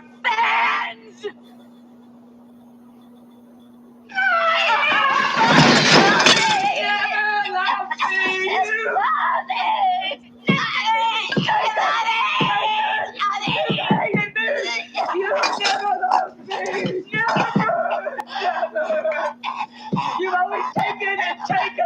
orphans! You've always taken and taken.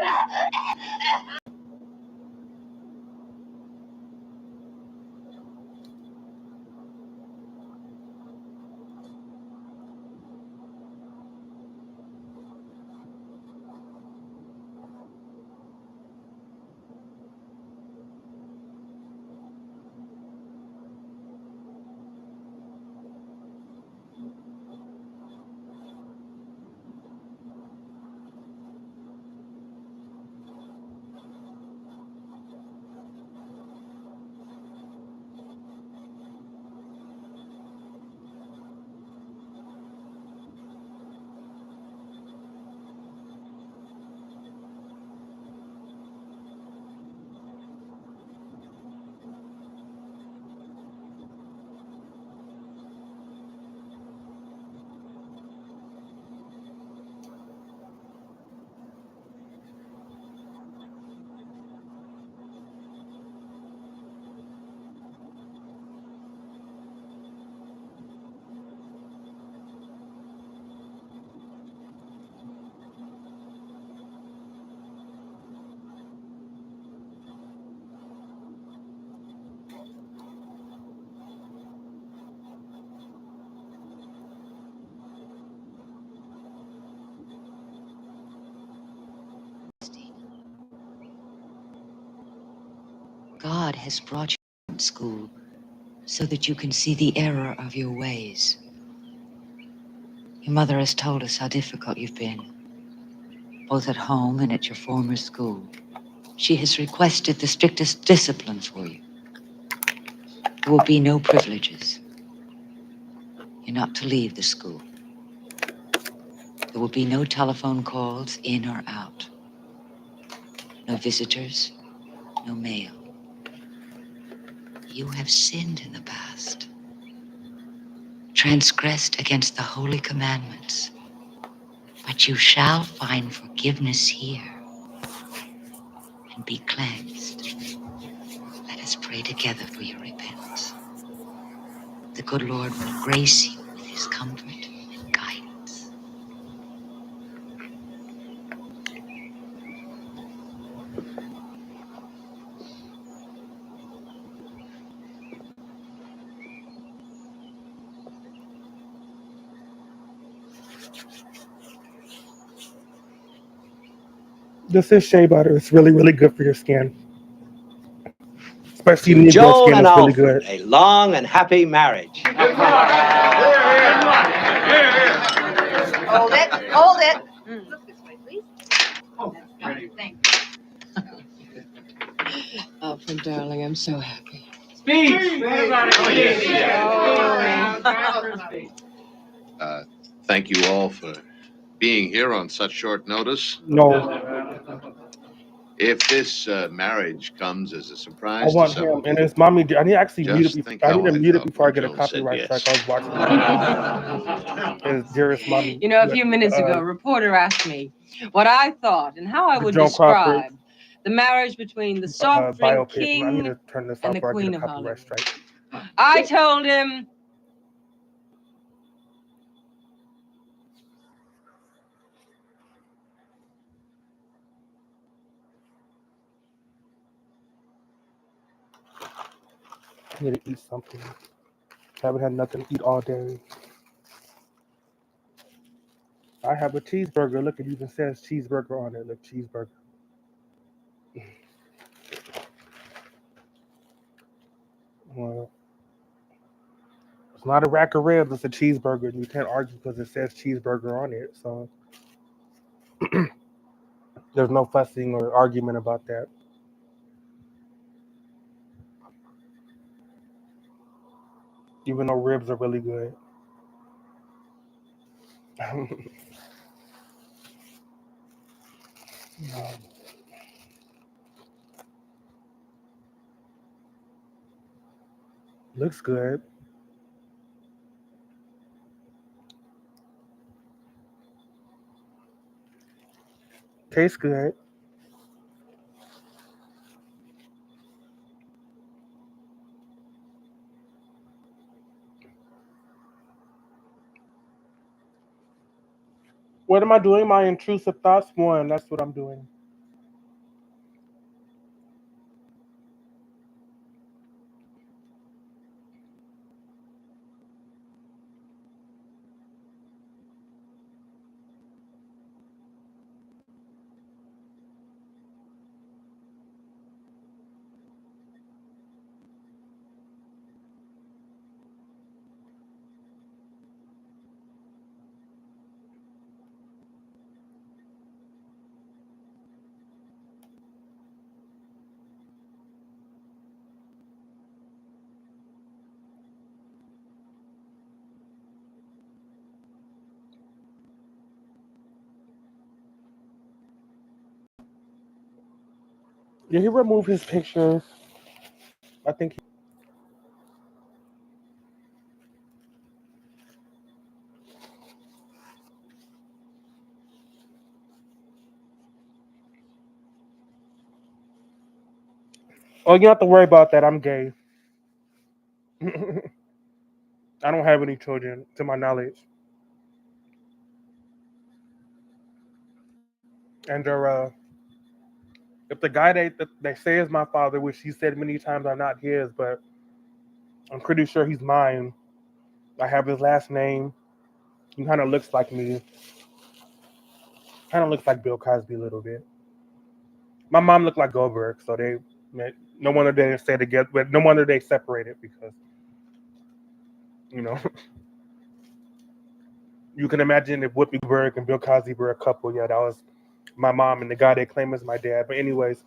God has brought you to school so that you can see the error of your ways. Your mother has told us how difficult you've been, both at home and at your former school. She has requested the strictest discipline for you. There will be no privileges. You're not to leave the school. There will be no telephone calls in or out. No visitors, no mail. You have sinned in the past, transgressed against the holy commandments, but you shall find forgiveness here and be cleansed. Let us pray together for your repentance. The good Lord will grace you with his comfort and guidance. This is shea butter. It's really, really good for your skin. Especially To Negro Joan skin, and it's really Alfred, good. a long and happy marriage. Hold it. Hold it. Look this way, please. Oh, thank you. Alfred, darling, I'm so happy. Thank you all for being here on such short notice. No, If this marriage comes as a I surprise to want some him. of And you, his mommy, I need to actually mute just it. think I need how to I mute it felt before I when get a Joan said copyright yes. strike. I was watching his dearest mommy. You know, a few minutes ago, a reporter asked me what I thought and how I would Joan Crawford describe the marriage between the soft drink biopic. I need king to turn this and off the before I queen get a of copyright Hollywood. strike. I told him, I need to eat something. I haven't had nothing to eat all day. I have a cheeseburger. Look, it even says cheeseburger on it. Look, cheeseburger. Well, it's not a rack of ribs. It's a cheeseburger, and you can't argue because it says cheeseburger on it. So there's no fussing or argument about that. Even though ribs are really good. Looks good. Tastes good. What am I doing? My intrusive thoughts one. That's what I'm doing. Did he remove his pictures? I think. Oh, you don't have to worry about that. I'm gay. I don't have any children, to my knowledge. And if the guy they say is my father, which he said many times I'm not his, but I'm pretty sure he's mine. I have his last name. He kind of looks like me. Kind of looks like Bill Cosby a little bit. My mom looked like Goldberg, so no wonder they didn't stay together. But no wonder they separated because you know you can imagine if Whoopi Goldberg and Bill Cosby were a couple. Yeah, that was my mom and the guy they claim is my dad. But anyways,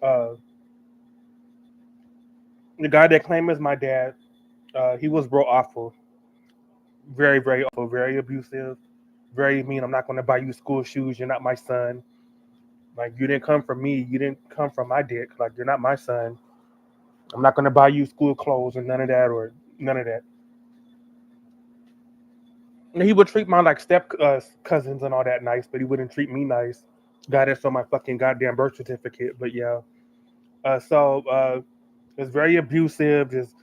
uh, the guy they claim is my dad, he was real awful, very very awful, very abusive, very mean. I'm not going to buy you school shoes. You're not my son. Like you didn't come from me. You didn't come from my dick. Like you're not my son. I'm not going to buy you school clothes or none of that or none of that. And he would treat my like step cousins and all that nice, but he wouldn't treat me nice. Got it on my fucking goddamn birth certificate. But yeah, so it's very abusive, just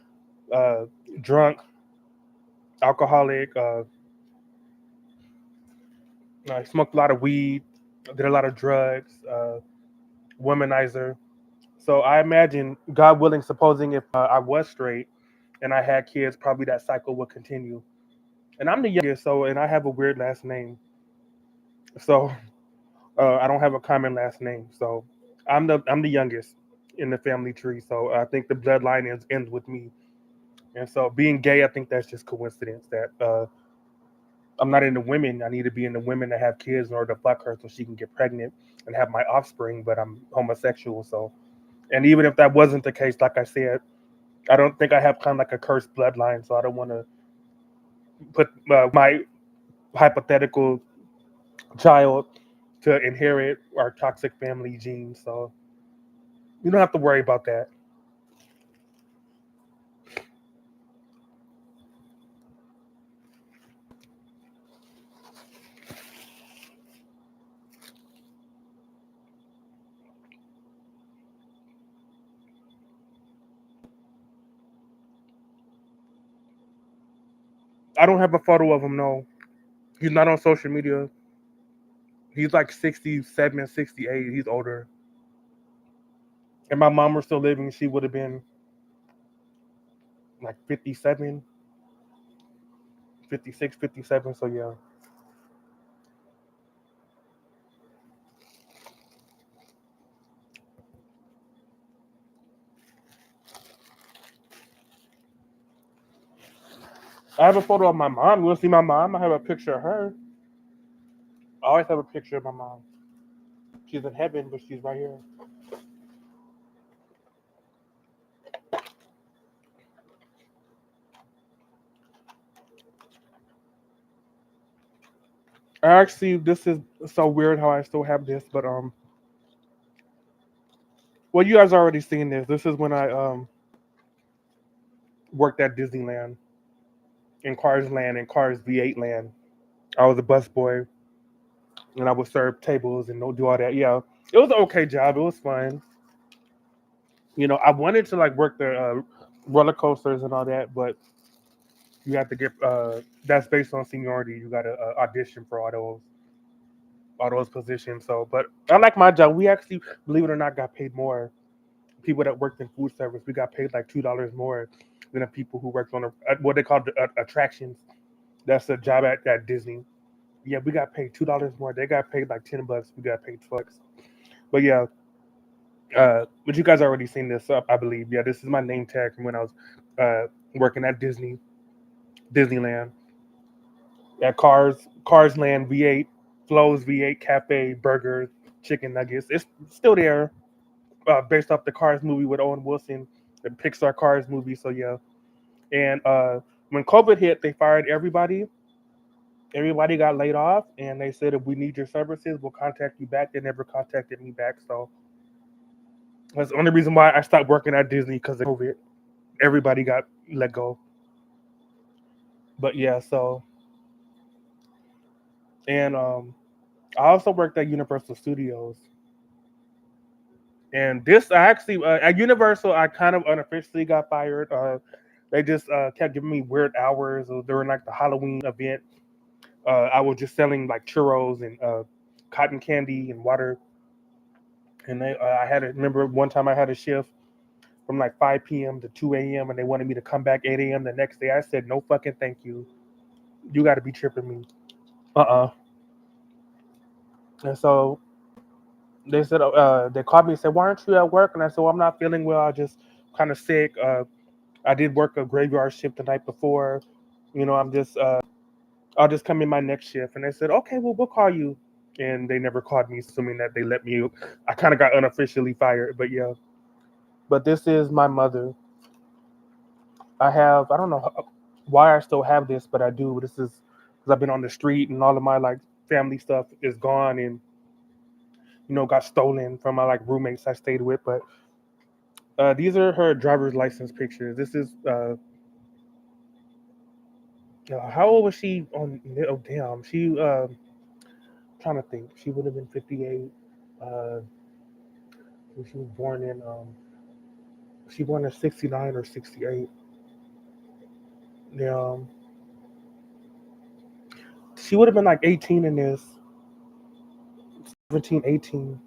uh, drunk, alcoholic. Smoked a lot of weed, did a lot of drugs, womanizer. So I imagine, God willing, supposing if I was straight and I had kids, probably that cycle would continue. And I'm the youngest, and I have a weird last name. So I don't have a common last name. So I'm the youngest in the family tree. So I think the bloodline ends with me. And so being gay, I think that's just coincidence that I'm not into women. I need to be into women that have kids in order to fuck her so she can get pregnant and have my offspring. But I'm homosexual, so and even if that wasn't the case, like I said, I don't think I have kind of like a cursed bloodline. So I don't want to put my hypothetical child to inherit our toxic family genes. So you don't have to worry about that. I don't have a photo of him. No, he's not on social media. He's like 67, 68. He's older. And my mom were still living, she would have been like 57, 56, 57. So yeah. I have a photo of my mom. You want to see my mom? I have a picture of her. I always have a picture of my mom. She's in heaven, but she's right here. Actually, this is so weird how I still have this, but well, you guys already seen this. This is when I worked at Disneyland, in Cars Land, in Cars V8 Land. I was a busboy. and I would serve tables and do all that. Yeah, it was an okay job. It was fun. I wanted to like work the roller coasters and all that, but you have to get that's based on seniority. You got to audition for all those positions. So, but I like my job. We actually, believe it or not, got paid more. People that worked in food service, we got paid like $2 more than the people who worked on what they call the, attractions. That's a job at Disney. Yeah, we got paid $2 more. They got paid like $10. We got paid $12. But yeah, but you guys already seen this up, I believe. Yeah, this is my name tag from when I was working at Disneyland, at Cars Land V8, Flo's V8 Cafe, burgers, chicken nuggets. It's still there, based off the Cars movie with Owen Wilson, the Pixar Cars movie. So yeah, and when COVID hit, they fired everybody. Everybody got laid off, and they said if we need your services, we'll contact you back. They never contacted me back, so that's the only reason why I stopped working at Disney because of COVID. Everybody got let go. But yeah, so and I also worked at Universal Studios, and this I actually at Universal I kind of unofficially got fired. They just kept giving me weird hours during like the Halloween event. I was just selling like churros and cotton candy and water. And I had to remember one time I had a shift from like 5 p.m. to 2 a.m. and they wanted me to come back 8 a.m. the next day. I said, no fucking thank you. You got to be tripping me. Uh-uh. And so they said, they called me and said, why aren't you at work? And I said, well, I'm not feeling well. I just kind of sick. I did work a graveyard shift the night before. I'm just, I'll just come in my next shift. And they said, okay, well, we'll call you. And they never called me, assuming that they let me. I kind of got unofficially fired, but yeah. But this is my mother. I don't know why I still have this, but I do. This is because I've been on the street and all of my like family stuff is gone and got stolen from my like roommates I stayed with. But these are her driver's license pictures. This is how old was she on? Oh damn, trying to think. She would have been 58. Uh, she was born in she born in 69 or 68. Yeah, she would have been like 18 in this, 17, 18.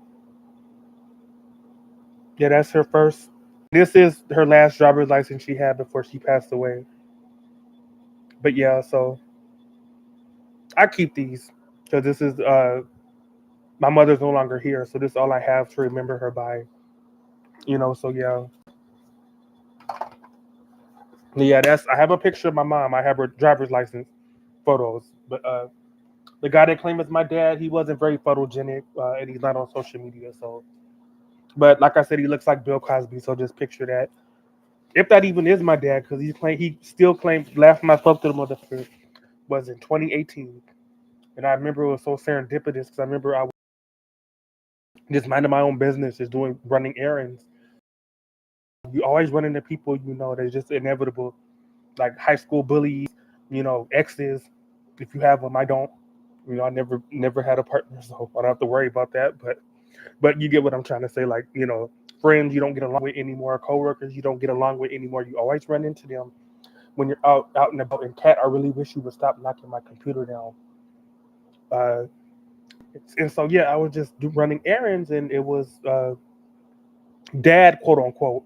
Yeah, that's her first. This is her last driver's license she had before she passed away. But yeah, so I keep these because this is my mother's no longer here, so this is all I have to remember her by. So yeah, yeah. That's I have a picture of my mom. I have her driver's license photos, but the guy that claimed as my dad, he wasn't very photogenic, and he's not on social media. So, but like I said, he looks like Bill Cosby. So just picture that. If that even is my dad, because he still claims. Last time I spoke to the motherfucker was in 2018. And I remember it was so serendipitous because I remember I was just minding my own business, just running errands. You always run into people, they're just inevitable, like high school bullies, exes. If you have them, I don't. I never had a partner, so I don't have to worry about that. But you get what I'm trying to say. Like, friends you don't get along with anymore, coworkers you don't get along with anymore. You always run into them when you're out and about. And Kat, I really wish you would stop knocking my computer down. Uh, and so yeah, I was just running errands, and it was dad, quote unquote,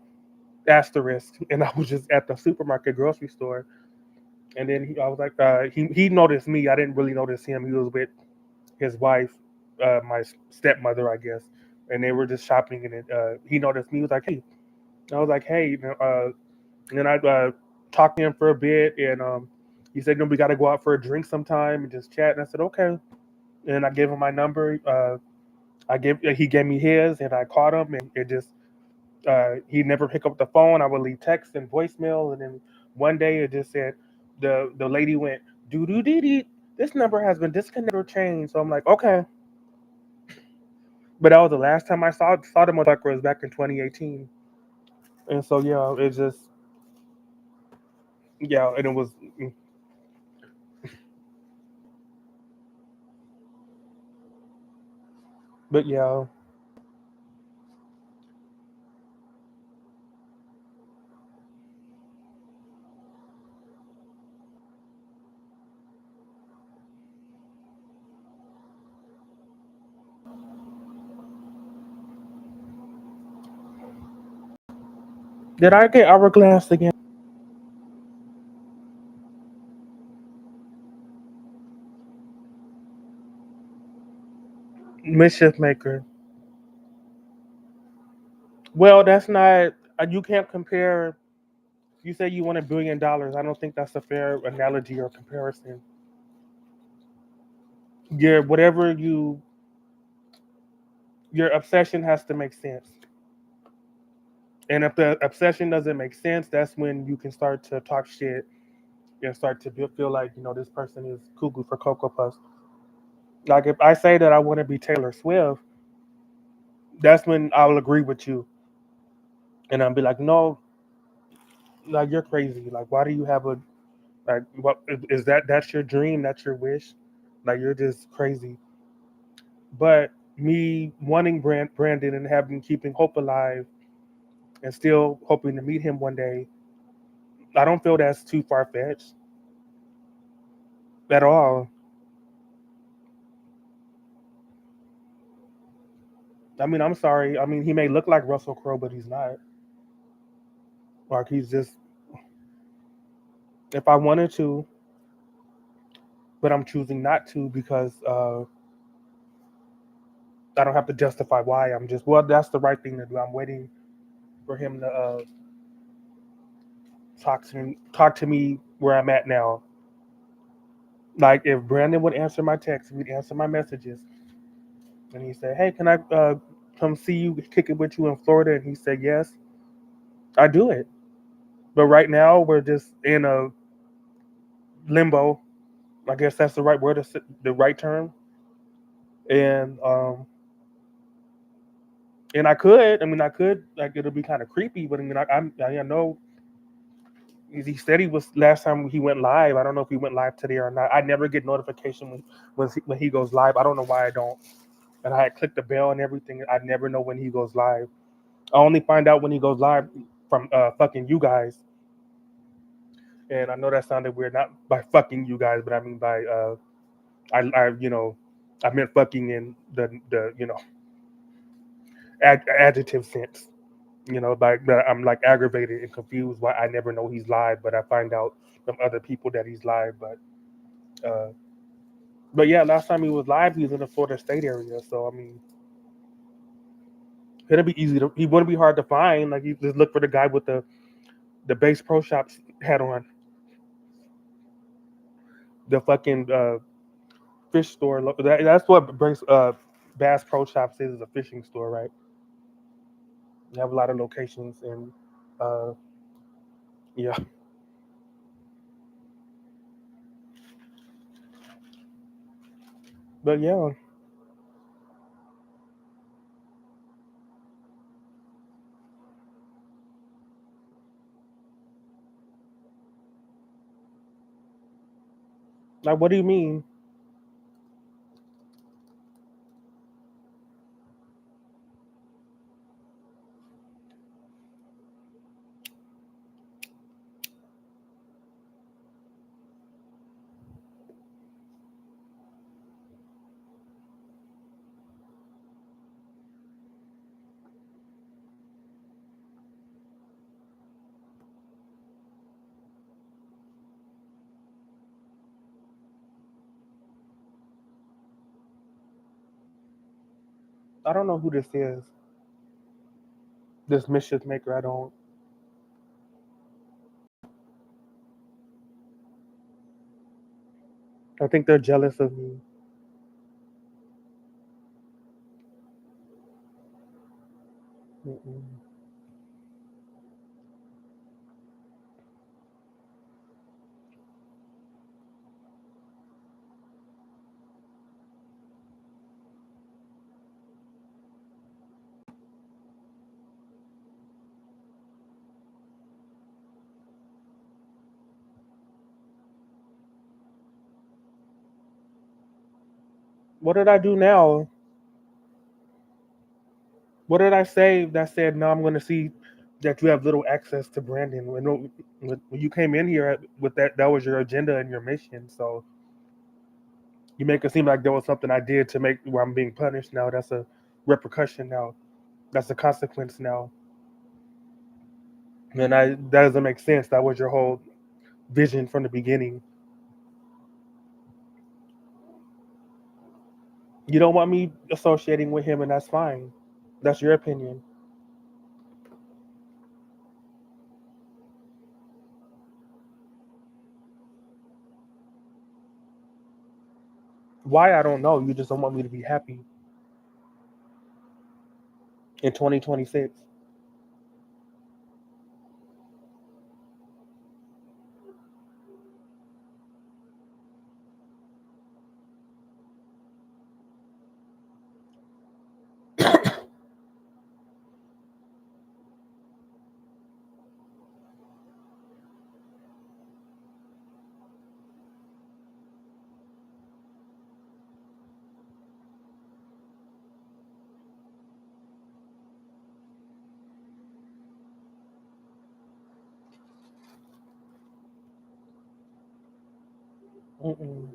asterisk, and I was just at the supermarket grocery store, and then I was like, he noticed me. I didn't really notice him. He was with his wife, my stepmother, I guess, and they were just shopping, and he noticed me. He was like, hey, I was like, hey, and then I talked to him for a bit, and he said, we got to go out for a drink sometime and just chat. And I said, okay, and I gave him my number. He gave me his, and I called him, and it just he never pick up the phone. I would leave text and voicemail, and then one day it just said the lady went doo doo dee dee. This number has been disconnected or changed. So I'm like, okay, but that was the last time I saw the motherfucker was back in 2018, and so yeah, it just yeah, and it was But yeah, did I get hourglass again? Mischief maker. Well, that's not. You can't compare. You say you want $1 billion. I don't think that's a fair analogy or comparison. Whatever your obsession has to make sense. And if the obsession doesn't make sense, that's when you can start to talk shit and start to feel like this person is cuckoo for cocoa puffs. Like if I say that I want to be Taylor Swift, that's when I'll agree with you, and I'll be like, no, like you're crazy. Like why do you have a like what is that? That's your dream. That's your wish. Like you're just crazy. But me wanting Brandon and having keeping hope alive and still hoping to meet him one day, I don't feel that's too far fetched at all. I mean, I'm sorry. I mean, he may look like Russell Crowe, but he's not. Like he's just. If I wanted to, but I'm choosing not to because I don't have to justify why. I'm just well. That's the right thing to do. I'm waiting for him to talk to me where I'm at now. Like if Brandon would answer my texts, he'd answer my messages, and he said, "Hey, can I come see you, kick it with you in Florida?" And he said yes. I do it. But right now we're just in a limbo. I guess that's the right word, the right term. And I could. I mean, I could. Like it'll be kind of creepy, but I mean, I know. He said he was last time he went live. I don't know if he went live today or not. I never get notification when he goes live. I don't know why I don't. And I had clicked the bell and everything. I never know when he goes live. I only find out when he goes live from fucking you guys. And I know that sounded weird, not by fucking you guys, but I mean by I meant fucking in the adjective sense. Like that I'm like aggravated and confused why I never know he's live, but I find out from other people that he's live. Uh, but yeah, last time he was live, he was in the Florida State area. So I mean, it'll be easy to. He wouldn't be hard to find. Like you just look for the guy with the Bass Pro Shops hat on, the fucking fish store. That's what Bass Pro Shops is a fishing store, right? They have a lot of locations and uh, yeah. But yeah, like what do you mean? I don't know who this is. This mischief maker. I don't. I think they're jealous of me. Mm-mm. What did I do now? What did I say that said, no, I'm going to see that you have little access to Brandon? When you came in here with that was your agenda and your mission. So you make it seem like there was something I did to make where I'm being punished now. That's a repercussion now. That's a consequence now. And that doesn't make sense. That was your whole vision from the beginning. You don't want me associating with him, and that's fine. That's your opinion. Why, I don't know. You just don't want me to be happy in 2026. Mm-mm.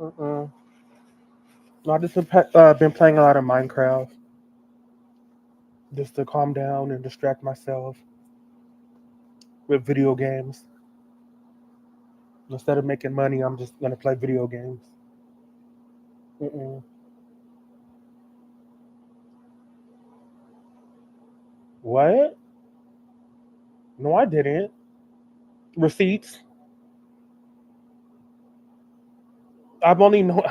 Mm-mm. No, I just been playing a lot of Minecraft just to calm down and distract myself with video games. Instead of making money, I'm just gonna play video games. Mm-mm. What? No, I didn't. Receipts. I've only know.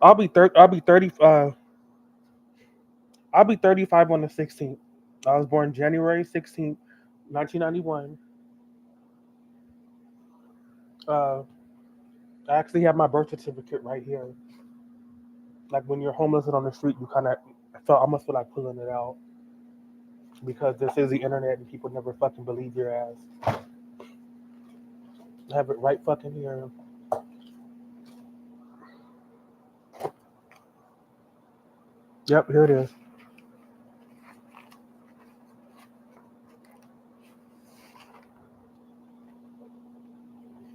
I'll be 30. I'll be 30. I'll be 35 on the 16th. I was born January 16th, 1991. Uh, I actually have my birth certificate right here. Like when you're homeless and on the street, you kind of I almost feel like pulling it out because this is the internet and people never fucking believe your ass. I have it right fucking here. Yep, here it is.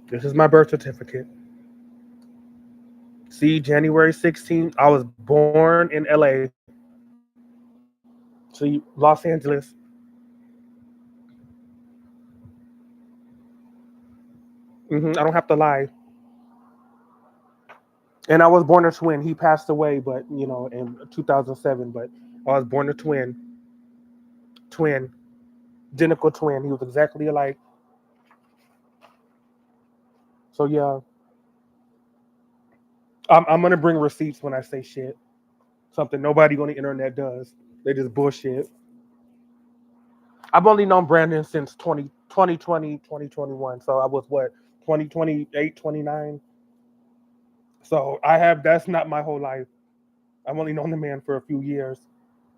This is my birth certificate. See, January 16th, I was born in LA. See, Los Angeles. I don't have to lie. And I was born a twin. He passed away, but in 2007. But I was born a twin, identical twin. He was exactly alike. So yeah, I'm gonna bring receipts when I say shit. Something nobody on the internet does. They just bullshit. I've only known Brandon since 2021. So I was what, 2028, 29. So that's not my whole life. I've only known the man for a few years.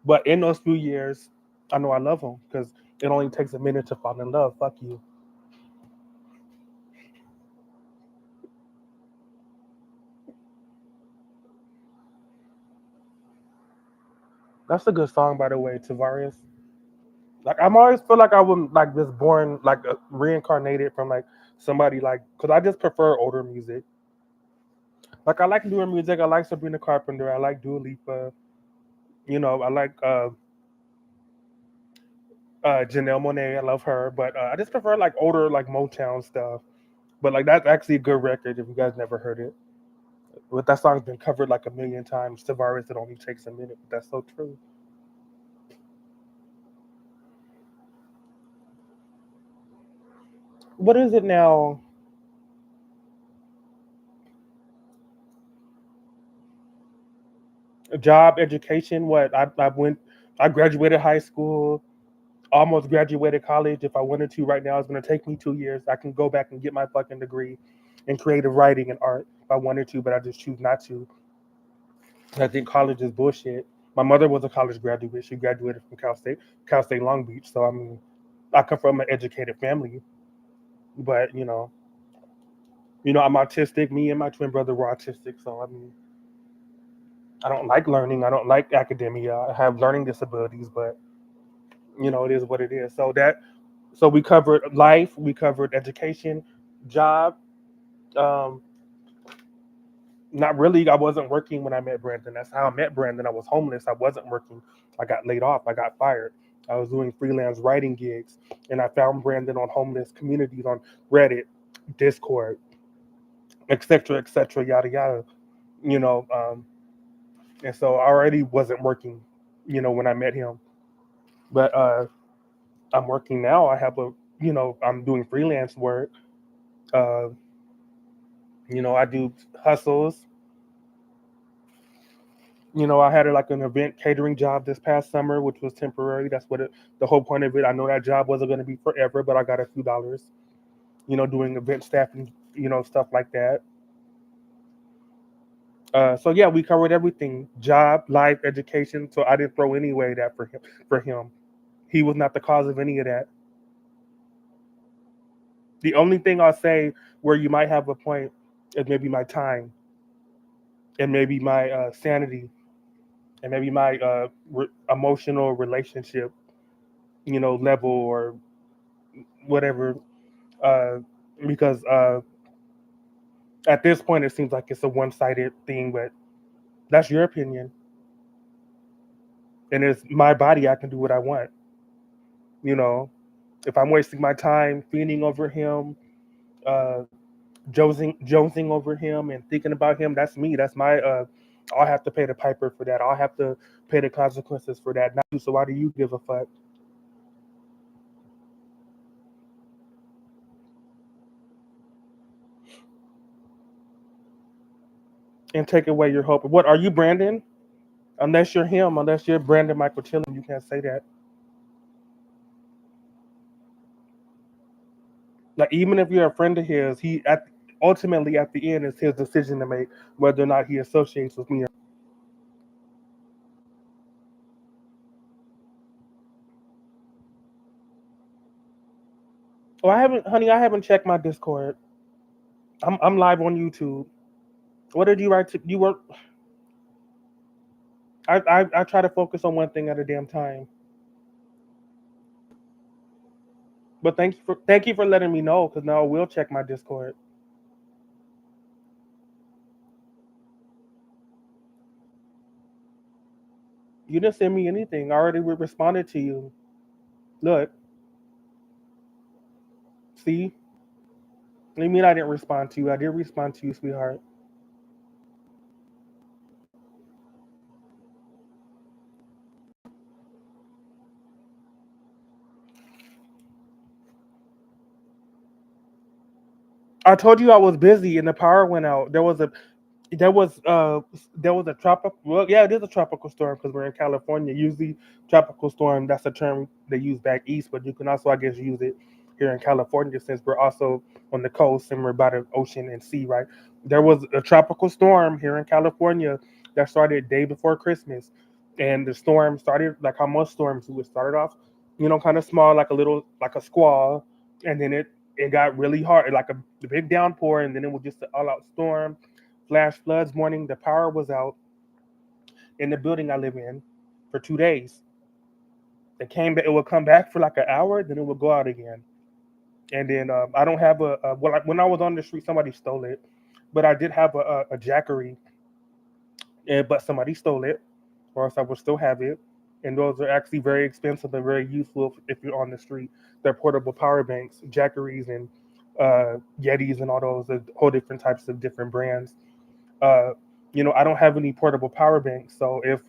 But in those few years, I know I love him because it only takes a minute to fall in love. Fuck you. That's a good song, by the way, Tavarius. Like I'm always feel like I wouldn't like this born like reincarnated from like somebody like because I just prefer older music. Like I like newer music. I like Sabrina Carpenter. I like Dua Lipa. I like Janelle Monáe. I love her, but I just prefer like older like Motown stuff. But like that's actually a good record if you guys never heard it. But that song's been covered like a million times. Tavares, it only takes a minute. But that's so true. What is it now? Job, education. What I graduated high school, almost graduated college. If I wanted to, right now, it's going to take me 2 years. I can go back and get my fucking degree in creative writing and art if I wanted to, but I just choose not to. I think college is bullshit. My mother was a college graduate. She graduated from Cal State Long Beach. So I mean, I come from an educated family, but I'm autistic. Me and my twin brother were autistic. So I mean, I don't like learning. I don't like academia. I have learning disabilities, but it is what it is. So we covered life, we covered education, job. Um, Not really. I wasn't working when I met Brandon. That's how I met Brandon. I was homeless. I wasn't working. I got laid off. I got fired. I was doing freelance writing gigs, and I found Brandon on homeless communities on Reddit, Discord, etc., yada yada. You know, um, and so I already wasn't working. When I met him, but I'm working now. I'm doing freelance work. Uh, I do hustles. I had like an event catering job this past summer, which was temporary. That's the whole point of it. I know that job wasn't going to be forever, but I got a few dollars, doing event staffing, stuff like that. So yeah, we covered everything: job, life, education. So I didn't throw any away that for him. He was not the cause of any of that. The only thing I'll say where you might have a point is maybe my time and maybe my sanity and maybe my emotional relationship, level or whatever. Uh, because at this point, it seems like it's a one-sided thing, but that's your opinion, and it's my body. I can do what I want. You know, if I'm wasting my time feeding over him, uh, jonesing over him, and thinking about him, that's me. That's my. I'll have to pay the piper for that. I'll have to pay the consequences for that. Not you. So why do you give a fuck? And take away your hope. What are you, Brandon? Unless you're him, unless you're Brandon Michael Chilling, you can't say that. Like even if you're a friend of his, ultimately at the end it's his decision to make whether or not he associates with me. Oh, I haven't, honey. I haven't checked my Discord. I'm live on YouTube. What did you write? You were. I try to focus on one thing at a damn time. But thank you for letting me know because now I will check my Discord. You didn't send me anything. I already responded to you. Look, see. What do you mean I didn't respond to you? I did respond to you, sweetheart. I told you I was busy and the power went out. There was uh there was a tropical, well, yeah, it is a tropical storm because we're in California. Usually tropical storm, that's a term they use back east, but you can also, I guess, use it here in California since we're also on the coast and we're by the ocean and sea, right? There was a tropical storm here in California that started day before Christmas. And the storm started like how most storms do. It started off, kind of small, like a little, like a squall, and then it got really hard, like a big downpour, and then it was just an all-out storm. Flash floods morning, the power was out in the building I live in for 2 days. It came back, it would come back for like an hour, then it would go out again. And then I don't have well, when I was on the street, somebody stole it, but I did have a Jackery, but somebody stole it. or else I would still have it. And those are actually very expensive and very useful if you're on the street. They're portable power banks, Jackeries and Yetis and all those whole different types of different brands. Uh, I don't have any portable power banks, so if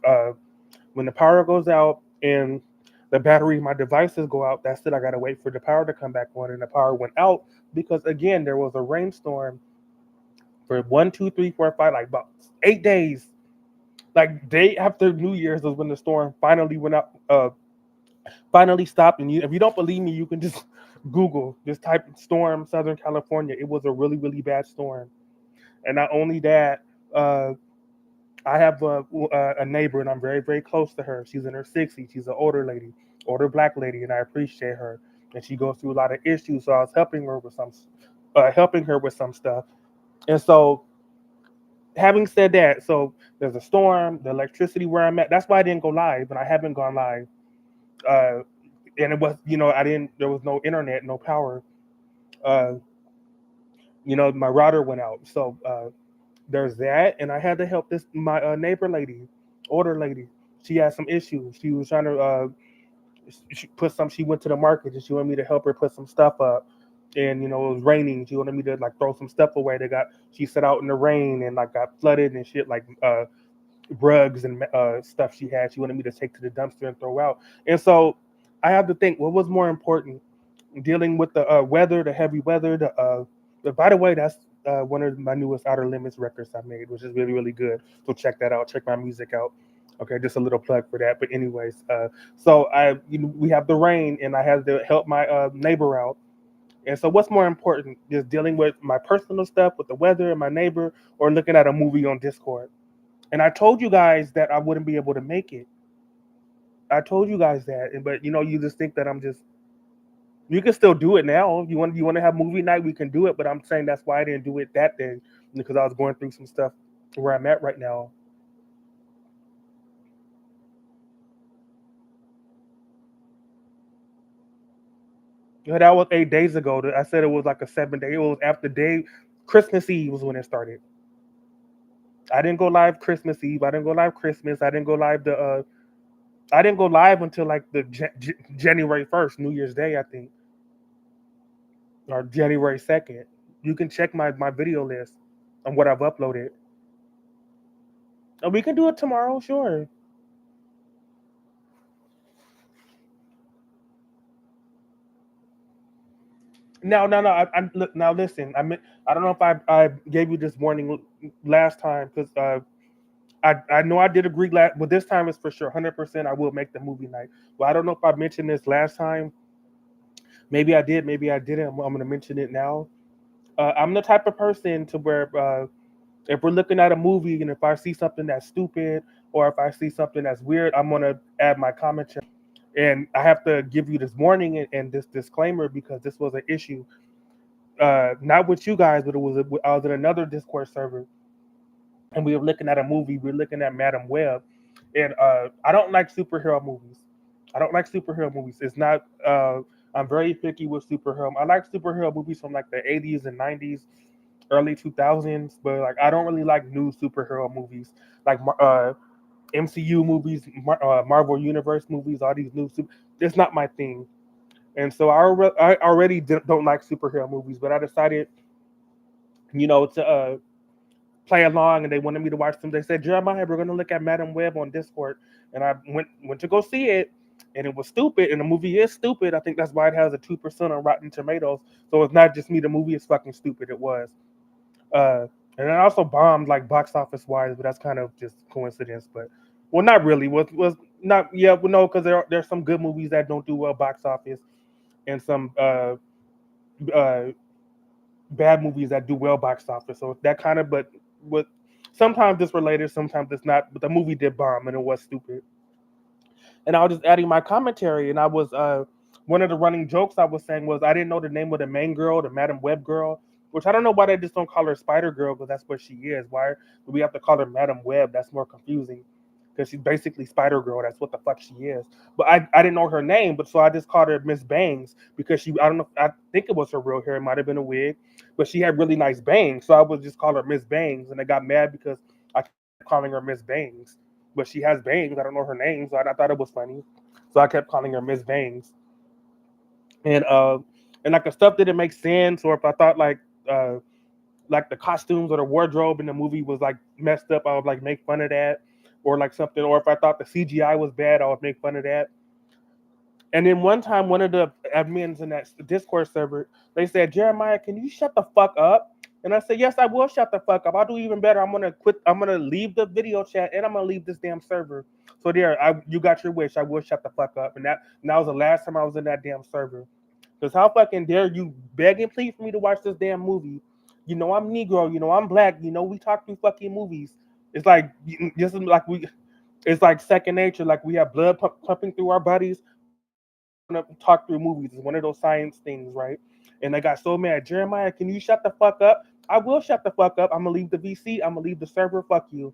when the power goes out and the battery of my devices go out, that's it. I gotta wait for the power to come back on, and the power went out because again there was a rainstorm for 1, 2, 3, 4, 5, like about 8 days. Like day after New Year's was when the storm finally went out, finally stopped. And if you don't believe me, you can just Google, just type storm Southern California. It was a really really bad storm, and not only that. I have a neighbor, and I'm very, very close to her. She's in her 60s. She's an older lady, older black lady, and I appreciate her. And she goes through a lot of issues, so I was helping her with some stuff. And so, having said that, so there's a storm, the electricity where I'm at. That's why I didn't go live, and I haven't gone live. Uh, and it was, I didn't. There was no internet, no power. Uh, my router went out, so. There's that, and I had to help this my neighbor lady, older lady. She had some issues. She was trying to She went to the market and she wanted me to help her put some stuff up. And it was raining. She wanted me to like throw some stuff away. She sat out in the rain and like got flooded and shit, like rugs and stuff she had. She wanted me to take to the dumpster and throw out. And so I have to think, what was more important, dealing with the weather, the heavy weather. By the way, that's one of my newest Outer Limits records I made, which is really really good. So check that out. Check my music out. Okay, just a little plug for that. But anyways, so we have the rain, and I had to help my neighbor out. And so, what's more important, just dealing with my personal stuff with the weather and my neighbor, or looking at a movie on Discord? And I told you guys that I wouldn't be able to make it. I told you guys that, but you just think that I'm just. You can still do it now. You want to have movie night, we can do it. But I'm saying that's why I didn't do it that day, because I was going through some stuff where I'm at right now. Yeah, that was 8 days ago. I said it was like a 7 day. It was after day Christmas Eve was when it started. I didn't go live Christmas Eve. I didn't go live Christmas. I didn't go live until like the January 1st, New Year's Day, I think, or January 2nd. You can check my video list on what I've uploaded. And we can do it tomorrow, sure. No, no, no. Look, now listen. I don't know if I gave you this warning last time, because I know I did agree last, but this time it's for sure, 100%. I will make the movie night. Well, I don't know if I mentioned this last time. Maybe I did, maybe I didn't. I'm going to mention it now. I'm the type of person to where if we're looking at a movie and if I see something that's stupid or if I see something that's weird, I'm going to add my commentary. And I have to give you this warning and this disclaimer, because this was an issue, not with you guys, but I was in another Discord server, and we were looking at a movie. We were looking at Madam Web, and I don't like superhero movies. I don't like superhero movies. It's not. I'm very picky with superhero. I like superhero movies from like the 80s and 90s, early 2000s, but like I don't really like new superhero movies, like MCU movies, Marvel Universe movies. All these new super. It's not my thing. And so I already don't like superhero movies, but I decided, to play along, and they wanted me to watch them. They said, Jeremiah, we're going to look at Madam Web on Discord. And I went to go see it, and it was stupid, and the movie is stupid. I think that's why it has a 2% on Rotten Tomatoes. So it's not just me. The movie is fucking stupid. It was. And it also bombed like box office wise, but that's kind of just coincidence. But well, not really. Was not yeah. Well, no, because there's some good movies that don't do well box office, and some uh, bad movies that do well box office. So that kind of, but with sometimes it's related, sometimes it's not. But the movie did bomb, and it was stupid. And I was just adding my commentary, and I was one of the running jokes I was saying was I didn't know the name of the main girl, the Madam Web girl, which I don't know why they just don't call her Spider Girl, because that's what she is. Why do we have to call her Madam Web? That's more confusing, because she's basically Spider Girl. That's what the fuck she is. But I didn't know her name, but so I just called her Miss Bangs, because I don't know, I think it was her real hair. It might have been a wig, but she had really nice bangs. So I would just call her Miss Bangs, and I got mad because I kept calling her Miss Bangs. but she has bangs. I don't know her name, so I thought it was funny. So I kept calling her Miss Bangs. And like the stuff didn't make sense, or if I thought like the costumes or the wardrobe in the movie was like messed up, I would like make fun of that, or like something. Or if I thought the CGI was bad, I would make fun of that. And then one time, one of the admins in that Discord server, they said, "Jeremiah, can you shut the fuck up?" And I said, "Yes, I will shut the fuck up. I'll do even better. I'm gonna quit. I'm gonna leave the video chat, and I'm gonna leave this damn server." So there, you got your wish. I will shut the fuck up. And that was the last time I was in that damn server. Because how fucking dare you beg and plead for me to watch this damn movie? You know I'm Negro. You know I'm black. You know we talk through fucking movies. It's like just like we. It's like second nature. Like we have blood pumping through our bodies. To talk through movies. It's one of those science things, right? And I got so mad. Jeremiah, can you shut the fuck up? I will shut the fuck up. I'm gonna leave the VC. I'm gonna leave the server. Fuck you.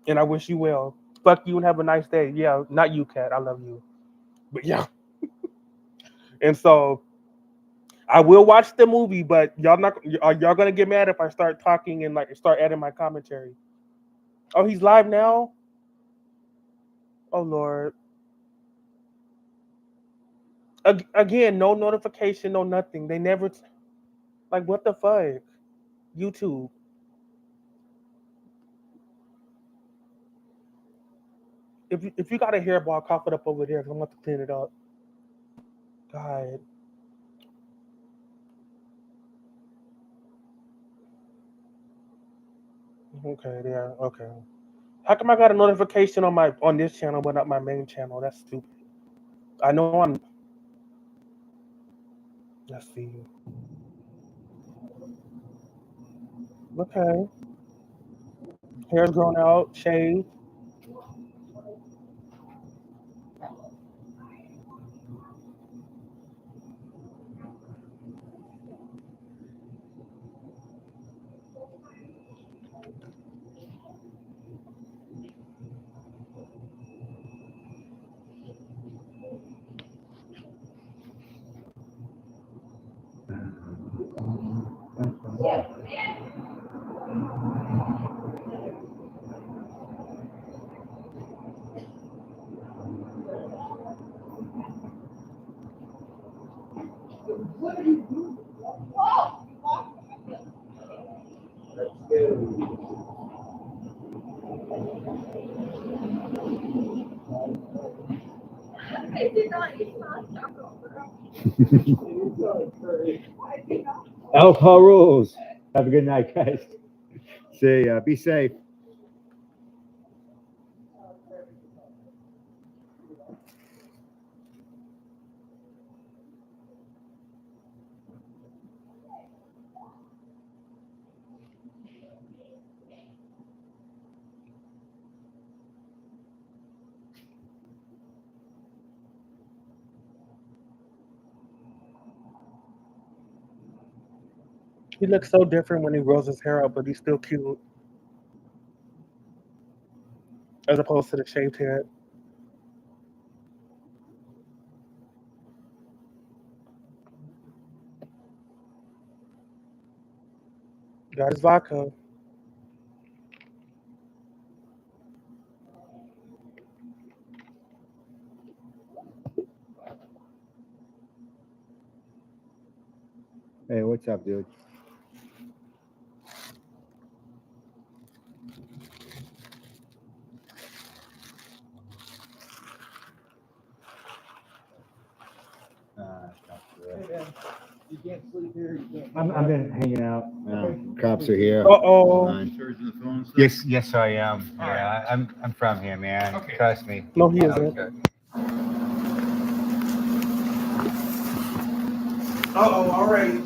And I wish you well. Fuck you and have a nice day. Yeah, not you, cat. I love you. But yeah. And so I will watch the movie, but y'all not are y'all gonna get mad if I start talking and like start adding my commentary? Oh, he's live now? Oh Lord. Again, no notification, no nothing. They never like what the fuck? YouTube. If you got a hairball, cough it up over there because I'm going to clean it up. God. Okay, there. Okay. How come I got a notification on this channel but not my main channel? That's stupid. I know I'm. Let's see. Okay. Hair's grown out, shaved. Alcohol rules. Have a good night, guys. See ya. Be safe. He looks so different when he grows his hair out, but he's still cute as opposed to the shaved head. Got his vodka. Hey, what's up, dude? You can't sleep here. You can't. I've been hanging out. Cops are here. Uh-oh. Yes, I am. Yeah, I'm from here, man. Okay. Trust me. No, he isn't. Uh-oh, all right.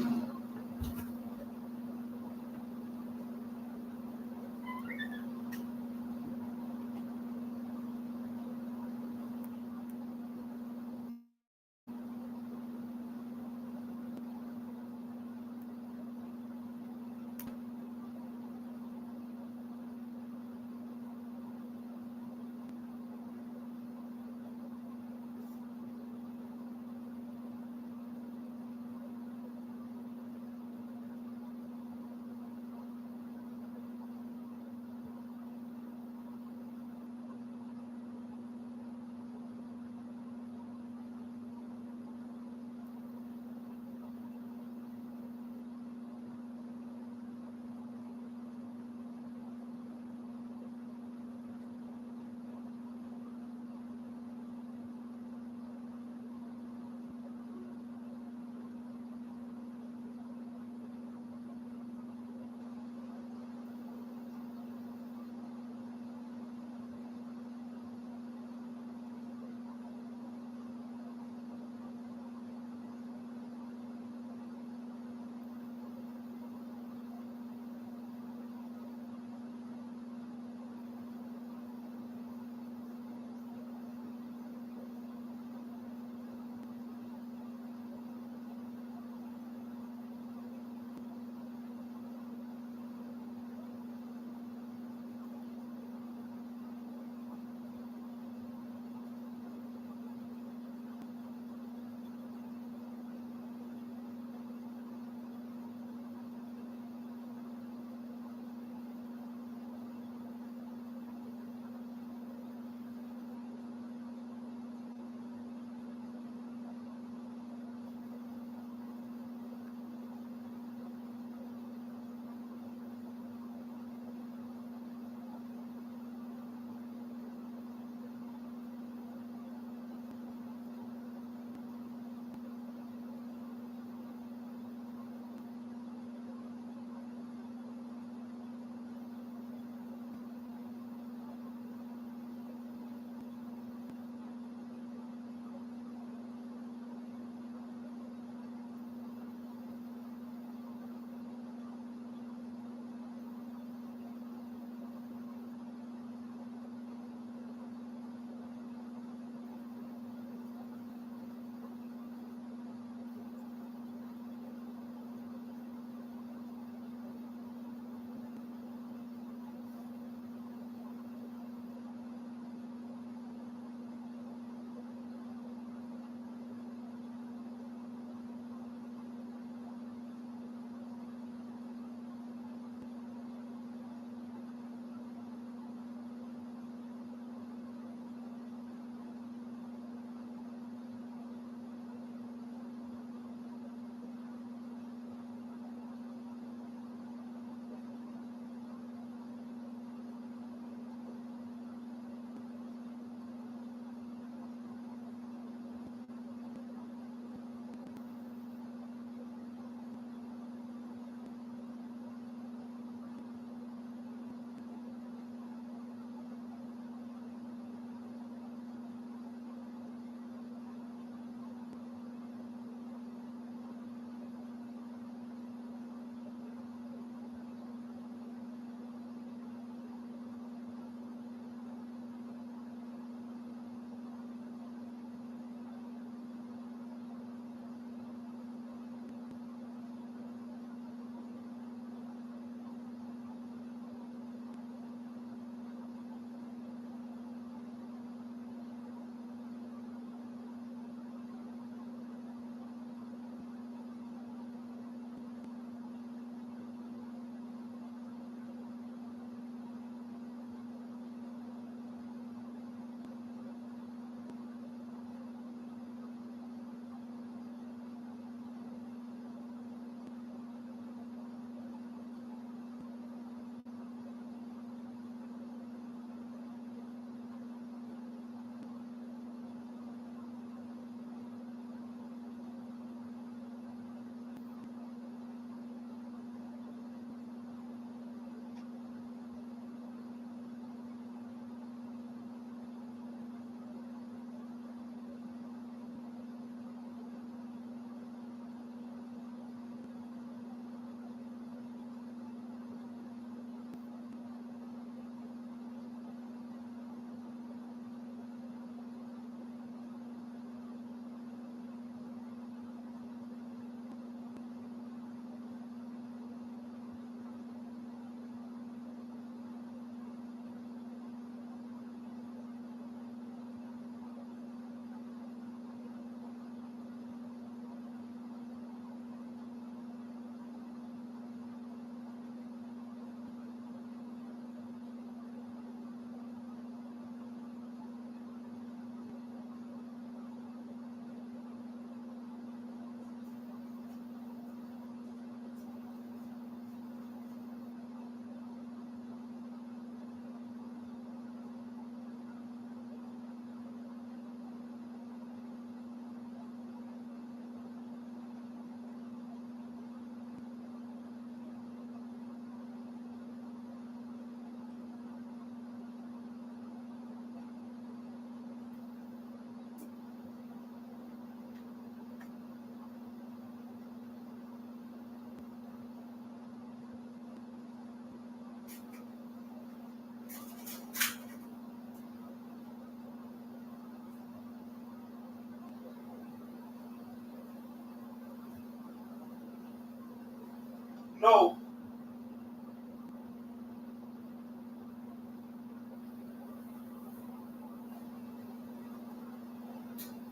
No.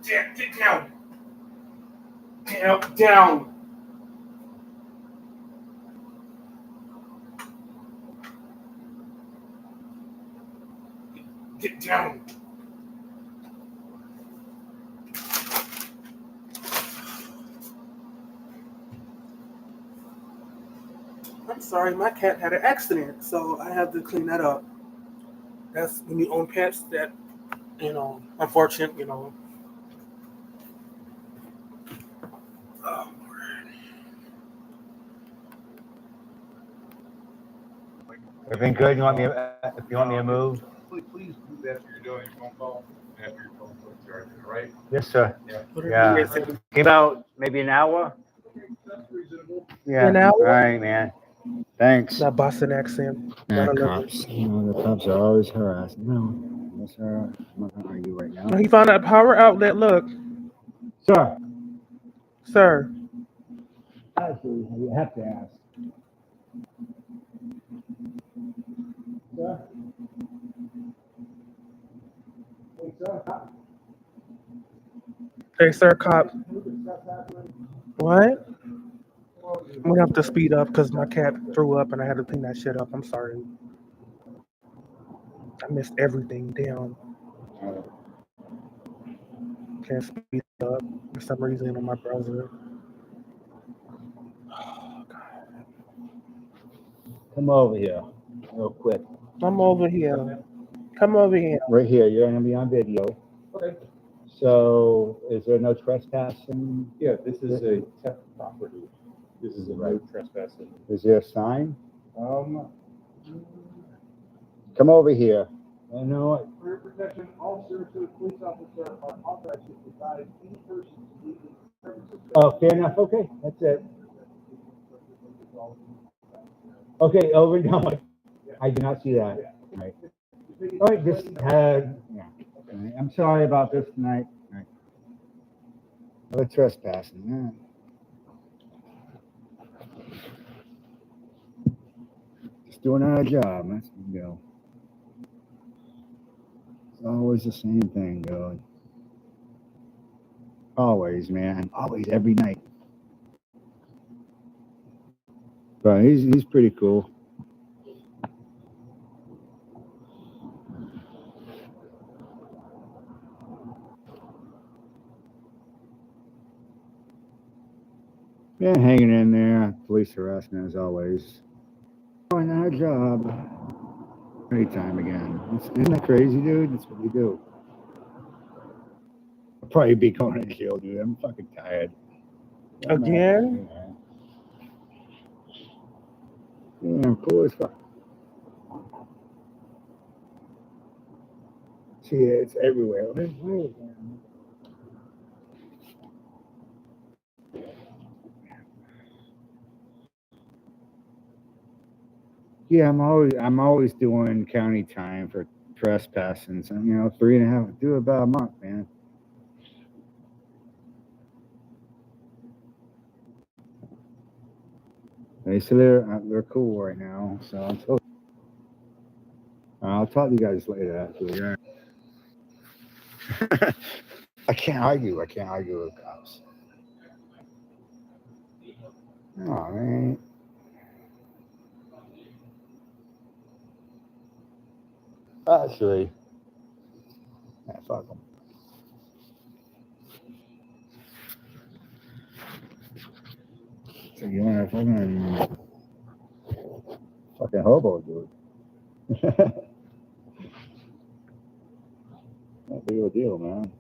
Get down. Down. Get down. I'm sorry, my cat had an accident, so I have to clean that up. That's when you own pets that, unfortunate, Oh, Everything good? If you want me to move? Please do that after you're doing your phone call. After your phone call started, all right? Yes, sir. whatever Yeah. it is. Came out maybe an hour? That's reasonable. Yeah. An hour? All right, man. Thanks. That Boston accent. Yeah, Gotta love cops. it. The cops are always harassing. No, yes, sir. I'm not gonna argue right now. He found that power outlet. Look, Sir. sir. Actually, you have to ask. Sir? Hey, sir. Hey, sir, cop. What? I'm gonna have to speed up because my cat threw up and I had to clean that shit up. I'm sorry. I missed everything. Damn. Can't speed up for some reason on my browser. Oh, God. Come over here, real quick. I'm over here. Come over here. Right here. You're gonna be on video. Okay. So, is there no trespassing? Yeah, this is a theft property. This is a no trespassing. Is there a sign? Um, Come over here. I know it. For your protection, all services police officer are authorized to provide any person legally premises. Oh, fair enough. Okay, that's it. Okay, over and done. I did not see that. Right. All right, just yeah. Okay. I'm sorry about this tonight. All right. Another trespassing. Yeah. Just doing our job. That's what we do. It's always the same thing, dude. Always, man. Always, every night. But he's pretty cool. Yeah, hanging in there. Police harassment as always. Doing our job. Anytime again. Isn't that crazy, dude? That's what we do. I'll probably be going to jail, dude. I'm fucking tired. Again? Yeah, I'm cool as fuck. See, it's everywhere. Yeah, I'm always doing county time for trespassing. So, 3.5, do about a month, man. They say they're cool right now. So I'll talk to you guys later. Actually, yeah. I can't argue with cops. Oh man. Actually, fuck them. So you want to fucking hobo, dude? Not big of a deal, man.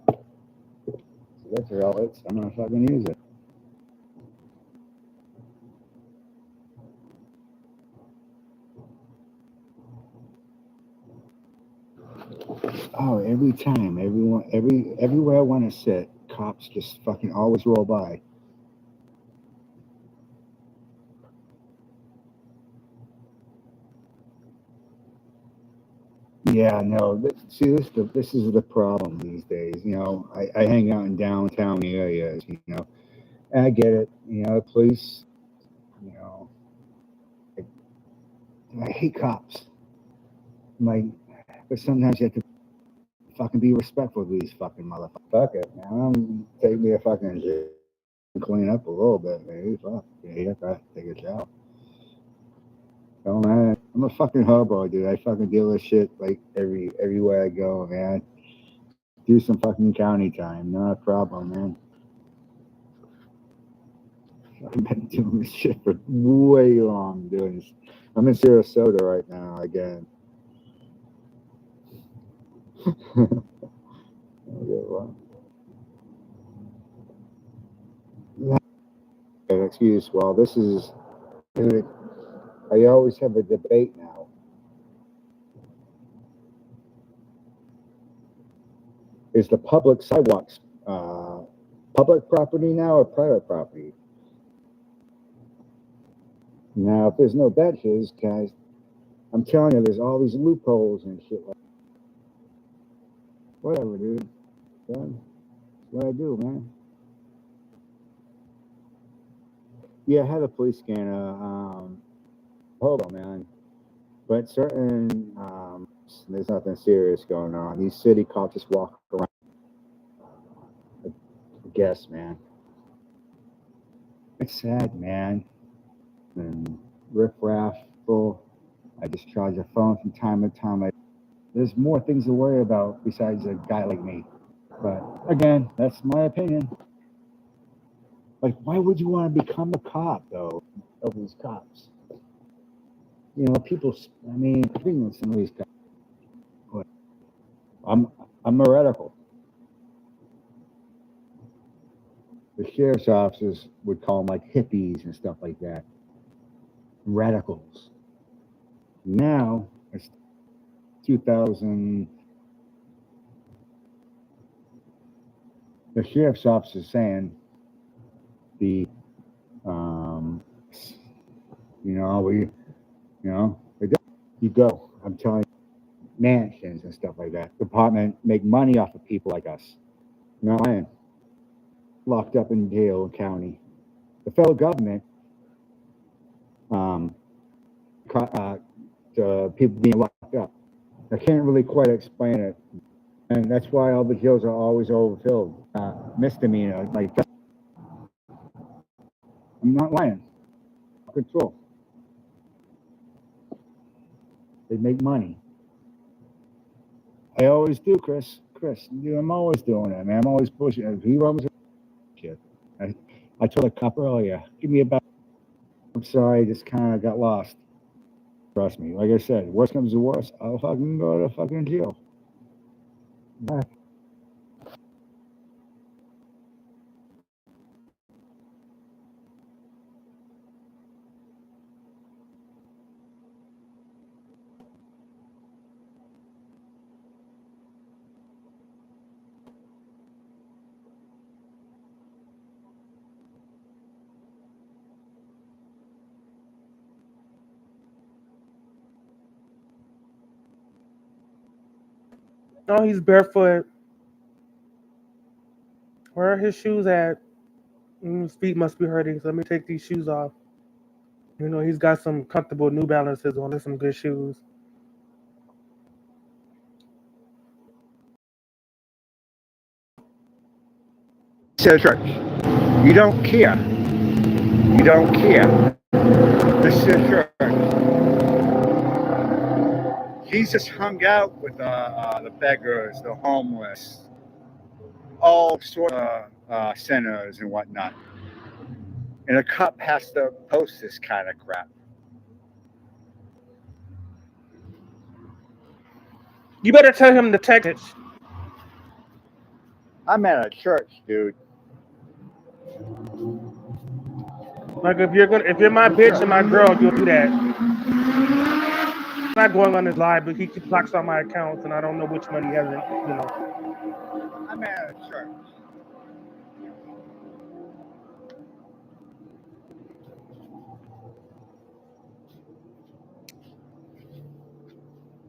So that's your outlets. I'm not fucking use it. Oh, every time, everywhere I want to sit, cops just fucking always roll by. Yeah, no. See, this is the problem these days. I hang out in downtown areas. And I get it. You know, the police. You know, I hate cops. Like, but sometimes you have to fucking be respectful to these fucking motherfuckers. Fuck it, man. Take me a fucking jail and clean up a little bit, maybe. Fuck. Yeah, take a shower. Oh man, I'm a fucking hobo, dude. I fucking deal with shit like everywhere I go, man. Do some fucking county time, not a problem, man. I've been doing this shit for way long, doing this. I'm in Sarasota right now again. Excuse. Well, this is. I always have a debate now. Is the public sidewalks public property now or private property? Now, if there's no benches, guys, I'm telling you, there's all these loopholes and shit. Whatever, dude. That's what I do, man. Yeah, I had a police scanner. Hobo, man. But certain, there's nothing serious going on. These city cops just walk around. I guess, man. It's sad, man. And riffraff full. I just charge a phone from time to time. There's more things to worry about besides a guy like me. But again, that's my opinion. Like, why would you want to become a cop, though, of these cops? You know, people, I mean, I think some of these guys. But I'm heretical. The sheriff's officers would call them like hippies and stuff like that. Radicals. Now, it's 2000. The sheriff's office is saying the, you know, you go. I'm telling you, mansions and stuff like that. Department make money off of people like us. Not lying. Locked up in jail county. The federal government, people being locked up. I can't really quite explain it. And that's why all the jails are always overfilled. Misdemeanor, like that. I'm not lying. Control. They make money. I always do, Chris. Dude, I'm always doing that, man. I'm always pushing. If he runs shit. I told a cop earlier, give me about. I'm sorry, I just kind of got lost. Trust me. Like I said, worst comes to worst, I'll fucking go to fucking jail. Bye. Oh, he's barefoot. Where are his shoes at? His feet must be hurting, so let me take these shoes off. You know, he's got some comfortable New Balances on. There's some good shoes. Says church. You don't care. You don't care. This is church. Jesus hung out with the beggars, the homeless, all sorts of sinners and whatnot. And a cop has to post this kind of crap. You better tell him to text it. I'm at a church, dude. Like if you're my bitch and my girl, you'll do that. I'm not going on his live, but he blocks all my accounts, and I don't know which one he hasn't. You know. I'm at a church.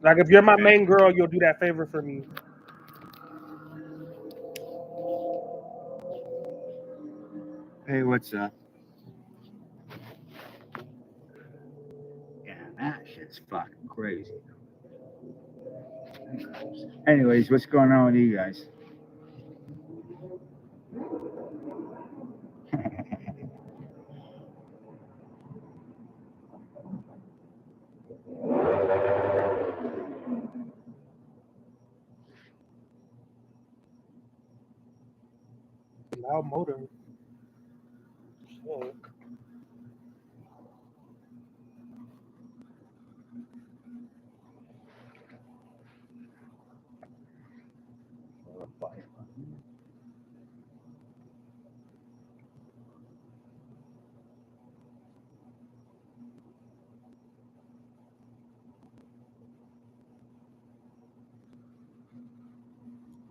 Like if you're my main girl, you'll do that favor for me. Hey, what's up? Yeah, that shit's fucking crazy. Anyways, what's going on with you guys? Loud motor. Shit.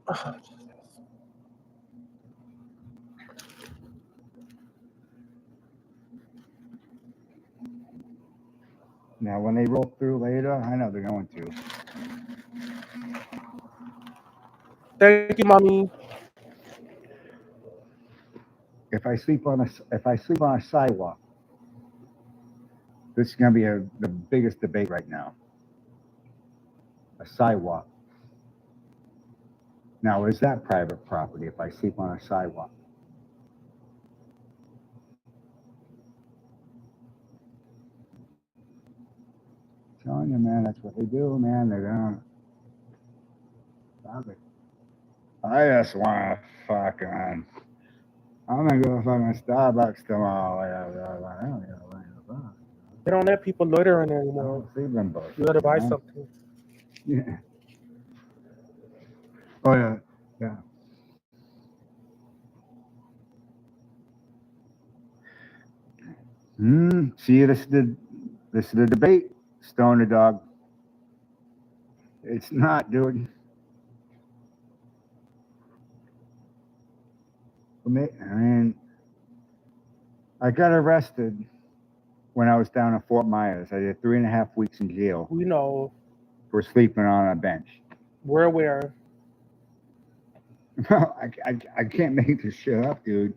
Oh, Jesus. Now, when they roll through later, I know they're going to. Thank you, mommy. If I sleep on a sidewalk, this is gonna be the biggest debate right now. A sidewalk. Now, is that private property if I sleep on a sidewalk? I'm telling you, man, that's what they do, man. They're gonna stop it. I just wanna fucking. I'm gonna go to fucking Starbucks tomorrow. I don't give a fuck. They don't let people loiter in there I anymore. don't see them both. You gotta buy man. something. Yeah. Oh yeah. Yeah. See, this is the debate. Stoner dog. It's not, dude. I mean, I got arrested when I was down in Fort Myers. I did 3.5 weeks in jail We know. for sleeping on a bench. We're aware. I can't make this shit up, dude.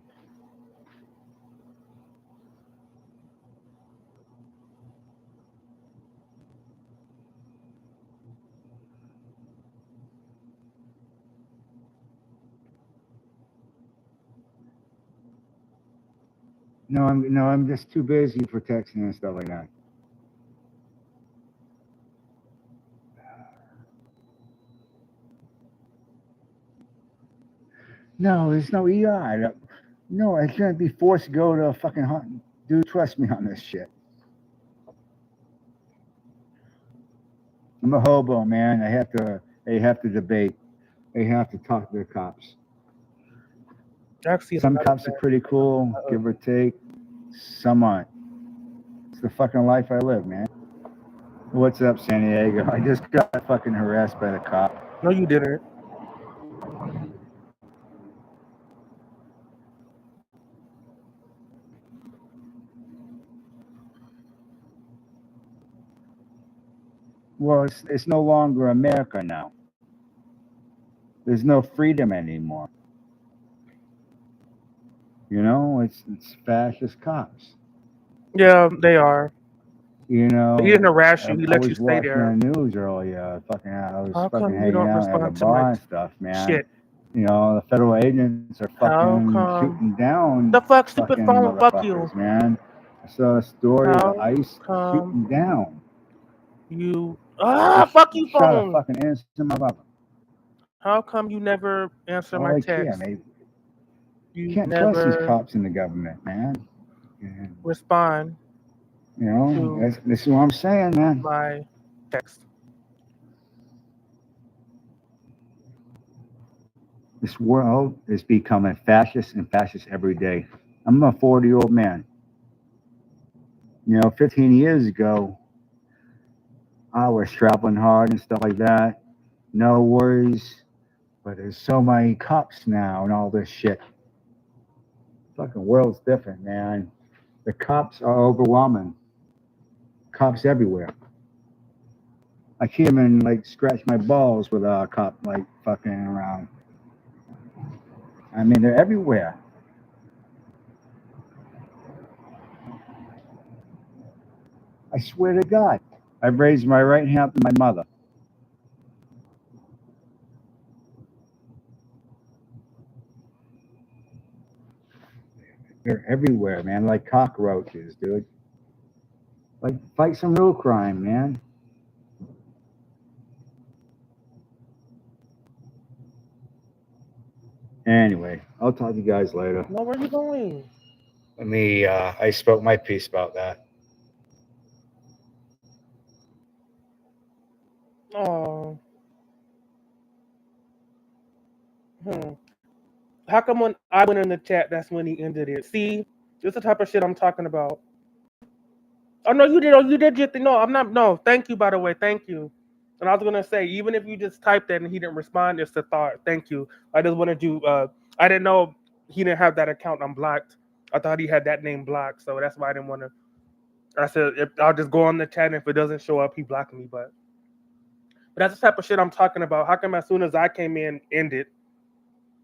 No, I'm just too busy for texting and stuff like that. No, there's no ER. No, I can't be forced to go to a fucking hunt. Dude, trust me on this shit. I'm a hobo, man. They have to debate. They have to talk to the cops. Actually, Some cops are pretty cool, give or take. Some aren't. It's the fucking life I live, man. What's up, San Diego? I just got fucking harassed by the cop. No, you didn't. Well, it's no longer America now. There's no freedom anymore. You know, it's fascist cops. Yeah, they are. You know, He didn't harass you. He I let you was stay watching there. the news earlier. I was How fucking come you hanging don't out at a respond to my bar and stuff, man. shit? You know, the federal agents are How fucking come? shooting down The fuck, stupid fucking phone. Fuck you. motherfuckers, man. I saw a story of the How ICE come shooting down. you? They Fuck you, shot a phone. fucking innocent motherfucker. How come you never answer All my they care, text? man. You You can't trust these never cops in the government, man. And, respond you know, to this is what I'm saying, man. my text. This world is becoming fascist and fascist every day. I'm a 40-year-old man. You know, 15 years ago, I was traveling hard and stuff like that. No worries. But there's so many cops now and all this shit. Fucking world's different, man. The cops are overwhelming. Cops everywhere. I can't even like scratch my balls with a cop like fucking around. I mean, they're everywhere. I swear to God, I've raised my right hand up to my mother. They're everywhere, man, like cockroaches, dude. Like, fight some real crime, man. Anyway, I'll talk to you guys later. No, where you going? I spoke my piece about that. Oh, how come when I went in the chat, that's when he ended it? See, this is the type of shit I'm talking about. Oh no, you did. Oh, you did your thing. No, I'm not. No, thank you. By the way, thank you. And I was gonna say, even if you just typed that and he didn't respond, it's a thought. Thank you. I just wanted to. I didn't know he didn't have that account unblocked. I thought he had that name blocked, so that's why I didn't want to. I said if I'll just go on the chat, and if it doesn't show up, he blocked me. But that's the type of shit I'm talking about. How come as soon as I came in,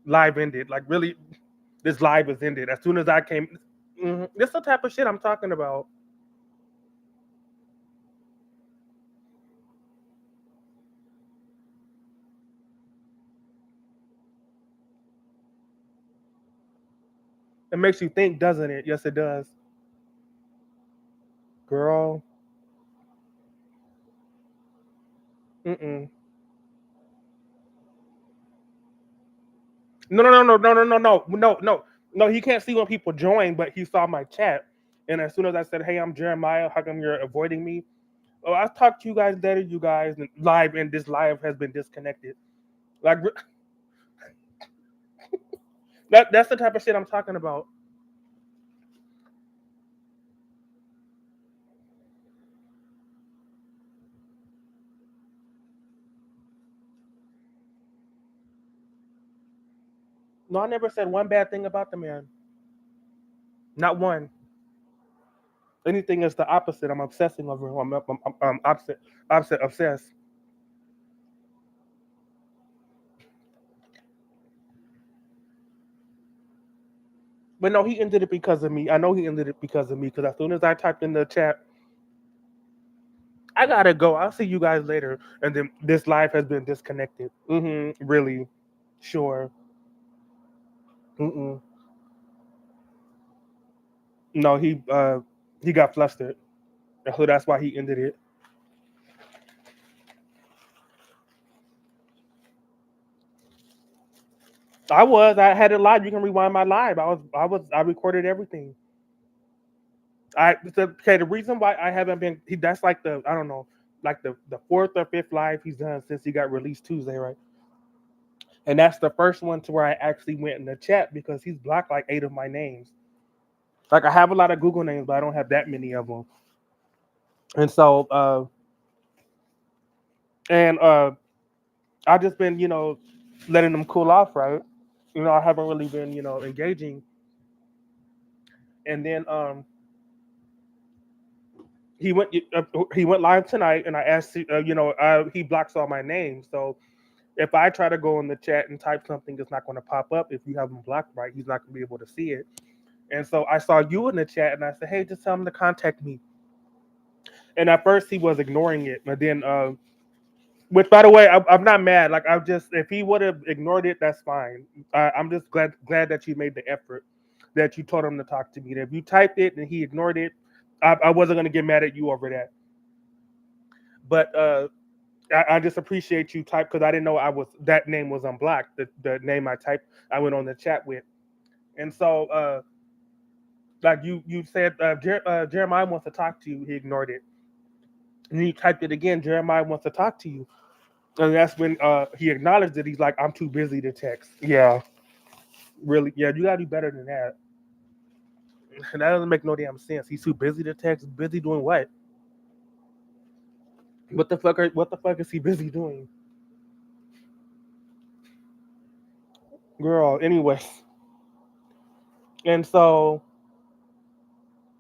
live ended? Like really, this live is ended as soon as I came. This is the type of shit I'm talking about. It makes you think, doesn't it? Yes, it does. Girl. Mm-mm. No. He can't see when people join, but he saw my chat. And as soon as I said, "Hey, I'm Jeremiah. How come you're avoiding me?" Oh, I've talked to you guys later, you guys, and live, and this live has been disconnected. Like that's the type of shit I'm talking about. No, I never said one bad thing about the man. Not one. Anything is the opposite. I'm obsessing over him. I'm obsessed. But no, he ended it because of me. I know he ended it because of me. Because as soon as I typed in the chat, I gotta go. I'll see you guys later. And then this live has been disconnected. Really, sure. Mm-mm. No, he got flustered, so that's why he ended it. I had it live. You can rewind my live. I recorded everything. Okay. The reason why I haven't been that's like the I don't know, like the fourth or fifth live he's done since he got released Tuesday, right? And that's the first one to where I actually went in the chat because he's blocked like 8 of my names. Like I have a lot of Google names, but I don't have that many of them. And so and I've just been letting them cool off, right? I haven't really been engaging. And then he went live tonight, and I asked he blocks all my names, so if I try to go in the chat and type something, it's not going to pop up. If you have him blocked, right, he's not going to be able to see it. And so I saw you in the chat, and I said, "Hey, just tell him to contact me." And at first, he was ignoring it, but then, which, by the way, I'm not mad. Like, if he would have ignored it, that's fine. I'm just glad that you made the effort, that you told him to talk to me. That if you typed it and he ignored it, I wasn't going to get mad at you over that. But I just appreciate you type because I didn't know that name was unblocked. The name I typed, I went on the chat with, and so like you said, Jeremiah wants to talk to you. He ignored it, and you typed it again. Jeremiah wants to talk to you, and that's when he acknowledged it. He's like, "I'm too busy to text." Yeah, really. Yeah, you gotta do better than that. And that doesn't make no damn sense. He's too busy to text. Busy doing what? What the fuck is he busy doing, girl? Anyway, and so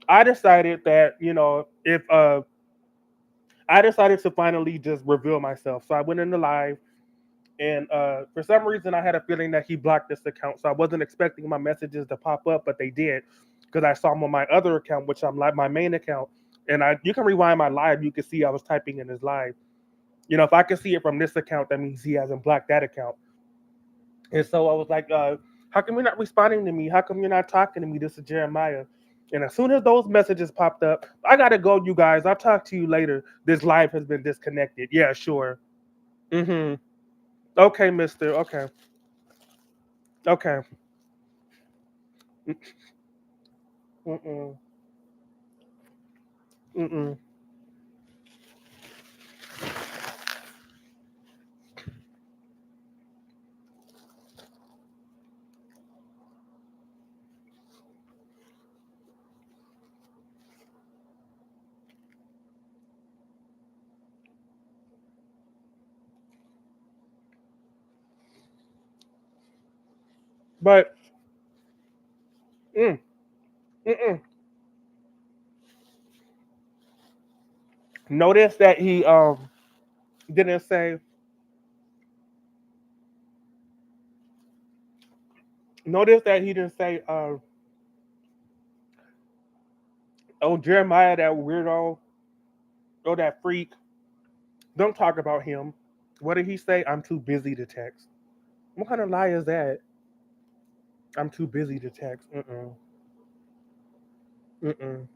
I decided that if I decided to finally just reveal myself. So I went into live, and for some reason I had a feeling that he blocked this account. So I wasn't expecting my messages to pop up, but they did because I saw them on my other account, which I'm like my main account, And you can rewind my live. You can see I was typing in his live. You know, if I can see it from this account, that means he hasn't blocked that account. And so I was like, how come you're not responding to me? How come you're not talking to me? This is Jeremiah. And as soon as those messages popped up, I gotta go, you guys. I'll talk to you later. This live has been disconnected. Yeah, sure. Mm-hmm. Okay, mister. Okay. Okay. Mm-mm. Mm-mm. But mm, mm-mm. Notice that he didn't say. Notice that he didn't say, "Oh, Jeremiah, that weirdo, oh, that freak." Don't talk about him. What did he say? I'm too busy to text. What kind of lie is that? I'm too busy to text. Mm-mm. Mm-mm.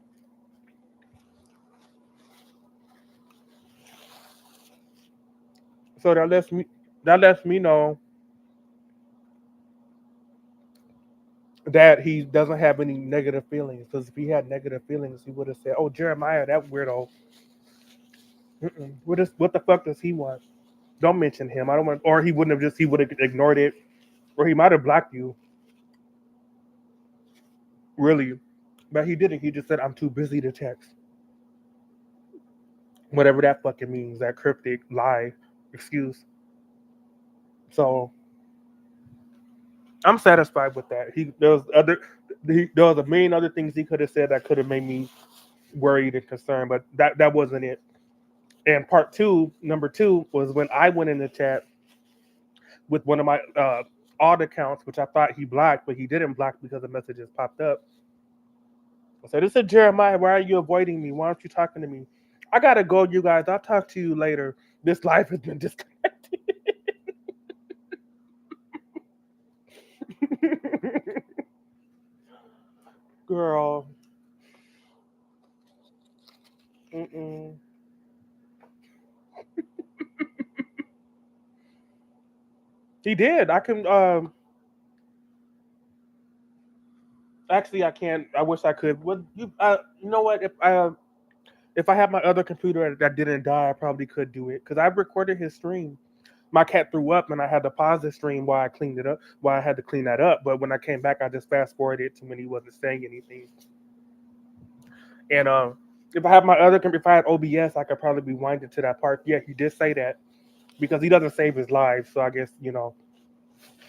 So that lets me know that he doesn't have any negative feelings. Because if he had negative feelings, he would have said, "Oh, Jeremiah, that weirdo. Mm-mm. What the fuck does he want? Don't mention him. I don't want." Or he would have ignored it, or he might have blocked you. Really, but he didn't. He just said, "I'm too busy to text." Whatever that fucking means, that cryptic lie excuse. So I'm satisfied with that. There was a million other things he could have said that could have made me worried and concerned, but that wasn't it. And part two, number two, was when I went in the chat with one of my odd accounts, which I thought he blocked, but he didn't block because the messages popped up. I said, "This is Jeremiah. Why are you avoiding me? Why aren't you talking to me?" I gotta go, you guys. I'll talk to you later. This life has been disconnected. Girl. Mm-mm. He did. I can. Actually, I can't. I wish I could. What you? You know what? If I had my other computer that didn't die, I probably could do it because I recorded his stream. My cat threw up, and I had to pause the stream while I cleaned it up. While I had to clean that up, but when I came back, I just fast forwarded to when he wasn't saying anything. And if I have my other, if I had OBS, I could probably rewind it to that part. Yeah, he did say that because he doesn't save his live, so I guess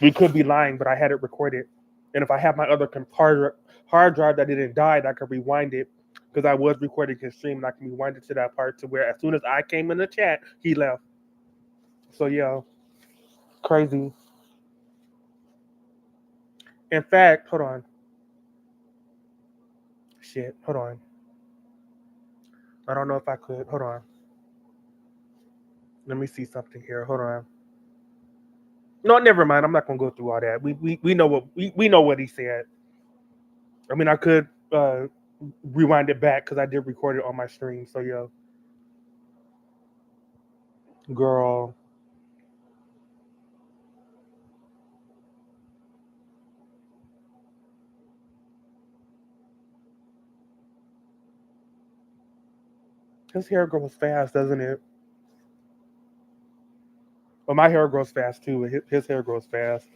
we could be lying, but I had it recorded. And if I have my other hard drive that didn't die, I could rewind it because I was recording his stream and I can rewind it to that part to where as soon as I came in the chat, he left. So yeah, crazy. In fact, hold on. Shit, hold on. I don't know if I could. Hold on. Let me see something here. Hold on. No, never mind. I'm not gonna go through all that. We know we know what he said. I mean, I could rewind it back because I did record it on my stream. So yeah, girl. His hair grows fast, doesn't it? Well, my hair grows fast too. His hair grows fast.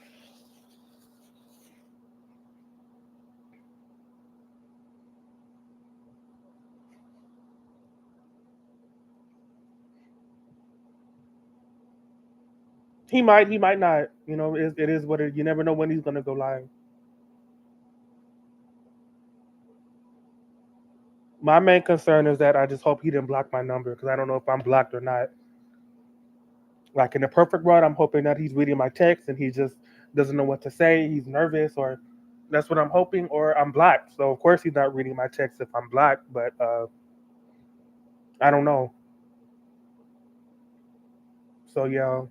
He might not. It is what you never know when he's gonna go live. My main concern is that I just hope he didn't block my number because I don't know if I'm blocked or not. Like in the perfect world, I'm hoping that he's reading my text and he just doesn't know what to say. He's nervous, or that's what I'm hoping, or I'm blocked. So of course he's not reading my text if I'm blocked. But I don't know. So yeah,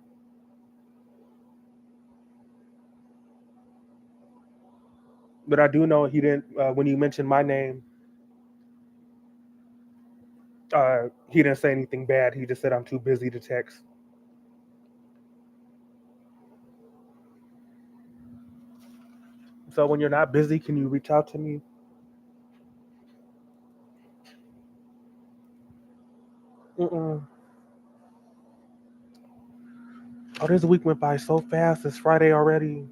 but I do know he didn't. When you mentioned my name, he didn't say anything bad. He just said I'm too busy to text. So when you're not busy, can you reach out to me? Mm-mm. Oh, this week went by so fast. It's Friday already.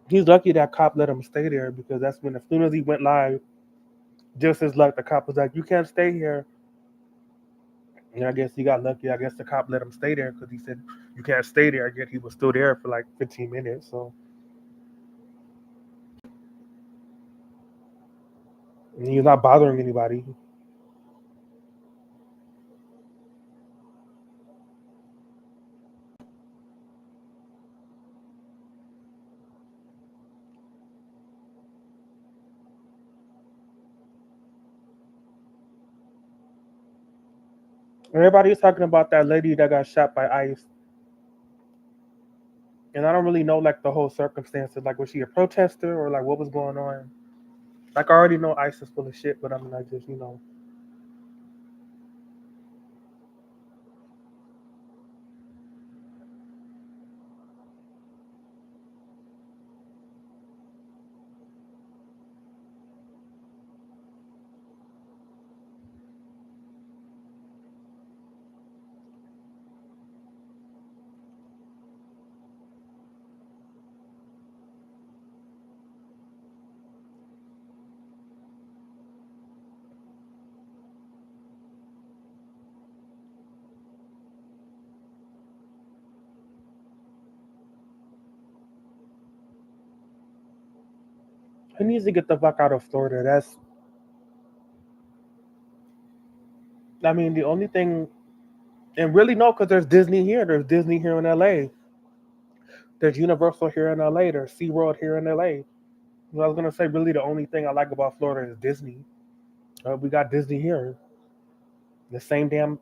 He's lucky that cop let him stay there because that's when, as soon as he went live, just his luck, the cop was like, "You can't stay here." And I guess he got lucky. I guess the cop let him stay there because he said you can't stay there. Yet he was still there for like 15 minutes. So and he's not bothering anybody. Everybody's talking about that lady that got shot by ICE, and I don't really know like the whole circumstances. Like, was she a protester or like what was going on? Like, I already know ICE is full of shit, but I mean, I just he needs to get the fuck out of Florida. That's, I mean, the only thing, and really no, because there's Disney here. There's Disney here in LA. There's Universal here in LA. There's SeaWorld here in LA. I was gonna say, really, the only thing I like about Florida is Disney. We got Disney here. The same damn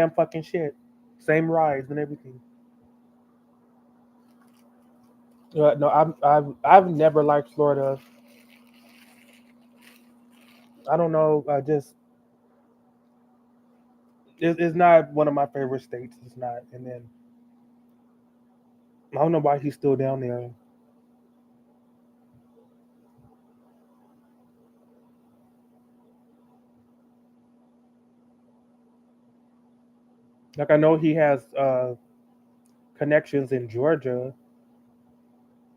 fucking shit, same rides and everything. No, I've never liked Florida. I don't know. I just it's not one of my favorite states. It's not. And then I don't know why he's still down there. Like, I know he has connections in Georgia,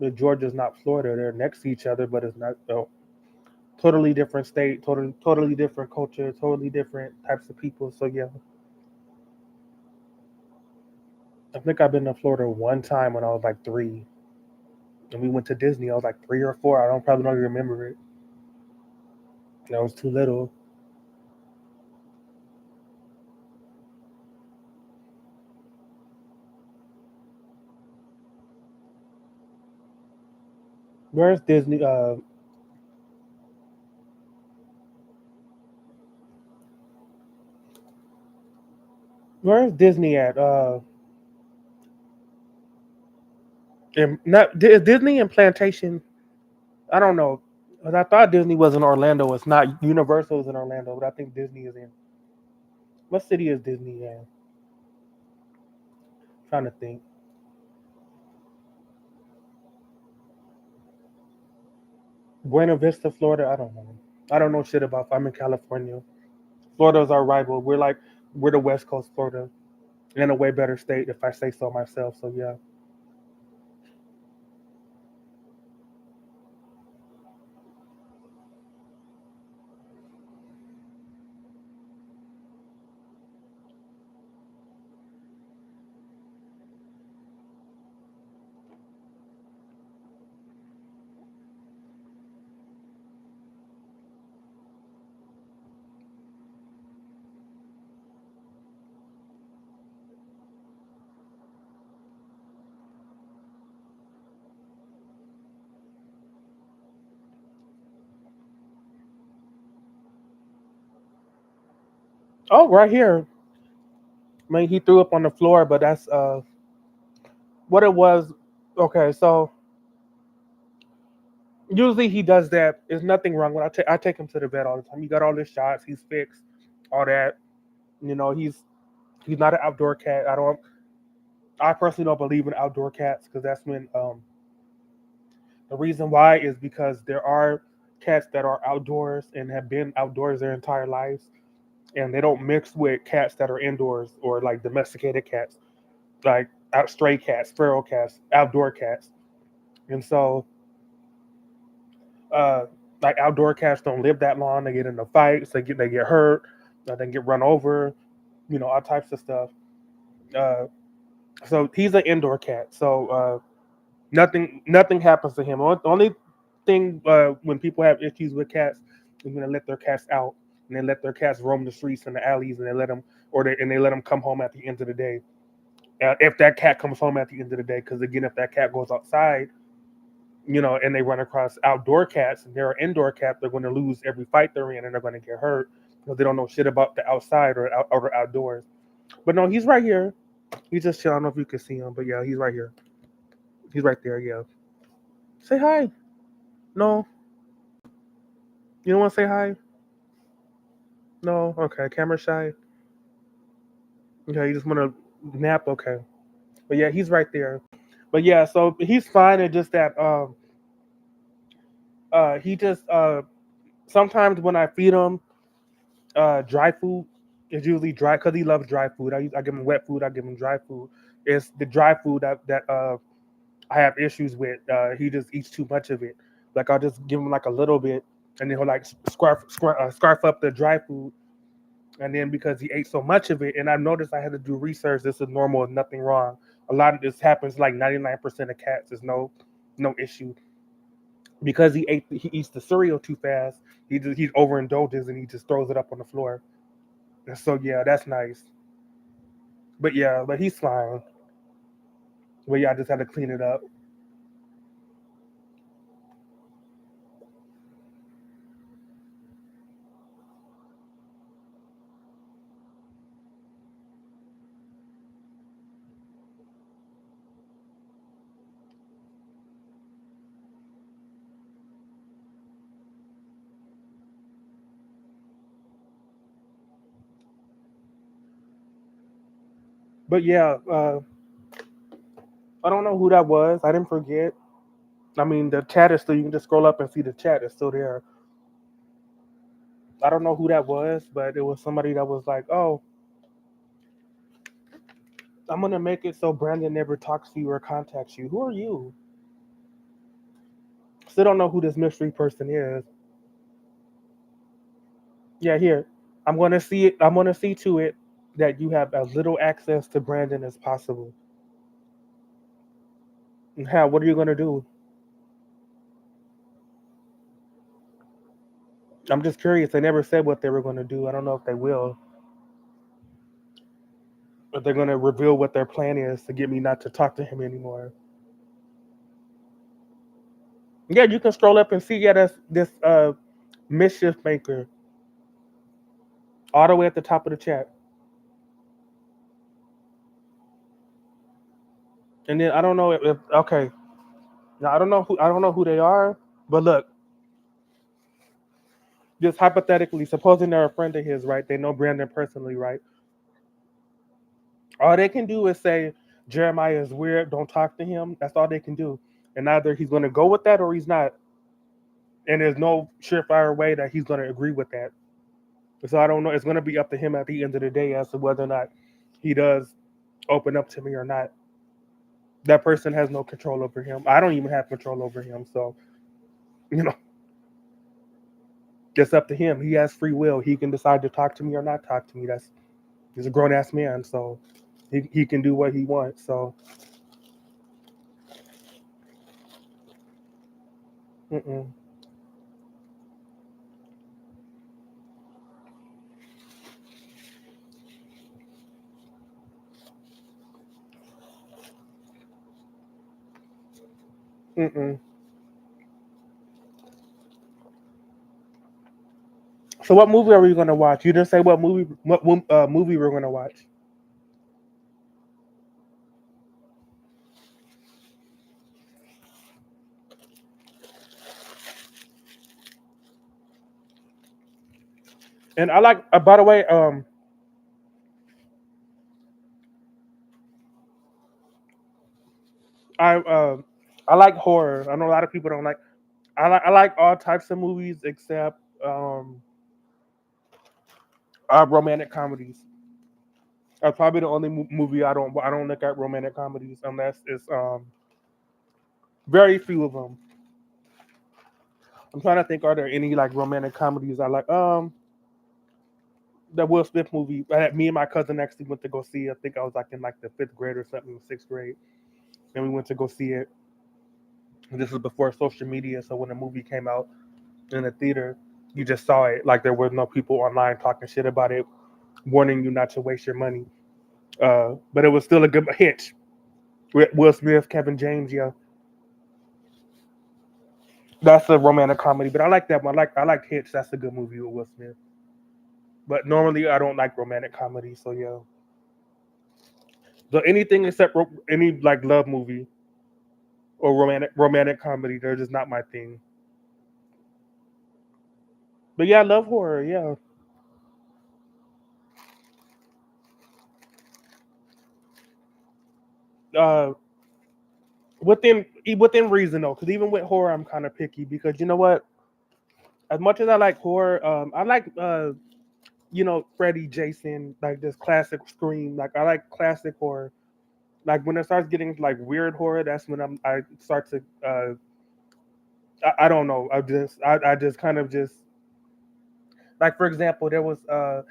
but Georgia's not Florida. They're next to each other, but it's not. Oh, totally different state, totally different culture, totally different types of people. So yeah, I think I've been to Florida one time when I was like 3, and we went to Disney. I was like 3 or 4. I don't even remember it. I was too little. Where's Disney? Where's Disney at? Not is Disney and Plantation. I don't know. 'Cause I thought Disney was in Orlando. It's not. Universal is in Orlando, but I think Disney is in. What city is Disney in? Trying to think. Buena Vista, Florida. I don't know. I don't know shit about. I'm in California. Florida's our rival. We're the West Coast Florida, in a way better state if I say so myself. So yeah. Oh, right here. I mean, he threw up on the floor, but that's what it was. Okay, so usually he does that. There's nothing wrong with. I take him to the vet all the time. He got all his shots. He's fixed. All that. He's not an outdoor cat. I personally don't believe in outdoor cats because that's when the reason why is because there are cats that are outdoors and have been outdoors their entire lives, and they don't mix with cats that are indoors or like domesticated cats, like out stray cats, feral cats, outdoor cats. And so, uh, like outdoor cats don't live that long. They get into fights. They get hurt. They get run over. All types of stuff. Uh, so he's an indoor cat. So nothing happens to him. Only thing when people have issues with cats is when they let their cats out and they let their cats roam the streets and the alleys and they let them they let them come home at the end of the day. If that cat comes home at the end of the day, because again, if that cat goes outside, and they run across outdoor cats and they're an indoor cat, they're going to lose every fight they're in and they're going to get hurt because they don't know shit about the outside or outdoors. But no, he's right here. He's just chill. I don't know if you can see him, but yeah, he's right here. He's right there. Yeah. Say hi. No, you don't want to say hi. No. Okay. Camera shy. Okay. You just want to nap. Okay. But yeah, he's right there. But yeah, so he's fine. It's just that he just sometimes when I feed him dry food, it's usually dry because he loves dry food. I give him wet food. I give him dry food. It's the dry food that I have issues with. He just eats too much of it. Like I'll just give him like a little bit, and then he'll like scarf up the dry food. And then because he ate so much of it, and I've noticed I had to do research. This is normal. There's nothing wrong. A lot of this happens like 99% of cats. There's no issue because he eats the cereal too fast. He overindulges and he just throws it up on the floor. And so yeah, that's nice. But yeah, but he's fine. But yeah, I just had to clean it up. But yeah, I don't know who that was. I didn't forget. I mean, the chat is still. You can just scroll up and see the chat is still there. I don't know who that was, but it was somebody that was like, "Oh, I'm gonna make it so Brandon never talks to you or contacts you." Who are you? Still don't know who this mystery person is. Yeah, here. I'm gonna see it. I'm gonna see to it that you have as little access to Brandon as possible. And how? What are you gonna do? I'm just curious. They never said what they were gonna do. I don't know if they will. But they're gonna reveal what their plan is to get me not to talk to him anymore. Yeah, you can scroll up and see. Yeah, that's this mischief maker all the way at the top of the chat. And then I don't know if okay. Now I don't know who they are. But look, just hypothetically, supposing they're a friend of his, right? They know Brandon personally, right? All they can do is say Jeremiah is weird. Don't talk to him. That's all they can do. And either he's going to go with that or he's not. And there's no surefire way that he's going to agree with that. So I don't know. It's going to be up to him at the end of the day as to whether or not he does open up to me or not. That person has no control over him. I don't even have control over him. So, you know, it's up to him. He has free will. He can decide to talk to me or not talk to me. He's a grown ass man. So he can do what he wants. So, mm-mm, mm-mm. So what movie are we gonna watch? You didn't say what movie we're gonna watch. And I like. By the way, I I like horror. I know a lot of people don't like. I like all types of movies except romantic comedies. That's probably the only movie I don't look at romantic comedies unless it's very few of them. I'm trying to think. Are there any like romantic comedies I like? The Will Smith movie that me and my cousin actually went to go see. I think I was like in like the fifth grade or something, sixth grade, and we went to go see it. And this was before social media, so when the movie came out in the theater, you just saw it. Like there were no people online talking shit about it, warning you not to waste your money. But it was still a good hit. With Will Smith, Kevin James, yeah, that's a romantic comedy. But I like that one. I like Hitch. That's a good movie with Will Smith. But normally I don't like romantic comedy. So yeah, so anything except any like love movie or romantic comedy, they're just not my thing. But yeah, I love horror. Yeah, uh, within reason though, because even with horror, I'm kind of picky because you know what? As much as I like horror, I like Freddy, Jason, like this classic Scream. Like I like classic horror. Like when it starts getting like weird horror, that's when I start to I don't know. I just kind of just like for example, there was for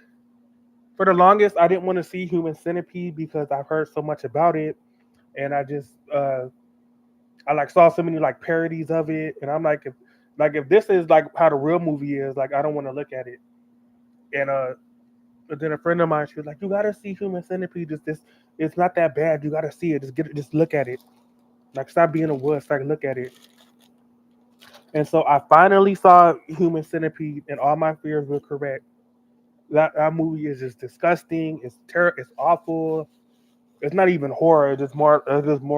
the longest I didn't want to see Human Centipede because I've heard so much about it, and I like saw so many like parodies of it, and I'm like if this is like how the real movie is, like I don't want to look at it. And but then a friend of mine, she was like, "You gotta see Human Centipede. It's not that bad. You gotta see it. Just look at it. Like stop being a wuss. Like look at it." And so I finally saw Human Centipede, and all my fears were correct. That movie is just disgusting. It's awful. It's not even horror. It's just more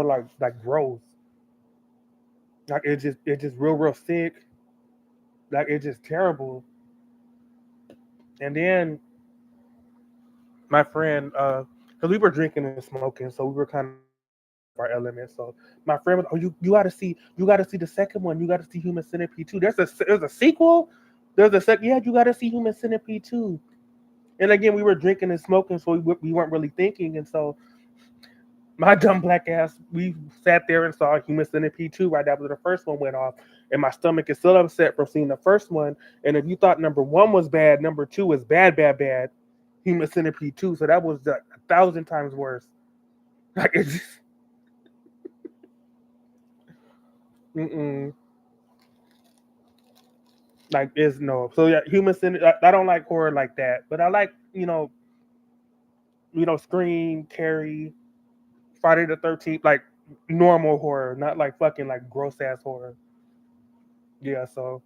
like gross. Like it's just real sick. Like it's just terrible. And then my friend, because we were drinking and smoking, so we were kind of our element. So my friend was, "Oh, you got to see the second one. You got to see Human Centipede 2. There's a sequel. There's a sec. Yeah, you got to see Human Centipede 2." And again, we were drinking and smoking, so we weren't really thinking. And so my dumb black ass, we sat there and saw Human Centipede 2 right after the first one went off. And my stomach is still upset from seeing the first one. And if you thought number one was bad, number two is bad, bad, bad. Human Centipede 2. So that was like 1,000 times worse. Like it's just, mm-mm. Like it's no. So yeah, Human Centipede. I don't like horror like that, but I like Scream, Carrie, Friday the 13th, like normal horror, not like fucking like gross ass horror. Yeah. So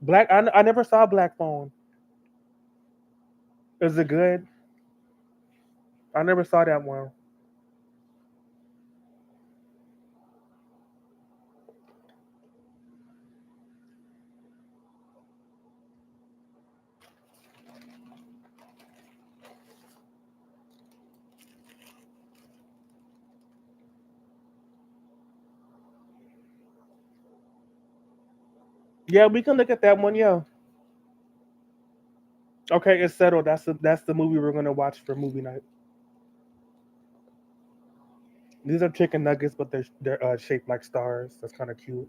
I never saw Black Phone. Is it good? I never saw that one. Yeah, we can look at that one. Yeah. Okay, it's settled. That's the movie we're gonna watch for movie night. These are chicken nuggets, but they're shaped like stars. That's kind of cute.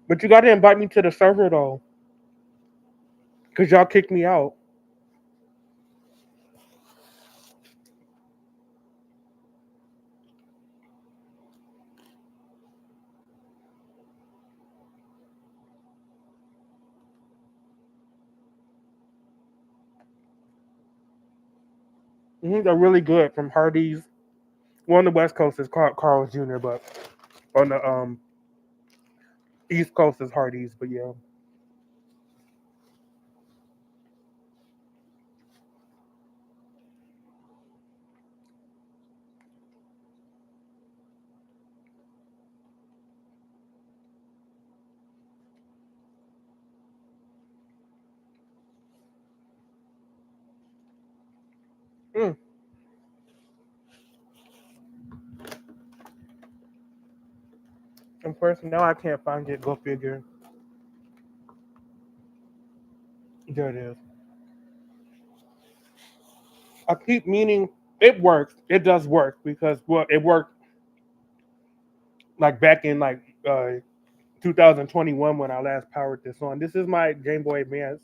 But you gotta invite me to the server though, cause y'all kicked me out. They're really good from Hardee's. Well, on the West Coast is called Carl's Jr., but on the East Coast is Hardee's. But yeah. Mm. Of course, now I can't find it. Go figure. There it is. I keep meaning it works. It does work because well, it worked like back in like 2021 when I last powered this on. This is my Game Boy Advance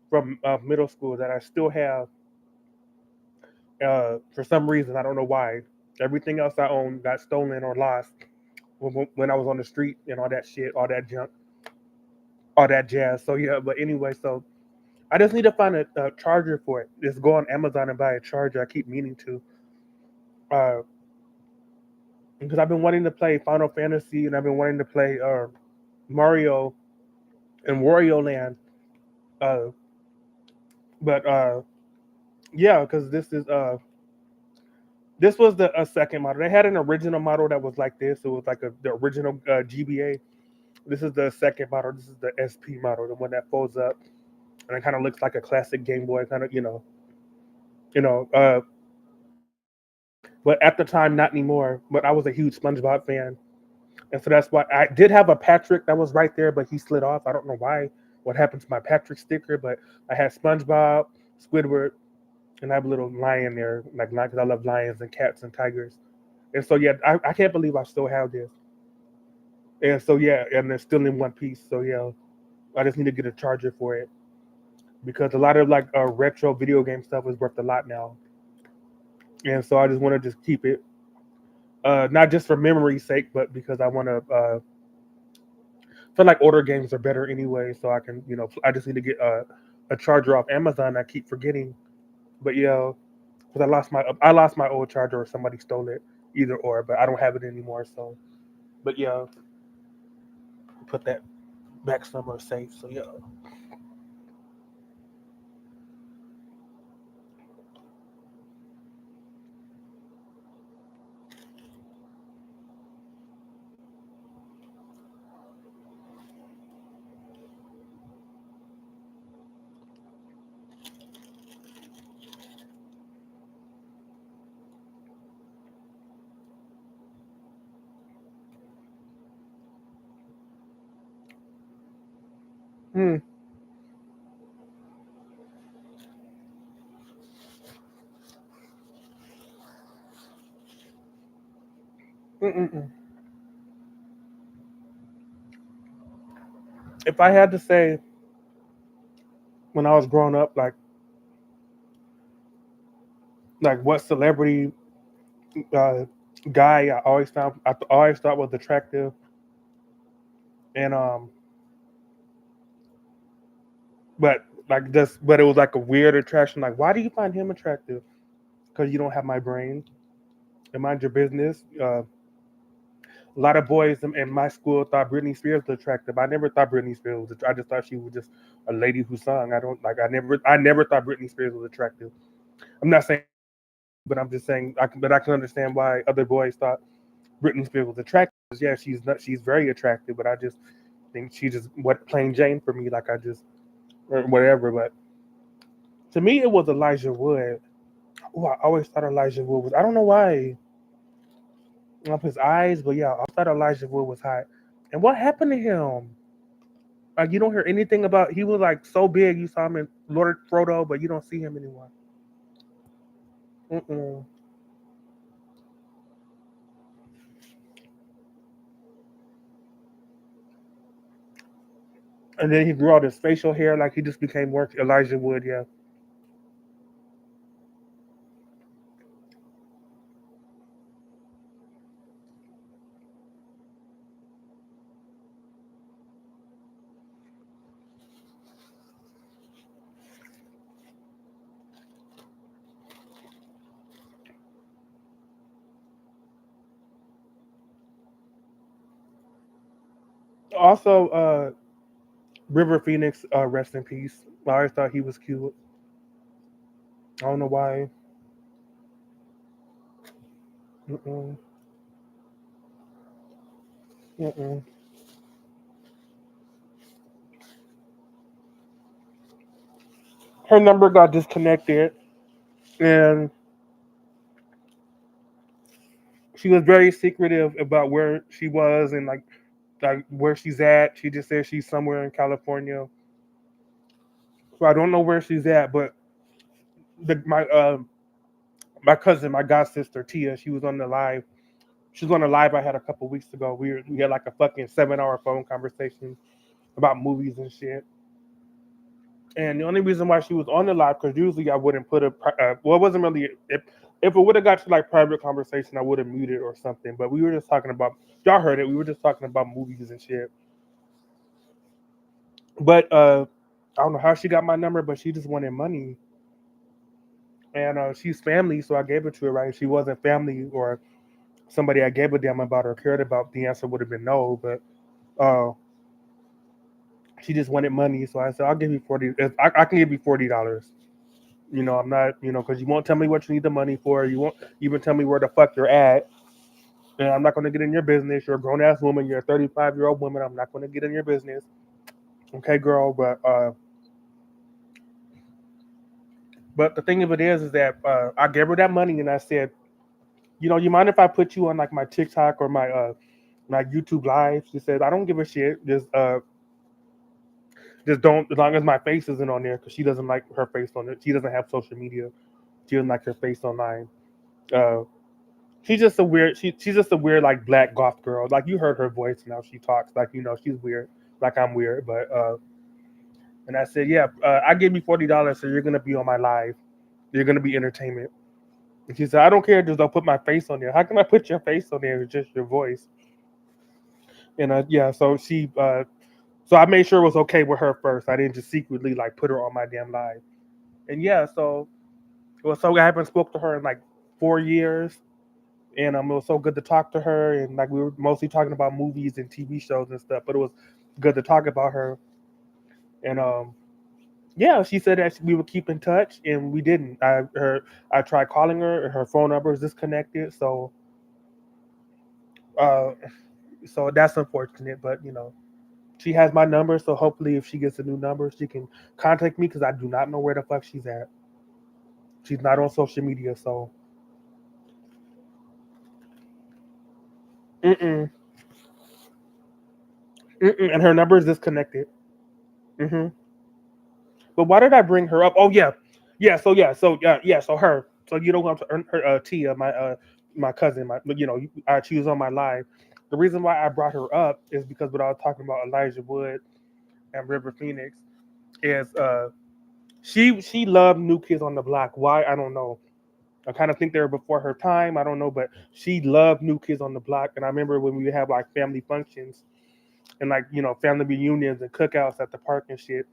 from middle school that I still have. For some reason, I don't know why. Everything else I own got stolen or lost when I was on the street and all that shit, all that junk, all that jazz. So yeah, but anyway, so I just need to find a charger for it. Just go on Amazon and buy a charger. I keep meaning to, uh, because I've been wanting to play Final Fantasy and I've been wanting to play Mario and Wario Land. Uh, but yeah, because this was the second model. They had an original model that was like this. It was like the original GBA. This is the second model. This is the SP model, the one that folds up and it kind of looks like a classic Game Boy, kind of you know. But at the time, not anymore. But I was a huge SpongeBob fan, and so that's why I did have a Patrick that was right there, but he slid off. I don't know why. What happened to my Patrick sticker? But I had SpongeBob, Squidward, and I have a little lion there, like because I love lions and cats and tigers. And so yeah, I can't believe I still have this. And so yeah, and they're still in one piece. So yeah, I just need to get a charger for it because a lot of like retro video game stuff is worth a lot now. And so I just want to just keep it, not just for memory's sake, but because I want to feel like older games are better anyway. So I can, I just need to get a charger off Amazon. I keep forgetting, but yeah, because I lost my old charger or somebody stole it, either or. But I don't have it anymore. So, but yeah, put that back somewhere safe. So yeah. Mm, mm, mm, mm. If I had to say when I was growing up, like what celebrity uh, guy I always thought was attractive, and but but it was like a weird attraction. Like, why do you find him attractive? Because you don't have my brain and mind your business. A lot of boys in my school thought Britney Spears was attractive. I never thought Britney Spears was. I just thought she was just a lady who sung. I don't like. I never thought Britney Spears was attractive. I'm not saying, but I'm just saying. But I can understand why other boys thought Britney Spears was attractive. Yeah, she's not. She's very attractive, but I just think she just what plain Jane for me. Like I just or whatever. But to me, it was Elijah Wood. Oh, I always thought Elijah Wood was. I don't know why. Off his eyes, but yeah, I thought Elijah Wood was hot. And what happened to him? Like you don't hear anything about. He was like so big. You saw him in Lord Frodo, but you don't see him anymore. Mm-mm. And then he grew out his facial hair, like he just became more Elijah Wood. Yeah. Also, River Phoenix, rest in peace. I always thought he was cute. I don't know why. Mm-mm, mm-mm. Her number got disconnected, and she was very secretive about where she was and like where she's at. She just said she's somewhere in California, so I don't know where she's at. But my cousin, my god sister Tia, she was on the live. She was on the live I had a couple weeks ago. We had like a fucking 7 hour phone conversation about movies and shit. And the only reason why she was on the live, because usually I wouldn't put well, it wasn't really, if it would have got to like private conversation, I would have muted or something. But we were just talking about, y'all heard it, we were just talking about movies and shit. But I don't know how she got my number, but she just wanted money. And she's family, so I gave it to her, right? If she wasn't family or somebody I gave a damn about or cared about, the answer would have been no. But uh, she just wanted money, so I said, I'll give you 40. I can give you $40. I'm not, because you won't tell me what you need the money for. You won't even tell me where the fuck you're at. And I'm not going to get in your business. You're a grown ass woman. You're a 35-year-old woman. I'm not going to get in your business. Okay, girl. But the thing of it is that I gave her that money and I said, you mind if I put you on like my TikTok or my YouTube live? She said, I don't give a shit. Just don't, as long as my face isn't on there, because she doesn't like her face on it. She doesn't have social media. She doesn't like her face online. Uh, she's just a weird like black goth girl. Like you heard her voice and how she talks. Like she's weird. Like I'm weird. But and I said, yeah, I give you $40, so you're gonna be on my live. You're gonna be entertainment. And she said, I don't care. Just don't put my face on there. How can I put your face on there? It's just your voice. And yeah, so I made sure it was okay with her first. I didn't just secretly like put her on my damn live. And yeah, so I haven't spoke to her in like 4 years. And it was so good to talk to her, and like we were mostly talking about movies and TV shows and stuff, but it was good to talk about her. And yeah, she said that we would keep in touch, and we didn't. I tried calling her, and her phone number is disconnected. Uh, so that's unfortunate, but she has my number, so hopefully if she gets a new number, she can contact me because I do not know where the fuck she's at. She's not on social media, so mm-mm, mm-mm, and her number is disconnected. Hmm. But why did I bring her up? Oh yeah, yeah. So her. So you know who her Tia, my cousin, she was on my live. The reason why I brought her up is because what I was talking about Elijah Wood and River Phoenix is she loved New Kids on the Block. Why I don't know. I kind of think they were before her time. I don't know, but she loved New Kids on the Block. And I remember when we would have like family functions and like family reunions and cookouts at the park and shit.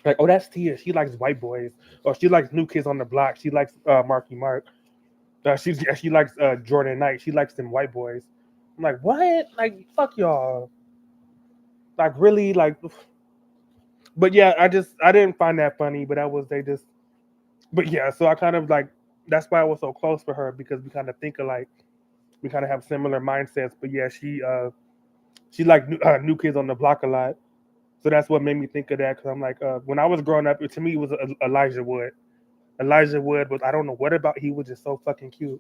Like, oh, that's Tia. She likes white boys. Or she likes New Kids on the Block. She likes Marky Mark. She likes Jordan Knight. She likes them white boys. I'm like, what? Like, fuck y'all. Like, really? Like, but yeah, I didn't find that funny. But that was they just. But yeah, so I kind of like that's why I was so close for her because we kind of think alike. We kind of have similar mindsets. But yeah, she liked New Kids on the Block a lot. So that's what made me think of that because I'm like, when I was growing up, to me it was Elijah Wood. Elijah Wood was I don't know what about he was just so fucking cute,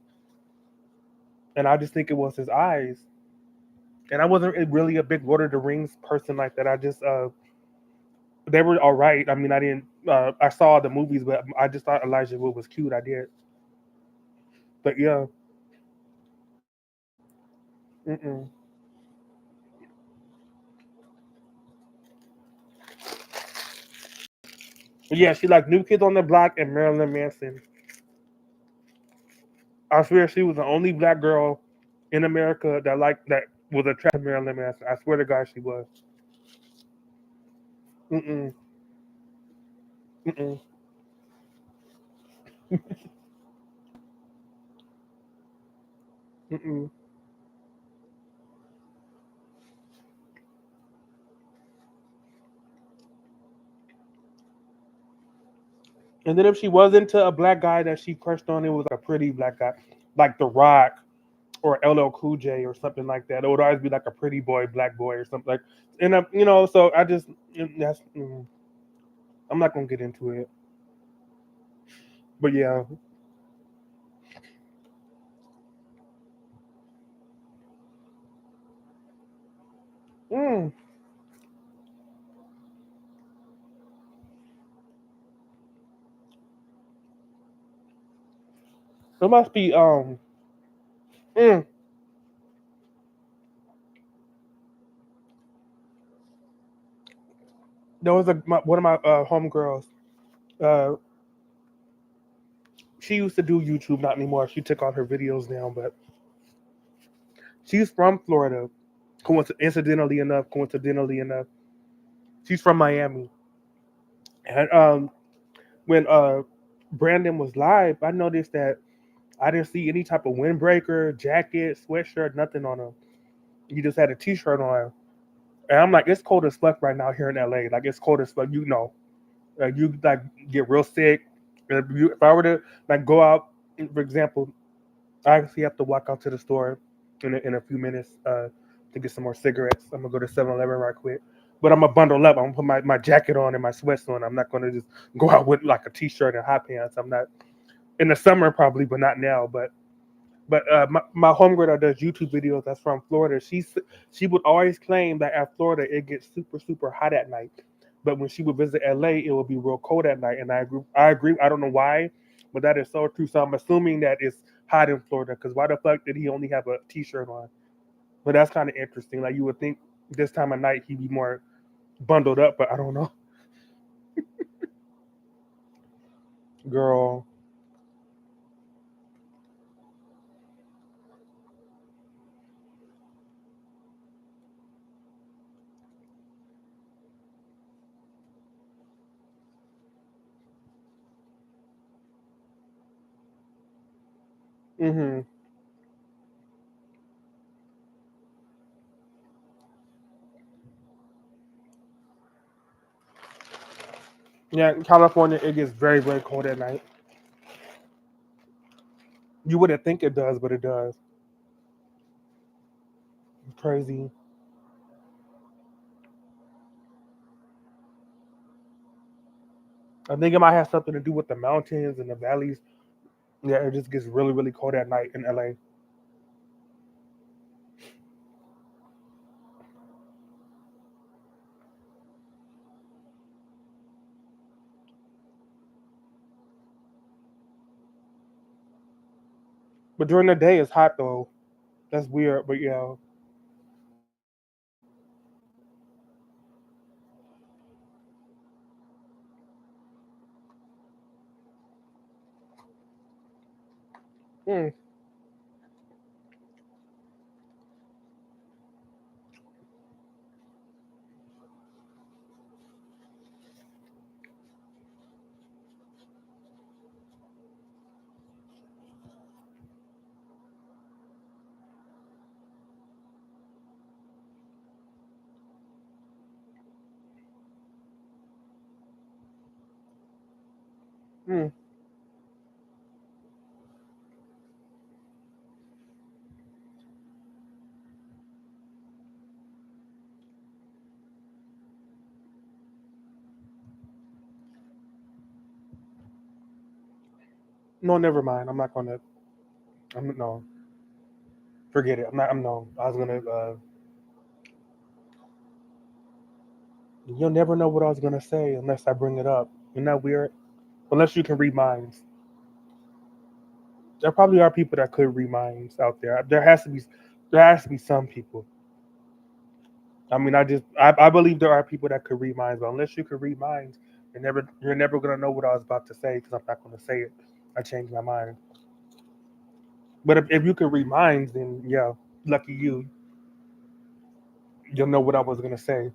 and I just think it was his eyes. And I wasn't really a big Lord of the Rings person like that. I just they were all right. I mean, I didn't. I saw the movies, but I just thought Elijah Wood was cute. I did, but yeah, mm-mm. But yeah, she like New Kids on the Block and Marilyn Manson. I swear she was the only black girl in America that was attracted to Marilyn Manson. I swear to God, she was. Mm-mm, mm-mm, mm-mm. And then if she was into a black guy that she crushed on, it was a pretty black guy, like The Rock or LL Cool J or something like that. It would always be like a pretty boy, black boy or something like. And so I just that's I'm not gonna get into it. But yeah, mm, it must be mm, there was one of my homegirls. Uh, she used to do YouTube, not anymore. She took all her videos down, but she's from Florida. Coincidentally enough, she's from Miami. And when Brandon was live, I noticed that I didn't see any type of windbreaker, jacket, sweatshirt, nothing on him. He just had a t-shirt on. And I'm like, it's cold as fuck right now here in LA. Like it's cold as fuck. You like get real sick. If I were to like go out, for example, I actually have to walk out to the store in a few minutes to get some more cigarettes. I'm gonna go to 7-Eleven right quick. But I'm gonna bundle up. I'm gonna put my jacket on and my sweats on. I'm not gonna just go out with like a t-shirt and hot pants. I'm not in the summer probably, but not now. But my homegirl that does YouTube videos that's from Florida, she would always claim that at Florida it gets super super hot at night, but when she would visit LA, it would be real cold at night. And I agree. I agree. I don't know why, but that is so true. So I'm assuming that it's hot in Florida because why the fuck did he only have a t-shirt on? But that's kind of interesting. Like you would think this time of night he'd be more bundled up, but I don't know. Girl. Hmm. Yeah, in California it gets very very cold at night. You wouldn't think it does, but it does. Crazy. I think it might have something to do with the mountains and the valleys. Yeah, it just gets really, really cold at night in LA. But during the day, it's hot though. That's weird, but yeah. Mm, mm. No, never mind. I'm not gonna. I'm no. Forget it. I'm not. I'm no. I was gonna. You'll never know what I was gonna say unless I bring it up. Isn't that weird? Unless you can read minds. There probably are people that could read minds out there. There has to be. There has to be some people. I mean, I believe there are people that could read minds, but unless you can read minds, you're never gonna know what I was about to say because I'm not gonna say it. I changed my mind. But if you can read minds, then yeah, lucky you. You'll know what I was gonna say.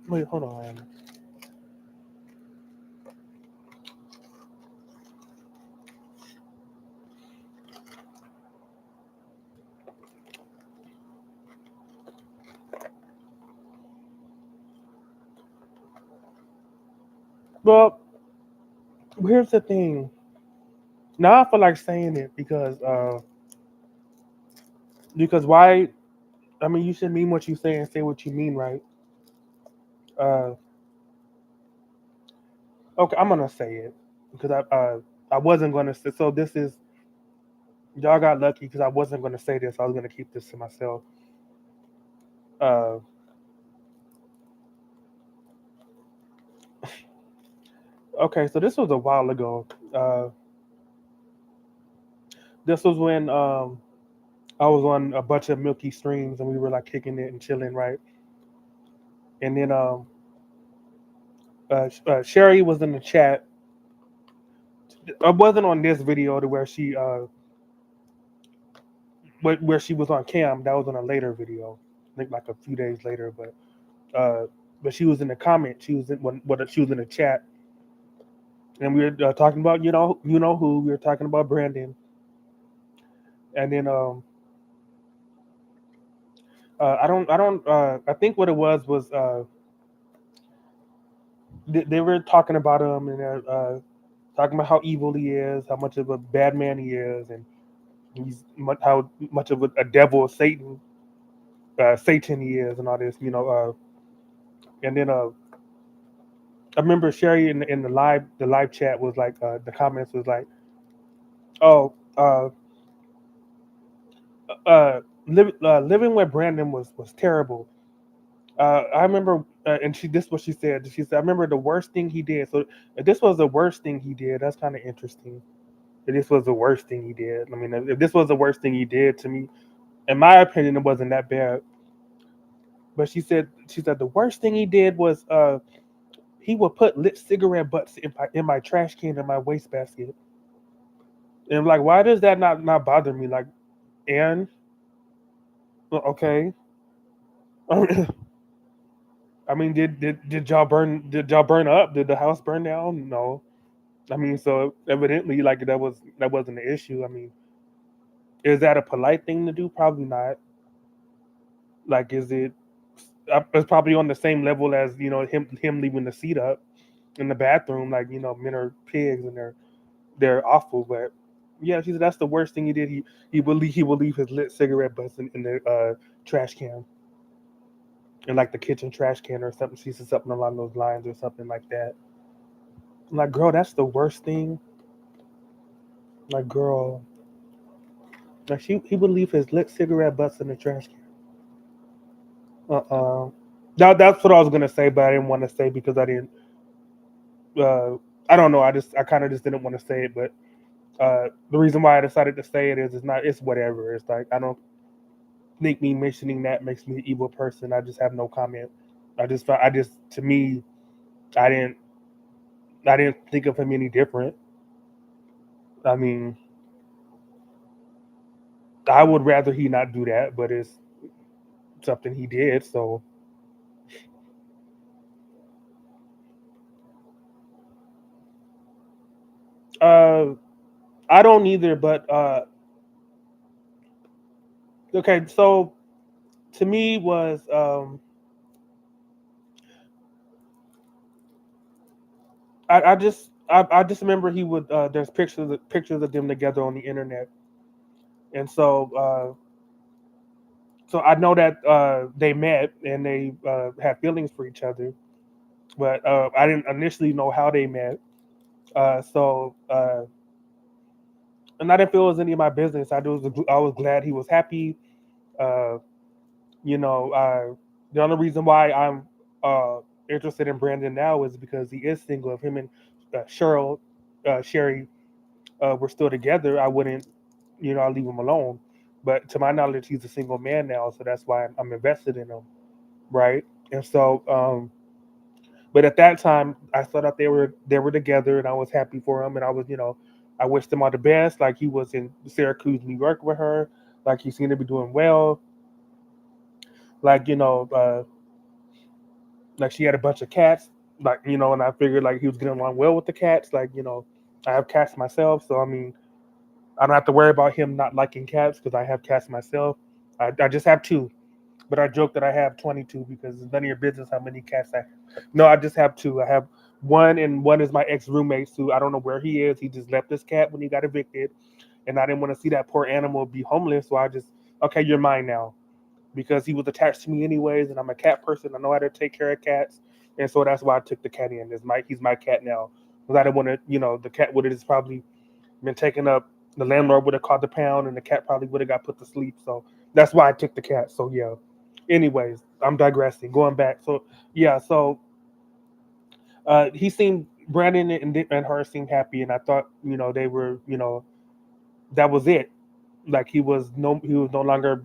Wait, hold on. Well, here's the thing. Now I feel like saying it because why? I mean, you should mean what you say and say what you mean, right? Uh, okay, I'm gonna say it because I wasn't gonna say. So this is y'all got lucky because I wasn't gonna say this. I was gonna keep this to myself. Uh, okay, so this was a while ago. This was when I was on a bunch of milky streams and we were like kicking it and chilling, right? And then Sherry was in the chat. I wasn't on this video to where she where she was on cam. That was on a later video, I think like a few days later. But she was in the comment. She was in she was in the chat, and we were talking about you know who we were talking about Brandon, and then I think what it was they were talking about him and talking about how evil he is, how much of a bad man he is, and how much of a devil, Satan he is, and all this, and then I remember Sherry in the live chat was like the comments was like, oh, living with Brandon was terrible. I remember, and this is what she said. She said, I remember the worst thing he did. So if this was the worst thing he did, that's kind of interesting. If this was the worst thing he did, I mean, if this was the worst thing he did to me, in my opinion, it wasn't that bad. But she said the worst thing he did was he would put lit cigarette butts in my trash can in my wastebasket. And I'm like, why does that not bother me? Like, and okay, I mean, did y'all burn up? Did the house burn down? No. I mean, so evidently, like that wasn't the issue. I mean, is that a polite thing to do? Probably not. Like, is it? It's probably on the same level as him leaving the seat up in the bathroom. Like, men are pigs and they're awful. But yeah, she said that's the worst thing he did. He will leave his lit cigarette butts in the trash can, in like the kitchen trash can or something. She said something along those lines or something like that. I'm like, girl, that's the worst thing. Like, girl, like he would leave his lit cigarette butts in the trash can. Uh-uh. That's what I was gonna say, but I didn't want to say because I didn't. Uh, I don't know. I kind of just didn't want to say it, but the reason why I decided to say it is it's whatever. It's like I don't think me mentioning that makes me an evil person. I just have no comment. I just to me I didn't I didn't think of him any different. I mean, I would rather he not do that, but it's something he did. So uh, I don't either. But okay, so to me was I just remember he would there's pictures of them together on the internet, and so I know that they met and they had feelings for each other, but I didn't initially know how they met. And I didn't feel it was any of my business. I was glad he was happy. Uh, the only reason why I'm interested in Brandon now is because he is single. If him and Sherry were still together, I wouldn't, I'll leave him alone. But to my knowledge, he's a single man now, so that's why I'm invested in him, right? And so, but at that time, I saw that they were together, and I was happy for him, and I wished him all the best. Like he was in Syracuse, New York, with her. Like he seemed to be doing well. Like like she had a bunch of cats. Like and I figured like he was getting along well with the cats. Like I have cats myself, so I mean, I don't have to worry about him not liking cats because I have cats myself. I just have two, but I joke that I have 22 because it's none of your business how many cats I have. No, I just have two. I have One is my ex roommate, who I don't know where he is. He just left his cat when he got evicted, and I didn't want to see that poor animal be homeless. So I just, okay, you're mine now, because he was attached to me anyways, and I'm a cat person. I know how to take care of cats, and so that's why I took the cat in. He's my cat now, because I didn't want to, the cat would have just probably been taken up. The landlord would have caught the pound, and the cat probably would have got put to sleep. So that's why I took the cat. So yeah. Anyways, I'm digressing. Going back. So yeah. So he seemed Brandon and her seemed happy, and I thought they were that was it. Like he was no longer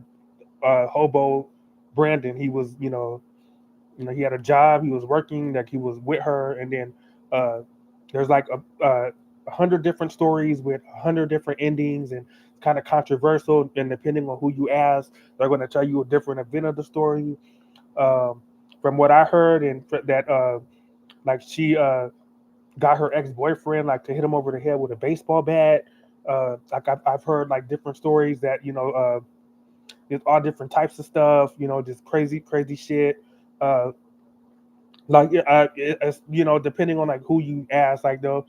hobo Brandon. He was he had a job. He was working. Like he was with her, and then uh, there's like 100 different stories with 100 different endings, and kind of controversial. And depending on who you ask, they're going to tell you a different event of the story. Um, from what I heard, and that like she got her ex boyfriend like to hit him over the head with a baseball bat. Like I've heard like different stories that there's all different types of stuff. Just crazy shit. Uh, like depending on like who you ask, like they'll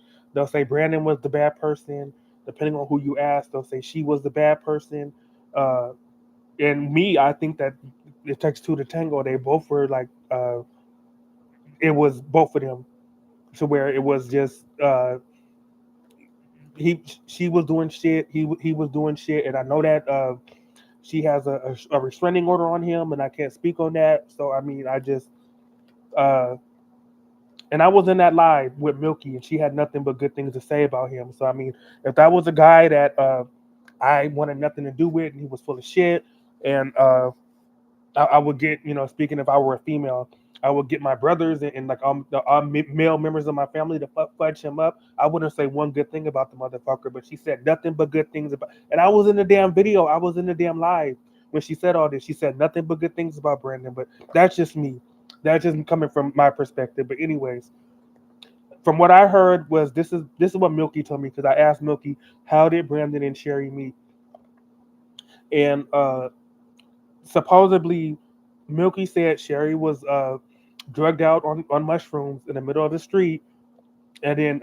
say Brandon was the bad person. Depending on who you ask, they'll say she was the bad person. Uh, and me, I think that it takes two to tango. They both were like it was both of them, to where it was just she was doing shit, he was doing shit, and I know that she has a restraining order on him, and I can't speak on that. So I mean, I just uh, and I was in that live with Milky, and she had nothing but good things to say about him. So I mean, if that was a guy that I wanted nothing to do with, and he was full of shit, and I would get, speaking if I were a female, I would get my brothers and like the male members of my family to fudge him up. I wouldn't say one good thing about the motherfucker, but she said nothing but good things about. And I was in the damn video, I was in the damn live when she said all this. She said nothing but good things about Brandon, but that's just me. That's just coming from my perspective. But anyways, from what I heard was this is what Milky told me, because I asked Milky how did Brandon and Sherry meet, and supposedly Milky said Sherry was drugged out on mushrooms in the middle of the street, and then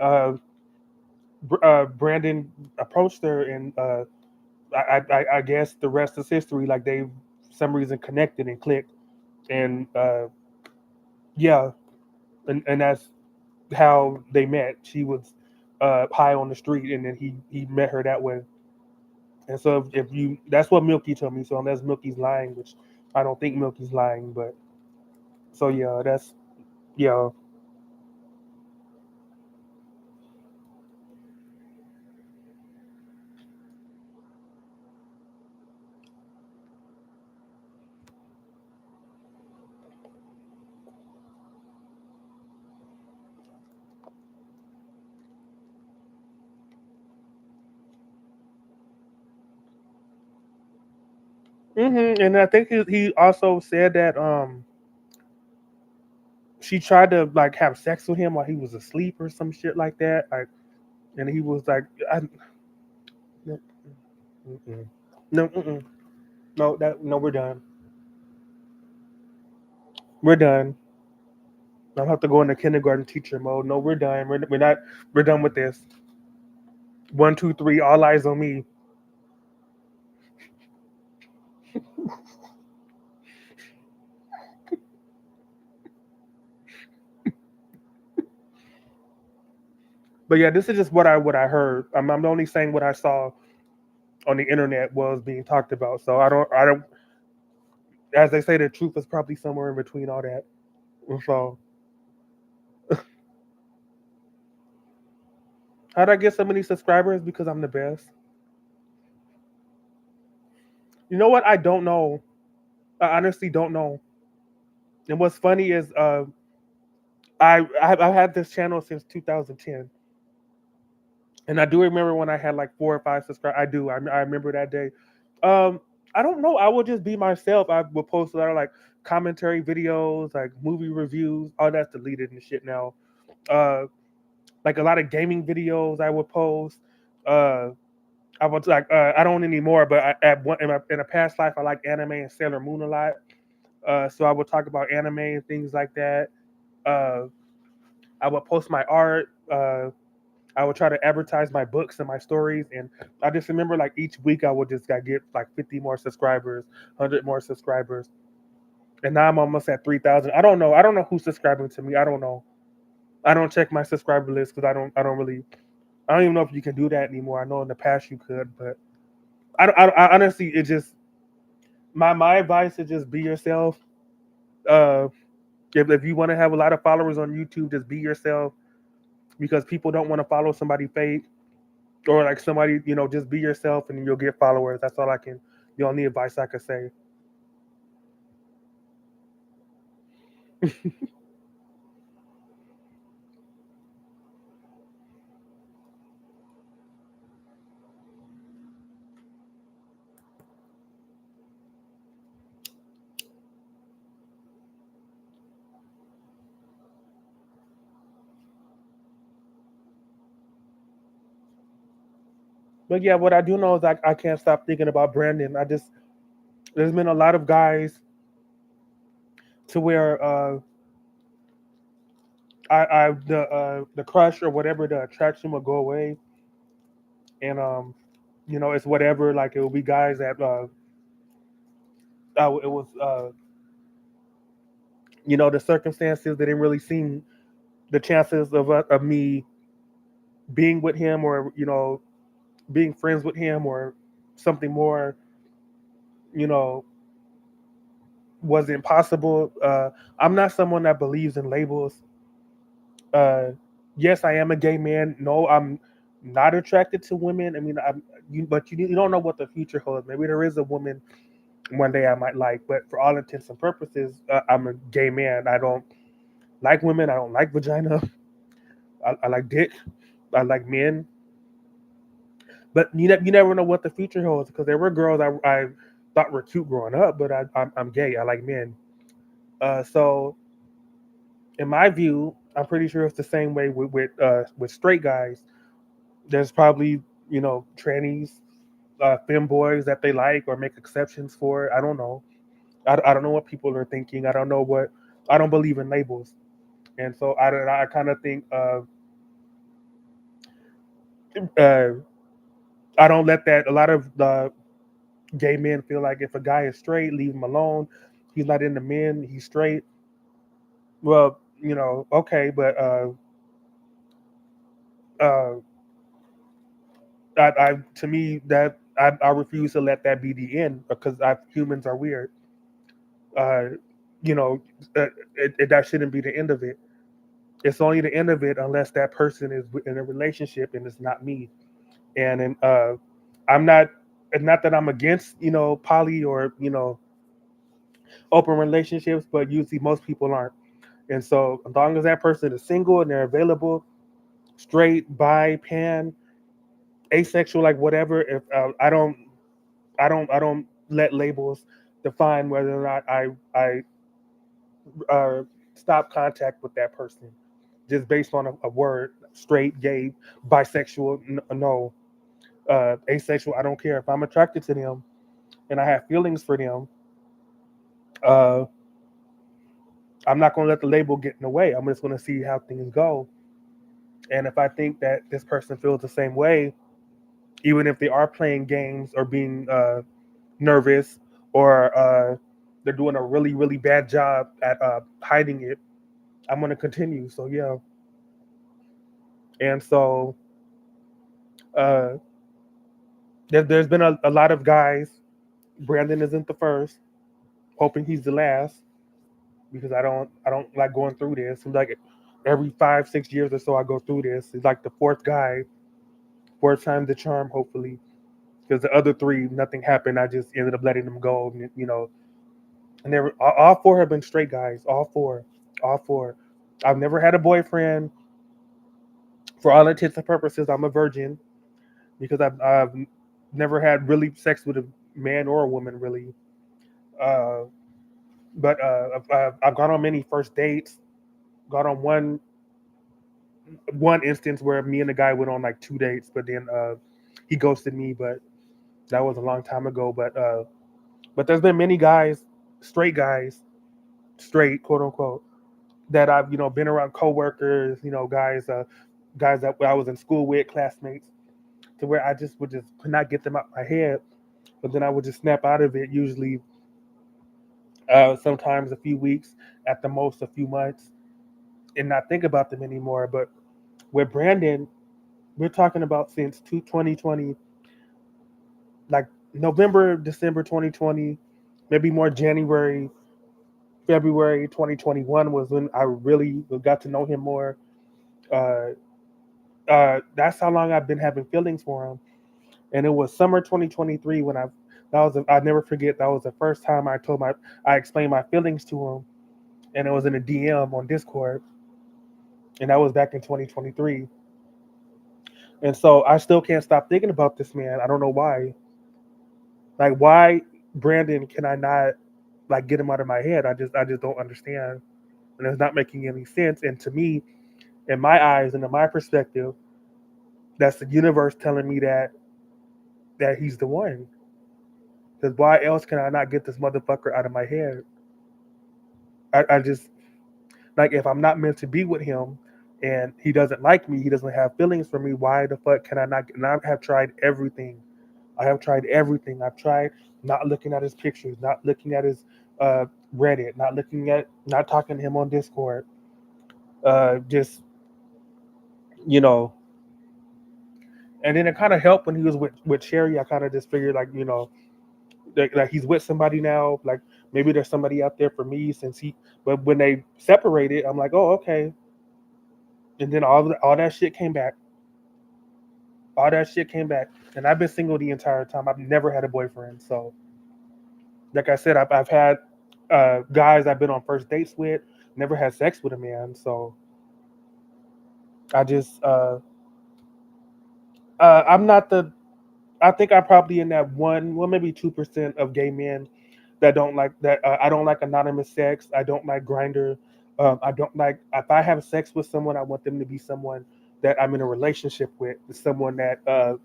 Brandon approached her, and I guess the rest is history. Like they, for some reason, connected and clicked, and yeah, and that's how they met. She was high on the street, and then he met her that way. And so if you, that's what Milky told me. So unless Milky's lying, which I don't think Milky's lying, but so yeah, that's yeah. And I think he also said that she tried to like have sex with him while he was asleep or some shit like that. Like, and he was like, no, mm-mm. No, mm-mm. No, no, we're done. We're done. I have to go into kindergarten teacher mode. No, we're done. We're not. We're done with this. One, two, three. All eyes on me. But yeah, this is just what I heard. I'm only saying what I saw on the internet was being talked about. So I don't. As they say, the truth is probably somewhere in between all that. So how'd I get so many subscribers? Because I'm the best. You know what? I don't know. I honestly don't know. And what's funny is I've had this channel since 2010, and I do remember when I had like 4 or 5 subscribers. I do. I remember that day. Um, I don't know. I will just be myself. I will post a lot of like commentary videos, like movie reviews. All that's deleted and shit now. Uh, like a lot of gaming videos I would post. Uh, I was like, I don't anymore, but at one in a past life, I liked anime and Sailor Moon a lot. So I would talk about anime and things like that. Uh, I would post my art. I would try to advertise my books and my stories, and I just remember like each week I would just get like 50 more subscribers, 100 more subscribers, and now I'm almost at 3,000. I don't know. I don't know who's subscribing to me. I don't know. I don't check my subscriber list because I don't even know if you can do that anymore. I know in the past you could, but I honestly, it just my advice is just be yourself. Uh, if you want to have a lot of followers on YouTube, just be yourself because people don't want to follow somebody fake or like somebody, just be yourself and you'll get followers. That's all I can, the only advice I could say. But yeah, what I do know is I can't stop thinking about Brandon. There's been a lot of guys to where the crush or whatever the attraction will go away, and it's whatever. Like it will be guys that it was the circumstances they didn't really seem the chances of me being with him or being friends with him or something more you know wasn't possible. I'm not someone that believes in labels. uh yes, I am a gay man. No, I'm not attracted to women. I mean, but you don't know what the future holds. Maybe there is a woman one day I might like, but for all intents and purposes, I'm a gay man. I don't like women. I don't like vagina. I like dick. I like men. But you never know what the future holds because there were girls I thought were cute growing up, but I'm gay. I like men. So in my view, I'm pretty sure it's the same way with straight guys. There's probably trannies, femboys that they like or make exceptions for. I don't know. I don't know what people are thinking. I don't know what. I don't believe in labels, and so I kind of think uh, I don't let that. A lot of the gay men feel like if a guy is straight, leave him alone. He's not into men. He's straight. Well, okay, but uh, to me that I refuse to let that be the end because humans are weird. Uh, you know, that shouldn't be the end of it. It's only the end of it unless that person is in a relationship and it's not me. And I'm not. It's not that I'm against poly or open relationships, but usually most people aren't. And so as long as that person is single and they're available, straight, bi, pan, asexual, like whatever, if I don't let labels define whether or not I uh, stop contact with that person just based on a word, straight, gay, bisexual, no, asexual. I don't care if I'm attracted to them and I have feelings for them. Uh, I'm not going to let the label get in the way. I'm just going to see how things go. And if I think that this person feels the same way, even if they are playing games or being nervous or they're doing a really, really bad job at hiding it, I'm going to continue. So, yeah. And so uh, there's been a lot of guys. Brandon isn't the first, hoping he's the last because I don't like going through this. It's like every 5-6 years or so I go through this. It's like the fourth guy, fourth time the charm, hopefully. Because the other three, nothing happened. I just ended up letting them go. And they were all four have been straight guys. All four. I've never had a boyfriend. For all intents and purposes, I'm a virgin because I've never had really sex with a man or a woman really. Uh, but I've gone on many first dates. Got on one instance where me and the guy went on like 2 dates, but then he ghosted me. But that was a long time ago. But there's been many guys, straight quote unquote, that I've been around coworkers, guys that I was in school with, classmates, to where I just would just could not get them out my head, but then I would just snap out of it. Usually, sometimes a few weeks, at the most a few months, and not think about them anymore. But with Brandon, we're talking about since 2020, like November, December 2020, maybe more January, February 2021 was when I really got to know him more. Uh, that's how long I've been having feelings for him. And it was summer 2023 when I never forget, that was the first time I explained my feelings to him, and it was in a DM on Discord, and that was back in 2023. And so I still can't stop thinking about this man. I don't know why. Like, why, Brandon, can I not like get him out of my head? I just don't understand, and it's not making any sense. And to me, in my eyes and in my perspective, that's the universe telling me that he's the one. Because why else can I not get this motherfucker out of my head? I just, like, if I'm not meant to be with him and he doesn't like me, he doesn't have feelings for me, why the fuck can I not? And I have tried everything. I have tried everything. I've tried not looking at his pictures, not looking at his uh, Reddit, not talking to him on Discord. Just, you know, and then it kind of helped when he was with Sherry. I kind of just figured, like, like he's with somebody now. Like, maybe there's somebody out there for me since he. But when they separated, I'm like, oh, okay. And then all that shit came back. All that shit came back, and I've been single the entire time. I've never had a boyfriend. So, like I said, I've had guys I've been on first dates with, never had sex with a man. So I just, I'm not the. I think I'm probably in that one, well, maybe 2% of gay men that don't like that. I don't like anonymous sex. I don't like grinder. I don't like, if I have sex with someone, I want them to be someone that I'm in a relationship with, someone that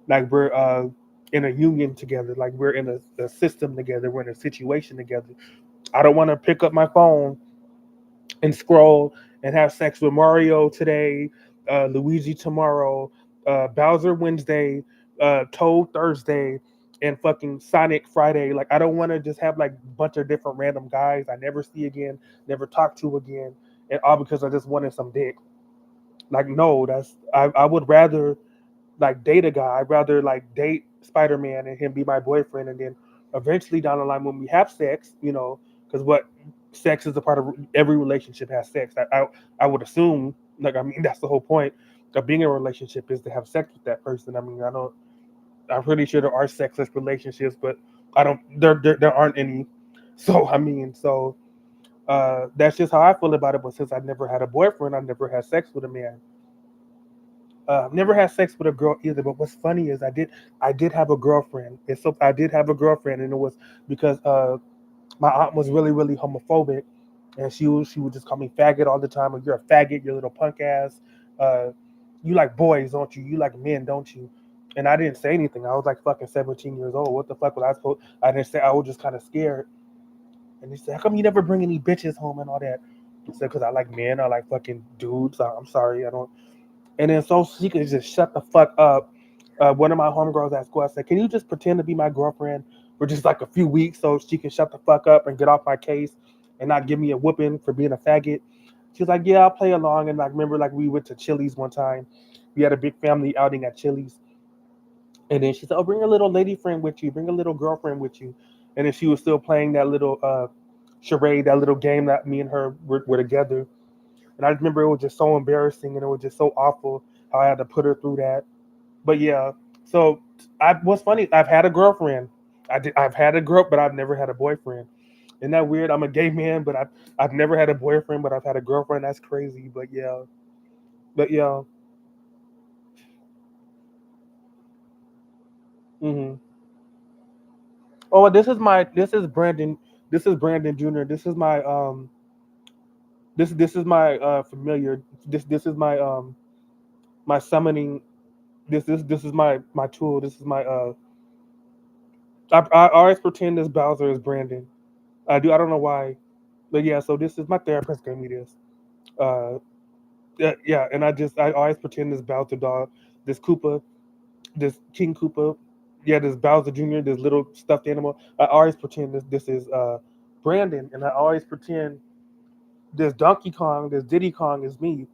like we're in a union together, like we're in a system together, we're in a situation together. I don't want to pick up my phone and scroll and have sex with Mario today, Luigi tomorrow, Bowser Wednesday, Toad Thursday, and fucking Sonic Friday. Like, I don't want to just have like a bunch of different random guys I never see again, never talk to again, and all because I just wanted some dick. Like, no, I would rather like date a guy. I'd rather like date Spider Man and him be my boyfriend, and then eventually down the line when we have sex, because what sex is a part of every relationship has sex. I would assume, like, I mean, that's the whole point of being in a relationship, is to have sex with that person. I mean, I don't. I'm pretty sure there are sexless relationships, but I don't. There aren't any. So I mean, that's just how I feel about it. But since I never had a boyfriend, I never had sex with a man. I've never had sex with a girl either. But what's funny is I did have a girlfriend. And so I did have a girlfriend, and it was because my aunt was really really homophobic, and she would just call me faggot all the time. Or, you're a faggot, you little punk ass. Uh, you like boys, don't you? You like men, don't you? And I didn't say anything. I was like fucking 17 years old. What the fuck was I supposed? I didn't say. I was just kind of scared. And he said, "How come you never bring any bitches home and all that?" I said, "Because I like men. I like fucking dudes. I'm sorry, I don't." And then so she could just shut the fuck up. One of my homegirls at school, I said, "Can you just pretend to be my girlfriend for just like a few weeks so she can shut the fuck up and get off my case and not give me a whooping for being a faggot?" She was like, "Yeah, I'll play along." And I remember, like, we went to Chili's one time. We had a big family outing at Chili's. And then she said, "Oh, bring a little lady friend with you. Bring a little girlfriend with you." And then she was still playing that little charade, that little game that me and her were together. And I remember it was just so embarrassing, and it was just so awful how I had to put her through that. But yeah, so what's funny, I've had a girlfriend. I've had a girl, but I've never had a boyfriend. Isn't that weird? I'm a gay man, but I've never had a boyfriend, but I've had a girlfriend. That's crazy. But yeah. hmm Oh, this is Brandon. This is Brandon Jr. This is my familiar. This is my summoning. This is my tool. This is my I always pretend this Bowser is Brandon. I do. I don't know why. But yeah, so this is my therapist gave me this. Uh, yeah, and I always pretend this Bowser dog, this Koopa, this King Koopa, yeah, this Bowser Jr., this little stuffed animal. I always pretend this is Brandon, and I always pretend this Donkey Kong, this Diddy Kong is me.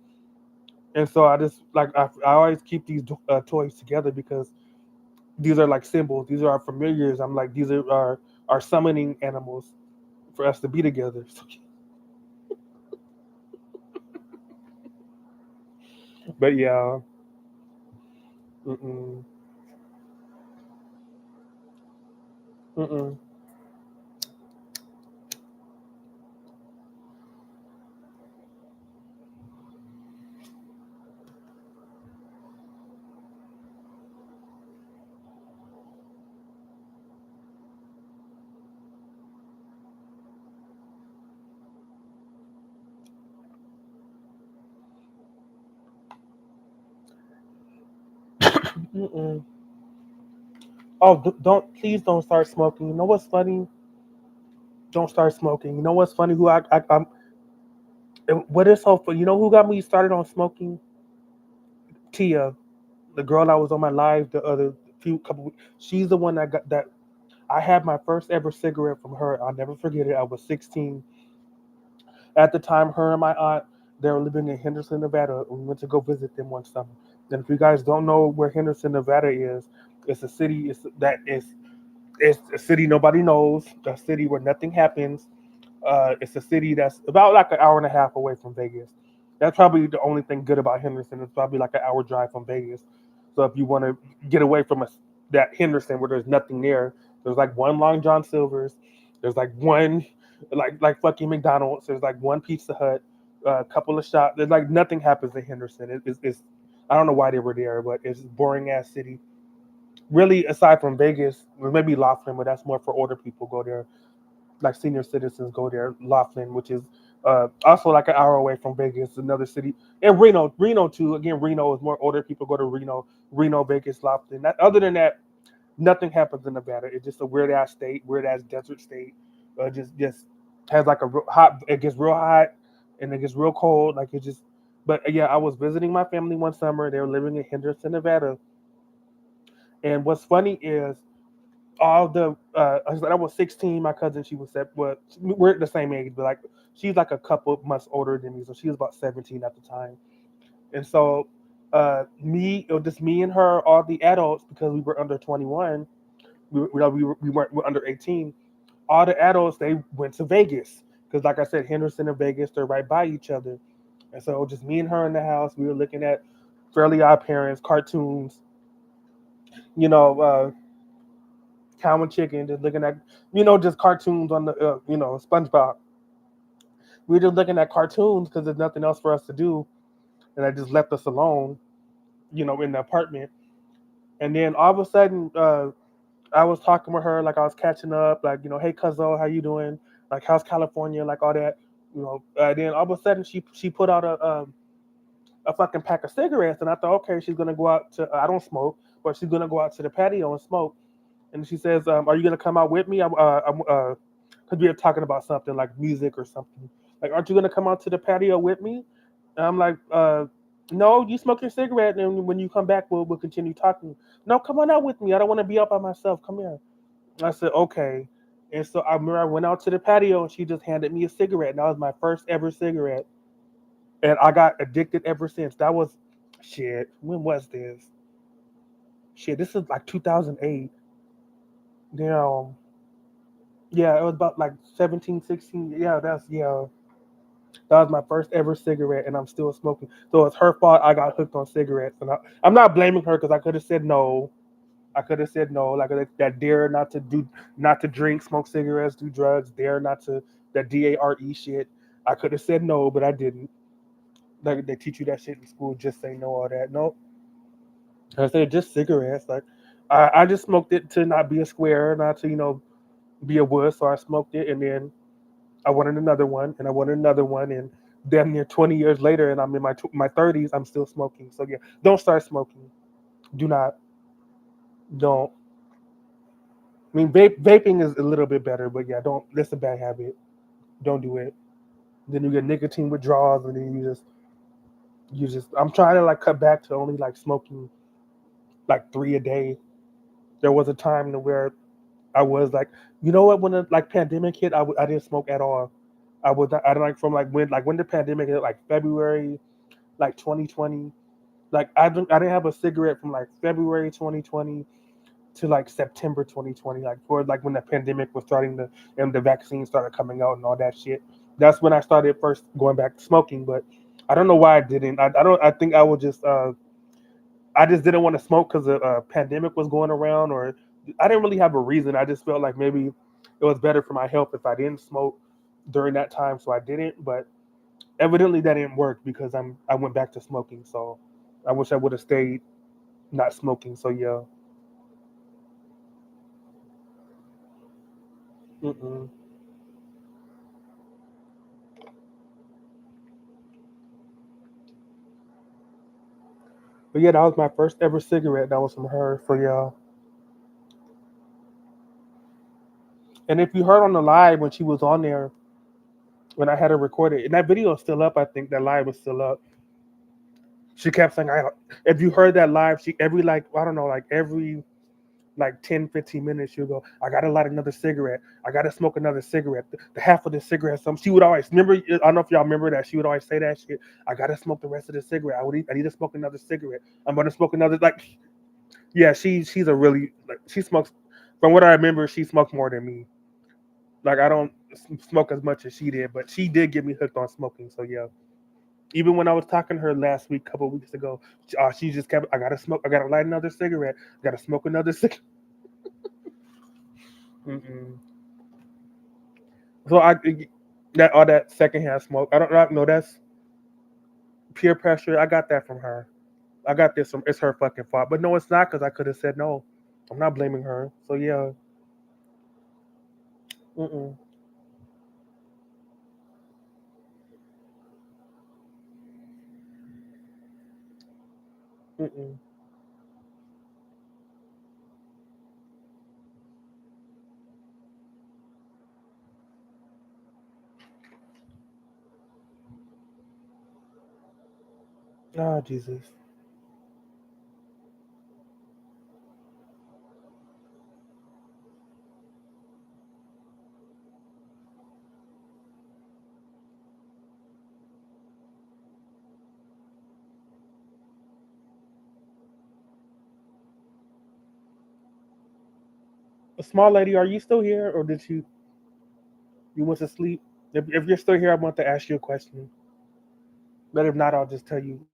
And so I just like I always keep these toys together because these are like symbols. These are our familiars. I'm like these are our summoning animals for us to be together. But yeah, mm-mm, mm-mm, mm-mm. Oh, don't please don't start smoking. You know what's funny? Don't start smoking. You know what's funny? Who I'm what is so funny? You know who got me started on smoking? Tia, the girl that was on my live the other few couple weeks. She's the one that got that. I had my first ever cigarette from her. I'll never forget it. I was 16 at the time. Her and my aunt, they were living in Henderson, Nevada. We went to go visit them one summer. And if you guys don't know where Henderson, Nevada is, it's a city. It's a city nobody knows. A city where nothing happens. It's a city that's about like an hour and a half away from Vegas. That's probably the only thing good about Henderson. It's probably like an hour drive from Vegas. So if you want to get away from that Henderson where there's nothing there, there's like one Long John Silver's, there's like one like fucking McDonald's, there's like one Pizza Hut, a couple of shops. There's like nothing happens in Henderson. It's I don't know why they were there, but it's a boring ass city. Really, aside from Vegas, or maybe Laughlin, but that's more for older people go there like senior citizens go there. Laughlin, which is also like an hour away from Vegas, another city, and Reno too. Again, Reno is more older people go to Reno, Vegas, Laughlin. Other than that, nothing happens in Nevada. It's just a weird ass state, weird ass desert state. Just has like a real hot. It gets real hot, and it gets real cold. Like it just. But yeah, I was visiting my family one summer. They were living in Henderson, Nevada, and what's funny is all the I was 16. My cousin, she was well, we're the same age, but like she's like a couple months older than me, so she was about 17 at the time. And so it was just me and her, all the adults, because we were under 21. We weren't under 18. All the adults they went to Vegas because, like I said, Henderson and Vegas they're right by each other. And so just me and her in the house, we were looking at Fairly Odd Parents, cartoons, you know, Cow and Chicken, just looking at, just cartoons on the, SpongeBob. We were just looking at cartoons because there's nothing else for us to do. And I just left us alone, in the apartment. And then all of a sudden, I was talking with her, like I was catching up, like, hey, Cuzzo, how you doing? Like, how's California? Like, all that, then all of a sudden, she put out a fucking pack of cigarettes. And I thought, okay, she's going to go out to, I don't smoke, but she's going to go out to the patio and smoke. And she says, "Are you gonna come out with me? Because we were talking about something like music or something. Like, aren't you gonna come out to the patio with me?" And I'm like, "No, you smoke your cigarette, and when you come back, we'll continue talking." No, come on out with me. I don't want to be out by myself. Come here. I said, "Okay." And so I remember I went out to the patio, and she just handed me a cigarette, and that was my first ever cigarette, and I got addicted ever since. That was shit. When was this? Shit, this is like 2008. Damn. Yeah, it was about like 17, 16. Yeah, that was my first ever cigarette, and I'm still smoking. So it's her fault I got hooked on cigarettes, and I'm not blaming her because I could have said no. I could have said no, like that dare not to drink, smoke cigarettes, do drugs, dare not to that dare shit. I could have said no, but I didn't. Like they teach you that shit in school, just say no, all that. No, I said just cigarettes. Like I just smoked it to not be a square, not to be a wuss. So I smoked it, and then I wanted another one, and I wanted another one, and damn near 20 years later, and I'm in my 30s, I'm still smoking. So yeah, don't start smoking. Do not. Don't. I mean, vaping is a little bit better, but yeah, don't. That's a bad habit. Don't do it. Then you get nicotine withdrawals, and then you just. I'm trying to like cut back to only like smoking like 3 a day. There was a time to where I was like, you know what? When the like pandemic hit, I didn't smoke at all. I was not, I like from like when the pandemic hit, like February like 2020. Like I didn't have a cigarette from like February 2020 to like September 2020, like for like when the pandemic was starting to and the vaccine started coming out and all that shit. That's when I started first going back to smoking. But I don't know why I didn't. I don't. I think I would just. I just didn't want to smoke because the pandemic was going around, or I didn't really have a reason. I just felt like maybe it was better for my health if I didn't smoke during that time, so I didn't. But evidently that didn't work because I went back to smoking. So I wish I would have stayed not smoking. So yeah. Mm-mm. But yeah, that was my first ever cigarette. That was from her. So yeah. And if you heard on the live when she was on there, when I had her recorded, and that video is still up, I think that live was still up. She kept saying, if you heard that live, she every like I don't know, like every like 10, 15 minutes, she'll go, I gotta light another cigarette. I gotta smoke another cigarette. The half of the cigarette, some she would always remember. I don't know if y'all remember that. She would always say that shit. I gotta smoke the rest of the cigarette. I need to smoke another cigarette. I'm gonna smoke another like yeah, she's a really like she smokes from what I remember, she smokes more than me. Like I don't smoke as much as she did, but she did get me hooked on smoking. So yeah. Even when I was talking to her last week, couple weeks ago, she just kept. I gotta smoke. I gotta light another cigarette. I gotta smoke another cigarette. Mm-mm. So I that all that secondhand smoke. I don't know. That's peer pressure. I got that from her. I got this from. It's her fucking fault. But no, it's not because I could have said no. I'm not blaming her. So yeah. Mm-mm. Mm-mm. Ah, Jesus. A small lady, are you still here, or did you went to sleep? If you're still here, I want to ask you a question. But if not, I'll just tell you.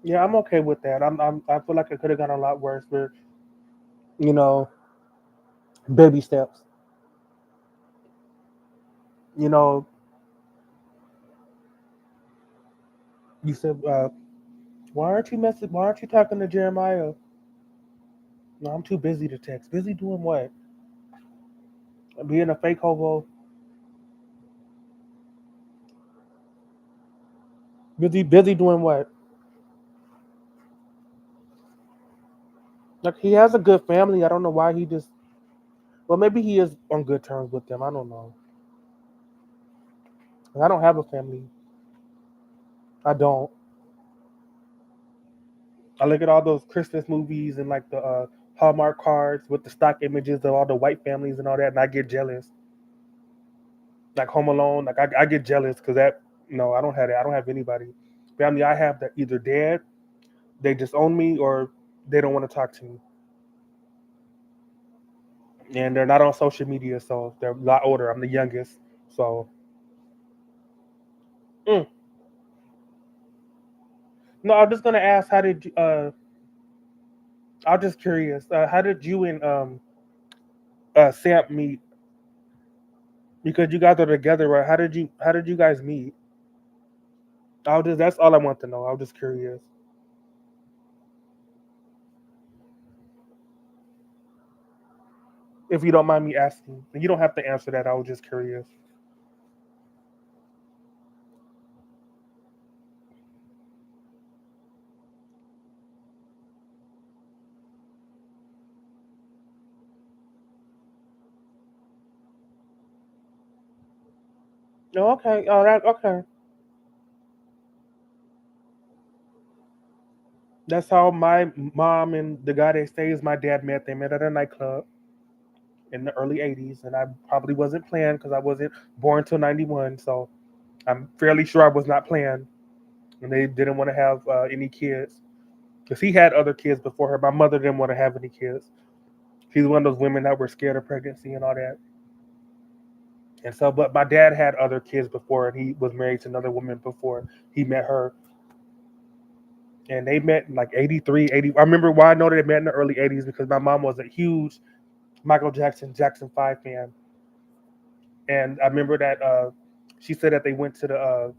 Yeah, I'm okay with that. I feel like it could have gone a lot worse, but you know, baby steps. You know, you said, why aren't you talking to Jeremiah? No, I'm too busy to text. Busy doing what? Being a fake hobo. Busy doing what? Like he has a good family. I don't know why he just. Well, maybe he is on good terms with them. I don't know. I don't have a family. I don't. I look at all those Christmas movies and like the Hallmark cards with the stock images of all the white families and all that, and I get jealous. Like Home Alone, like I get jealous because that no, I don't have that. I don't have anybody. Family I have that either dead, they disown me, or they don't want to talk to me, and they're not on social media, so they're a lot older. I'm the youngest, so mm. No. I'm just gonna ask, how did you, I'm just curious. How did you and Sam meet? Because you guys are together, right? How did you guys meet? That's all I want to know. I was just curious. If you don't mind me asking, you don't have to answer that. I was just curious. Oh, okay. Oh, that okay. That's how my mom and the guy that stays my dad met. They met at a nightclub in the early '80s, and I probably wasn't playing because I wasn't born till '91. So I'm fairly sure I was not playing, and they didn't want to have any kids because he had other kids before her. My mother didn't want to have any kids. She's one of those women that were scared of pregnancy and all that. And so, but my dad had other kids before, and he was married to another woman before he met her. And they met in like 83, 80. I remember why I know they met in the early 80s because my mom was a huge Michael Jackson 5 fan. And I remember that she said that they went to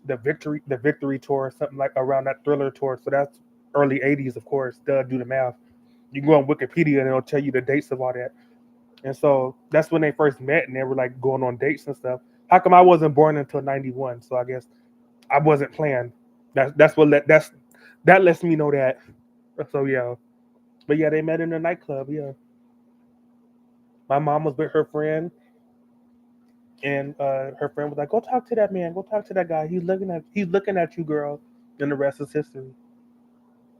the victory tour or something like around that Thriller tour. So that's early 80s, of course. Duh, do the math. You can go on Wikipedia and it'll tell you the dates of all that. And so that's when they first met and they were like going on dates and stuff. How come I wasn't born until '91? So I guess I wasn't playing. That lets me know that. So yeah. But yeah, they met in a nightclub, yeah. My mom was with her friend and her friend was like, go talk to that man, go talk to that guy. He's looking at you, girl. And the rest is history.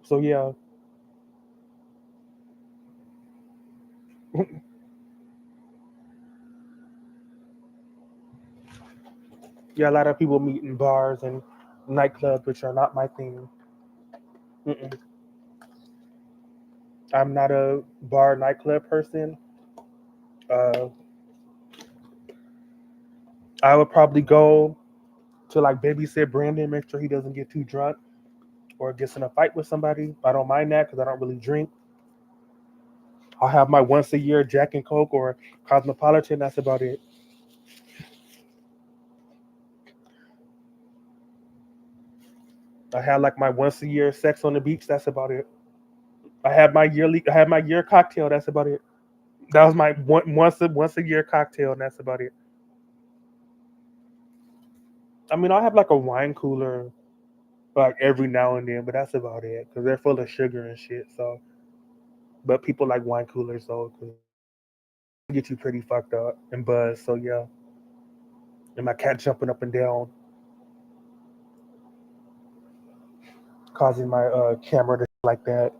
So yeah. Yeah, a lot of people meet in bars and nightclubs, which are not my thing. Mm-mm. I'm not a bar nightclub person. Uh, I would probably go to like babysit Brandon, make sure he doesn't get too drunk or gets in a fight with somebody. I don't mind that because I don't really drink. I'll have my once a year Jack and Coke or Cosmopolitan. That's about it. I had like my once a year Sex on the Beach. That's about it. I had my year cocktail. That's about it. That was my once a year cocktail, and that's about it. I mean, I'll have like a wine cooler like every now and then, but that's about it because they're full of sugar and shit. So, but people like wine coolers, so 'cause they get you pretty fucked up and buzzed. So yeah, and my cat jumping up and down, causing my camera to like that.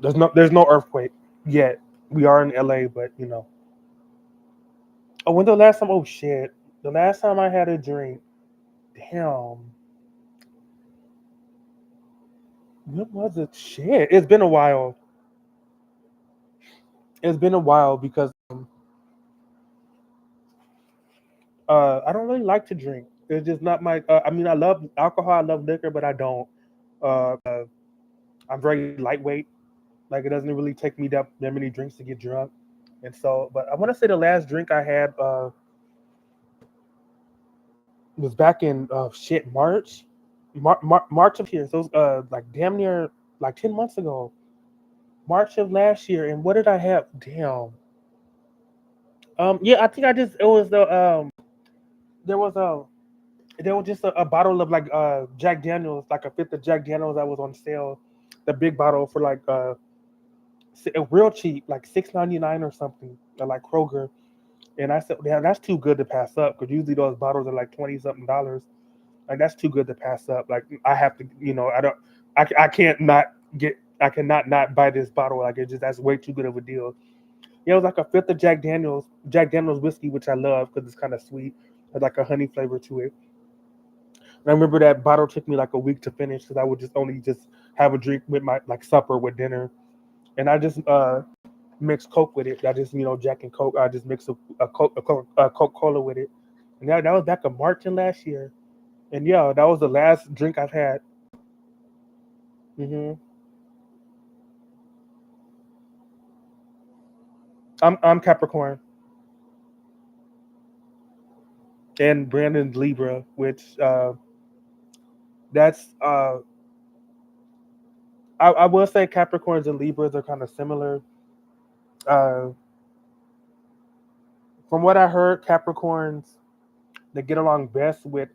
There's no earthquake yet. We are in LA, but you know. Oh, when the last time? Oh shit, the last time I had a drink. Damn, what was it? Shit, it's been a while. It's been a while because I don't really like to drink. It's just not my. I mean, I love alcohol. I love liquor, but I don't. I'm very lightweight. Like it doesn't really take me that many drinks to get drunk. And so, but I want to say the last drink I had was back in shit March of here. So it was, like damn near like 10 months ago, March of last year. And what did I have? Damn. Yeah, I think I just it was the there was a there was just a bottle of like Jack Daniels, like a fifth of Jack Daniels that was on sale, the big bottle for like real cheap, like $6.99 or something, or like Kroger. And I said, "Damn, that's too good to pass up." Because usually those bottles are like 20 something dollars. Like that's too good to pass up. Like I have to, I don't, I can't not get, I cannot not buy this bottle. Like it just that's way too good of a deal. Yeah, it was like a fifth of Jack Daniels whiskey, which I love because it's kind of sweet, has like a honey flavor to it. And I remember that bottle took me like a week to finish because I would just only just have a drink with my like supper with dinner, and I just mix Coke with it. I just Jack and Coke. I just mix a Coca Cola with it, and that was back in March in last year. And yeah, that was the last drink I've had. hmm I'm Capricorn, and Brandon's Libra, which that's I will say Capricorns and Libras are kind of similar. Uh, from what I heard, they get along best with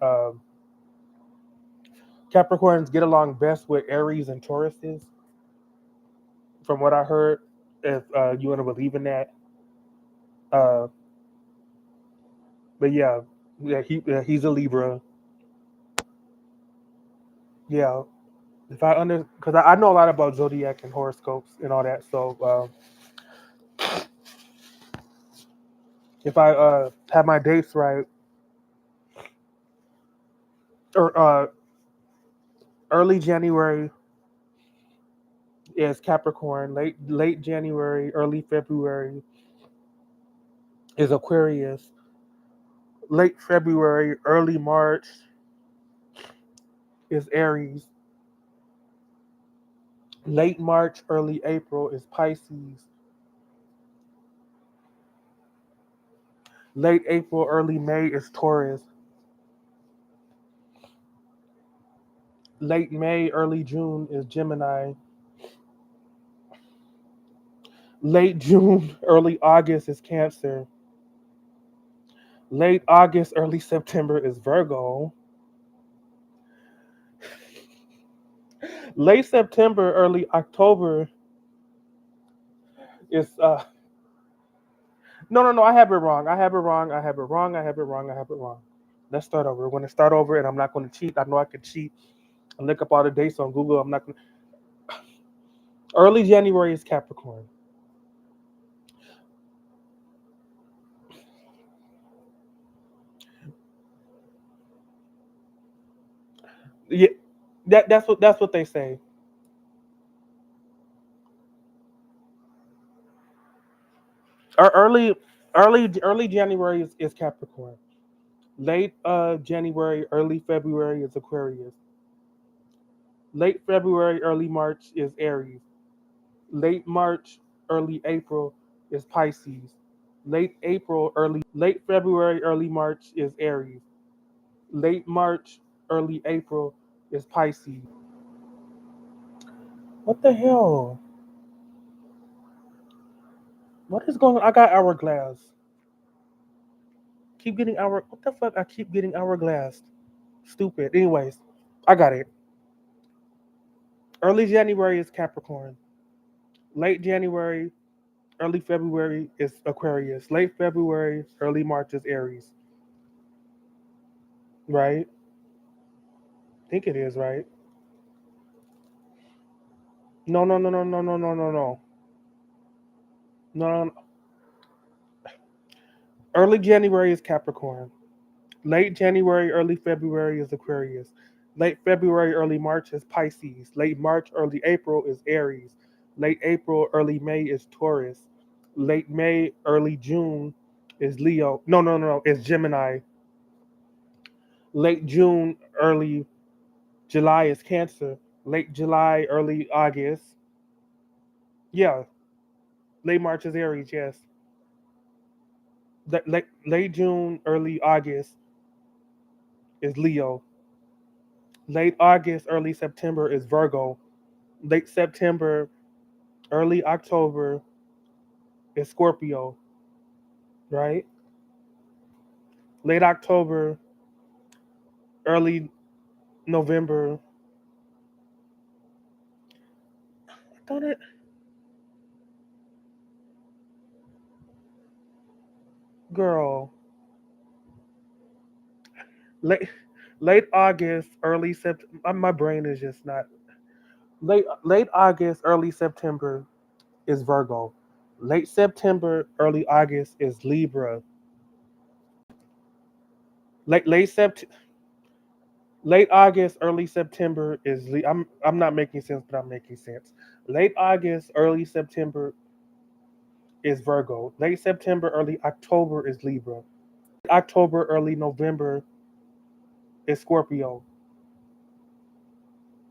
Capricorns get along best with Aries and Tauruses. From what I heard, if you want to believe in that, uh, but yeah, He's a Libra. Yeah. If I because I know a lot about zodiac and horoscopes and all that. So if I have my dates right, or early January is Capricorn, late January, early February is Aquarius, late February, early March is Aries, late March, early April is Pisces, late April, early May is Taurus, late May, early June is Gemini, late June, early August is Cancer, late August, early September is Virgo, late September, early October is no, I have it wrong. I have it wrong. I have it wrong. I have it wrong. I have it wrong. Let's start over. We're going to start over, and I'm not going to cheat. I know I could cheat and look up all the dates on Google. I'm not going to. Early January is Capricorn. Yeah, that's what they say. Early early January is Capricorn. Late January, early February is Aquarius. Late February, early March is Aries. Late March, early April is Pisces. Late February, early March is Aries. Late March, early April is Pisces. What the hell? What is going on? I got hourglass. Keep getting hour. What the fuck? I keep getting hourglass. Stupid. Anyways, I got it. Early January is Capricorn. Late January, early February is Aquarius. Late February, early March is Aries. Right? I think it is, right? No, no, no, no, no, no, no, no, no. No, no, no. Early January is Capricorn. Late January, early February is Aquarius. Late February, early March is Pisces. Late March, early April is Aries. Late April, early May is Taurus. Late May, early June is Leo. No, no, no, no, it's Gemini. Late June, early July is Cancer. Late July, early August. Yeah. Late March is Aries, yes. Late June, early August is Leo. Late August, early September is Virgo. Late September, early October is Scorpio, right? Late October, early November. I thought it, girl. Late, late August, early September. My brain is just not. Late August, early September is Virgo. Late September, early August is Libra. Late late Sept Late August, early September is I'm not making sense, but I'm making sense. Late August, early September is Virgo. Late September, early October is Libra. October, early November is Scorpio.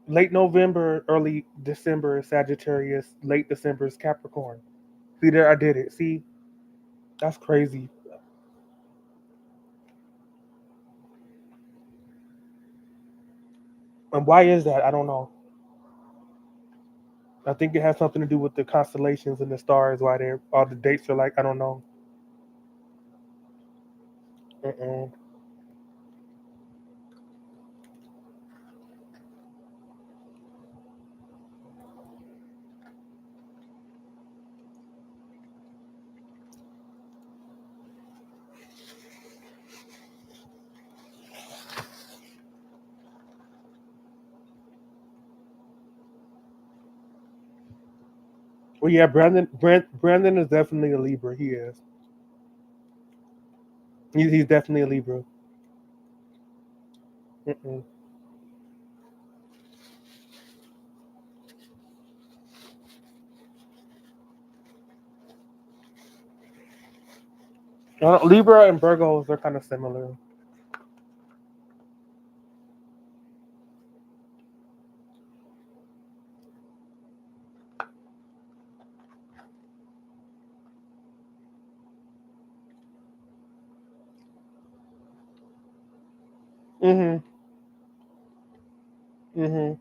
Late November, early December is Sagittarius. Late December is Capricorn. See there, I did it. See, that's crazy. And why is that? I don't know. I think it has something to do with the constellations and the stars. Why they all the dates are like I don't know. Uh-uh. Well, yeah, Brandon is definitely a Libra. He is. He's definitely a Libra. Mm-mm. Libra and Virgos are kind of similar. Mm-hmm. Mm-hmm.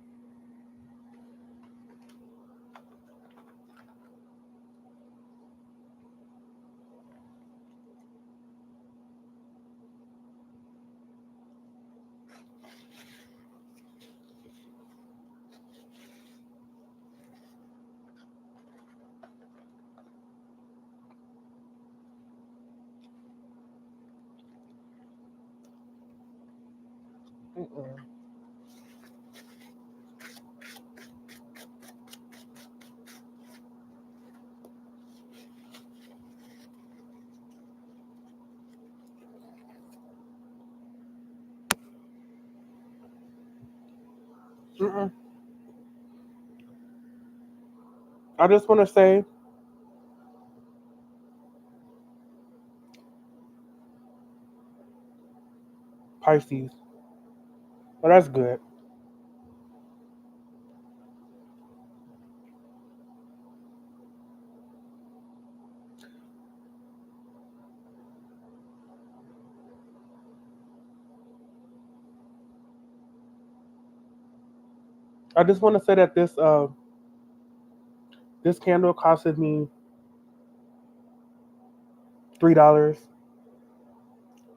Mm-mm. Mm-mm. I just want to say Pisces. Well, that's good. I just want to say that this candle costed me $3.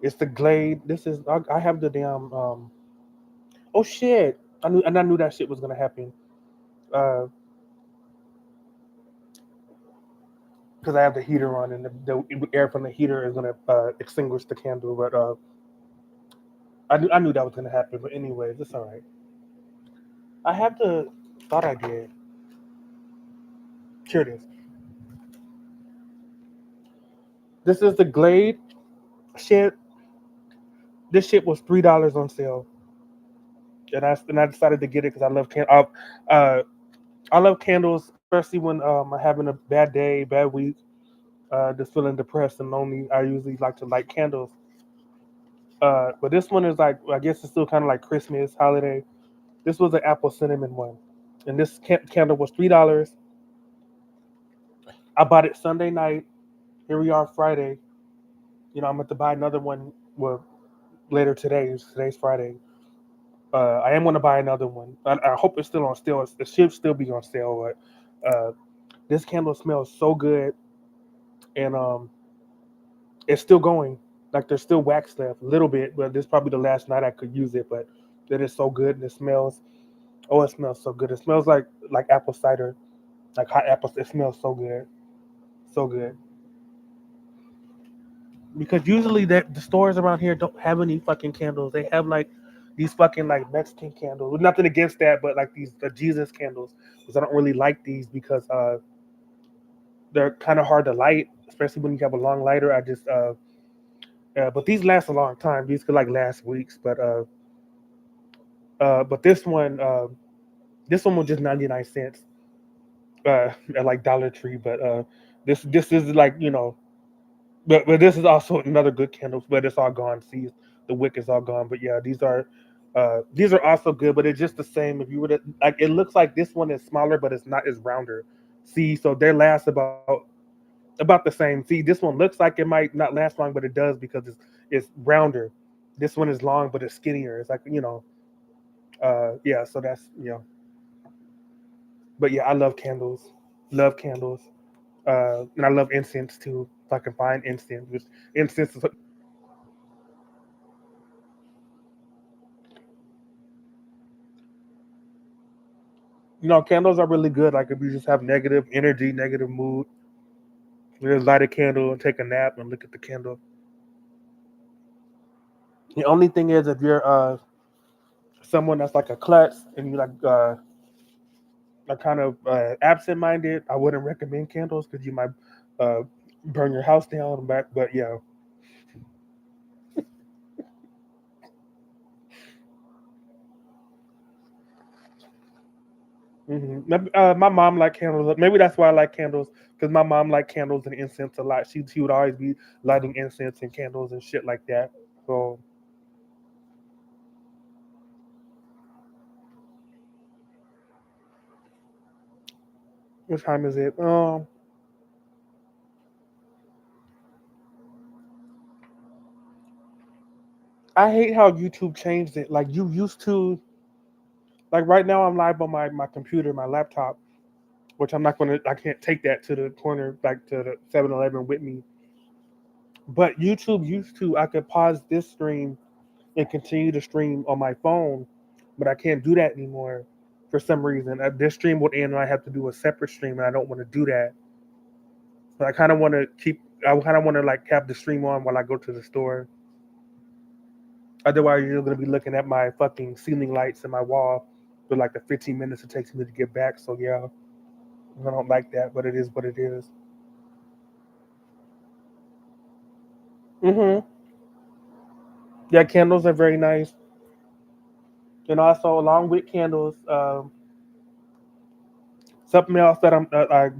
It's the Glade. This is I have the damn oh shit. I knew that shit was gonna happen. Because I have the heater on and the air from the heater is gonna extinguish the candle. But I knew that was gonna happen. But anyways, it's all right. I have the thought I did. Here it is. This is the Glade shit. This shit was $3 on sale, and I decided to get it because I love candles, especially when I'm having a bad day, bad week, just feeling depressed and lonely. I usually like to light candles. But this one is like, I guess it's still kind of like Christmas holiday. This was an apple cinnamon one, and this candle was $3. I bought it Sunday night. Here we are Friday. I'm going to buy another one. Well, later today. Today's Friday. I am going to buy another one. I hope it's still on sale. It should still be on sale. But this candle smells so good, and it's still going. Like there's still wax left, a little bit, but this is probably the last night I could use it. But it is so good, and it smells. Oh, it smells so good. It smells like apple cider, like hot apples. It smells so good, so good. Because usually the stores around here don't have any fucking candles. They have like these fucking like Mexican candles. Nothing against that, but like these the Jesus candles. Because I don't really like these because they're kind of hard to light, especially when you have a long lighter. But these last a long time. These could like last weeks, but this one was just 99 cents at like Dollar Tree. But this is like but this is also another good candle, but it's all gone. See, the wick is all gone. But yeah, these are also good, but it's just the same. If you were to like, it looks like this one is smaller, but it's not. It's rounder. See, so they last about the same. See, this one looks like it might not last long, but it does because it's rounder. This one is long, but it's skinnier. It's like yeah. So that's But yeah, I love candles. Love candles. And I love incense too. If I can find incense, which incense is candles are really good. Like if you just have negative energy, negative mood, you just light a candle and take a nap and look at the candle. The only thing is, if you're someone that's like a klutz and you like are kind of absent-minded, I wouldn't recommend candles because you might uh, burn your house down. But yeah. My mom liked candles. Maybe that's why I like candles because my mom liked candles and incense a lot. She would always be lighting incense and candles and shit like that. So what time is it? I hate how YouTube changed it. Like you used to, like right now I'm live on my computer, my laptop, which I can't take that to the corner, like to the 7-Eleven with me. But YouTube used to, I could pause this stream and continue to stream on my phone, but I can't do that anymore for some reason. This stream would end and I have to do a separate stream, and I don't want to do that. But I kind of want to I kind of want to like have the stream on while I go to the store. Otherwise, you're going to be looking at my fucking ceiling lights and my wall for like the 15 minutes it takes me to get back. So yeah, I don't like that, but it is what it is. Mm-hmm. Yeah, candles are very nice. And also, along with candles, something else that I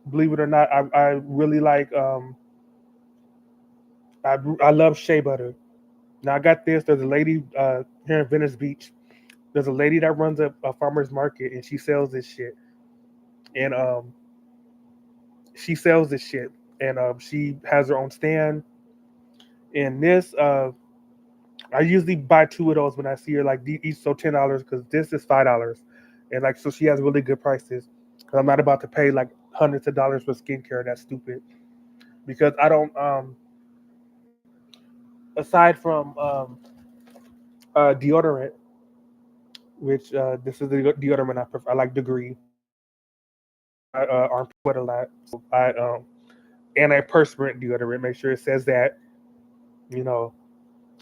believe it or not, I really like. I love shea butter. Now I got this. There's a lady here in Venice Beach. There's a lady that runs a farmer's market, and she sells this shit. And she sells this shit, and she has her own stand. And this, I usually buy two of those when I see her. Like each so $10 because this is $5, and like so she has really good prices. Because I'm not about to pay like hundreds of dollars for skincare. That's stupid. Because I don't. Aside from deodorant, which this is the deodorant I prefer. I like Degree. I armpit sweat a lot, so I antiperspirant deodorant. Make sure it says that, you know,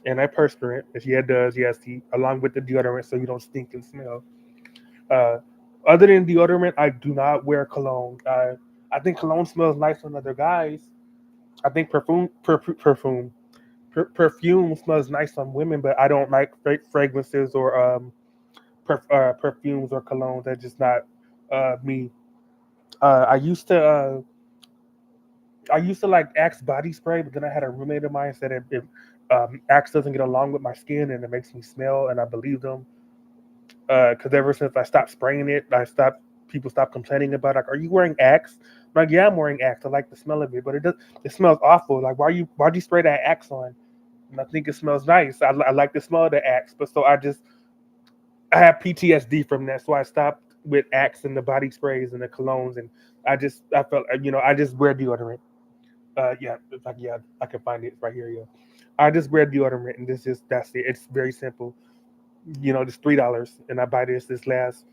antiperspirant. If yeah, it does, yes, along with the deodorant, so you don't stink and smell. Uh, Other than deodorant, I do not wear cologne. I think cologne smells nice on other guys. I think perfume smells nice on women, but I don't like fragrances or perfumes or colognes. That's just not me. Uh, I used to uh, I used to like Axe body spray, but then I had a roommate of mine said Axe doesn't get along with my skin and it makes me smell, and I believed them. Because ever since I stopped spraying it, people stopped complaining about like, are you wearing Axe? I'm like, yeah, I'm wearing Axe. I like the smell of it, but it smells awful. Like, why'd you spray that Axe on? And I think it smells nice. I like the smell of the Axe, but so I have PTSD from that, so I stopped with Axe and the body sprays and the colognes, and I felt I just wear deodorant. Yeah, it's like yeah, I can find it right here. Yeah, I just wear deodorant, and that's it. It's very simple. Just $3, and I buy this last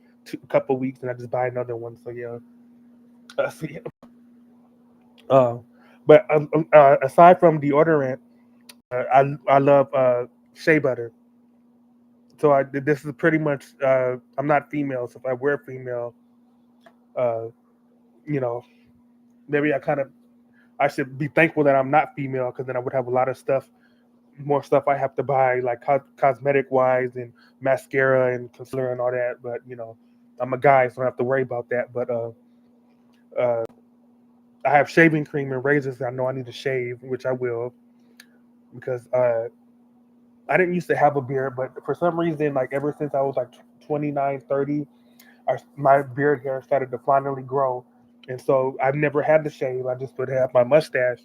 couple weeks, and I just buy another one. So yeah, so, yeah. Uh, but aside from deodorant, I love shea butter. So this is pretty much I'm not female, so if I wear female, uh, you know, maybe I should be thankful that I'm not female because then I would have a lot of stuff, more stuff I have to buy, like cosmetic wise and mascara and concealer and all that. But I'm a guy, so I don't have to worry about that. But uh, I have shaving cream and razors that I know I need to shave, which I will because I didn't used to have a beard, but for some reason, like ever since I was like 29, 30, my beard hair started to finally grow. And so I've never had to shave. I just would have my mustache.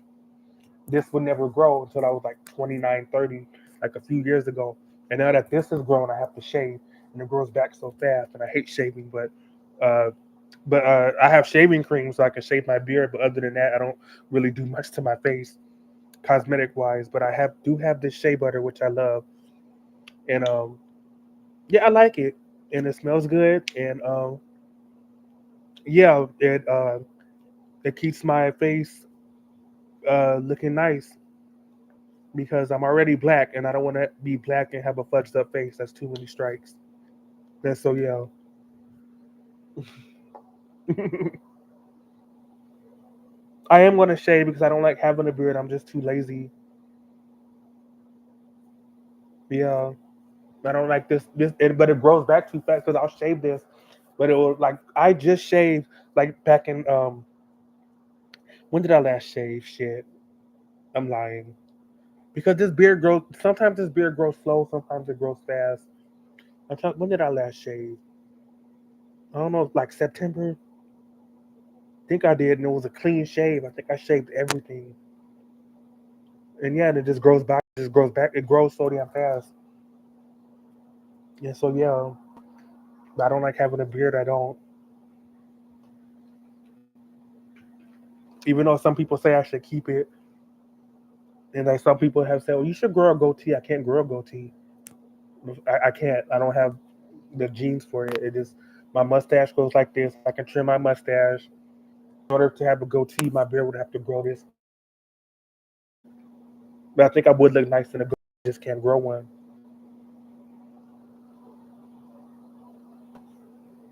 This would never grow until I was like 29, 30, like a few years ago. And now that this has grown, I have to shave, and it grows back so fast. And I hate shaving, uh, but I have shaving cream so I can shave my beard. But other than that, I don't really do much to my face, cosmetic wise. But I do have this shea butter which I love, and yeah, I like it, and it smells good, and yeah, it keeps my face looking nice because I'm already black and I don't want to be black and have a fudged up face. That's too many strikes. And so yeah, I am gonna shave because I don't like having a beard. I'm just too lazy. Yeah, I don't like but it grows back too fast because I'll shave this, but it will like I just shaved like back in when did I last shave? Shit, I'm lying because this beard grows. Sometimes this beard grows slow. Sometimes it grows fast. When did I last shave? I don't know, like September. I think I did, and it was a clean shave. I think I shaved everything, and yeah, and it just grows back. It just grows back. It grows so damn fast. Yeah, so yeah, I don't like having a beard. I don't. Even though some people say I should keep it, and like some people have said, "Well, you should grow a goatee." I can't grow a goatee. I can't. I don't have the genes for it. It just my mustache goes like this. I can trim my mustache. In order to have a goatee, my beard would have to grow this. But I think I would look nice in a goatee. I just can't grow one.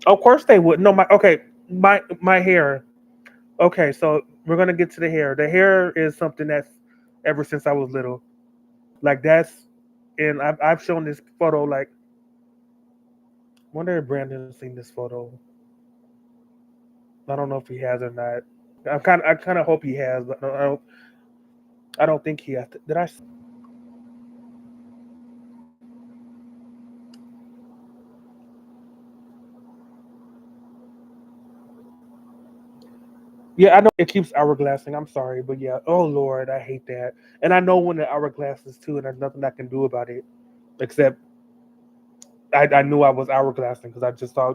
Of course they would. No, my hair. Okay, so we're gonna get to the hair. The hair is something that's ever since I was little. Like that's, and I've shown this photo. Like, wonder if Brandon's seen this photo. I don't know if he has or not. I kind of hope he has, but I don't think he has. Did I? Yeah, I know it keeps hourglassing. I'm sorry, but yeah. Oh Lord, I hate that. And I know when the hourglass is too, and there's nothing I can do about it except I knew I was hourglassing because I just saw.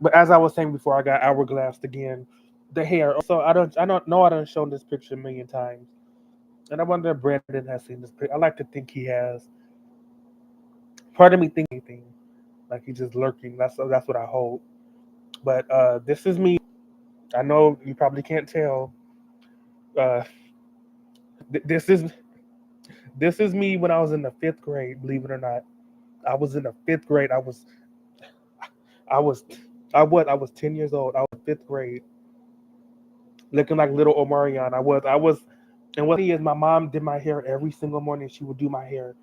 But as I was saying before, I got hourglassed again. The hair. So I don't know. I don't shown this picture a million times, and I wonder if Brandon has seen this picture. I like to think he has. Part of me thinking anything like he's just lurking. That's what I hope. But this is me. I know you probably can't tell. Uh, this is me when I was in the fifth grade. Believe it or not, I was in the fifth grade. I was I was 10 years old. I was fifth grade, looking like little Omarion. I was, and what he is, my mom did my hair every single morning. She would do my hair,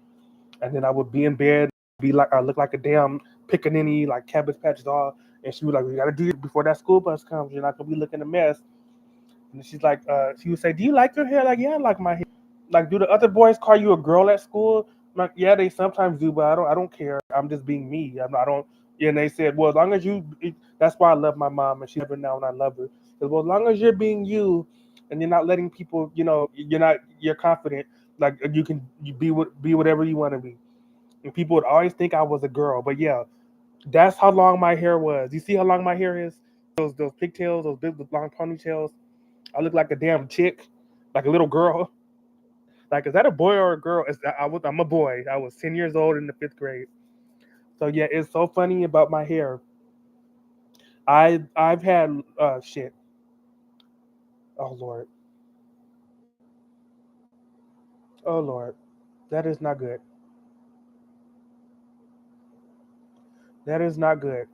and then I would be in bed, be like I look like a damn pickaninny, like Cabbage Patch doll. And she was like, "We gotta do it before that school bus comes. You're not gonna be looking a mess." And she's like, she would say, "Do you like your hair?" Like, yeah, I like my hair. Like, do the other boys call you a girl at school? I'm like, yeah, they sometimes do, but I don't care. I'm just being me. I don't. Yeah, and they said, well, as long as that's why I love my mom, and she's never now, and I love her. Said, well, as long as you're being you, and you're not letting people, you're confident. Like you be whatever you want to be. And people would always think I was a girl, but yeah, that's how long my hair was. You see how long my hair is? Those pigtails, those big long ponytails. I look like a damn chick, like a little girl. Like, is that a boy or a girl? I'm a boy. I was 10 years old in the fifth grade. So yeah, it's so funny about my hair. I've had shit. Oh Lord. Oh Lord. That is not good. That is not good.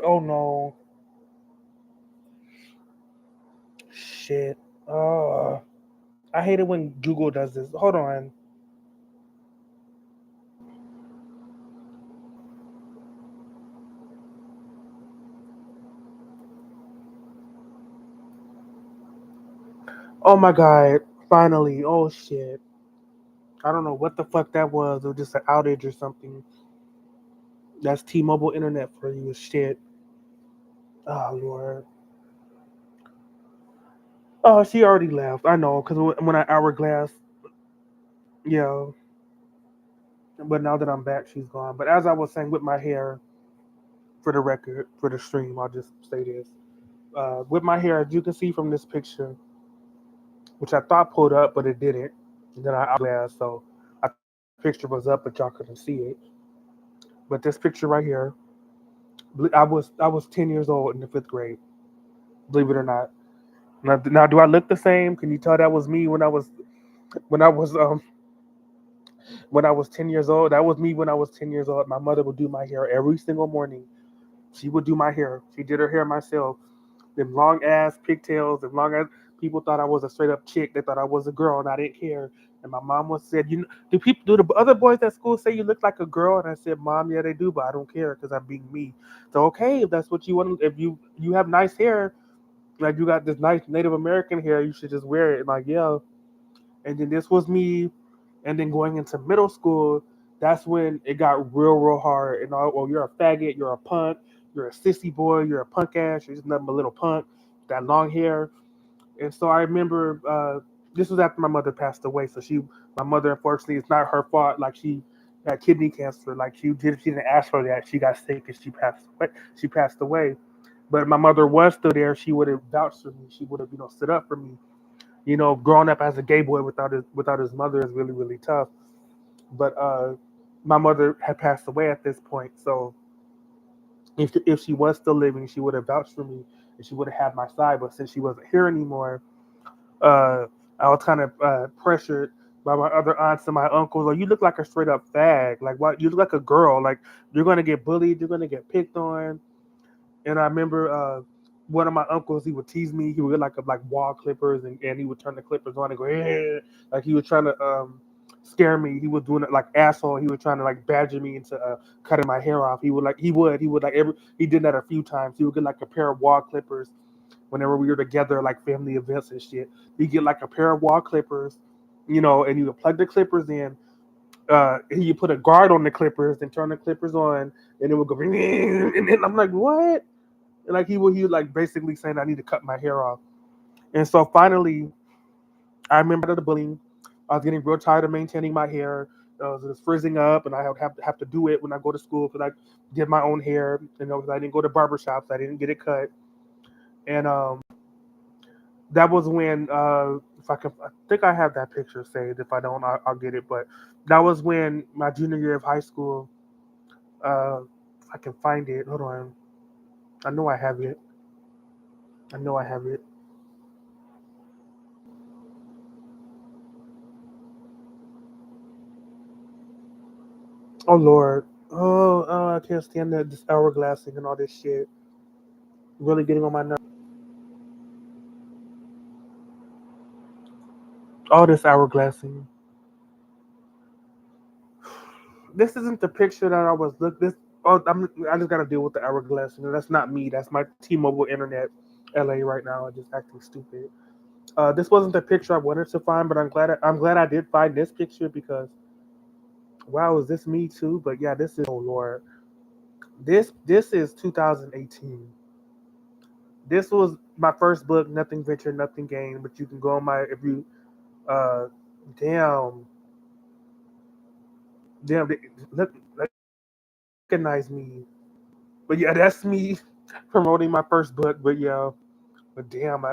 Oh no. Shit. Oh. I hate it when Google does this. Hold on. Oh my god. Finally. Oh shit. I don't know what the fuck that was. It was just an outage or something. That's T-Mobile internet for you. Shit. Oh Lord. Oh, she already left. I know, because when I hourglass, yeah. But now that I'm back, she's gone. But as I was saying with my hair, for the record, for the stream, I'll just say this. With my hair, as you can see from this picture, which I thought pulled up, but it didn't. And then I hourglass, so I thought the picture was up, but y'all couldn't see it. But this picture right here, I was 10 years old in the fifth grade. Believe it or not. Now, do I look the same? Can you tell that was me when I was When I was 10 years old, that was me when I was 10 years old. My mother would do my hair every single morning. She would do my hair. She did her hair myself. Them long ass pigtails, them long ass people thought I was a straight up chick. They thought I was a girl and I didn't care. And my mom was said, do the other boys at school say you look like a girl? And I said, Mom, yeah, they do, but I don't care because I'm being me. So okay, if that's what you want, if you have nice hair, like you got this nice Native American hair, you should just wear it. And like, yeah. And then this was me. And then going into middle school, that's when it got real hard. And all, well, you're a faggot, you're a punk, you're a sissy boy, you're a punk ass, you're just nothing but a little punk, that long hair. And so I remember this was after my mother passed away. So my mother, unfortunately, it's not her fault. Like she had kidney cancer. Like she didn't ask for that. She got sick and she passed away. She passed away. But my mother was still there. She would have vouched for me. She would have, stood up for me. Growing up as a gay boy without his mother is really tough. But my mother had passed away at this point, so if she was still living, she would have vouched for me and she would have had my side. But since she wasn't here anymore, uh, I was kind of pressured by my other aunts and my uncles. Oh, you look like a straight up fag. Like what? You look like a girl. Like you're gonna get bullied. You're gonna get picked on. And I remember one of my uncles, he would tease me. He would get like wall clippers, and he would turn the clippers on and go, eh. Like he was trying to scare me. He was doing it like asshole. He was trying to like badger me into cutting my hair off. He would like he did that a few times. He would get like a pair of wall clippers whenever we were together, like family events and shit. He'd get like a pair of wall clippers, and he would plug the clippers in. He put a guard on the clippers and turn the clippers on, and it would go, and then I'm like, what? And like he would like basically saying I need to cut my hair off. And so finally, I remember the bullying. I was getting real tired of maintaining my hair. It was frizzing up, and I would have to do it when I go to school because I did my own hair. Because I didn't go to barber shops, I didn't get it cut. And that was when if I think I have that picture saved. If I don't, I'll get it. But that was when my junior year of high school. If I can find it, hold on. I know I have it. I know I have it. Oh Lord. Oh, I can't stand this hourglassing and all this shit. Really getting on my nerves. All this hourglassing. This isn't the picture that I was look. This. Oh, I just gotta deal with the hourglassing. That's not me. That's my T-Mobile internet, LA right now. I'm just acting stupid. This wasn't the picture I wanted to find, but I'm glad I did find this picture because wow, is this me too? But yeah, this is. Oh Lord, this is 2018. This was my first book, Nothing Venture, Nothing Gain. But you can go on my if you uh damn damn look recognize me. But yeah, that's me promoting my first book. But yeah, but damn,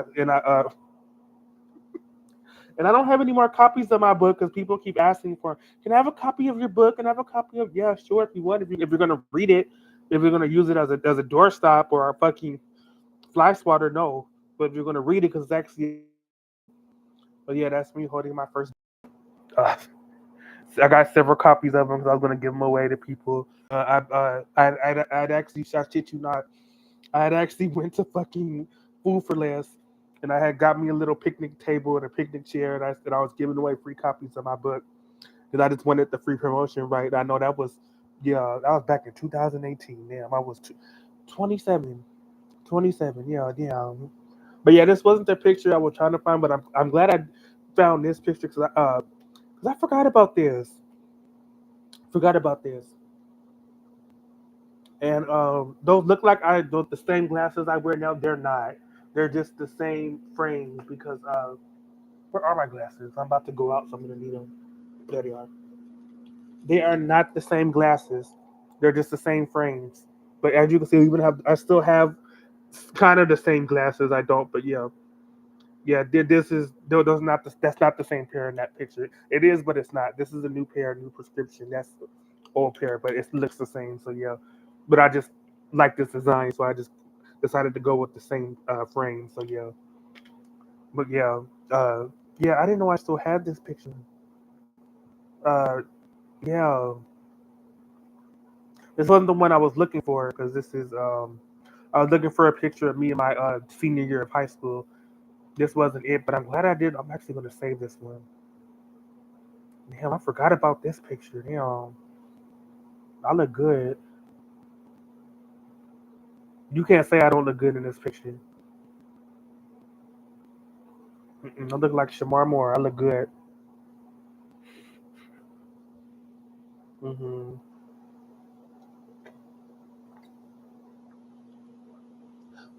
and I don't have any more copies of my book because people keep asking for. Can I have a copy of your book? Can I have a copy of? Yeah, sure. If you want, if you're gonna read it, if you're gonna use it as a doorstop or a fucking fly swatter, no. But if you're gonna read it, because it's actually. But yeah, that's me holding my first. Uh, I got several copies of them because I was gonna give them away to people. I'd actually shot shit you not. I had actually went to fucking Food for Less, and I had got me a little picnic table and a picnic chair, and I said I was giving away free copies of my book because I just wanted the free promotion, right? I know that was, yeah, that was back in 2018. Damn, I was 27, 27. Yeah, yeah. But yeah, this wasn't the picture I was trying to find, but I'm glad I found this picture because I forgot about this. Forgot about this. And those look like the same glasses I wear now. They're not. They're just the same frames because where are my glasses? I'm about to go out, so I'm gonna need them. There they are. They are not the same glasses. They're just the same frames. But as you can see, I still have kind of the same glasses. I don't, but yeah, yeah. This is those not that's not the same pair in that picture. It is, but it's not. This is a new pair, new prescription. That's the old pair, but it looks the same. So yeah, but I just like this design, so I just decided to go with the same frame. So yeah, but yeah, uh, yeah. I didn't know I still had this picture. Yeah, this wasn't the one I was looking for because this is I was looking for a picture of me in my senior year of high school. This wasn't it, but I'm glad I did. I'm actually going to save this one. Damn, I forgot about this picture. Damn, I look good. You can't say I don't look good in this picture. I look like Shamar Moore. I look good. hmm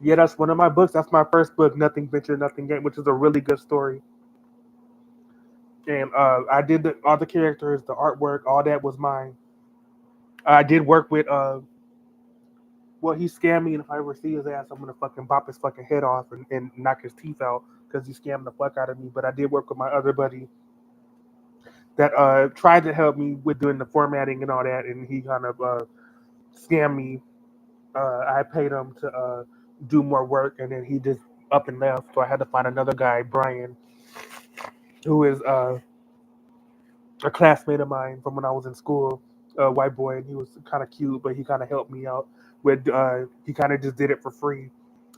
Yeah, that's one of my books. That's my first book, Nothing Venture, Nothing Gain, which is a really good story. And I did all the characters, the artwork, all that was mine. I did work with well, he scammed me, and if I ever see his ass, I'm gonna fucking bop his fucking head off and knock his teeth out because he scammed the fuck out of me. But I did work with my other buddy that tried to help me with doing the formatting and all that, and he kind of scammed me. I paid him to do more work, and then he just up and left. So I had to find another guy, Brian, who is a classmate of mine from when I was in school, a white boy, and he was kind of cute, but he kind of helped me out with. He kind of just did it for free.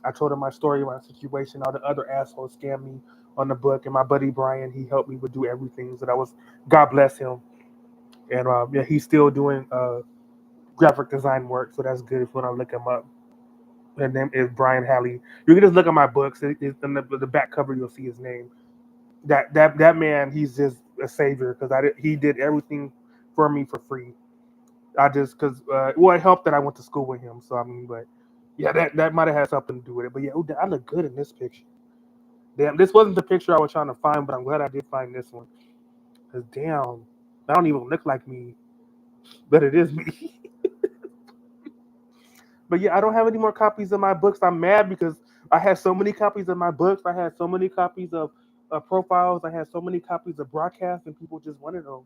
I told him my story, my situation. All the other assholes scammed me on the book, and my buddy Brian, he helped me with do everything. So that was, God bless him. And yeah, he's still doing graphic design work, so that's good if you want to look him up. His name is Brian Halley. You can just look at my books. In the back cover, you'll see his name. That man, he's just a savior because he did everything for me for free. I just because well, it helped that I went to school with him. So I mean, but yeah, that might have had something to do with it. But yeah, I look good in this picture. Damn, this wasn't the picture I was trying to find, but I'm glad I did find this one. Cause damn, I don't even look like me, but it is me. But yeah, I don't have any more copies of my books. I'm mad because I had so many copies of my books. I had so many copies of profiles. I had so many copies of broadcasts, and people just wanted them.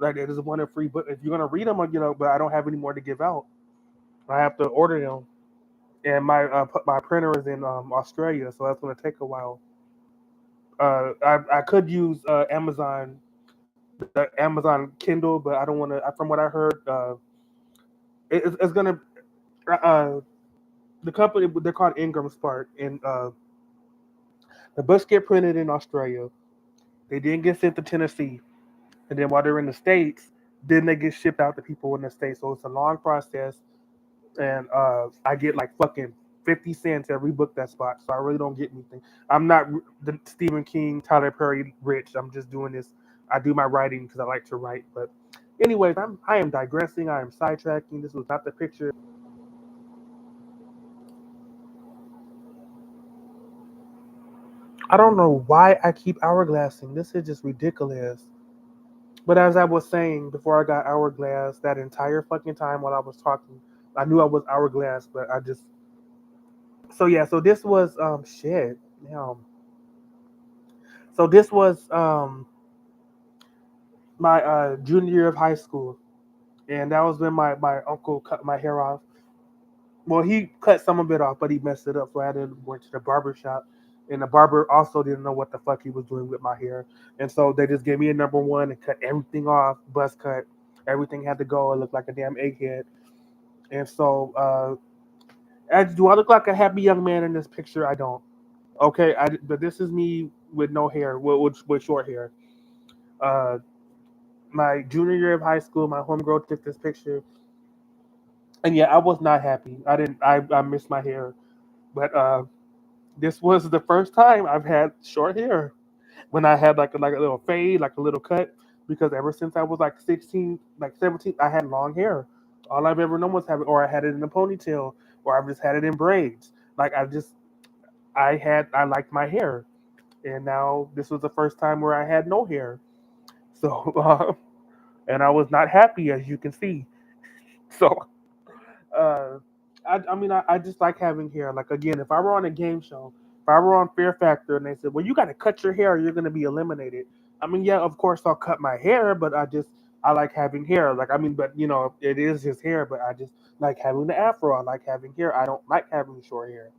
Like they just want a free book. If you're gonna read them, but I don't have any more to give out. I have to order them, and my printer is in Australia, so that's gonna take a while. I could use Amazon, the Amazon Kindle, but I don't want to. From what I heard, it's gonna uh, the company they're called Ingram Spark, and the books get printed in Australia. They then get sent to Tennessee, and then while they're in the states, then they get shipped out to people in the states. So it's a long process, and I get like fucking 50 cents every book that's bought. So I really don't get anything. I'm not the Stephen King, Tyler Perry rich. I'm just doing this. I do my writing because I like to write. But anyways, I am digressing. I am sidetracking. This was not the picture. I don't know why I keep hourglassing. This is just ridiculous. But as I was saying before I got hourglass, that entire fucking time while I was talking, I knew I was hourglass, but I just so yeah. So this was shit. Um, so this was my junior year of high school, and that was when my uncle cut my hair off. Well, he cut some of it off, but he messed it up, so I had to go to the barber shop. And the barber also didn't know what the fuck he was doing with my hair, and so they just gave me a number one and cut everything off, buzz cut. Everything had to go. It looked like a damn egghead. And so, do I look like a happy young man in this picture? I don't. Okay, but this is me with no hair, with short hair. Uh, my junior year of high school, my homegirl took this picture, and yeah, I was not happy. I didn't. I missed my hair, but this was the first time I've had short hair. When I had like a little fade, like a little cut, because ever since I was like 16, like 17, I had long hair. All I've ever known was having, or I had it in a ponytail, or I've just had it in braids. Like I liked my hair, and now this was the first time where I had no hair. So, and I was not happy, as you can see. So, uh, I mean, I just like having hair. Like again, if I were on a game show, if I were on Fear Factor, and they said, "Well, you got to cut your hair, or you're going to be eliminated." I mean, yeah, of course I'll cut my hair, but I like having hair. Like I mean, but it is his hair, but I just like having the afro. I like having hair. I don't like having short hair.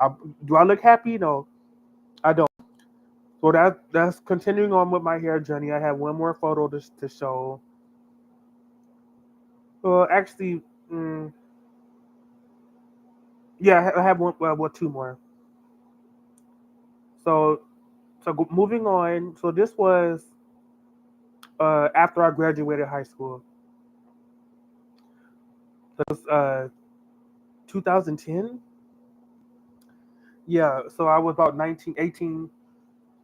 I, do I look happy? No, I don't. So that's continuing on with my hair journey. I have one more photo to show. Actually, yeah, I have one. Two more. So, moving on. So this was after I graduated high school. That was 2010. Yeah. So I was about 19, 18,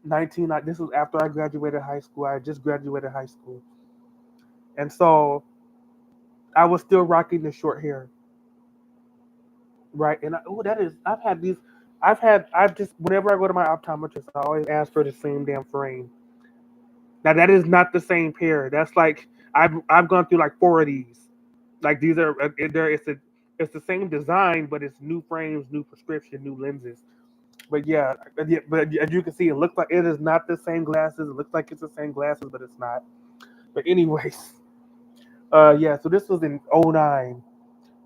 19. This was after I graduated high school. I had just graduated high school, and so I was still rocking the short hair, right? And that is, I've just, whenever I go to my optometrist, I always ask for the same damn frame. Now that is not the same pair. That's like I've gone through like four of these. Like these are it's the same design, but it's new frames, new prescription, new lenses. But as you can see, it looks like it is not the same glasses. It looks like it's the same glasses, but it's not. But anyways, yeah. So this was in '09.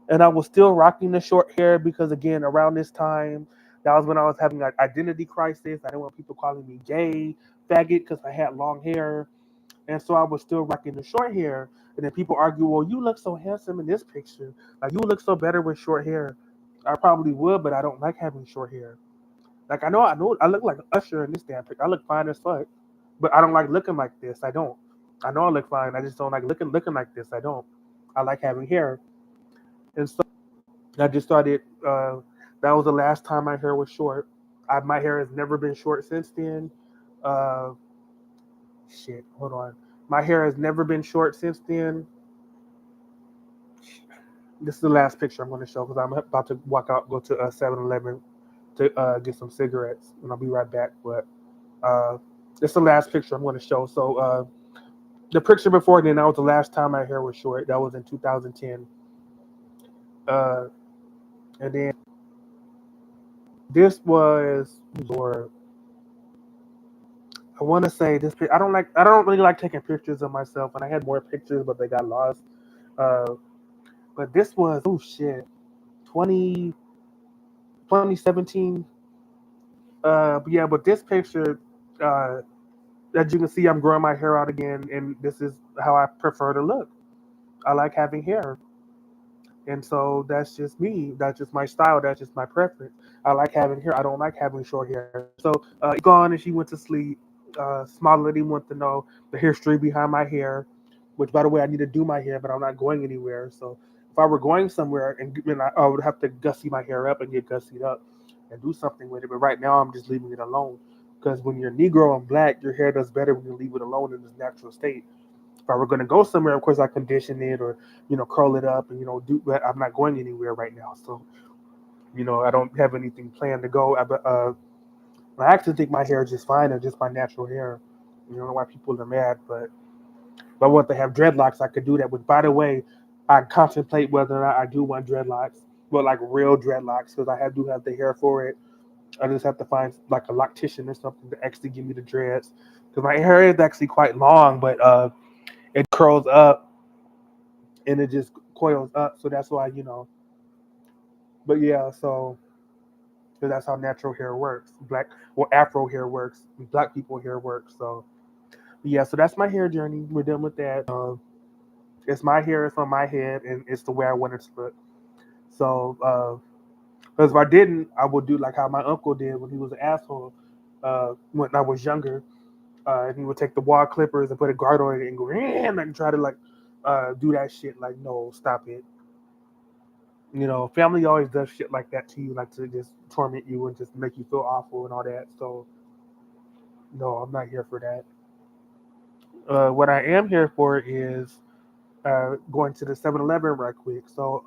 And I was still rocking the short hair because again, around this time, that was when I was having an identity crisis. I didn't want people calling me gay, faggot, because I had long hair, and so I was still rocking the short hair. And then people argue, well, you look so handsome in this picture, like you look so better with short hair. I probably would, but I don't like having short hair. Like I know, I look like Usher in this damn picture. I look fine as fuck, but I don't like looking like this. I don't. I know I look fine. I just don't like looking like this. I don't. I like having hair, and so. I just started. That was the last time my hair was short. My hair has never been short since then. Uh, shit, hold on. My hair has never been short since then. This is the last picture I'm going to show because I'm about to walk out, go to 7-Eleven to get some cigarettes, and I'll be right back. But this is the last picture I'm going to show. So the picture before then, that was the last time my hair was short. That was in 2010. And then this was, or I want to say this. I don't like. I don't really like taking pictures of myself, and I had more pictures, but they got lost. Uh, but this was, oh shit, 20 2017. But yeah, but this picture, uh, as you can see, I'm growing my hair out again, and this is how I prefer to look. I like having hair, and so that's just me. That's just my style. That's just my preference. I like having hair. I don't like having short hair. So gone, and she went to sleep. Small lady wanted to know the history behind my hair, which, by the way, I need to do my hair, but I'm not going anywhere. So if I were going somewhere, I would have to gussy my hair up and get gussied up and do something with it. But right now, I'm just leaving it alone because when you're Negro and black, your hair does better when you leave it alone in its natural state. If I were going to go somewhere, of course, I condition it or curl it up and do. But I'm not going anywhere right now, so I don't have anything planned to go. I actually think my hair is just fine and just my natural hair. I don't know why people are mad, but if I want to have dreadlocks, I could do that. But by the way, I contemplate whether or not I do want dreadlocks, but like real dreadlocks, because do have the hair for it. I just have to find like a loctician or something to actually give me the dreads, because my hair is actually quite long, but it curls up and it just coils up. So that's why. But yeah, so. Because that's how natural hair works. Afro hair works. Black people hair works. So yeah, so that's my hair journey. We're done with that. It's my hair. It's on my head, and it's the way I want it to look. So, because if I didn't, I would do like how my uncle did when he was an asshole. When I was younger, and he would take the wall clippers and put a guard on it and go and try to like do that shit. Like, no, stop it. Family always does shit like that to you, like to just torment you and just make you feel awful and all that. So, no, I'm not here for that. What I am here for is going to the 7-Eleven right quick. So,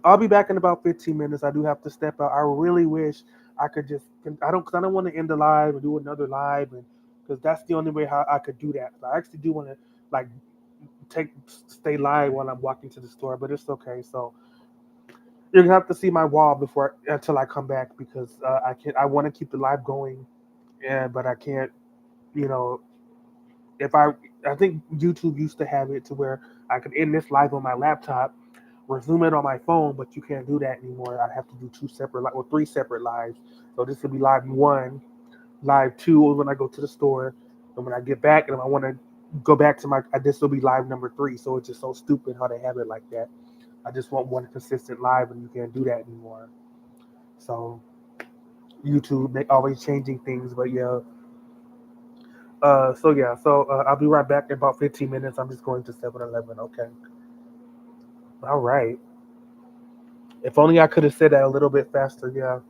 I'll be back in about 15 minutes. I do have to step out. I really wish I could just because I don't want to end the live and do another live, and because that's the only way how I could do that. I actually do want to like stay live while I'm walking to the store, but it's okay. So you're gonna have to see my wall until I come back because I want to keep the live going, but I can't. You know, if I think YouTube used to have it to where I could end this live on my laptop, resume it on my phone, but you can't do that anymore. I have to do three separate lives. So this will be live one, live two when I go to the store, and when I get back, and if I want to go back to my. This will be live number 3, so it's just so stupid how they have it like that. I just want one consistent live, and you can't do that anymore. So YouTube, they always changing things, but yeah. So I'll be right back in about 15 minutes. I'm just going to 7-Eleven. Okay. All right. If only I could have said that a little bit faster. Yeah.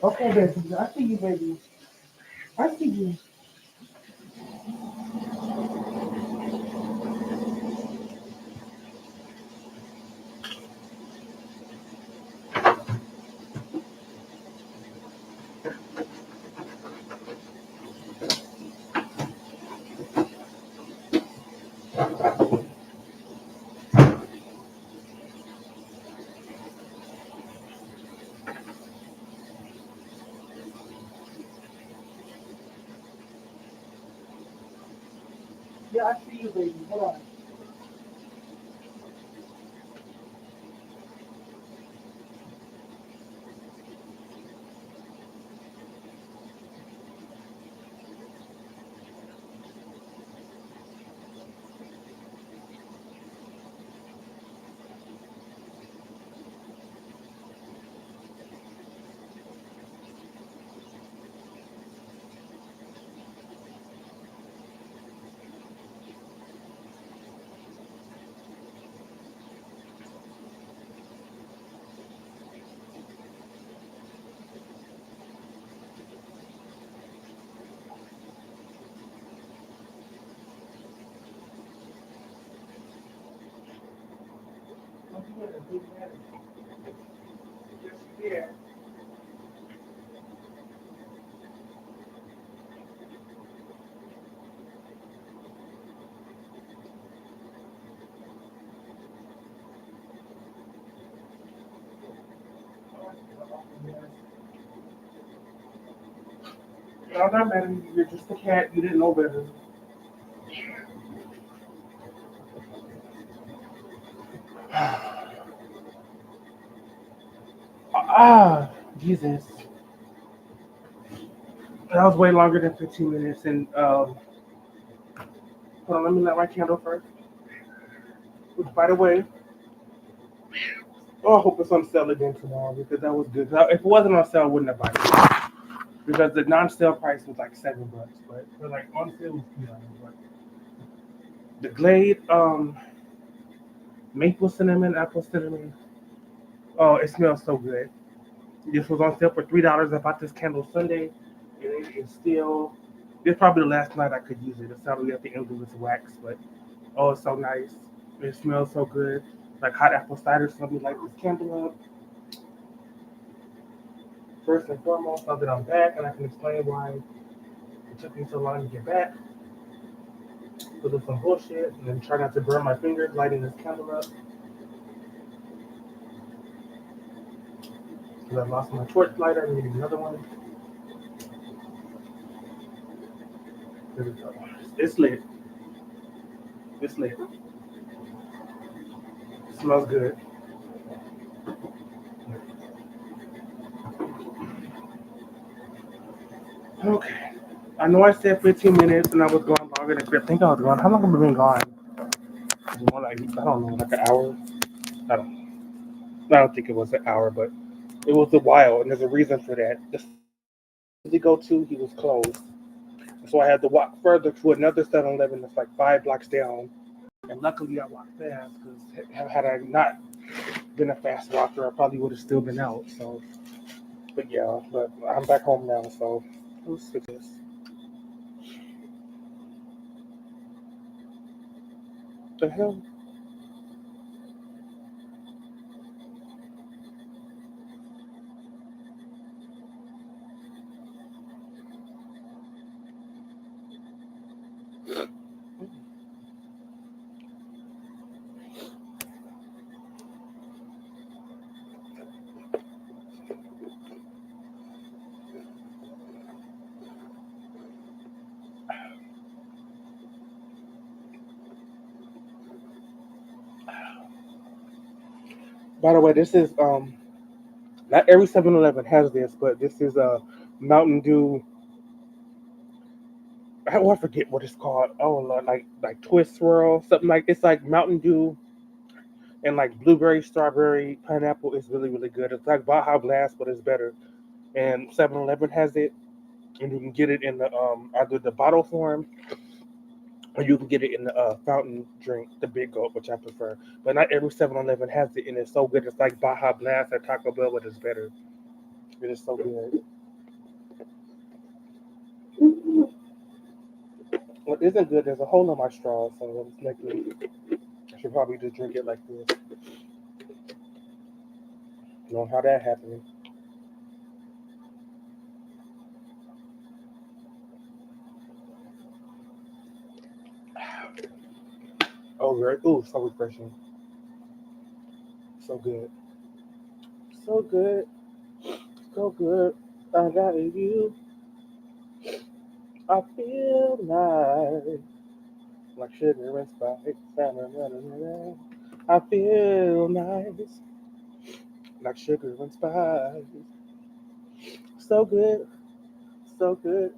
Okay, baby. I see you, baby. I see you. Yeah, I see you, baby. Hold on. Yeah. No, not matter. You're just a cat. You didn't know better. Ah, Jesus. That was way longer than 15 minutes. And hold on, let me light my candle first. Which, by the way, oh, I hope it's on sale again tomorrow because that was good. Now, if it wasn't on sale, I wouldn't have bought it because the non-sale price was like $7, but for like on sale was $2. But the Glade maple cinnamon, apple cinnamon. Oh, it smells so good. This was on sale for $3. I bought this candle Sunday, and it is still. This is probably the last night I could use it. It's probably at the end of its wax, but oh, it's so nice. It smells so good, like hot apple cider. So let me light this candle up. First and foremost, now that I'm back, and I can explain why it took me so long to get back. Because of some bullshit, and then try not to burn my fingers lighting this candle up. Because I lost my torch lighter. I need another one. It's lit. It's lit. It smells good. Okay. I know I said 15 minutes and I was gone longer than I think I was gone. How long have I been gone? More like, I don't know, like an hour? I don't I don't think it was an hour, but it was a while, and there's a reason for that. The to go to, he was closed. So I had to walk further to another 7-Eleven that's like 5 blocks down. And luckily I walked fast because had I not been a fast walker, I probably would have still been out. So, but yeah, but I'm back home now, so let's fix this. The hell? By the way, this is not every 7-Eleven has this, but this is a Mountain Dew. I forget what it's called. Oh Lord, like Twist Swirl, something like it's like Mountain Dew and like blueberry, strawberry, pineapple is really really good. It's like Baja Blast, but it's better. And 7-Eleven has it, and you can get it in the either the bottle form or you can get it in the fountain drink, the Big Gulp, which I prefer. But not every 7-Eleven has it, and it's so good. It's like Baja Blast or Taco Bell, but it's better. It is so good. What isn't good, there's a hole in my straw, so it's making, I should probably just drink it like this. You know how that happened. Oh, very, ooh, so refreshing. So good. So good. So good. I got you. I feel nice. Like sugar and spice. I feel nice. Like sugar and spice. So good. So good.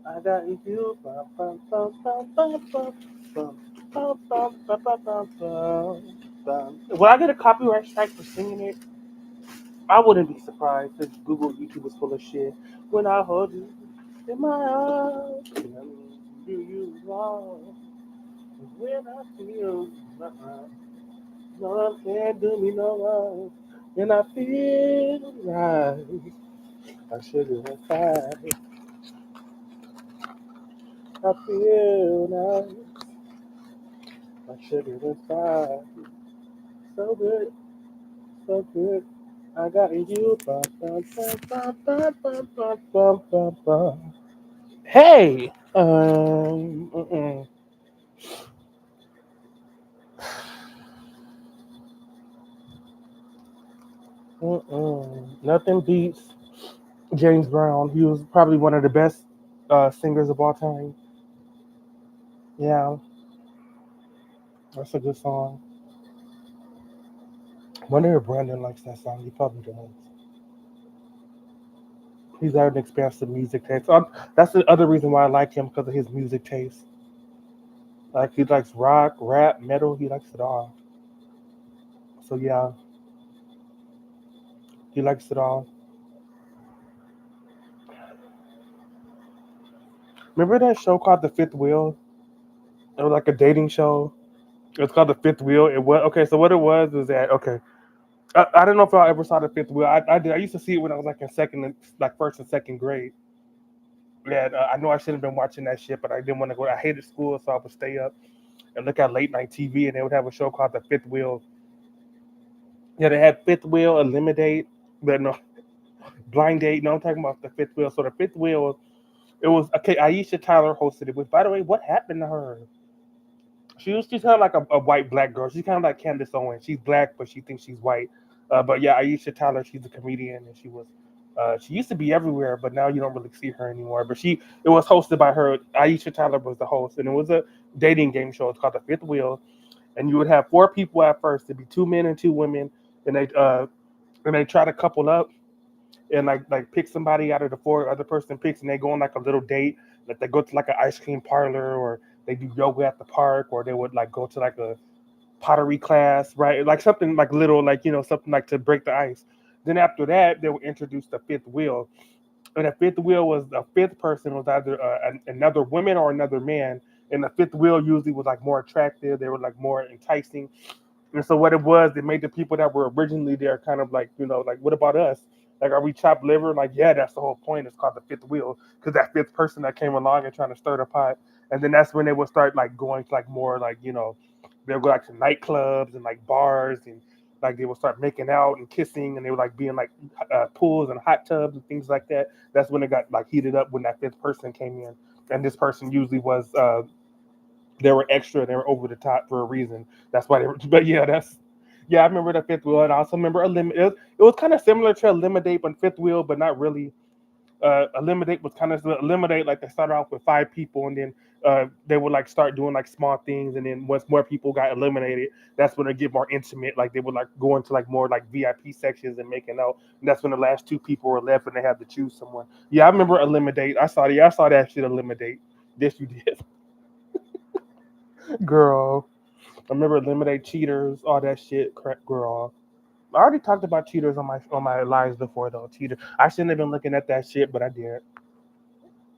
I got you. Bum, bum, bum, bum, bum, bum, bum, bum, bum, bum, bum, bum, bum, bum. Will I get a copyright strike for singing it? I wouldn't be surprised if Google YouTube was full of shit. When I hold you in my arms, do you wrong? When I feel no one can do me no wrong. And I feel right. I should have fight. I feel nice. I should have fight. So good, so good. I got you. Bum, bum, bum, bum, bum, bum, bum, bum, bum. Hey, nothing beats James Brown. He was probably one of the best singers of all time. Yeah, that's a good song. Wonder if Brandon likes that song. He probably does. He's got an expansive music taste. That's the other reason why I like him because of his music taste. Like he likes rock, rap, metal. He likes it all. So yeah, he likes it all. Remember that show called The Fifth Wheel? It was like a dating show. It was called The Fifth Wheel. It was okay. So what it was that okay. I don't know if I ever saw The Fifth Wheel. I did. I used to see it when I was like in like first and second grade. Yeah, I know I shouldn't have been watching that shit, but I didn't want to go. I hated school, so I would stay up and look at late night TV, and they would have a show called The Fifth Wheel. Yeah, they had Fifth Wheel, Eliminate, but no, Blind Date. No, I'm talking about The Fifth Wheel. So The Fifth Wheel, it was okay. Aisha Tyler hosted it. Which, by the way, what happened to her? She's kind of like a white black girl. She's kind of like Candace Owens. She's black, but she thinks she's white. But yeah, Aisha Tyler, she's a comedian, and she was. She used to be everywhere, but now you don't really see her anymore. But it was hosted by her. Aisha Tyler was the host, and it was a dating game show. It's called The Fifth Wheel, and you would have four people at first. It'd be two men and two women, and they try to couple up and like pick somebody out of the four other person picks, and they go on like a little date. Like they go to like an ice cream parlor, or they do yoga at the park, or they would like go to like a pottery class, right? Like something like little, like something like to break the ice. Then after that, they would introduce the fifth wheel, and the fifth wheel was the fifth person was either another woman or another man, and the fifth wheel usually was like more attractive. They were like more enticing, and so what it was, it made the people that were originally there kind of like, like, what about us? Like, are we chopped liver? Like, yeah, that's the whole point. It's called the fifth wheel because that fifth person that came along and trying to stir the pot, and then that's when they would start like going to like more like they would go like to nightclubs and like bars and like they would start making out and kissing and they would like be in like pools and hot tubs and things like that. That's when it got like heated up when that fifth person came in, and this person usually was they were extra. They were over the top for a reason. That's why they were. But yeah, I remember the fifth wheel, and I also remember it was kind of similar to Eliminate, but fifth wheel, but not really. Eliminate was kind of Eliminate. Like they started off with five people, and then they would like start doing like small things, and then once more people got eliminated, that's when they get more intimate. Like they would like go into like more like VIP sections and making out. And that's when the last two people were left, and they had to choose someone. Yeah, I remember Eliminate. I saw that shit Eliminate. This you did, girl. I remember eliminate cheaters, all that shit. Crap, girl. I already talked about cheaters on my lives before though. Cheater. I shouldn't have been looking at that shit, but I did.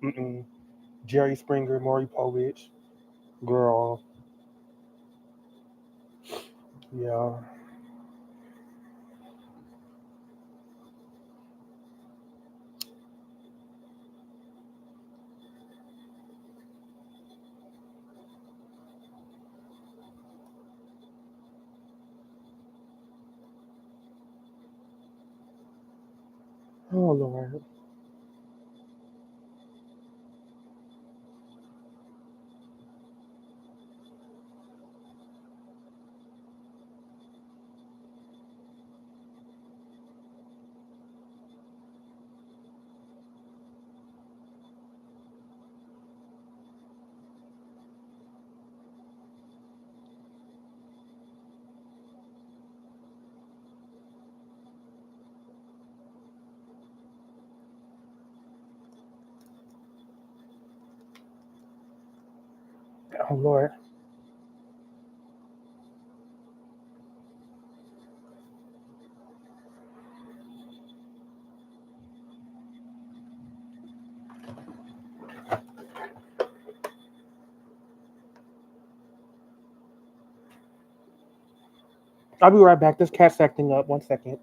Mm-mm. Jerry Springer, Maury Povich, girl. Yeah. Oh Lord. Oh Lord. I'll be right back. This cat's acting up. 1 second.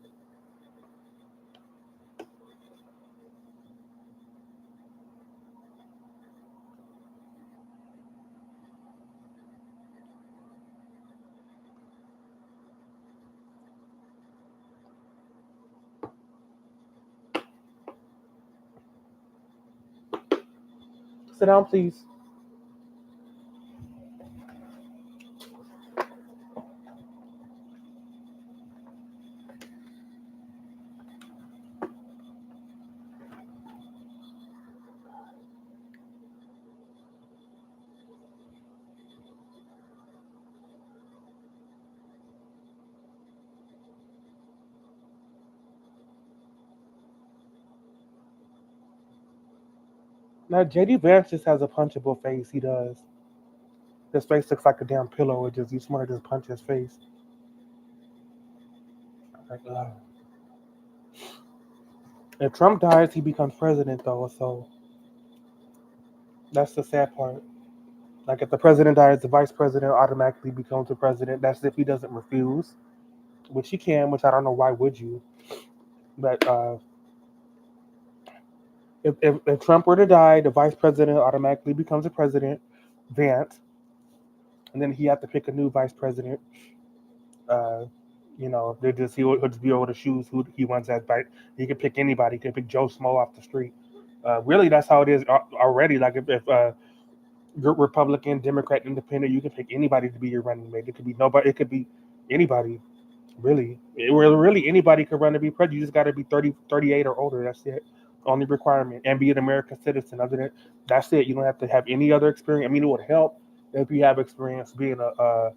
Sit down, please. Now JD Vance just has a punchable face. He does. His face looks like a damn pillow. It just you just want to just punch his face. Like, if Trump dies, he becomes president though. So that's the sad part. Like if the president dies, the vice president automatically becomes the president. That's if he doesn't refuse, which he can. Which I don't know why would you. But if Trump were to die, the vice president automatically becomes the president, Vance, and then he have to pick a new vice president. Uh, they just he'll just be able to choose who he wants as vice. He can pick anybody. He can pick Joe Smo off the street. Really, that's how it is already. Like if you're Republican, Democrat, Independent, you can pick anybody to be your running mate. It could be nobody. It could be anybody. Really anybody could run to be president. You just got to be 30, 38 or older. That's it. Only requirement, and be an American citizen. Other than that's it. You don't have to have any other experience. I mean, it would help if you have experience being a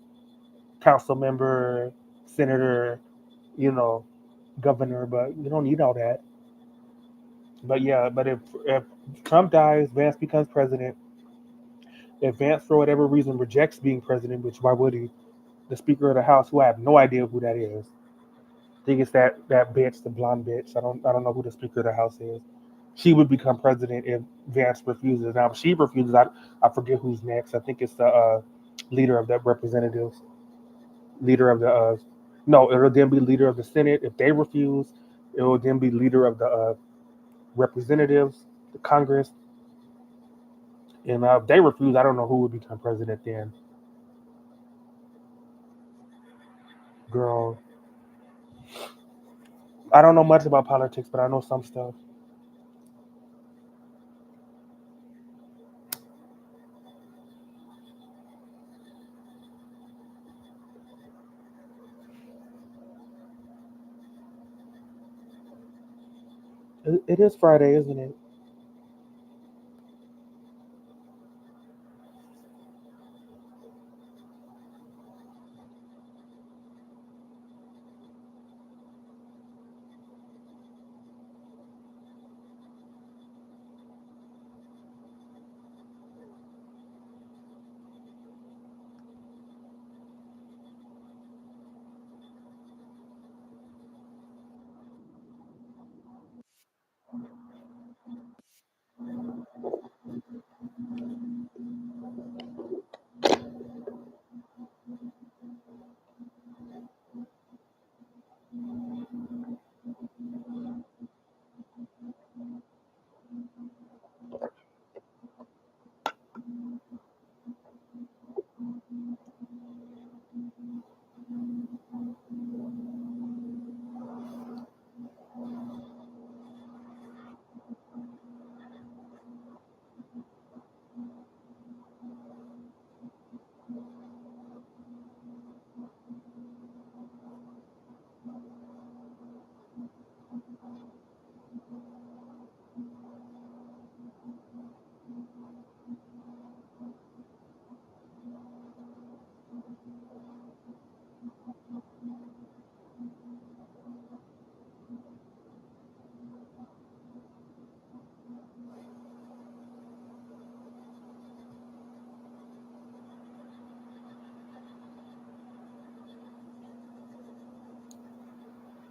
council member, senator, you know, governor, but you don't need all that. But yeah, but if Trump dies, Vance becomes president. If Vance, for whatever reason, rejects being president, which why would he? The Speaker of the House, who I have no idea who that is. I think it's that bitch, the blonde bitch. I don't know who the Speaker of the House is. She would become president if Vance refuses. Now, if she refuses, I forget who's next. I think it's the leader of the representatives, leader of the no, it'll then be leader of the Senate. If they refuse, it will then be leader of the representatives, the Congress. And if they refuse, I don't know who would become president then. Girl, I don't know much about politics, but I know some stuff. It is Friday, isn't it?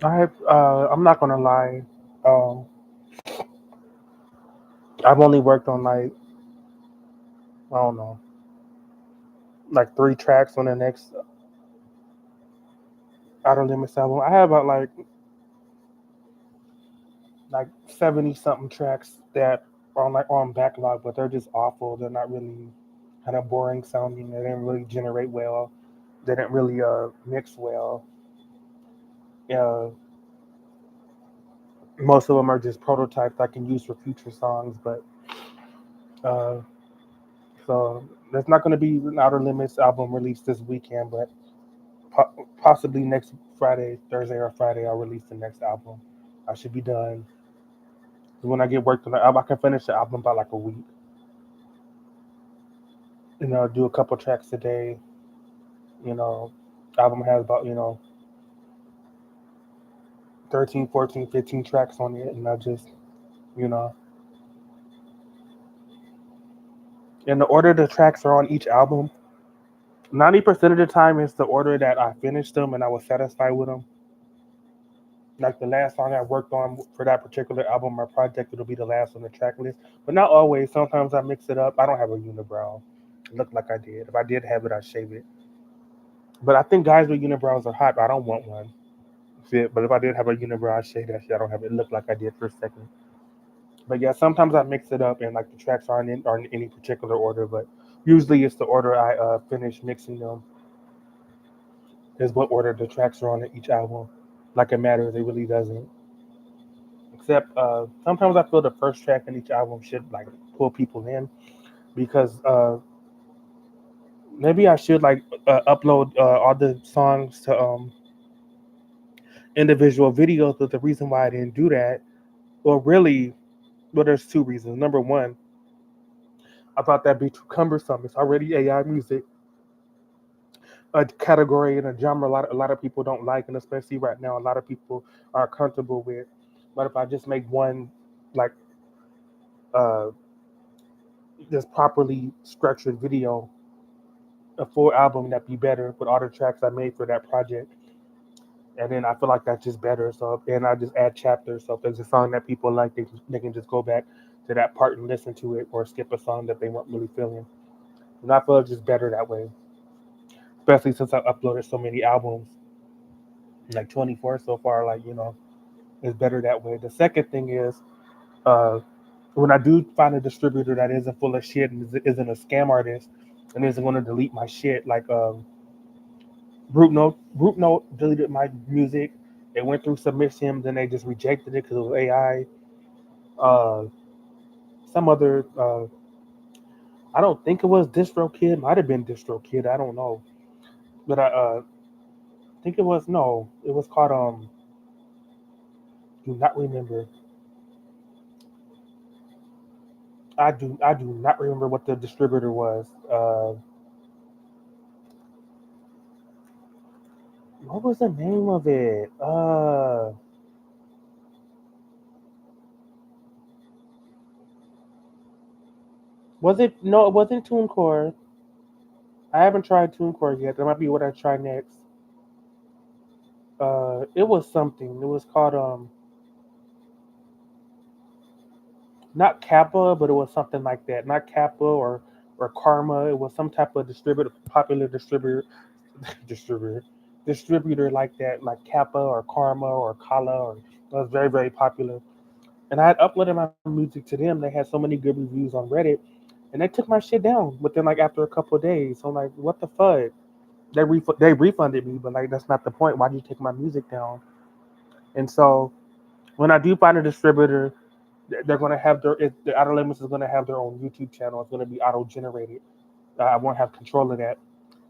I'm not gonna lie. Um, I've only worked on like I don't know, like 3 tracks on the next Outer Limits album. I have about like 70 something tracks that are on backlog, but they're just awful. They're not really kind of boring sounding. They didn't really generate well. They didn't really mix well. Uh, Most of them are just prototypes I can use for future songs, but uh, so there's not going to be an Outer Limits album released this weekend, but possibly next Friday, Thursday or Friday, I'll release the next album. I should be done. When I get worked on the album, I can finish the album by like a week. Do a couple tracks a day. You know, album has about 13, 14, 15 tracks on it, and I just you know, in the order the tracks are on each album. 90% of the time, it's the order that I finished them and I was satisfied with them. Like the last song I worked on for that particular album or project, it'll be the last on the track list. But not always. Sometimes I mix it up. I don't have a unibrow. It looked like I did. If I did have it, I'd shave it. But I think guys with unibrows are hot. I don't want one. Fit. But if I did have a unibrow, I'd shave that shit. I don't have it. It looked like I did for a second. But yeah, sometimes I mix it up and like the tracks aren't in any particular order. But usually it's the order I finish mixing them is what order the tracks are on each album. Like it matters. It really doesn't. Except sometimes I feel the first track in each album should like pull people in because maybe I should like upload all the songs to individual videos. But the reason why I didn't do that, well, there's 2 reasons. Number one, I thought that'd be too cumbersome. It's already AI music, a category and a genre a lot of people don't like, and especially right now, a lot of people are comfortable with. But if I just make one like uh, just properly structured video, a full album, that'd be better with all the tracks I made for that project. And then I feel like that's just better. So and I just add chapters. So if there's a song that people like, they can just go back to that part and listen to it, or skip a song that they weren't really feeling. And I feel it's just better that way, especially since I uploaded so many albums, like 24 so far. Like it's better that way. The second thing is, uh, when I do find a distributor that isn't full of shit and isn't a scam artist and isn't going to delete my shit, like Group Note deleted my music. It went through submission, then they just rejected it because it was AI. Uh, some other, I don't think it was DistroKid. Might have been DistroKid. I don't know, but I think it was no. It was called Do not remember. I do not remember what the distributor was. What was the name of it? Was it no? It wasn't TuneCore. I haven't tried TuneCore yet. That might be what I try next. It was something. It was called not Kappa, but it was something like that. Not Kappa or Karma. It was some type of popular distributor, distributor like that, like Kappa or Karma or Kala, or it was very very popular. And I had uploaded my music to them. They had so many good reviews on Reddit, and they took my shit down within like after a couple of days. So I'm like, what the fuck? They refunded me, but like that's not the point. Why did you take my music down? And so when I do find a distributor, they're going to have the Outer Limits is going to have their own YouTube channel. It's going to be auto generated. I won't have control of that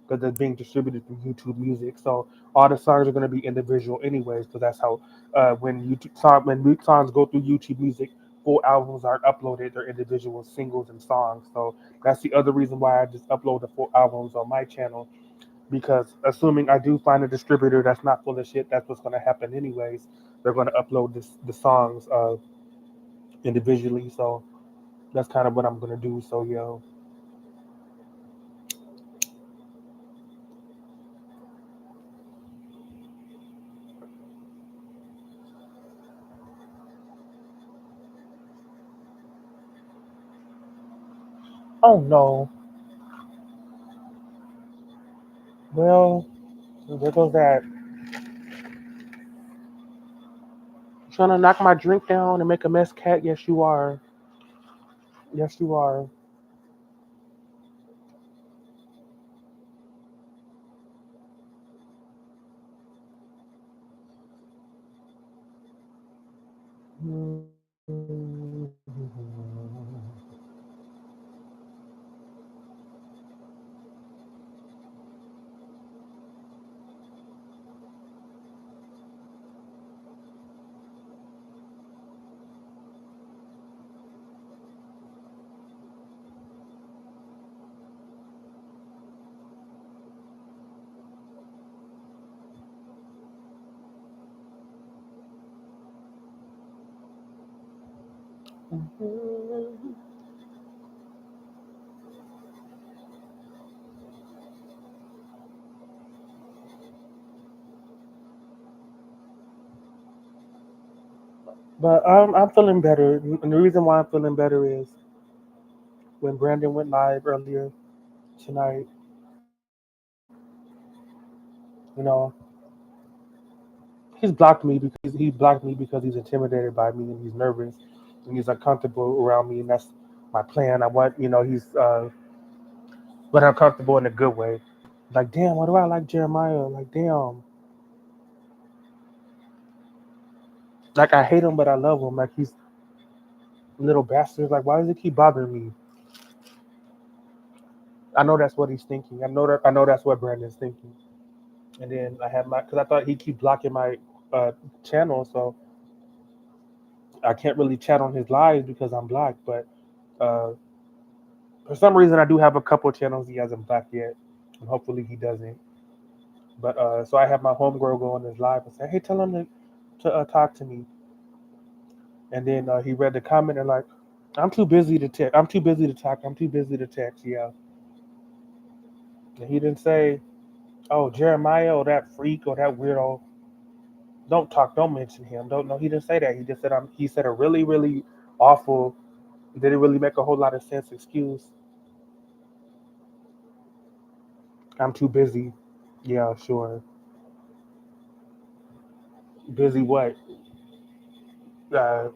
because they're being distributed through YouTube Music. So all the songs are going to be individual, anyways. Because that's how when songs go through YouTube Music, full albums aren't uploaded. They're individual singles and songs. So that's the other reason why I just upload the full albums on my channel. Because assuming I do find a distributor that's not full of shit, that's what's going to happen anyways. They're going to upload the songs individually. So that's kind of what I'm gonna do. So yo, Oh no. Well, there goes that. Trying to knock my drink down and make a mess, cat. Yes, you are. Yes, you are. But I'm feeling better, and the reason why I'm feeling better is when Brandon went live earlier tonight. You know, he blocked me because he's intimidated by me and he's nervous and he's uncomfortable around me, and that's my plan. I want he's but uncomfortable in a good way. Like damn, why do I like Jeremiah? Like damn, like I hate him but I love him. Like he's a little bastard. Like why does he keep bothering me? I know that's what he's thinking. I know that's what Brandon's thinking. And then I have my because I thought he keep blocking my uh, channel, so I can't really chat on his lives because I'm blocked. But uh, for some reason, I do have a couple channels he hasn't blocked yet, and hopefully he doesn't. But so I have my homegirl go on his live and say, "Hey, tell him to talk to me." And then he read the comment and like, "I'm too busy to text. I'm too busy to talk. I'm too busy to text." Yeah, and he didn't say, "Oh, Jeremiah or that freak or that weirdo. Don't talk. Don't mention him." Don't know. He didn't say that. He just said, He said a really, really awful. Didn't really make a whole lot of sense. Excuse. I'm too busy. Yeah, sure. Busy what? Uh,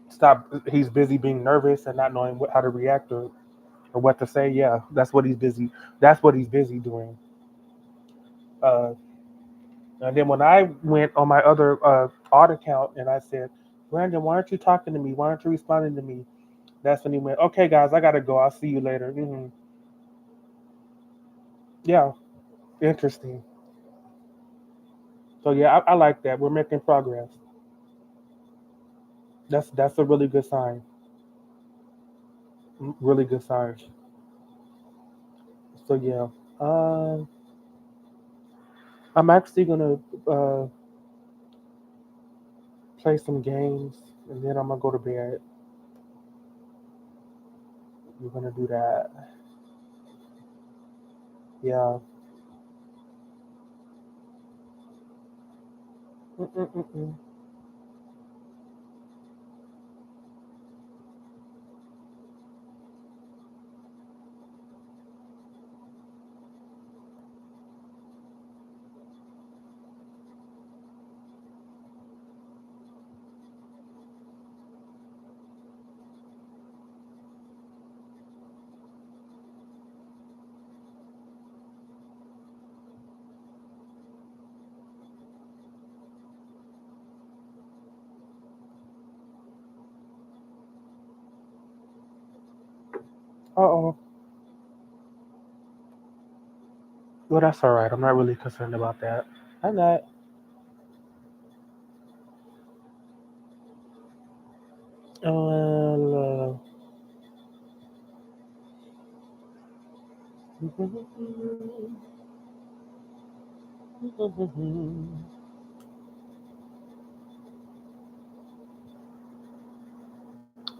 stop. He's busy being nervous and not knowing how to react or what to say. Yeah, that's what he's busy. That's what he's busy doing. Uh, and then when I went on my other odd account and I said, Brandon, why aren't you talking to me? Why aren't you responding to me? That's when he went, okay, guys, I gotta go. I'll see you later. Yeah, interesting. So yeah, I like that. We're making progress. That's a really good sign. Really good sign. So yeah, uh, I'm actually gonna uh, play some games and then I'm gonna go to bed. We're gonna do that. Yeah. Mm-mm-mm-mm. Uh-oh. Well, that's all right. I'm not really concerned about that. I'm not. Uh,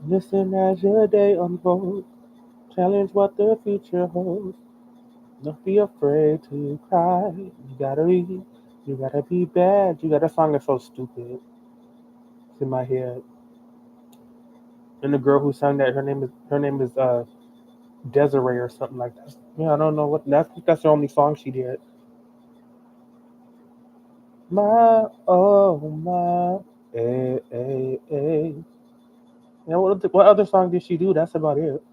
listen as your day unfolds. Challenge what the future holds. Don't be afraid to cry. You gotta be bad. You got that song is so stupid. It's in my head. And the girl who sang that, her name is Desiree or something like that. Yeah, I don't know what that's the only song she did. My oh my, eh. Yeah, what other song did she do? That's about it.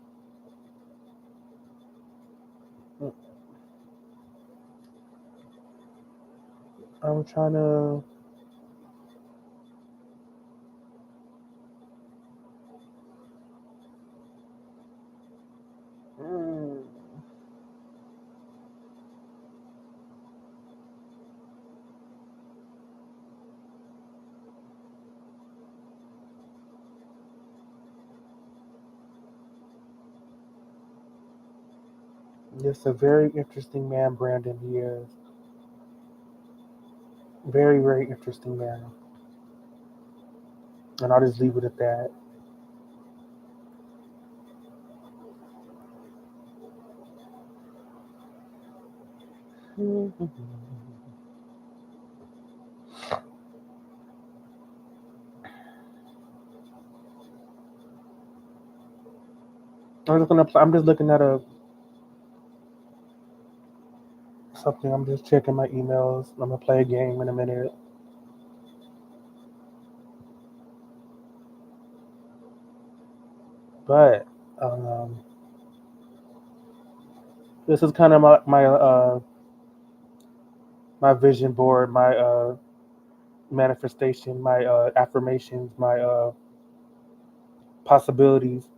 I'm trying to. Mm, Just a very interesting man, Brandon. He is very, very interesting man, and I'll just leave it at that. I'm just looking at a something. I'm just checking my emails. I'm gonna play a game in a minute. But um, this is kind of my vision board, my manifestation, my affirmations, my possibilities.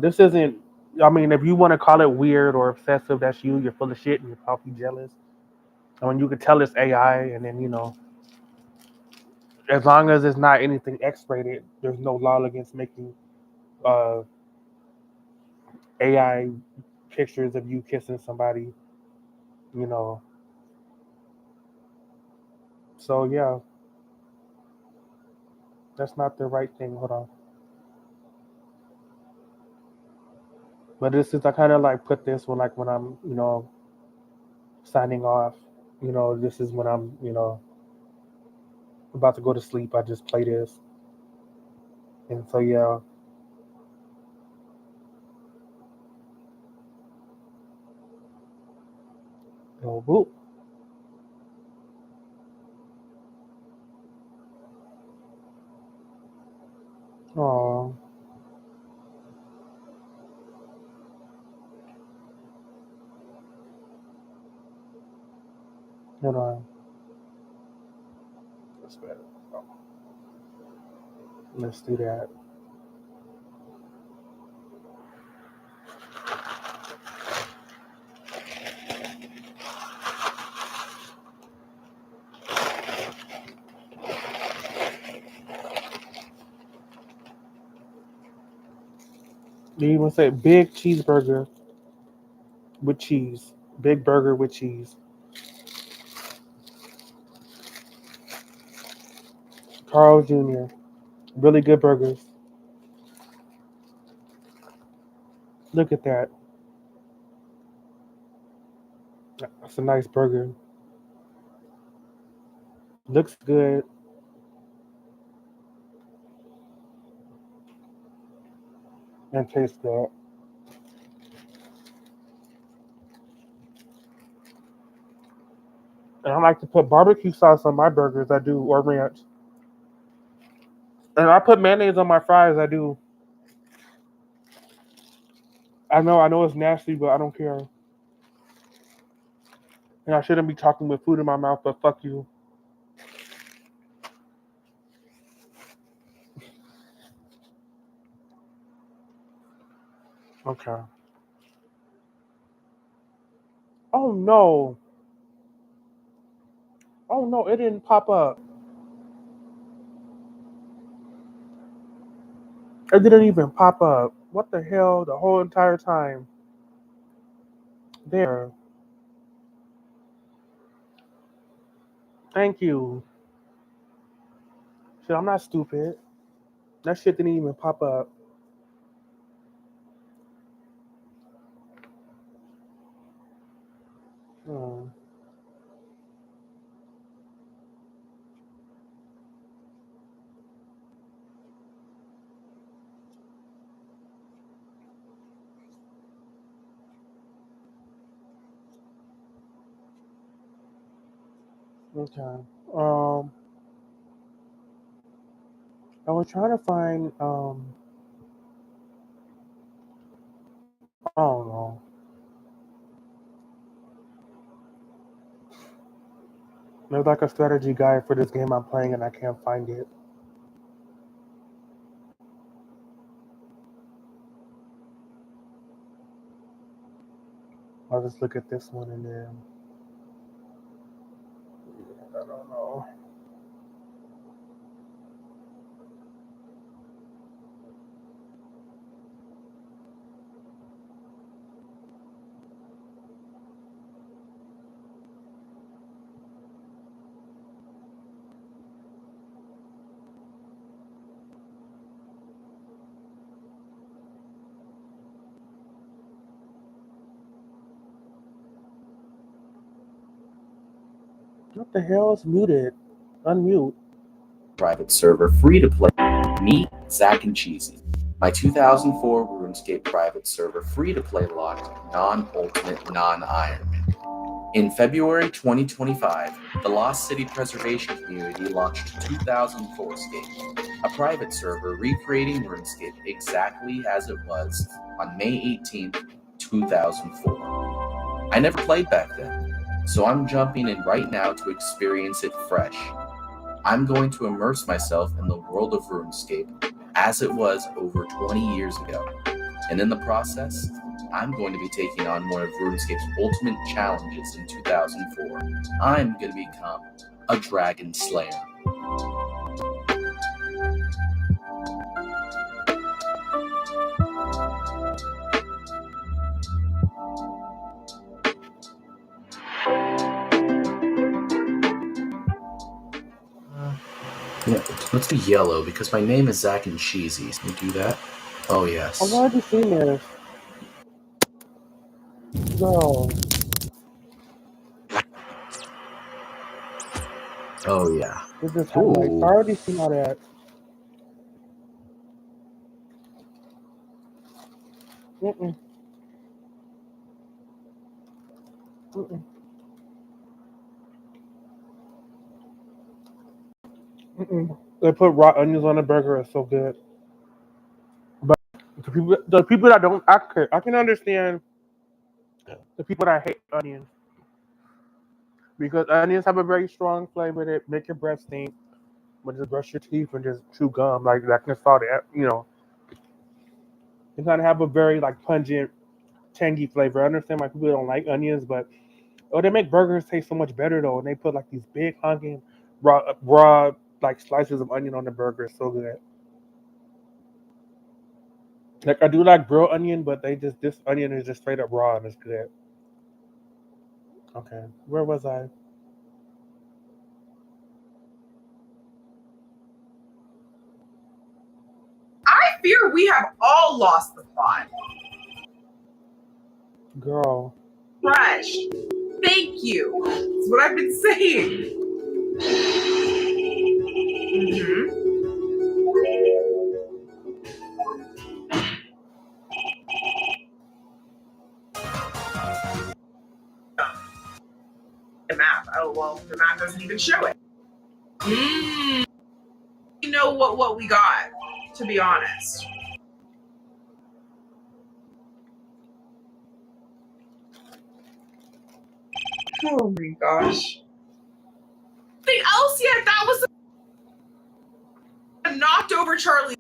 This isn't. I mean, if you want to call it weird or obsessive, that's you. You're full of shit and you're probably jealous. I mean, you could tell it's AI, and then as long as it's not anything X-rated, there's no law against making uh, AI pictures of you kissing somebody. You know, so yeah, that's not the right thing. Hold on, but this is I kind of like put this when I'm signing off. This is when I'm about to go to sleep. I just play this, and so yeah. Oh, whoop. Oh, hold on. That's better. Oh, let's do that. You even say big cheeseburger with cheese. Big burger with cheese. Carl Jr. Really good burgers. Look at that. That's a nice burger. Looks good and tastes good. And I like to put barbecue sauce on my burgers. I do, or ranch. And I put mayonnaise on my fries. I do. I know it's nasty, but I don't care. And I shouldn't be talking with food in my mouth, but fuck you. Okay. Oh no. Oh no, it didn't pop up. It didn't even pop up. What the hell? The whole entire time. There. Thank you. Shit, I'm not stupid. That shit didn't even pop up. Hmm. Okay. I was trying to find I don't know. There's like a strategy guide for this game I'm playing and I can't find it. I'll just look at this one and then I don't know. What the hell is muted? Unmute. Private server free to play. Me, Zach and Cheesy. My 2004 RuneScape private server free to play locked, non-ultimate, non-Ironman. In February 2025, the Lost City Preservation Community launched 2004 Scape, a private server recreating RuneScape exactly as it was on May 18th, 2004. I never played back then, so I'm jumping in right now to experience it fresh. I'm going to immerse myself in the world of RuneScape as it was over 20 years ago. And in the process, I'm going to be taking on one of RuneScape's ultimate challenges in 2004. I'm going to become a Dragon Slayer. Yeah, let's do yellow because my name is Zach and Cheesy. Can we do that? Oh, yes. I've already seen this. No. Oh, yeah. It just highlights. I already seen all that. Mm-mm. Mm-mm. Mm-mm. They put raw onions on the burger. It's so good. But the people that don't, I can understand the people that hate onions because onions have a very strong flavor that make your breath stink. But just brush your teeth and just chew gum like that can solve it. You know, it kind of have a very like pungent, tangy flavor. I understand why people don't like onions, but they make burgers taste so much better though. And they put like these big honking raw like slices of onion on the burger. It's so good. Like I do like grilled onion, but this onion is just straight up raw and it's good. Okay, where was I? I fear we have all lost the plot. Girl. Fresh. Thank you. That's what I've been saying. The map. Oh, well, the map doesn't even show it. You know what we got, to be honest. Oh my gosh. Anything else yet? That was knocked over Charlie.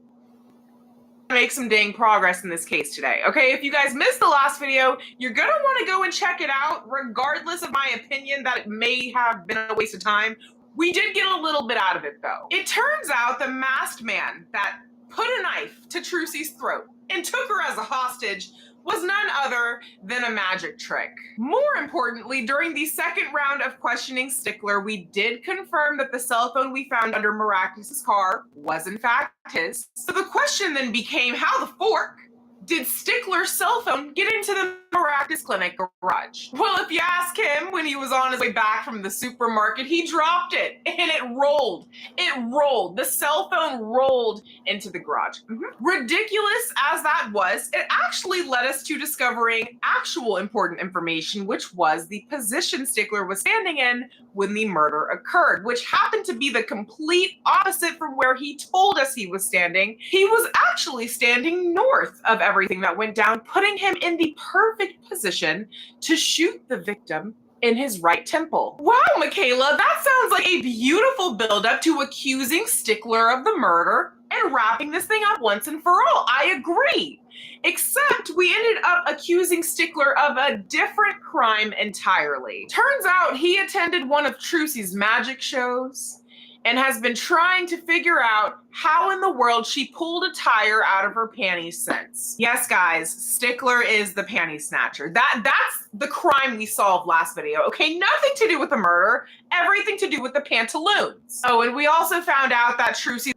Make some dang progress in this case today. Okay, if you guys missed the last video, you're gonna want to go and check it out, regardless of my opinion that it may have been a waste of time. We did get a little bit out of it though. It turns out the masked man that put a knife to Trucy's throat and took her as a hostage was none other than a magic trick. More importantly, during the second round of questioning Stickler, we did confirm that the cell phone we found under Miraculous's car was in fact his. So the question then became how the fork did Stickler's cell phone get into the Maracas Clinic garage? Well, if you ask him, when he was on his way back from the supermarket, he dropped it and it rolled. It rolled. The cell phone rolled into the garage. Ridiculous as that was, it actually led us to discovering actual important information, which was the position Stickler was standing in when the murder occurred, which happened to be the complete opposite from where he told us he was standing. He was actually standing north of everything that went down, putting him in the perfect position to shoot the victim in his right temple. Wow, Michaela, that sounds like a beautiful buildup to accusing Stickler of the murder and wrapping this thing up once and for all. I agree. Except we ended up accusing Stickler of a different crime entirely. Turns out he attended one of Trucy's magic shows and has been trying to figure out how in the world she pulled a tire out of her panties since. Yes, guys, Stickler is the panty snatcher. That's the crime we solved last video, okay? Nothing to do with the murder, everything to do with the pantaloons. Oh, and we also found out that Trucy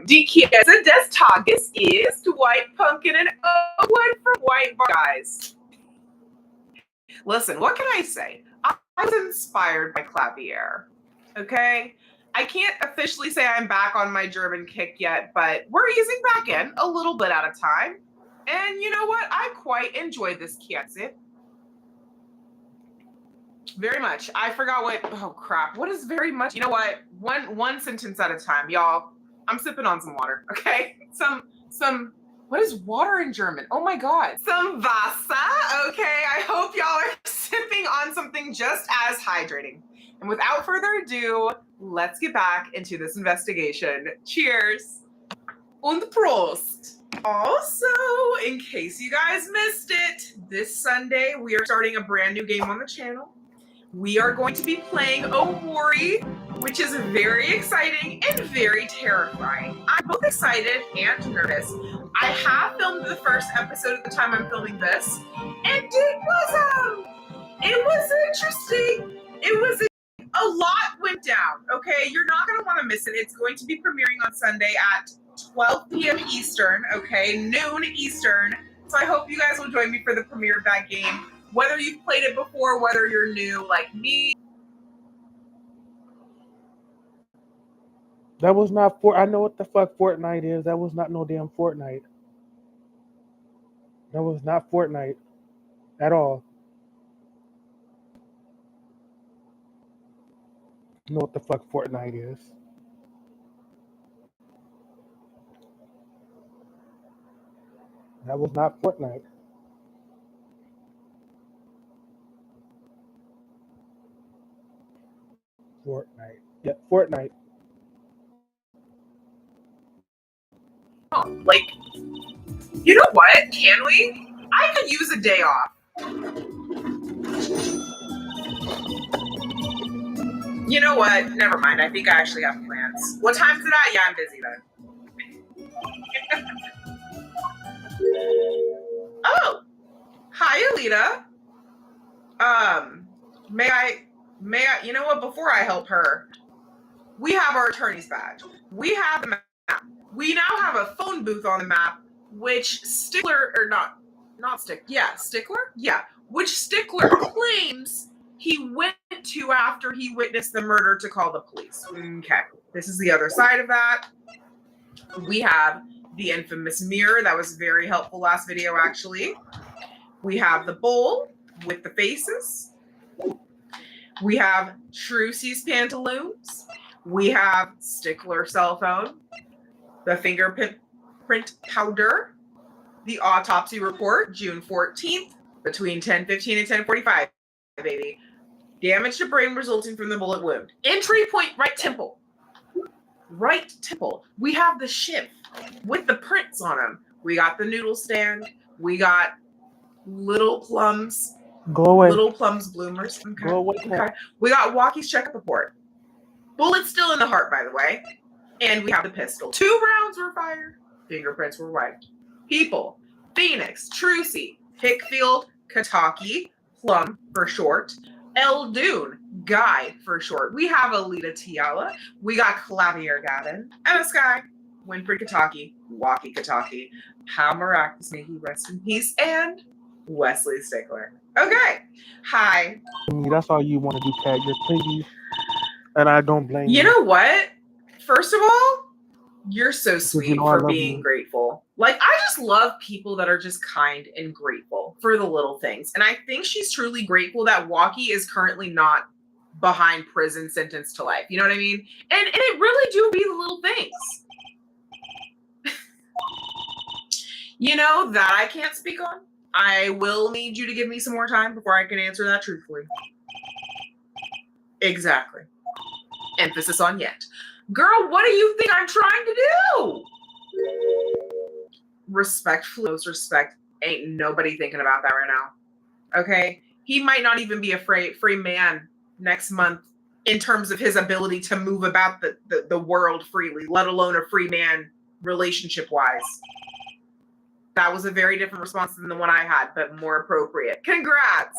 Die Käse des Tages is White Pumpkin and Oakwood from White Bar. Guys, listen, what can I say? I was inspired by Clavier, okay? I can't officially say I'm back on my German kick yet, but we're easing back in a little bit at a time. And you know what? I quite enjoyed this Käse. Very much. I forgot what, oh crap. What is very much? You know what? One sentence at a time, y'all. I'm sipping on some water, okay? Some, what is water in German? Oh my God. Some Wasser, okay? I hope y'all are sipping on something just as hydrating. And without further ado, let's get back into this investigation. Cheers. Und Prost. Also, in case you guys missed it, this Sunday we are starting a brand new game on the channel. We are going to be playing Owari, which is very exciting and very terrifying. I'm both excited and nervous. I have filmed the first episode at the time I'm filming this, and it was interesting. It was a lot went down, okay? You're not going to want to miss it. It's going to be premiering on Sunday at 12 p.m. Eastern, okay? Noon Eastern. So I hope you guys will join me for the premiere of that game. Whether you've played it before, whether you're new like me. That was not I know what the fuck Fortnite is. That was not no damn Fortnite. That was not Fortnite at all. I know what the fuck Fortnite is. That was not Fortnite. Fortnite. Yeah, Fortnite. Oh, like, you know what? Can we? I could use a day off. You know what? Never mind. I think I actually have plans. What time's it at? Yeah, I'm busy then. Oh, hi, Alita. May I, you know what? Before I help her, we have our attorney's badge. We have the map. We now have a phone booth on the map, which Stickler, or Stickler? Yeah, which Stickler claims he went to after he witnessed the murder to call the police. Okay, this is the other side of that. We have the infamous mirror. That was very helpful last video, actually. We have the bowl with the faces. We have Trucy's pantaloons. We have Stickler cell phone. The fingerprint powder. The autopsy report, June 14th, between 10:15 and 10:45, baby. Damage to brain resulting from the bullet wound. Entry point, right temple. Right temple. We have the ship with the prints on them. We got the noodle stand. We got little plums. Go away. Little plums bloomers. Okay. Go away. Okay. We got Walkie's checkup report. Bullet still in the heart, by the way. And we have the pistol. 2 rounds were fired. Fingerprints were wiped. People. Phoenix, Trucy, Hickfield, Kataki, Plum for short, Eldoon, Guy for short. We have Alita Tiala. We got Clavier Gavin, Emma Sky, Winfred Kataki, Walkie Kataki, how miraculous may he rest in peace, and Wesley Stickler. Okay. Hi. That's all you want to do, Kat. You're clingy, and I don't blame you. You know what? First of all, you're so sweet You know I for love being you. grateful. Like, I just love people that are just kind and grateful for the little things. And I think she's truly grateful that Walkie is currently not behind prison, sentenced to life. You know what I mean? And it really do be the little things. You know, that I can't speak on. I will need you to give me some more time before I can answer that truthfully. Exactly. Emphasis on yet. Girl, what do you think I'm trying to do? Respectfully, most respect. Ain't nobody thinking about that right now. Okay? He might not even be a free man next month in terms of his ability to move about the world freely, let alone a free man relationship-wise. That was a very different response than the one I had, but more appropriate. Congrats!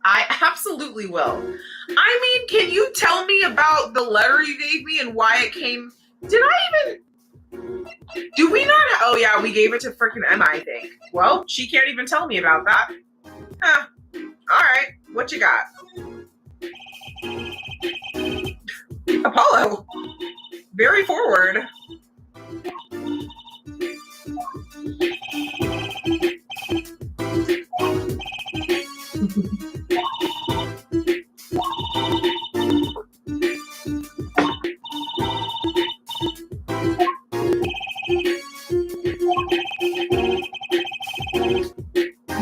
I absolutely will. I mean, can you tell me about the letter you gave me and why it came? Did I even? Do we not? Oh yeah, we gave it to frickin' Emma, I think. Well, she can't even tell me about that. Huh. All right, what you got? Apollo. Very forward.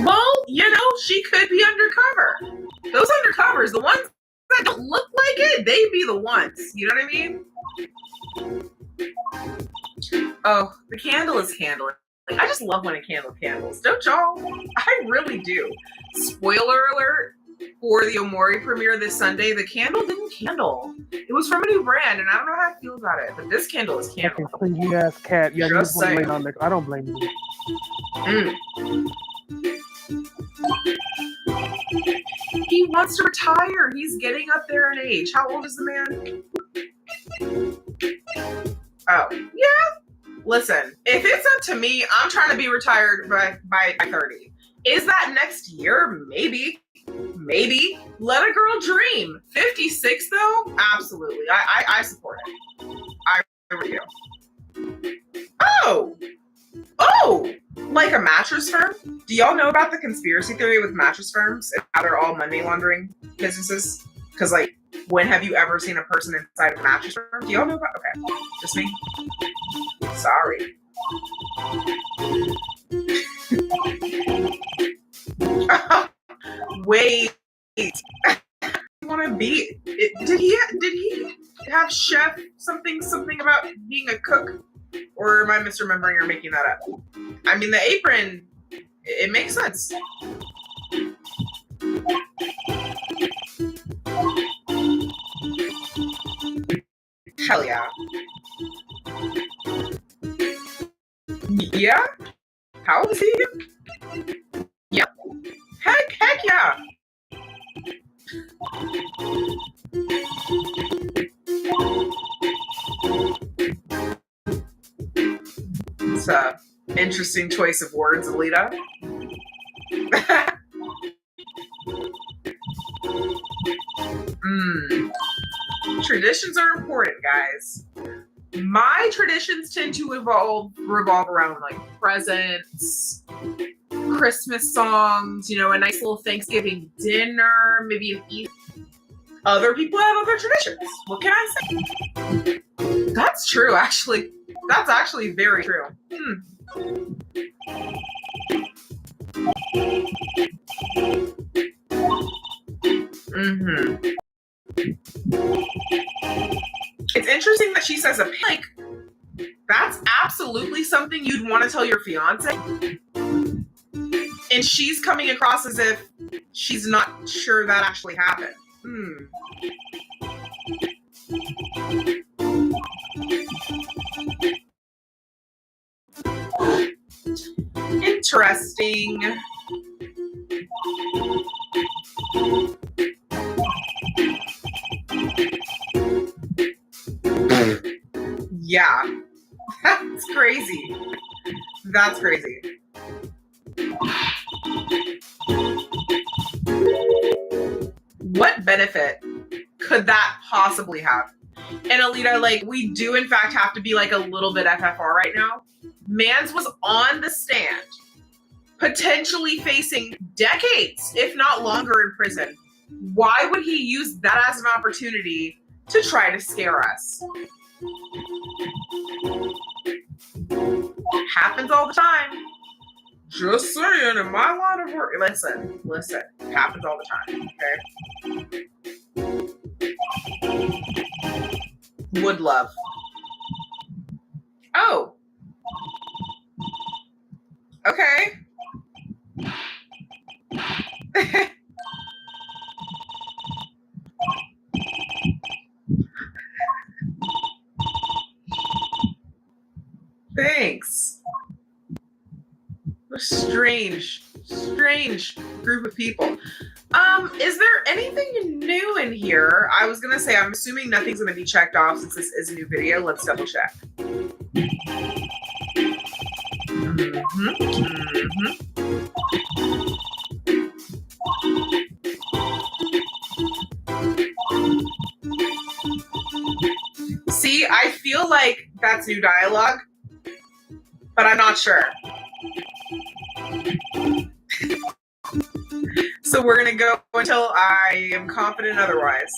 Well, you know, she could be undercover. Those undercovers, the ones that don't look like it, they be the ones. You know what I mean? Oh, the candle is candling. I just love when a candle candles. Don't y'all? I really do. Spoiler alert for the Omori premiere this Sunday, the candle didn't candle. It was from a new brand, and I don't know how I feel about it, but this candle is candle. Fucking clingy ass Cat. Yeah, you Just just want to lay saying. on the. I don't blame you. He wants to retire. He's getting up there in age. How old is the man? Oh, yeah. Listen, if it's up to me, I'm trying to be retired by 30. Is that next year? Maybe. Maybe. Let a girl dream. 56 though? Absolutely. I support it. I really do. Oh! Like a mattress firm? Do y'all know about the conspiracy theory with mattress firms and how they're all money laundering businesses? Because, like, when have you ever seen a person inside of a mattress firm? Do y'all know about? Okay, just me. Sorry. Wait. You want to be? Did he have chef something about being a cook? Or am I misremembering or making that up? I mean, the apron, it makes sense. Hell yeah. Yeah? How old is he again? Yeah. Heck yeah. It's a interesting choice of words, Alita. Traditions are important, guys. My traditions tend to revolve around like presents, Christmas songs, you know, a nice little Thanksgiving dinner, maybe an Easter. Other people have other traditions. What can I say? That's true, actually. That's actually very true. It's interesting that she says like that's absolutely something you'd want to tell your fiance. And she's coming across as if she's not sure that actually happened. Interesting. Yeah. That's crazy. That's crazy. What benefit could that possibly have? And Alita, like, we do in fact have to be like a little bit FFR right now. Mans was on the stand, potentially facing decades, if not longer, in prison. Why would he use that as an opportunity to try to scare us? Happens all the time. Just saying, in my line of work. Listen. Happens all the time, okay? Would love. Oh. Okay. Thanks. A strange group of people. Is there anything new in here? I was gonna say, I'm assuming nothing's gonna be checked off since this is a new video. Let's double check. See, I feel like that's new dialogue, but I'm not sure. So we're gonna go until I am confident otherwise.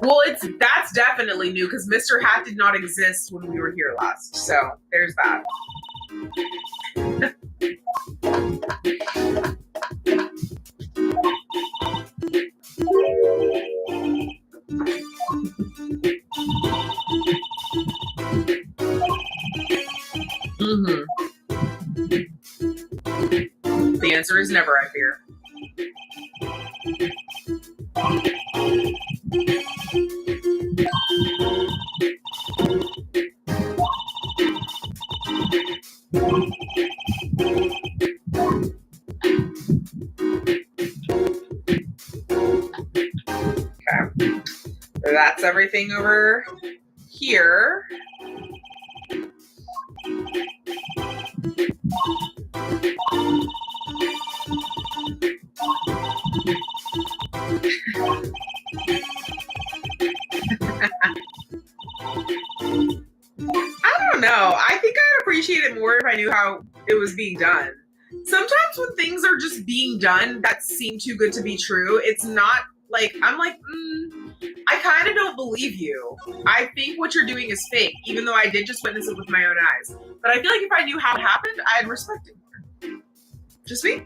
Well, that's definitely new because Mr. Hat did not exist when we were here last. So there's that. The answer is never, I fear. Okay. That's everything over here. I don't know. I think I'd appreciate it more if I knew how it was being done. Sometimes when things are just being done that seem too good to be true, it's not like, I'm like, I kind of don't believe you. I think what you're doing is fake, even though I did just witness it with my own eyes. But I feel like if I knew how it happened, I'd respect it more. Just me.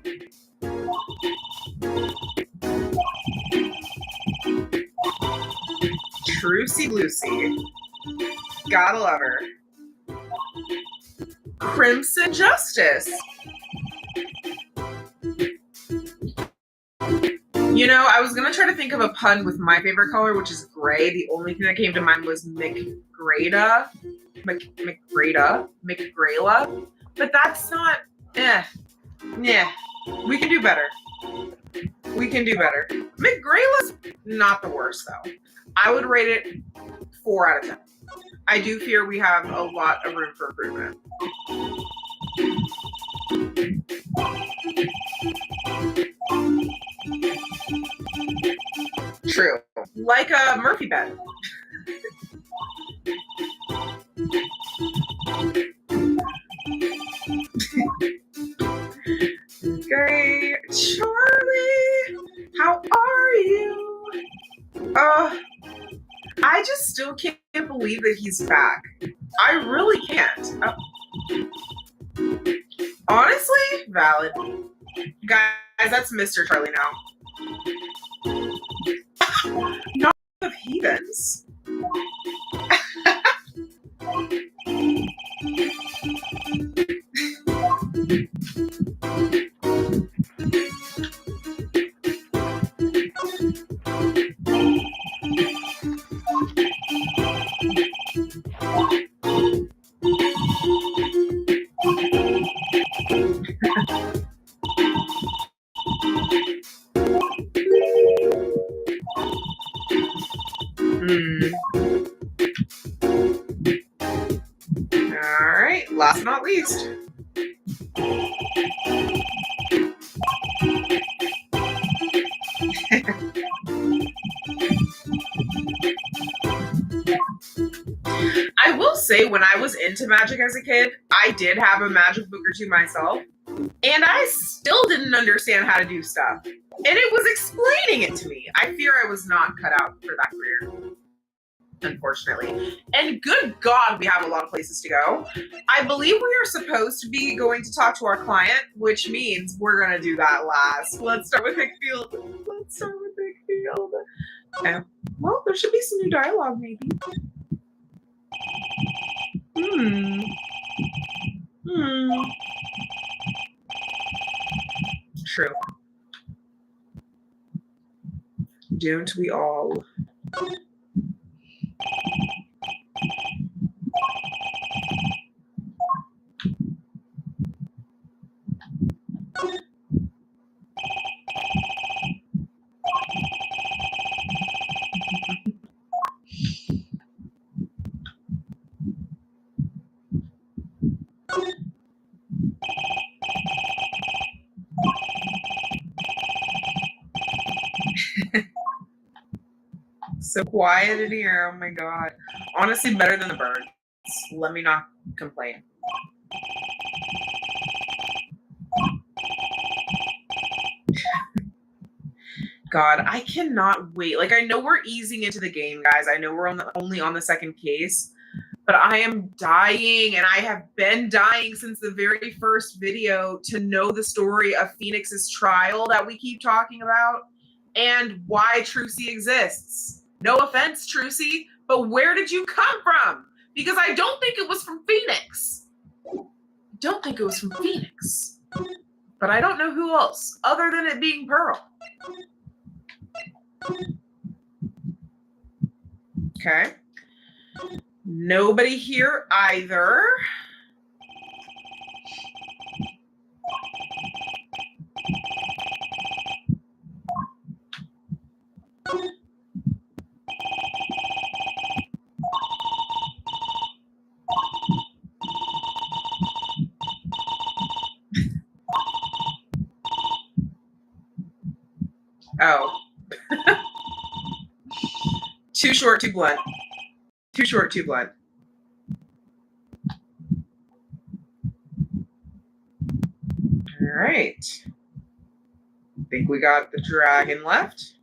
Trucy Lucy. Gotta love her. Crimson Justice. You know, I was gonna try to think of a pun with my favorite color, which is gray. The only thing that came to mind was McGrayla. But that's not, yeah. We can do better. McGrayla's not the worst, though. I would rate it 4 out of 10. I do fear we have a lot of room for improvement. True. Like a Murphy bed. Okay, Charlie, how are you? I just still can't believe that he's back. I really can't. Honestly, valid. Guys, that's Mr. Charlie now. Not of heathens. All right, last but not least. I will say, when I was into magic as a kid, I did have a magic book or two myself, and I still didn't understand how to do stuff. And it was explaining it to me. I fear I was not cut out for that career, unfortunately. And good God, we have a lot of places to go. I believe we are supposed to be going to talk to our client, which means we're going to do that last. Let's start with Hickfield. Okay. Well, there should be some new dialogue, maybe. True. Don't we all? So quiet in here. Oh my God. Honestly, better than the birds. Let me not complain. God, I cannot wait. Like, I know we're easing into the game, guys. I know we're only on the second case, but I am dying, and I have been dying since the very first video to know the story of Phoenix's trial that we keep talking about and why Trucy exists. No offense, Trucy, but where did you come from? Because I don't think it was from Phoenix. Don't think it was from Phoenix. But I don't know who else, other than it being Pearl. Okay. Nobody here either. Oh. Too short, too blunt. Too short, too blunt. All right. I think we got the dragon left.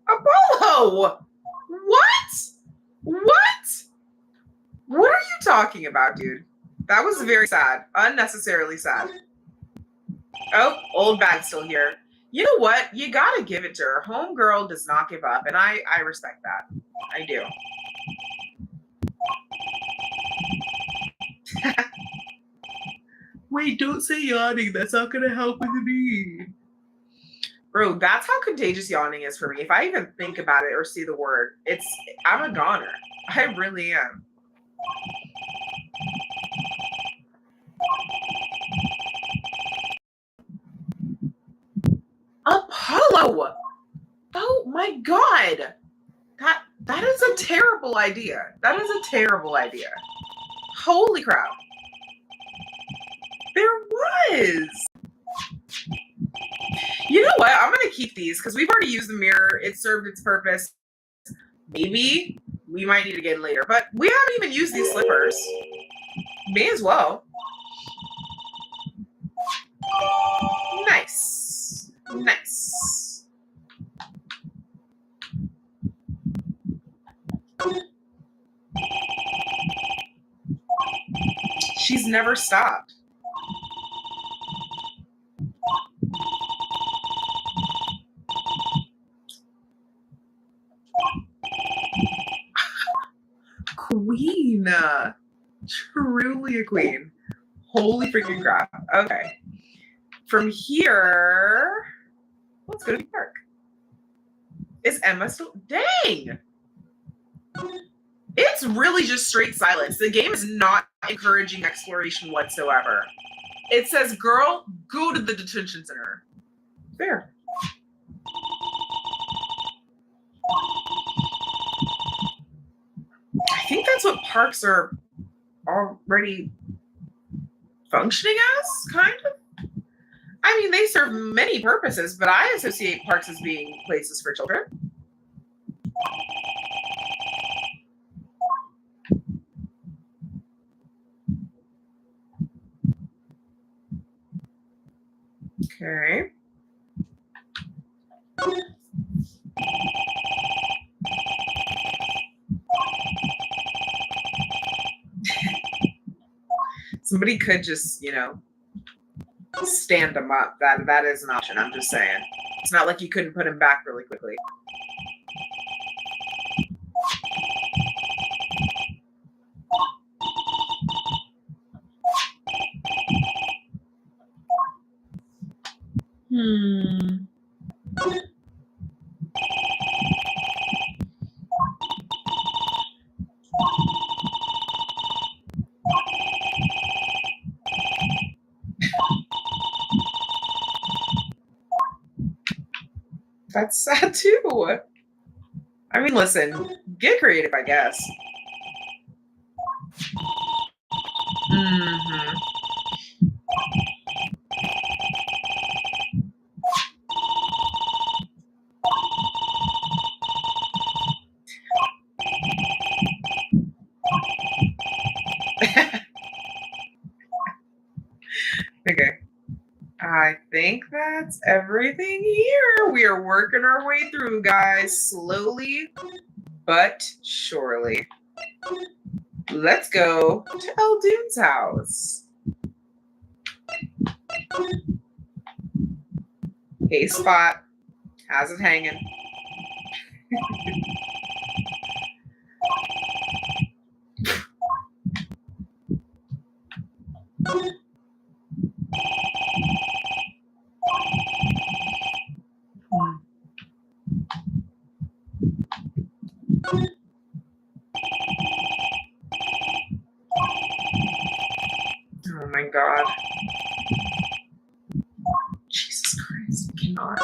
Apollo! What? What are you talking about, dude? That was very sad. Unnecessarily sad. Oh, old bag's still here. You know what? You gotta give it to her. Homegirl does not give up, and I respect that. I do. Wait, don't say yawning. That's not gonna help with me. Bro, that's how contagious yawning is for me. If I even think about it or see the word, I'm a goner. I really am. Apollo! Oh my God! That is a terrible idea. That is a terrible idea. Holy crap. There was. You know what? I'm going to keep these because we've already used the mirror. It served its purpose. Maybe we might need it again later, but we haven't even used these slippers. May as well. Nice. Nice. She's never stopped. Queen. Truly a queen. Holy freaking crap. Okay. From here, let's go to the park. Is Emma still? Dang! It's really just straight silence. The game is not encouraging exploration whatsoever. It says, girl, go to the detention center. Fair. I think that's what parks are already functioning as, kind of. I mean, they serve many purposes, but I associate parks as being places for children. Okay. Somebody could just, stand them up. That is an option. I'm just saying. It's not like you couldn't put him back really quickly. That's sad too. I mean, listen, get creative, I guess. Mm-hmm. Okay. I think that's everything here. We are working our way through, guys, slowly but surely. Let's go to Eldune's house. Hey, Spot. How's it hanging? Oh my God. Jesus Christ, I cannot.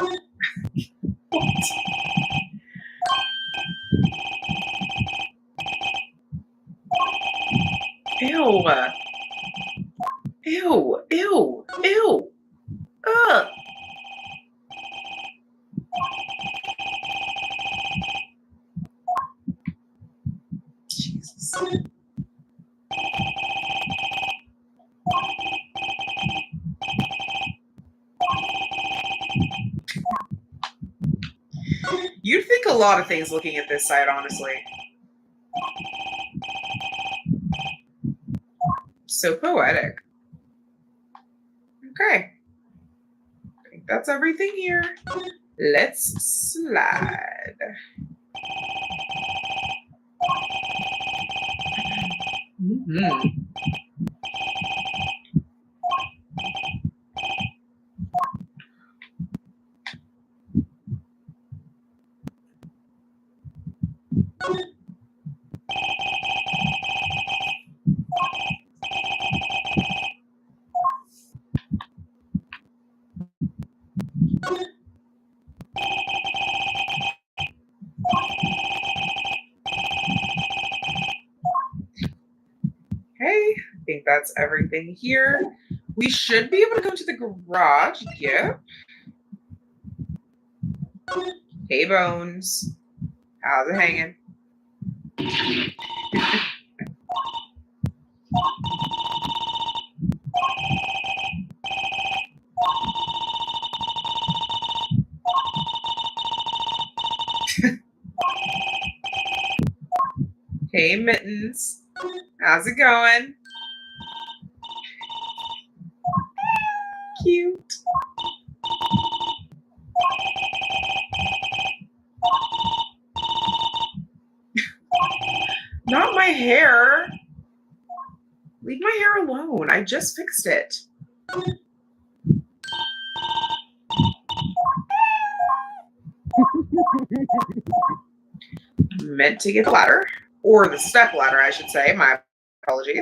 What? Ew. Ew. Ew. Ew. Ugh. Jesus. You'd think a lot of things looking at this site, honestly. So poetic. Okay. I think that's everything here. Let's slide. Mm-hmm. Okay, I think that's everything here. We should be able to go to the garage. Yep. Hey, Bones. How's it hanging? Hey, Mittens. How's it going? Cute. Not my hair. Leave my hair alone. I just fixed it. Meant to get the ladder. Or the step ladder, I should say. My apologies.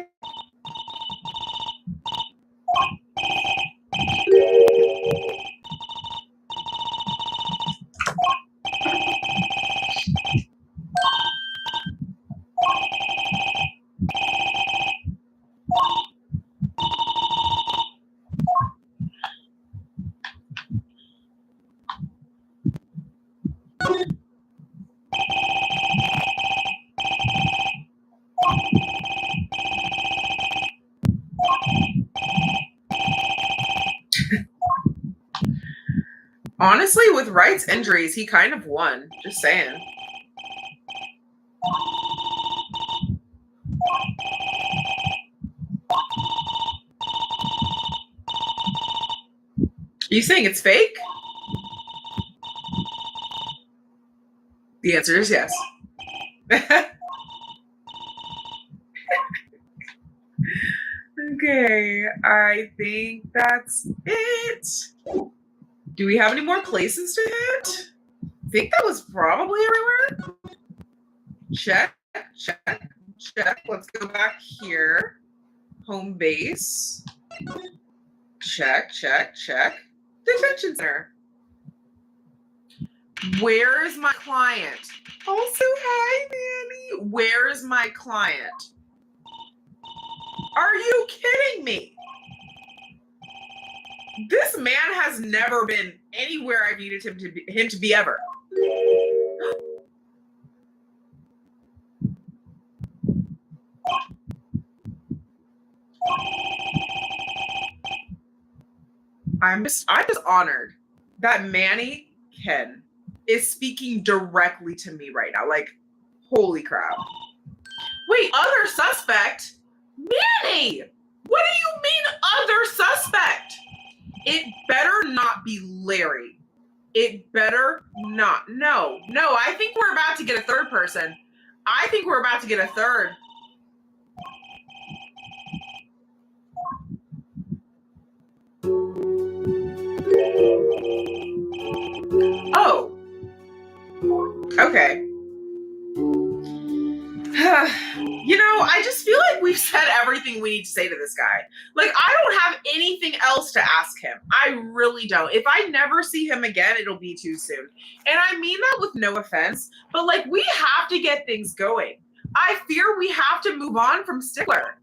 Honestly, with Wright's injuries, he kind of won. Just saying. You saying it's fake? The answer is yes. Okay, I think that's it. Do we have any more places to hit? I think that was probably everywhere. Check, check, check. Let's go back here. Home base. Check, check, check. Detention center. Where is my client? Also, hi, Manny. Where is my client? Are you kidding me? This man has never been anywhere I've needed him to be ever. I'm just honored that Manny Ken is speaking directly to me right now. Like, holy crap. Wait, other suspect? Manny! What do you mean other suspect? It better not be Larry. It better not. No, I think we're about to get a third person. I think we're about to get a third. Oh. Okay. You know, I just feel like we've said everything we need to say to this guy. Like, I don't have anything else to ask him. I really don't. If I never see him again, it'll be too soon. And I mean that with no offense, but like, we have to get things going. I fear we have to move on from Stickler.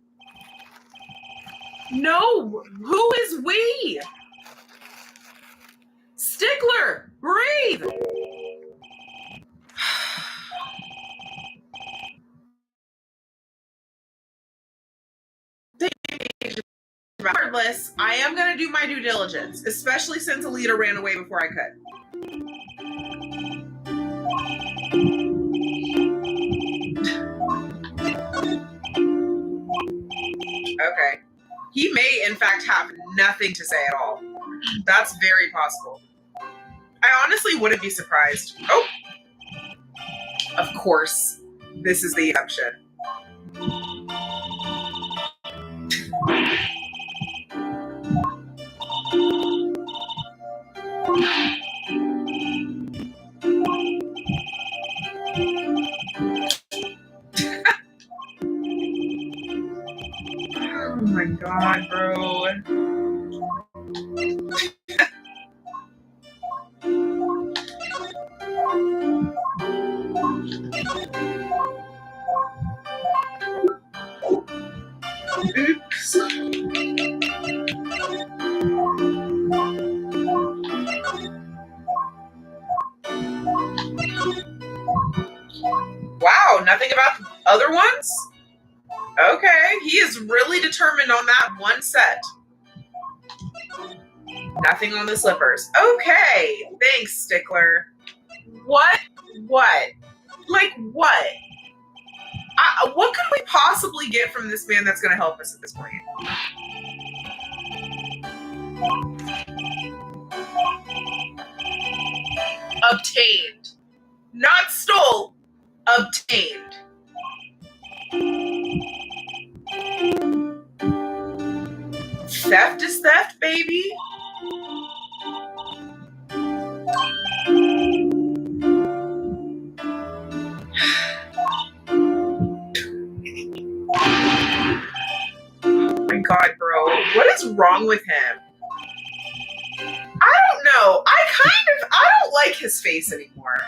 No, who is we? Stickler, breathe. Regardless, I am going to do my due diligence, especially since Alita ran away before I could. Okay. He may, in fact, have nothing to say at all. That's very possible. I honestly wouldn't be surprised. Oh! Of course, this is the exception. Oh my god, bro. Oops. Wow, nothing about the other ones? Okay, he is really determined on that one set. Nothing on the slippers. Okay, thanks, Stickler. What? Like, what? What could we possibly get from this man that's going to help us at this point? Obtained. Not stole. Obtained. Theft is theft, baby. Oh my god, bro. What is wrong with him? I don't know. I don't like his face anymore.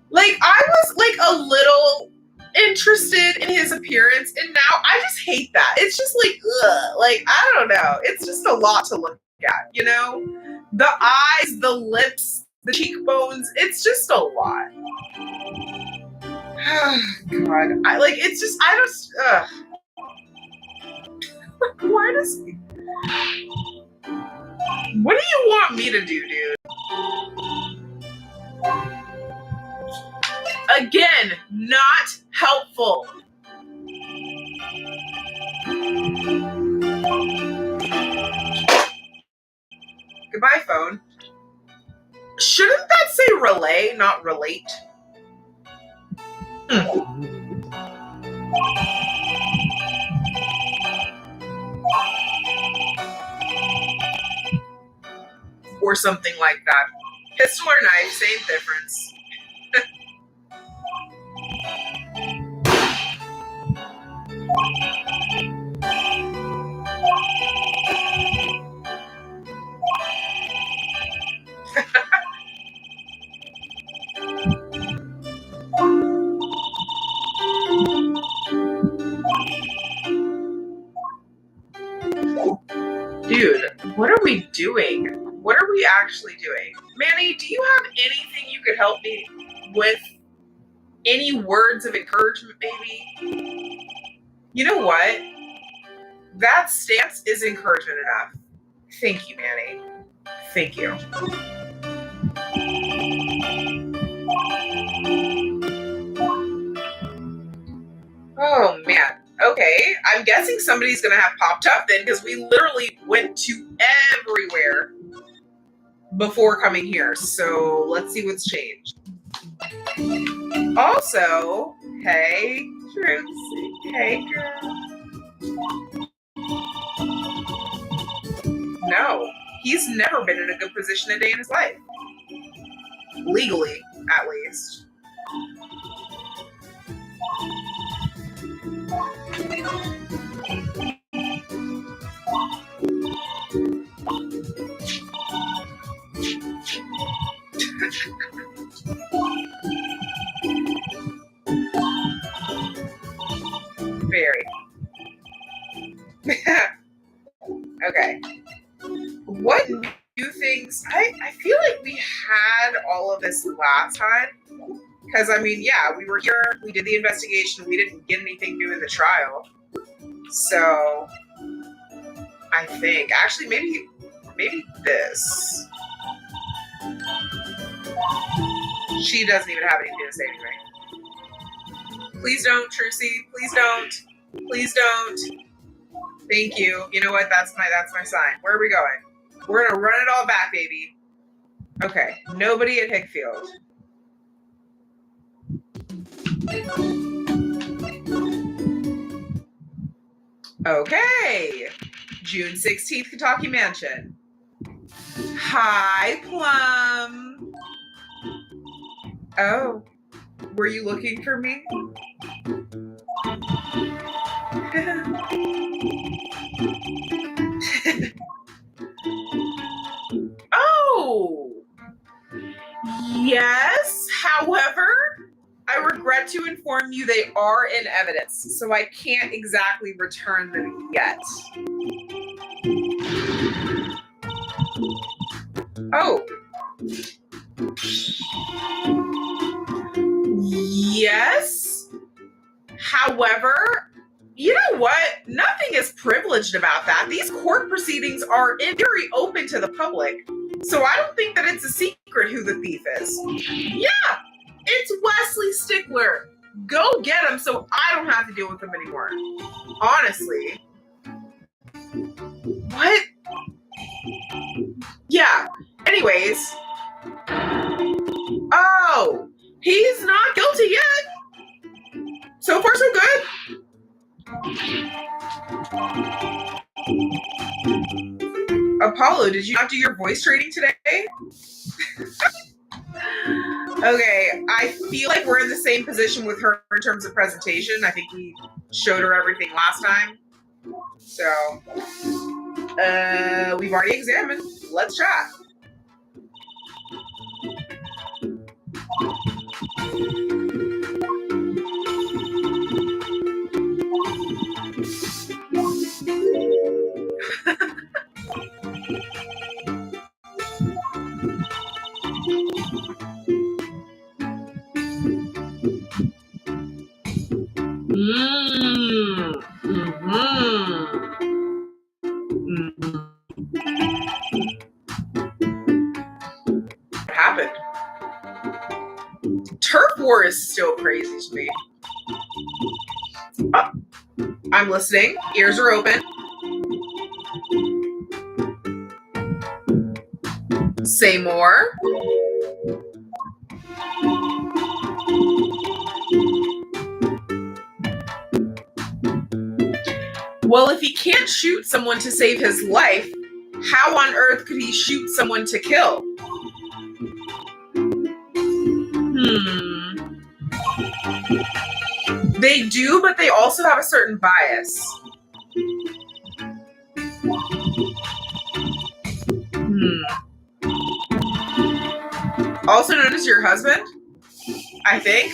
Like, I was like a little interested in his appearance, and now I just hate that. It's just like, ugh. Like, I don't know. It's just a lot to look at, you know? The eyes, the lips, the cheekbones, it's just a lot. God. Why does he... What do you want me to do, dude? Again, not helpful. Goodbye, phone. Shouldn't that say relay, not relate? Or something like that. Pistol or knife, same difference. Dude, what are we doing? What are we actually doing? Manny, do you have anything you could help me with? Any words of encouragement, maybe? You know what? That stance is encouragement enough. Thank you, Manny. Thank you. Oh, man. Okay, I'm guessing somebody's going to have popped up then, because we literally went to everywhere before coming here. So let's see what's changed. Also, hey, Trucy. Hey, girl. No, he's never been in a good position a day in his life. Legally, at least. Very. Okay. What new things? I feel like we had all of this last time. Because, I mean, yeah, we were here, we did the investigation, we didn't get anything new in the trial. So, I think, actually, maybe this. She doesn't even have anything to say anyway. Please don't, Trucy. Please don't. Please don't. Thank you. You know what? That's my sign. Where are we going? We're gonna run it all back, baby. Okay. Nobody at Hickfield. Okay. June 16th, Kentucky Mansion. Hi, Plum. Oh, were you looking for me? Oh, yes. However, I regret to inform you they are in evidence, so I can't exactly return them yet. Oh. Yes. However, you know what? Nothing is privileged about that. These court proceedings are very open to the public, so I don't think that it's a secret who the thief is. Yeah, it's Wesley Stickler. Go get him so I don't have to deal with him anymore. Honestly. What? Yeah. Anyways. Oh, he's not guilty yet. So far, so good. Apollo, did you not do your voice training today? Okay, I feel like we're in the same position with her in terms of presentation. I think we showed her everything last time. So, we've already examined. Let's chat. What happened? Turf 4 is still crazy to me. Oh, I'm listening. Ears are open. Say more. Well, if he can't shoot someone to save his life, how on earth could he shoot someone to kill? They do, but they also have a certain bias. Also known as your husband, I think.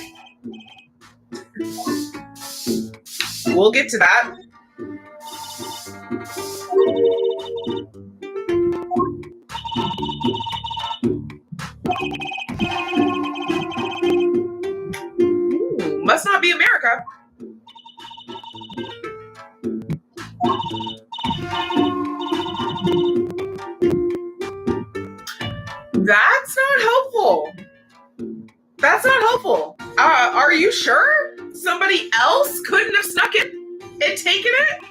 We'll get to that. Ooh, must not be America. That's not helpful. That's not helpful. Are you sure somebody else couldn't have snuck it and taken it?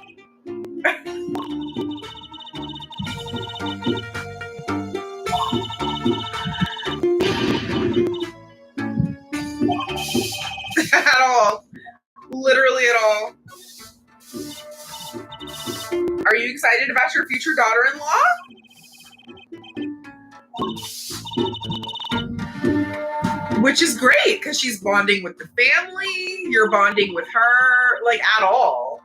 At all. Literally at all. Are you excited about your future daughter-in-law? Which is great, because she's bonding with the family, you're bonding with her, like, at all.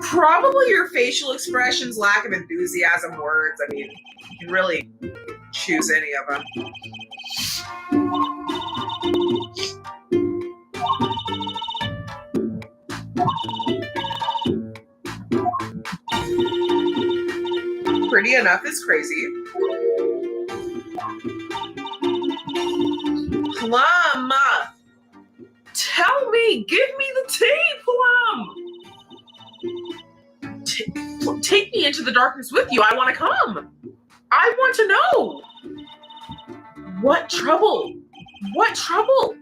Probably your facial expressions, lack of enthusiasm, words. I mean, you can really choose any of them. Pretty enough is crazy. Plum, tell me, give me the tea, Plum. Take me into the darkness with you. I want to come. I want to know. What trouble? What trouble?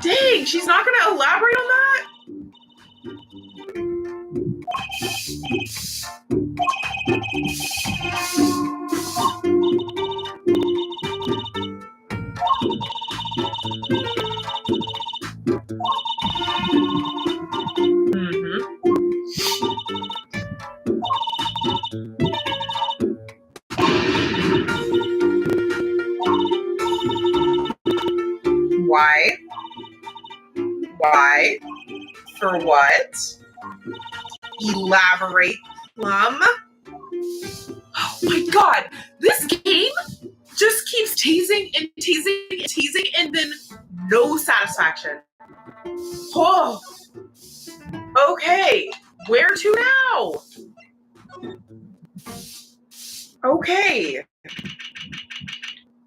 Dang, she's not going to elaborate on that? Why? Why? For what? Elaborate, Plum. Oh my god, this game just keeps teasing and teasing and teasing and then no satisfaction. Oh, okay, where to now? Okay,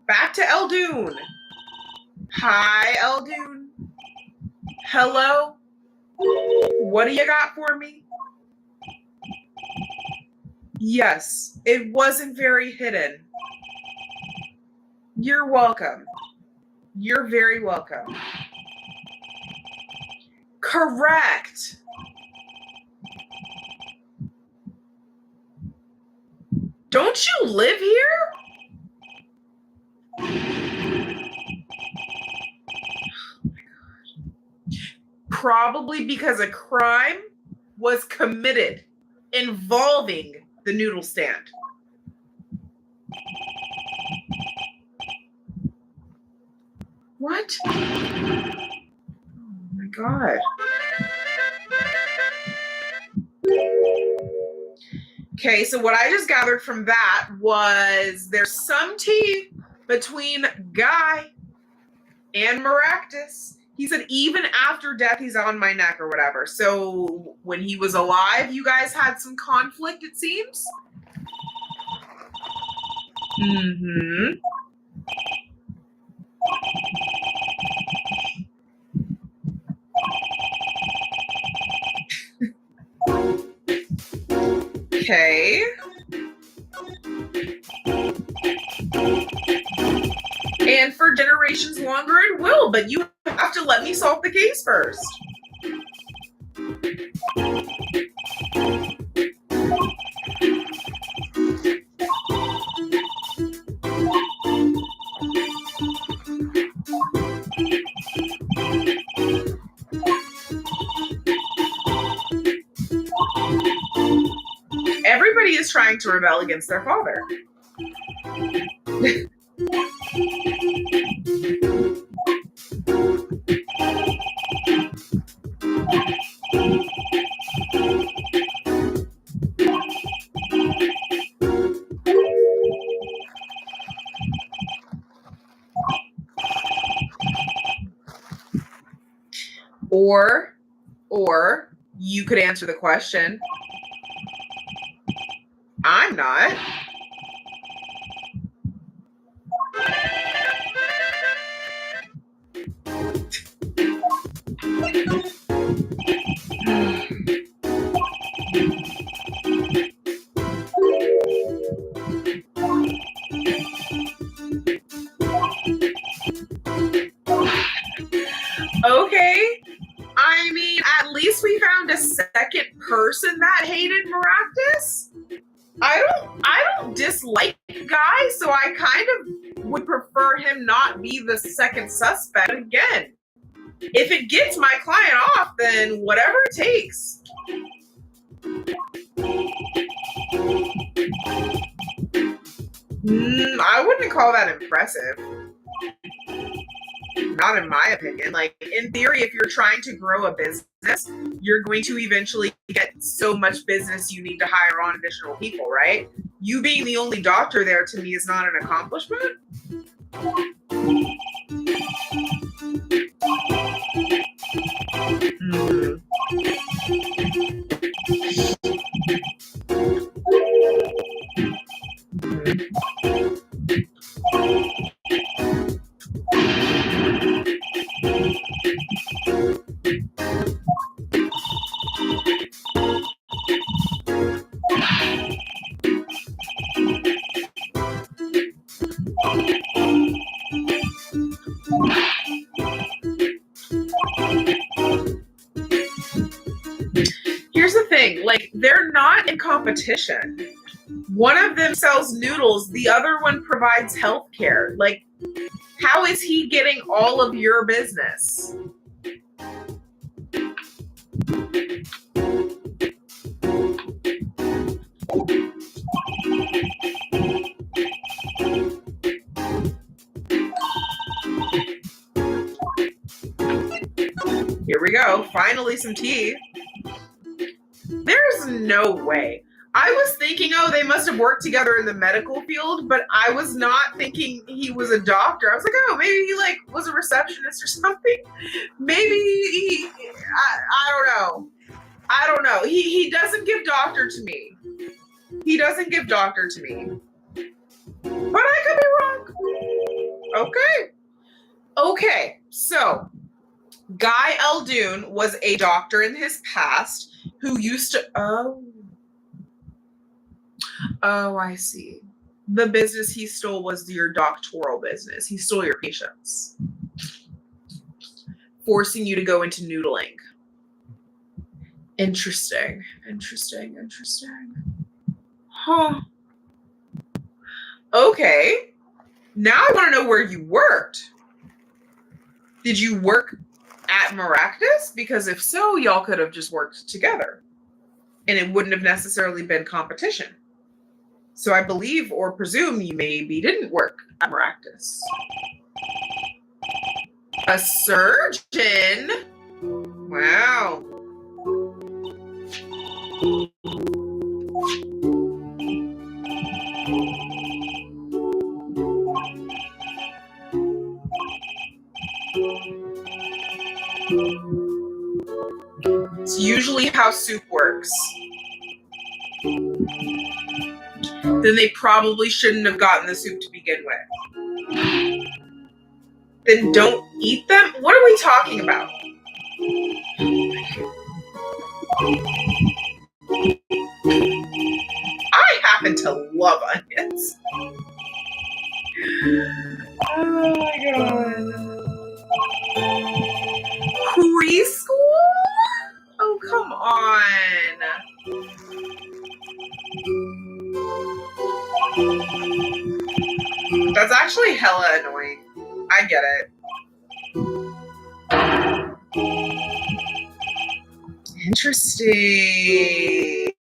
back to Eldoon. Hi, Eldoon. Hello? What do you got for me? Yes, it wasn't very hidden. You're welcome. You're very welcome. Correct. Don't you live here? Probably because a crime was committed involving the noodle stand. What? Oh my god. Okay, so what I just gathered from that was there's some tea between Guy and Maractus. He said even after death, he's on my neck or whatever. So when he was alive, you guys had some conflict, it seems? Mm-hmm. Okay. And for generations longer, it will. But you have to let me solve the case first. Everybody is trying to rebel against their father. Or you could answer the question, I'm not. Okay. I mean, at least we found a second person that hated Maractus. I don't dislike Guy, so I kind of would prefer him not be the second suspect. Again, if it gets my client off, then whatever it takes. I wouldn't call that impressive. Not in my opinion. Like, in theory, if you're trying to grow a business, you're going to eventually get so much business you need to hire on additional people, right? You being the only doctor there, to me, is not an accomplishment. Here's the thing, like, they're not in competition. One of them sells noodles, the other one provides healthcare. Like, how is he getting all of your business? Here we go. Finally, some tea. There's no way. I was thinking, oh, they must have worked together in the medical field, but I was not thinking he was a doctor. I was like, oh, maybe he like was a receptionist or something. Maybe he, I don't know. He doesn't give doctor to me. He doesn't give doctor to me. But I could be wrong. Okay. So Guy Eldoon was a doctor in his past who used to, Oh, I see. The business he stole was your doctoral business. He stole your patients, forcing you to go into noodling. Interesting. Huh. Okay. Now I want to know where you worked. Did you work at Maractus? Because if so, y'all could have just worked together and it wouldn't have necessarily been competition. So I believe or presume you maybe didn't work at Maractus. A surgeon? Wow. It's usually how soup works. Then they probably shouldn't have gotten the soup to begin with. Then don't eat them? What are we talking about? I happen to love onions. Oh my actually hella annoying. I get it. Interesting.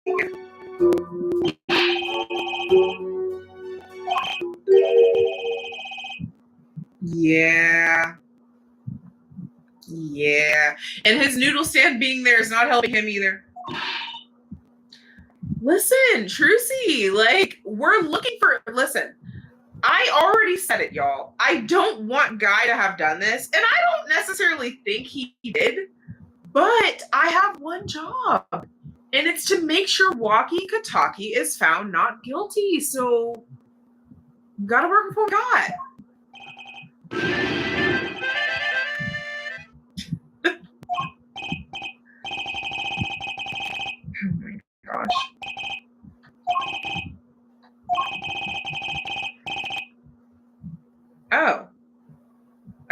Yeah. Yeah. And his noodle stand being there is not helping him either. Listen, Trucy, like, we're looking for, listen, I already said it, y'all. I don't want Guy to have done this, and I don't necessarily think he did, but I have one job, and it's to make sure Waki Kataki is found not guilty, so gotta work with what we got. Oh my gosh. Oh.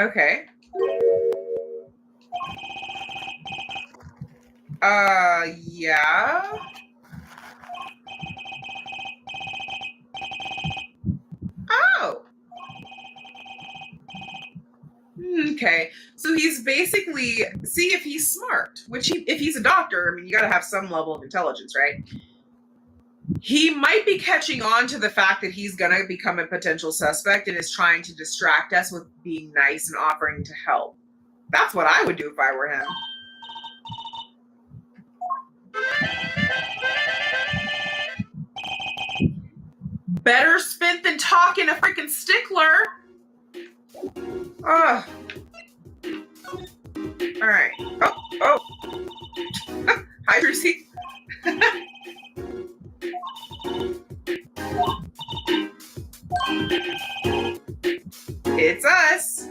Okay. Yeah. Oh. Okay. So he's basically, see if he's smart, which if he's a doctor, I mean, you got to have some level of intelligence, right? He might be catching on to the fact that he's going to become a potential suspect and is trying to distract us with being nice and offering to help. That's what I would do if I were him. Better spent than talking a freaking stickler. Ugh. All right. Oh. Hi, Brucey. It's us.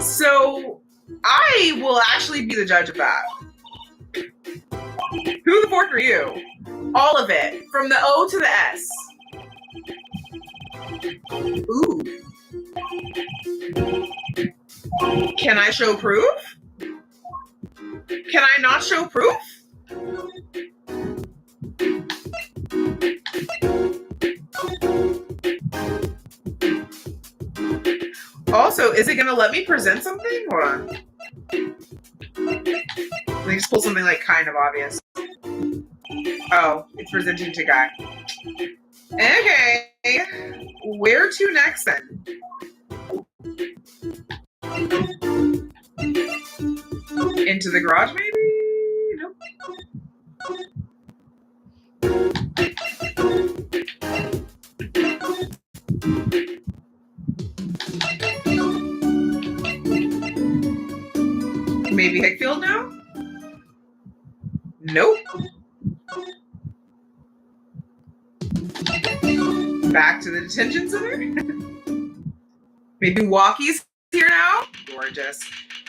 So I will actually be the judge of that. Who the fork are you? All of it, from the O to the S. Ooh. Can I show proof? Can I not show proof? Also, is it going to let me present something? Hold on. Let me just pull something like kind of obvious. Oh, it's presenting to Guy. Okay. Where to next then? Into the garage, maybe? Nope. Maybe Hickfield now? Nope. Back to the detention center? Maybe Walkie's here now? Gorgeous.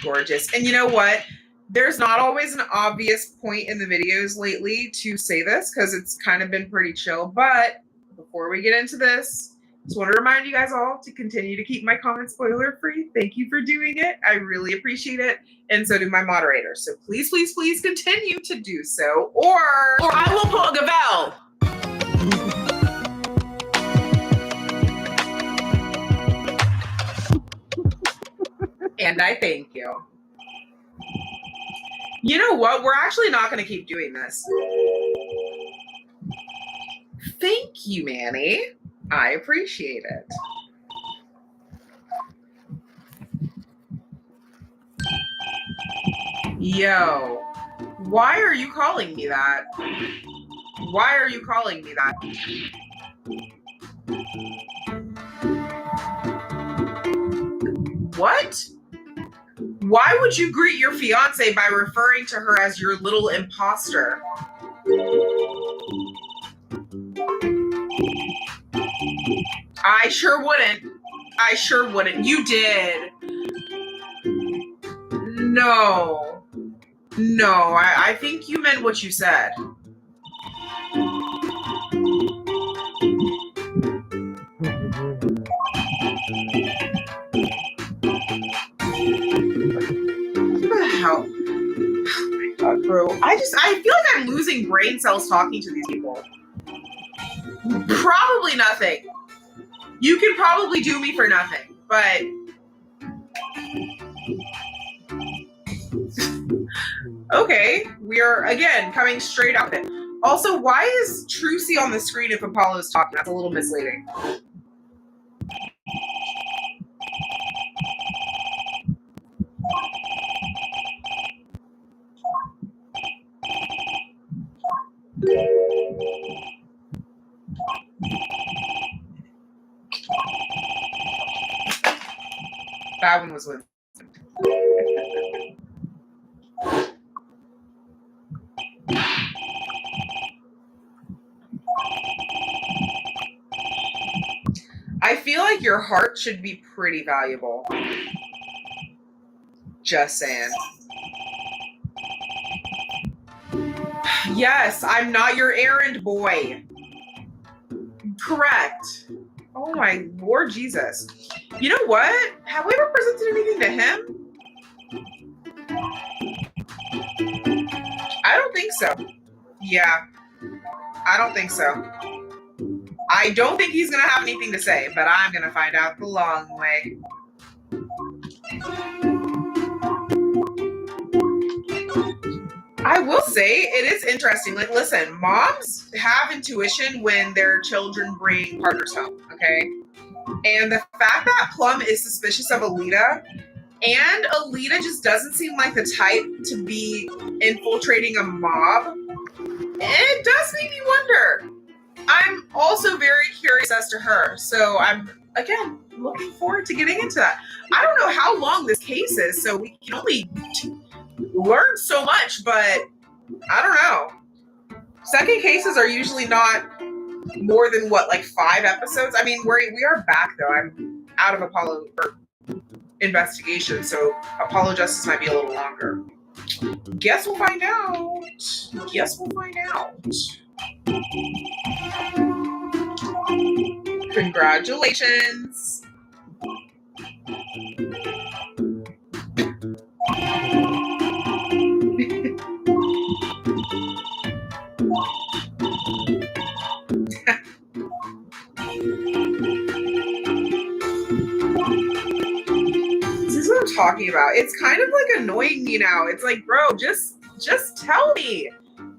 Gorgeous. And you know what? There's not always an obvious point in the videos lately to say this because it's kind of been pretty chill. But before we get into this, just want to remind you guys all to continue to keep my comments spoiler free. Thank you for doing it. I really appreciate it. And so do my moderators. So please, please, please continue to do so. Or I will pull a gavel. And I thank you. You know what? We're actually not going to keep doing this. Thank you, Manny. I appreciate it. Yo, why are you calling me that? Why are you calling me that? What? Why would you greet your fiance by referring to her as your little imposter? I sure wouldn't. I sure wouldn't. You did. No. No, I think you meant what you said. What the hell? Oh my God, bro. I feel like I'm losing many brain cells talking to these people? Probably nothing. You can probably do me for nothing, but okay, we are again coming straight out of it. Also, why is Trucy on the screen if Apollo's talking? That's a little misleading. That one was with. I feel like your heart should be pretty valuable. Just saying. Yes, I'm not your errand boy. Correct. Oh my Lord Jesus. You know what? Have we ever presented anything to him? I don't think so. Yeah. I don't think so. I don't think he's going to have anything to say, but I'm going to find out the long way. I will say it is interesting. Like, listen, moms have intuition when their children bring partners home, okay? And the fact that Plum is suspicious of Alita, and Alita just doesn't seem like the type to be infiltrating a mob, it does make me wonder. I'm also very curious as to her, so I'm, again, looking forward to getting into that. I don't know how long this case is, so we can only learn so much, but I don't know. Second cases are usually not more than what, like 5 episodes? I mean, we are back though. I'm out of Apollo investigation, so Apollo Justice might be a little longer. Guess we'll find out. Guess we'll find out. Congratulations. This is what I'm talking about. It's kind of like annoying me now. It's like, bro, just tell me.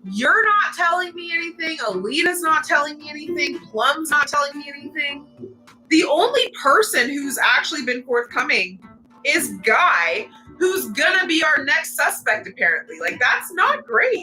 You're not telling me anything. Alita's not telling me anything. Plum's not telling me anything. The only person who's actually been forthcoming is Guy, who's gonna be our next suspect, apparently. Like, that's not great.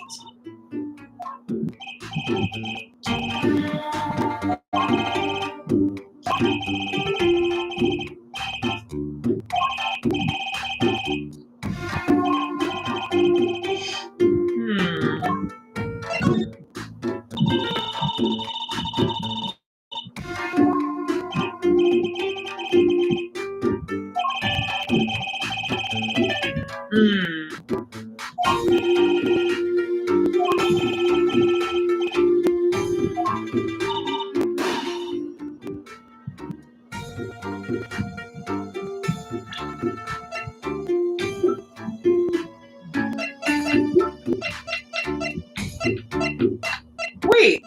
Wait,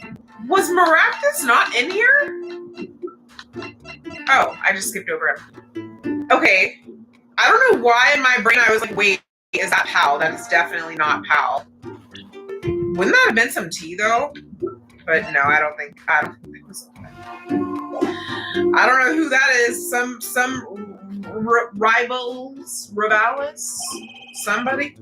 was Maractus not in here? Oh, I just skipped over him. Okay. I don't know why in my brain I was like, wait, is that Pal? That is definitely not Pal. Wouldn't that have been some tea though? But no, I don't think it was. I don't know who that is. Some rivalis, somebody.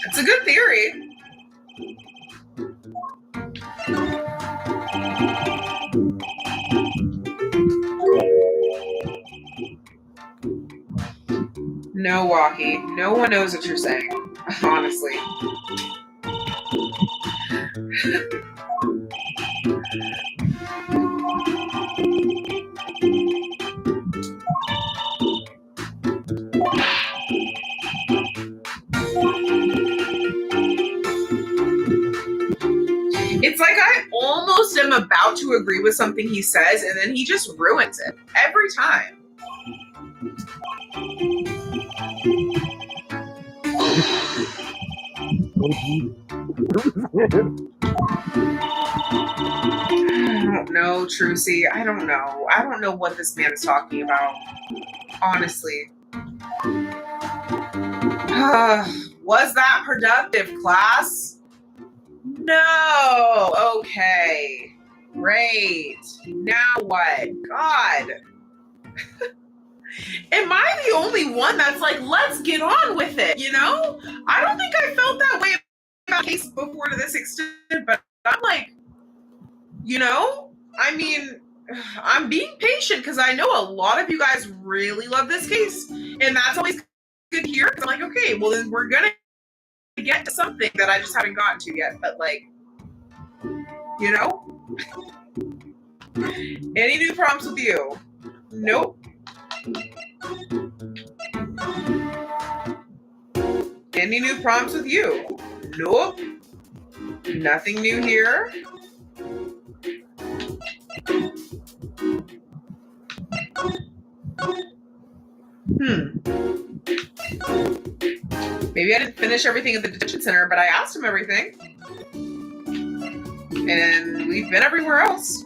It's a good theory. No, Walkie. No one knows what you're saying. Honestly. It's like I almost am about to agree with something he says, and then he just ruins it every time. I don't know, Trucy. I don't know. I don't know what this man is talking about. Honestly. Was that productive, class? No. Okay. Great. Now what? God. Am I the only one that's like, let's get on with it, you know? I don't think I felt that way about the case before to this extent, but I'm like, you know? I mean, I'm being patient because I know a lot of you guys really love this case, and that's always good to hear. I'm like, okay, well then we're gonna get to something that I just haven't gotten to yet, but like, you know? Any new problems with you? Nope. Any new problems with you? Nope. Nothing new here. Maybe I didn't finish everything at the detention center, but I asked him everything. And we've been everywhere else.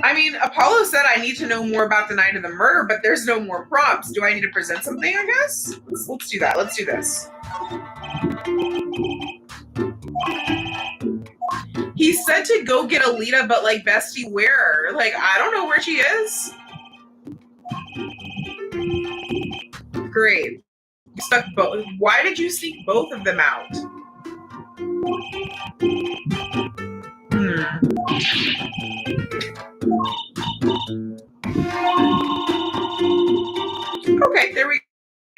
I mean, Apollo said I need to know more about the night of the murder, but there's no more prompts. Do I need to present something, I guess? Let's do that. Let's do this. He said to go get Alita, but like, bestie, where? Like, I don't know where she is. Great. You stuck both. Why did you sneak both of them out? Okay, there we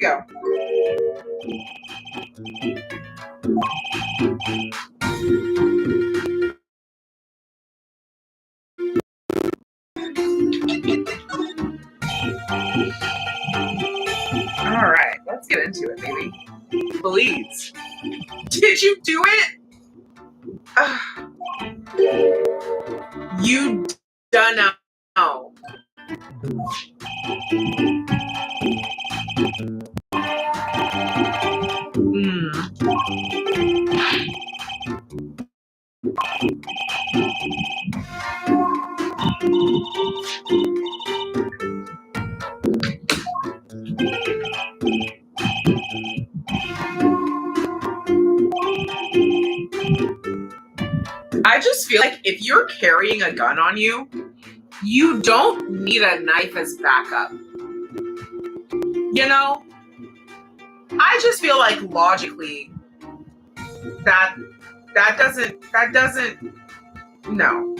go. All right, let's get into it, baby. Please. Did you do it? You done now. I just feel like if you're carrying a gun on you, you don't need a knife as backup. You know? I just feel like logically that doesn't no.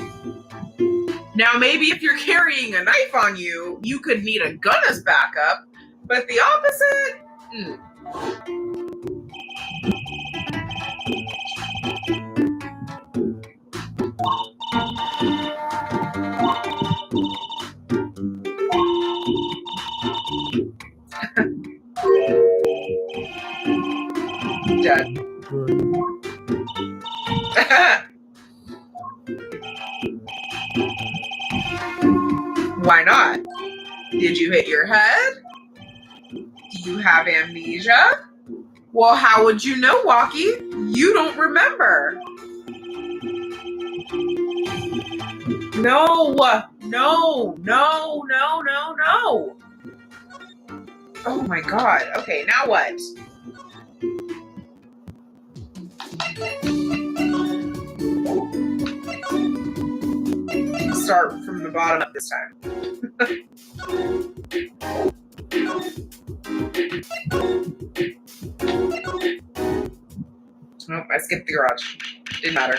Now maybe if you're carrying a knife on you, you could need a gun as backup, but the opposite? Done. Why not? Did you hit your head? Do you have amnesia? Well, how would you know, Walkie? You don't remember. No. Oh my God. Okay, now what? Start from the bottom up this time. Nope, I skipped the garage. Didn't matter.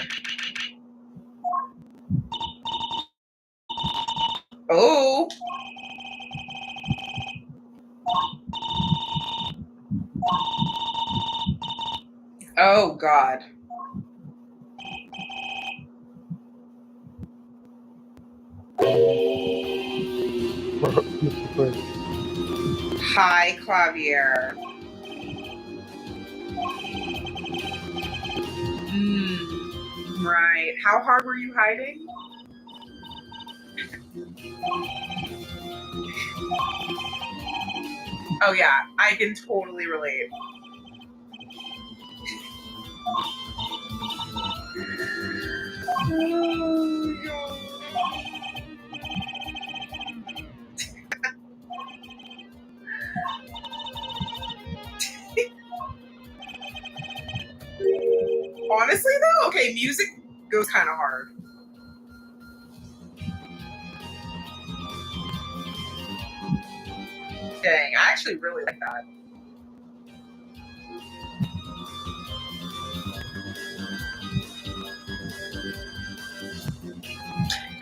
Oh. Oh, God. Hi, Clavier. Right. How hard were you hiding? Oh, yeah. I can totally relate. Honestly, though, okay, music goes kind of hard. Dang, I actually really like that.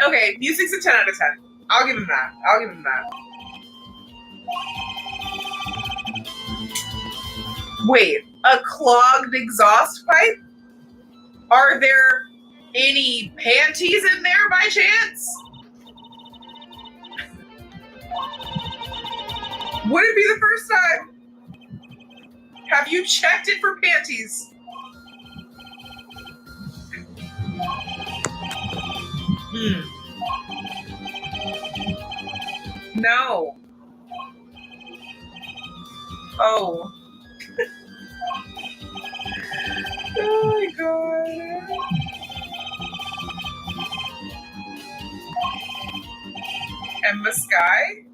Okay, music's a 10 out of 10. I'll give him that. I'll give him that. Wait, a clogged exhaust pipe? Are there any panties in there by chance? Would it be the first time? Have you checked it for panties? No. Oh. Oh my God. Emma Sky?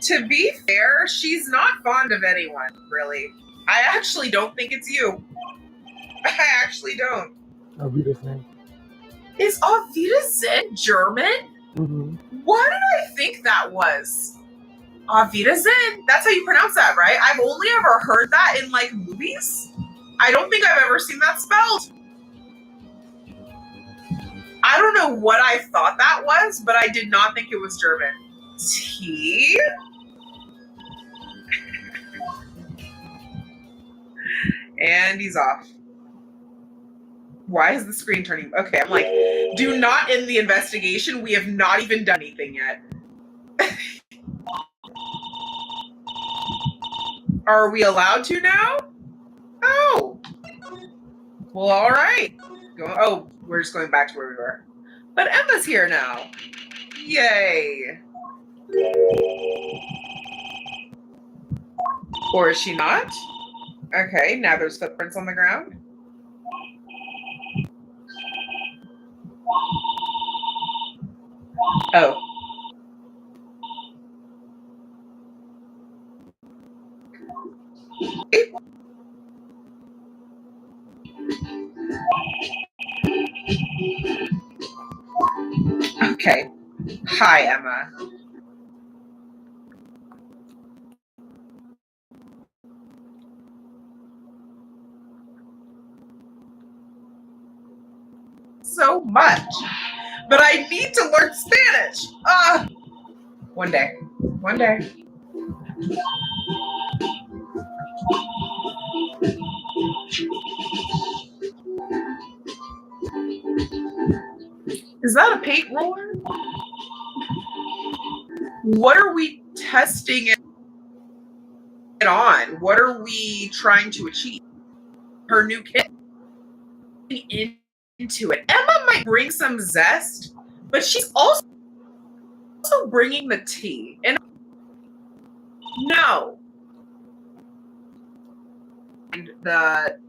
To be fair, she's not fond of anyone, really. I actually don't think it's you. I actually don't. Avita's name. Is Auf Wiedersehen German? Mm-hmm. What did I think that was? Auf Wiedersehen? That's how you pronounce that, right? I've only ever heard that in, like, movies. I don't think I've ever seen that spelled. I don't know what I thought that was, but I did not think it was German. Tea? And he's off. Why is the screen turning? Okay, I'm like, do not end the investigation. We have not even done anything yet. Are we allowed to now? Oh. Well, all right. Oh, we're just going back to where we were. But Emma's here now. Yay. Or is she not? Okay, now there's footprints on the ground. Oh. Okay. Hi, Emma. So much. But I need to learn Spanish. One day. One day. Is that a paint roller? What are we testing it on? What are we trying to achieve? Her new kid into it. Emma might bring some zest, but she's also bringing the tea. And no. And Emma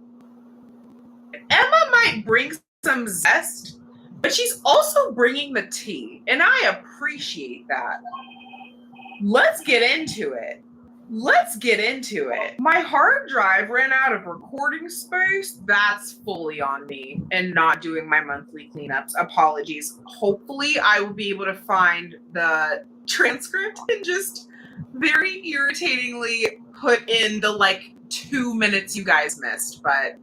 might bring some zest, but she's also bringing the tea. And I appreciate that. Let's get into it. Let's get into it. My hard drive ran out of recording space. That's fully on me and not doing my monthly cleanups. Apologies. Hopefully I will be able to find the transcript and just very irritatingly put in the like 2 minutes you guys missed, but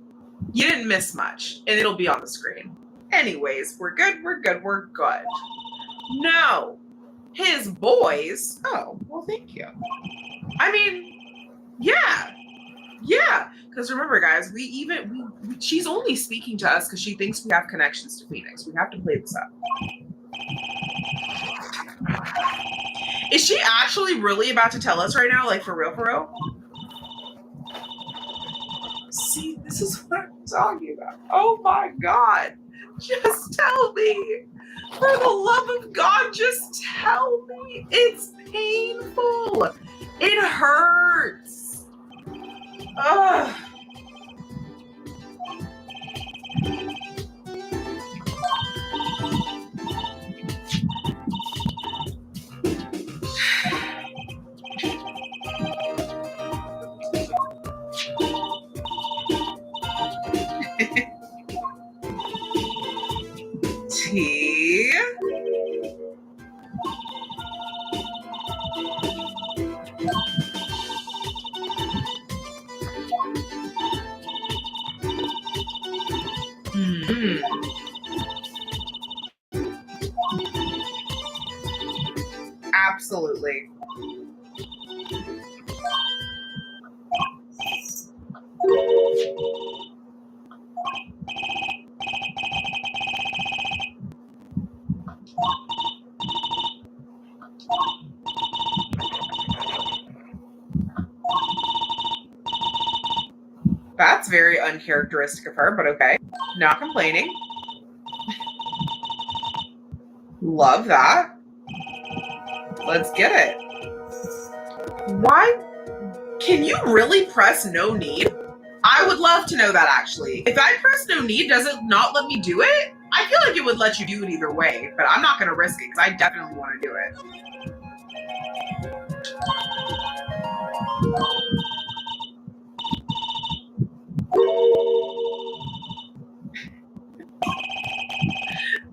you didn't miss much and it'll be on the screen. Anyways, we're good. We're good. We're good. No. His boys. Oh, well, thank you. I mean, yeah. Yeah, because remember, guys, she's only speaking to us because she thinks we have connections to Phoenix. We have to play this up. Is she actually really about to tell us right now, like for real, for real? See, this is what I'm talking about. Oh my God. Just tell me. For the love of God, just tell me. It's painful. It hurts. Ugh. T. Absolutely. That's very uncharacteristic of her, but okay. Not complaining. Love that. Let's get it. Why? Can you really press no need? I would love to know that, actually. If I press no need, does it not let me do it? I feel like it would let you do it either way, but I'm not going to risk it because I definitely want to do it.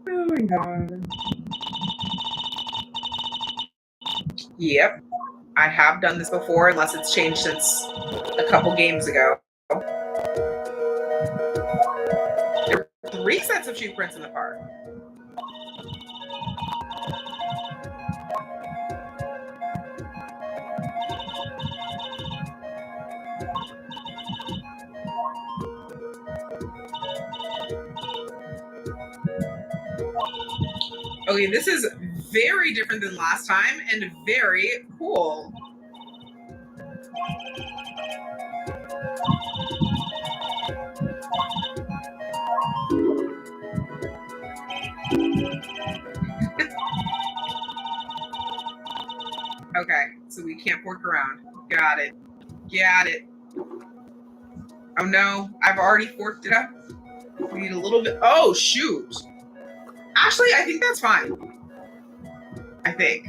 Oh my God. Yep. I have done this before, unless it's changed since a couple games ago. There are 3 sets of shoe prints in the park. Okay, this is very different than last time and very cool. Okay, so we can't fork around. Got it. Got it. Oh no, I've already forked it up. We need a little bit. Oh, shoot. Actually, I think that's fine. I think.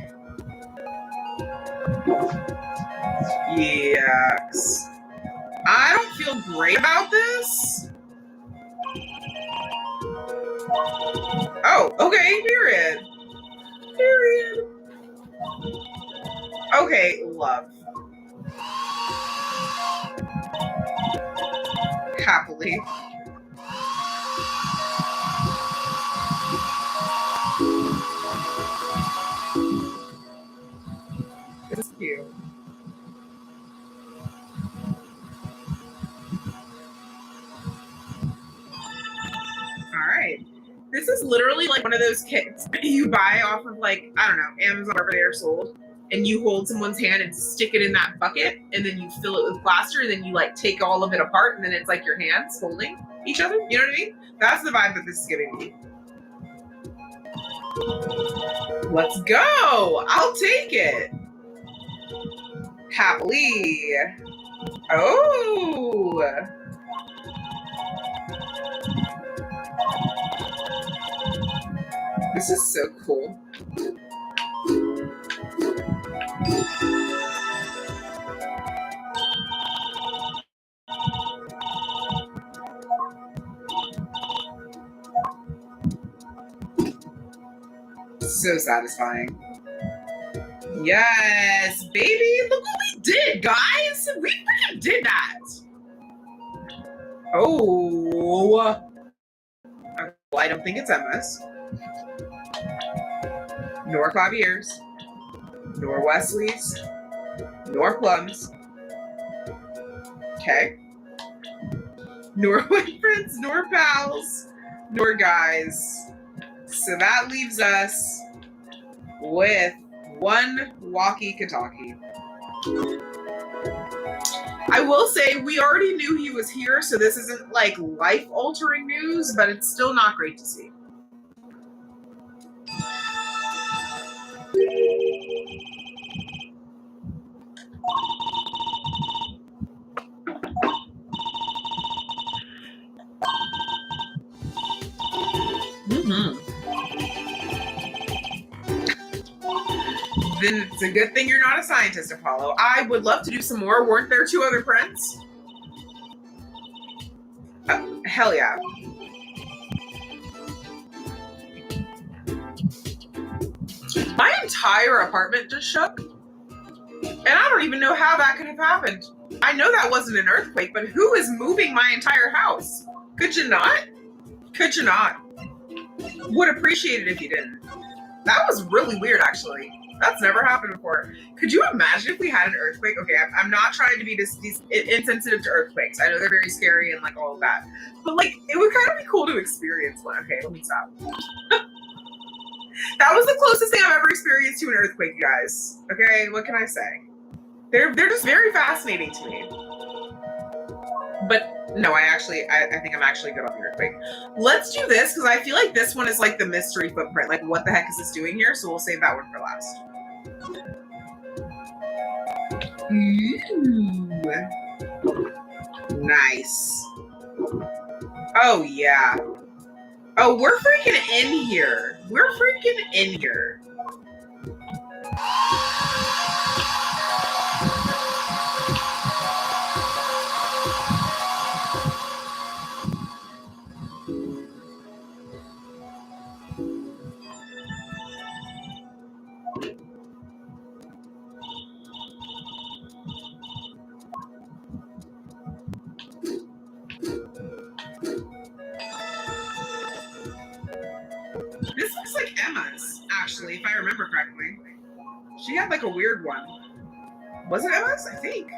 Yes. I don't feel great about this. Oh, okay, period. Period. Okay, love. Happily. This is cute. Alright. This is literally like one of those kits you buy off of, like, I don't know, Amazon, wherever they are sold, and you hold someone's hand and stick it in that bucket, and then you fill it with plaster, and then you like take all of it apart, and then it's like your hands holding each other. You know what I mean? That's the vibe that this is giving me. Let's go! I'll take it. Happily. Oh! This is so cool. So satisfying. Yes, baby. Look what we did, guys. We freaking did that. Oh. Okay, well, I don't think it's MS. Nor Claviers. Nor Wesley's. Nor Plums. Okay. Nor boyfriends, nor pals, nor guys. So that leaves us with one walkie-talkie. I will say we already knew he was here, so this isn't like life-altering news, but it's still not great to see. Then it's a good thing you're not a scientist, Apollo. I would love to do some more. Weren't there 2 other prints? Hell yeah. My entire apartment just shook. And I don't even know how that could have happened. I know that wasn't an earthquake, but who is moving my entire house? Could you not? Could you not? Would appreciate it if you didn't. That was really weird, actually. That's never happened before. Could you imagine if we had an earthquake? Okay, I'm not trying to be insensitive to earthquakes. I know they're very scary and like all of that. But like, it would kind of be cool to experience one. Okay, let me stop. That was the closest thing I've ever experienced to an earthquake, you guys. Okay, what can I say? They're just very fascinating to me. But no, I think I'm actually good on the earthquake. Let's do this, because I feel like this one is like the mystery footprint. Like, what the heck is this doing here? So we'll save that one for last. Ooh. Nice. Oh, yeah. Oh, we're freaking in here. We're freaking in here. This looks like Emma's, actually, if I remember correctly. She had like a weird one. Was it Emma's? I think.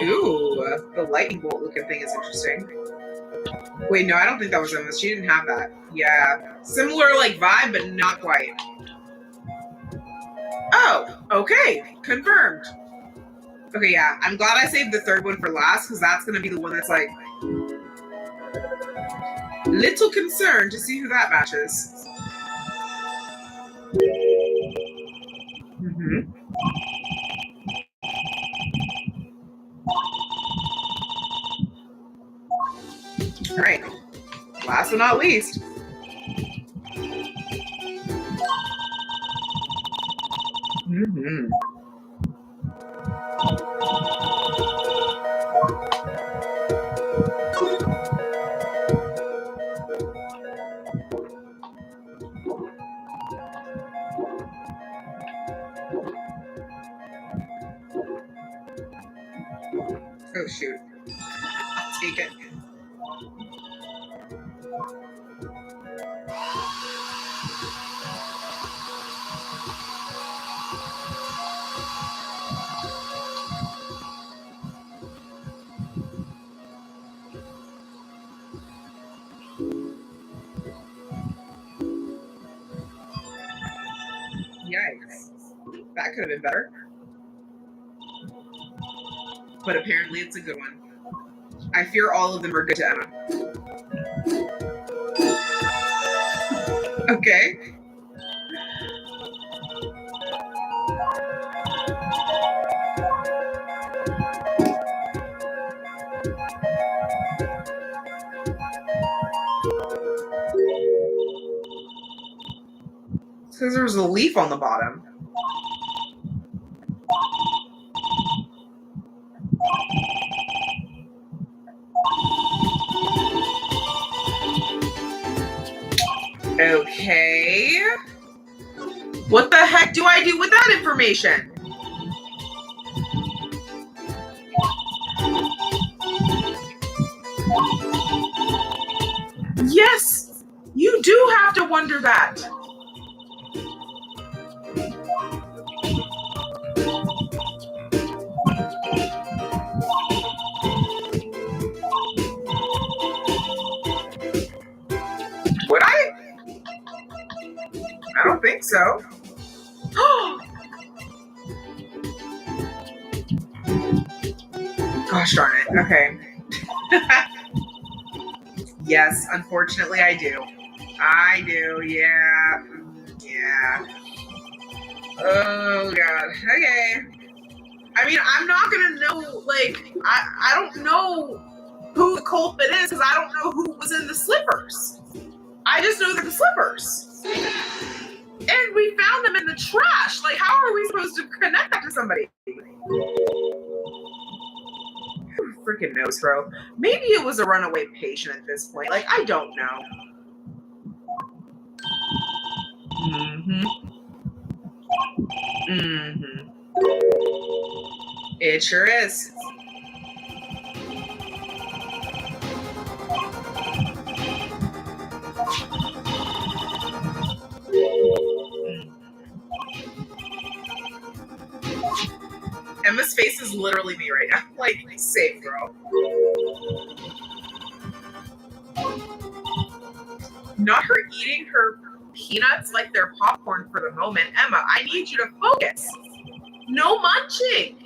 Ooh, the lightning bolt looking thing is interesting. Wait, no, I don't think that was Emma's. She didn't have that. Yeah. Similar like vibe, but not quite. Oh, okay. Confirmed. Okay, yeah. I'm glad I saved the third one for last, because that's going to be the one that's like little concerned to see who that matches. Mm-hmm. All right. Last but not least. Mm-hmm. Oh, shoot. I'll take it. Yikes. That could have been better. But apparently it's a good one. I fear all of them are good to Emma. Okay. Because there was a leaf on the bottom. Okay. What the heck do I do with that information? Yes, you do have to wonder that. So? Gosh darn it. Okay. Yes, unfortunately I do. I do, yeah. Yeah. Oh god. Okay. I mean, I'm not gonna know, like, I don't know who the culprit is because I don't know who was in the slippers. I just know they're the slippers. And we found them in the trash. Like, how are we supposed to connect that to somebody? Who freaking knows, bro? Maybe it was a runaway patient at this point. Like, I don't know. It sure is. Emma's face is literally me right now. Like, safe, girl. Not her eating her peanuts like they're popcorn for the moment. Emma, I need you to focus. No munching.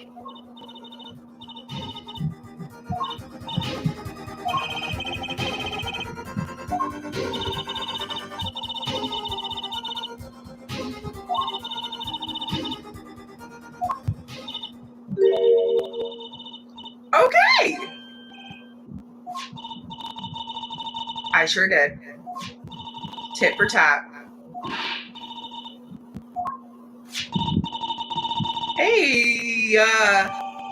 Okay. I sure did. Tit for tat. Hey,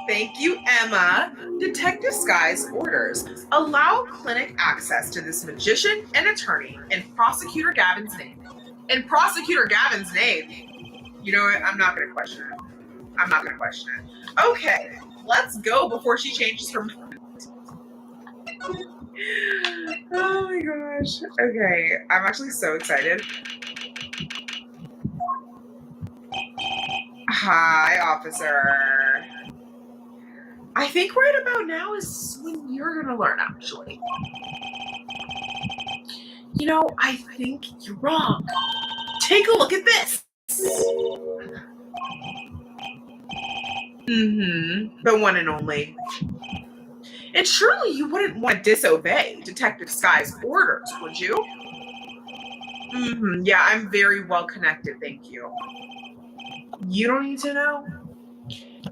thank you, Emma. Detective Sky's orders allow clinic access to this magician and attorney in Prosecutor Gavin's name. In Prosecutor Gavin's name? You know what? I'm not going to question it. I'm not going to question it. Okay, let's go before she changes her mind. Oh my gosh. Okay, I'm actually so excited. Hi, officer. I think right about now is when you're gonna learn, actually. You know, I think you're wrong. Take a look at this. The one and only. And surely you wouldn't want to disobey Detective Sky's orders, would you? Yeah, I'm very well connected, thank you. You don't need to know.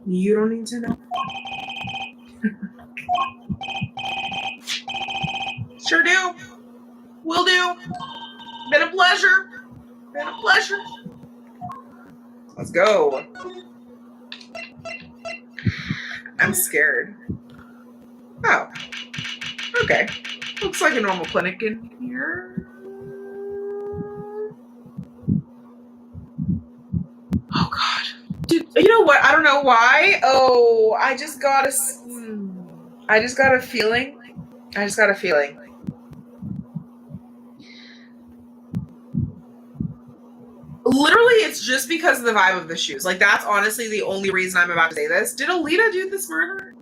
You don't need to know. Sure do. Will do. Been a pleasure. Been a pleasure. Let's go. I'm scared. Oh. Okay. Looks like a normal clinic in here. Oh god. Dude, you know what? I don't know why. Oh, I just got a feeling. I just got a feeling. Literally, it's just because of the vibe of the shoes. Like, that's honestly the only reason I'm about to say this. Did Alita do this murder?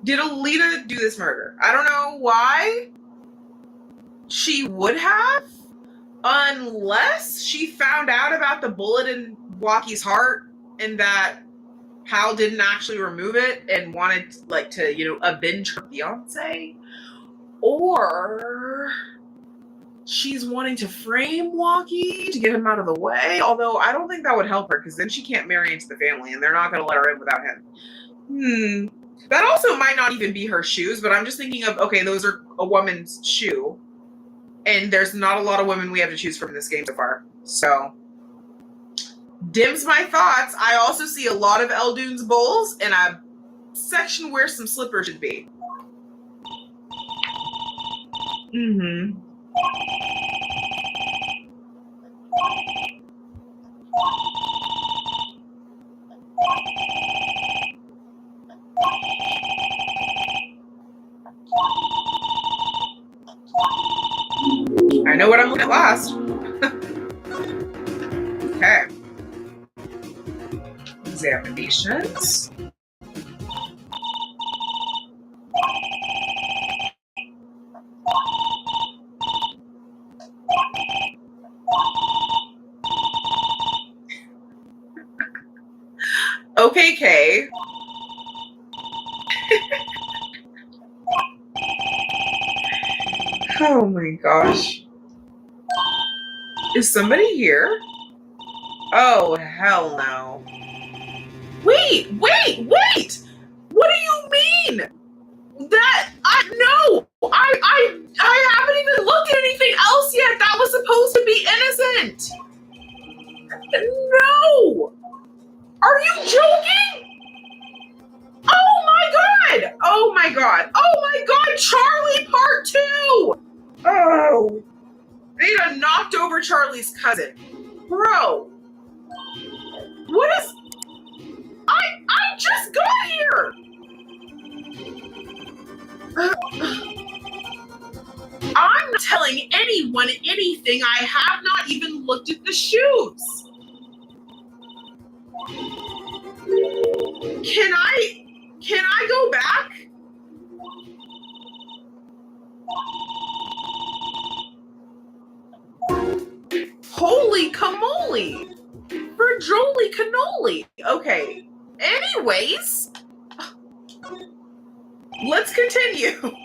Did Alita do this murder? I don't know why she would have, unless she found out about the bullet in Walkie's heart and that Hal didn't actually remove it and wanted, like, to, you know, avenge her fiance. Or she's wanting to frame Walkie to get him out of the way. Although I don't think that would help her because then she can't marry into the family and they're not going to let her in without him. That also might not even be her shoes, but I'm just thinking of, okay, those are a woman's shoe. And there's not a lot of women we have to choose from in this game so far. So, dims my thoughts. I also see a lot of Eldoon's bowls and a section where some slippers should be. I know what I'm looking at last. Okay. Examinations. Okay. Oh my gosh. Is somebody here? Oh, hell no. Wait! What do you mean? No! I haven't even looked at anything else yet. That was supposed to be innocent. No! Are you joking? Oh my god! Charlie Part 2! Oh. They done knocked over Charlie's cousin. Bro. What is... I just got here! I'm not telling anyone anything. I have not even looked at the shoes. Can I go back? Holy camole! For Jolie cannoli. Okay. Anyways, let's continue.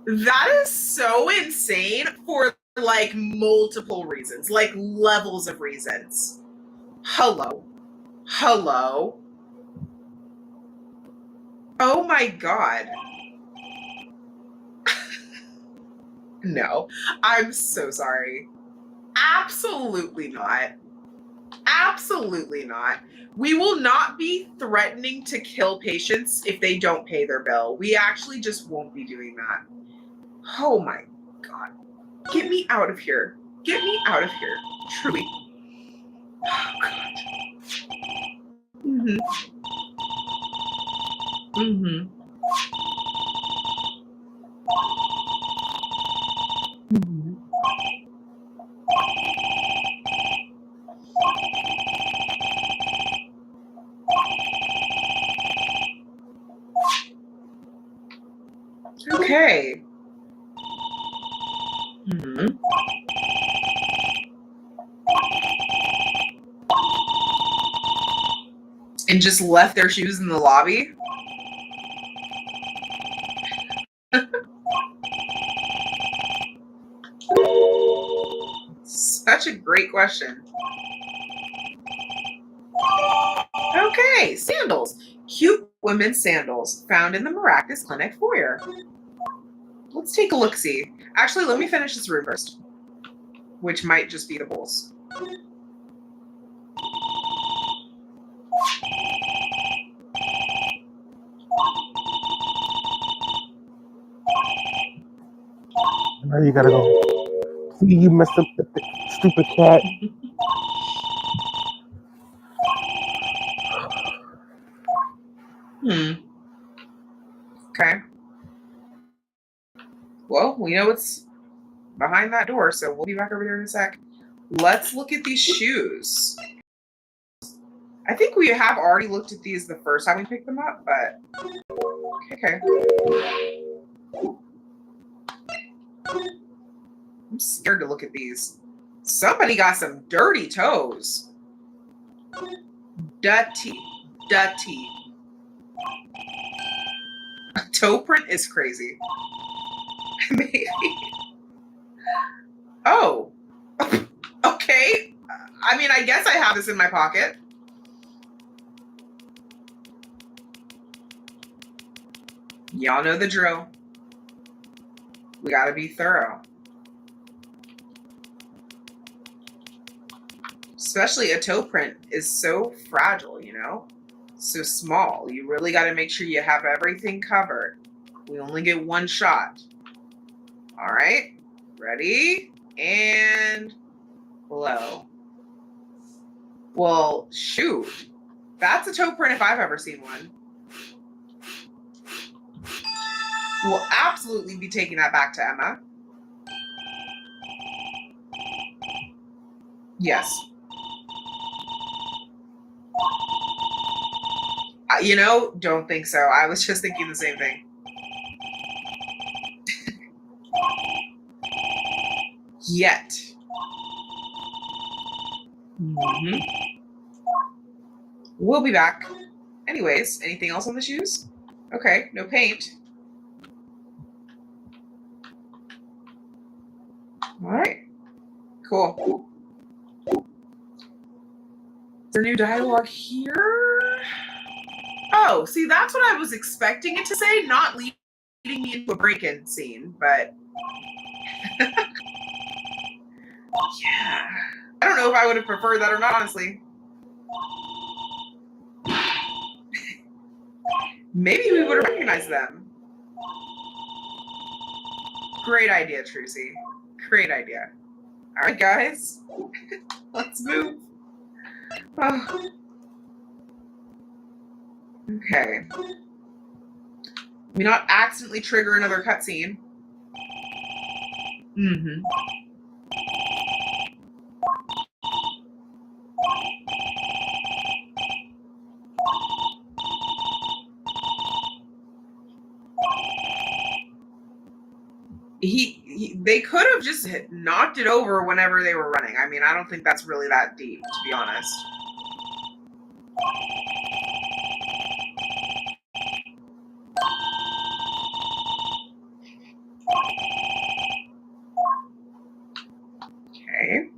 That is so insane for like multiple reasons, like levels of reasons. Hello. Oh my god. No, I'm so sorry. Absolutely not. Absolutely not. We will not be threatening to kill patients if they don't pay their bill. We actually just won't be doing that. Oh my god. Get me out of here. Get me out of here. Truly. Oh god. Okay. And just left their shoes in the lobby? Such a great question. Okay, sandals. Cute women's sandals found in the Maracas Clinic foyer. Let's take a look-see. Actually, let me finish this room first, which might just be the bowls. Now you gotta go. See, you messed up the stupid cat. Okay. Well, we know what's behind that door, so we'll be back over there in a sec. Let's look at these shoes. I think we have already looked at these the first time we picked them up, but okay. I'm scared to look at these. Somebody got some dirty toes. Dirty. A toe print is crazy. Maybe. Oh. Okay. I mean, I guess I have this in my pocket. Y'all know the drill. We gotta be thorough. Especially a toe print is so fragile, you know? So small. You really gotta make sure you have everything covered. We only get one shot. All right. Ready? And blow. Well, shoot. That's a toe print if I've ever seen one. We'll absolutely be taking that back to Emma. Yes. You know, don't think so. I was just thinking the same thing. Yet. Mm-hmm. We'll be back. Anyways, anything else on the shoes? Okay, no paint. All right, cool. Is there new dialogue here? Oh, see, that's what I was expecting it to say, not leading me into a break-in scene, but yeah. I don't know if I would have preferred that or not, honestly. Maybe we would have recognized them. Great idea, Trucy. Great idea. All right, guys. Let's move. Oh. Okay. We not accidentally trigger another cutscene. Mm-hmm. They could have just knocked it over whenever they were running. I mean, I don't think that's really that deep, to be honest. Okay.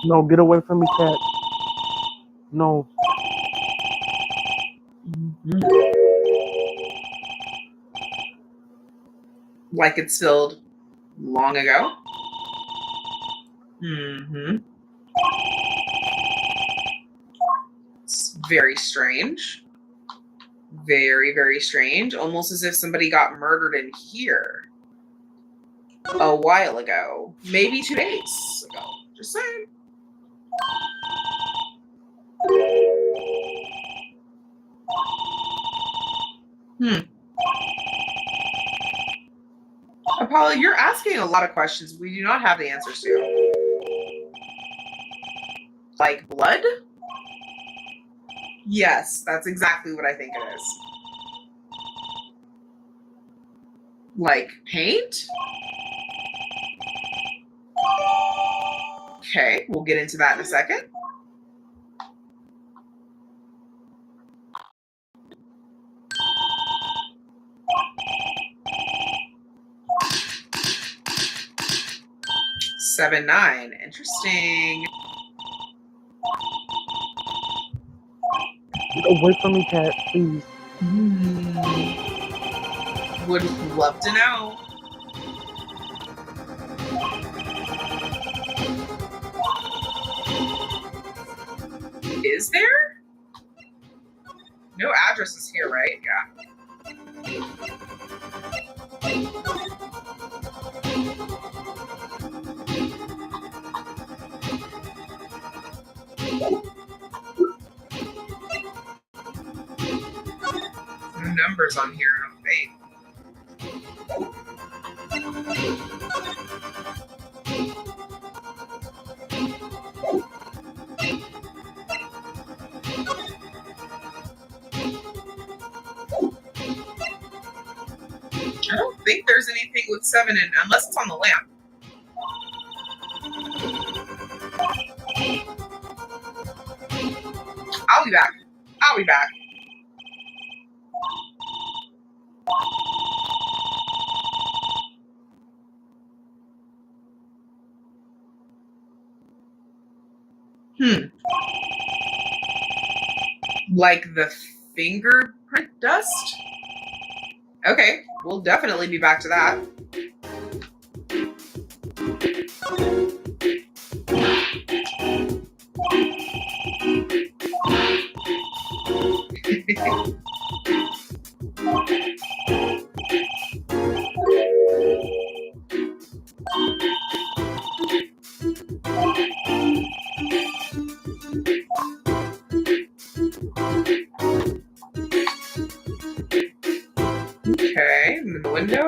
No, get away from me, cat. No. Like it spilled long ago. Mm-hmm. It's very strange. Very, very strange. Almost as if somebody got murdered in here a while ago. Maybe 2 days ago. Just saying. Apollo, you're asking a lot of questions we do not have the answers to. Like blood? Yes, that's exactly what I think it is. Like paint? Okay, we'll get into that in a second. Seven, 9. Interesting. Get away from me, cat, please. Would love to know. Is there? No addresses here, right? Yeah. No numbers on here, I don't think. I don't think there's anything with 7 in, unless it's on the lamp. I'll be back. I'll be back. Like the fingerprint dust? Okay, we'll definitely be back to that. Okay, in the window.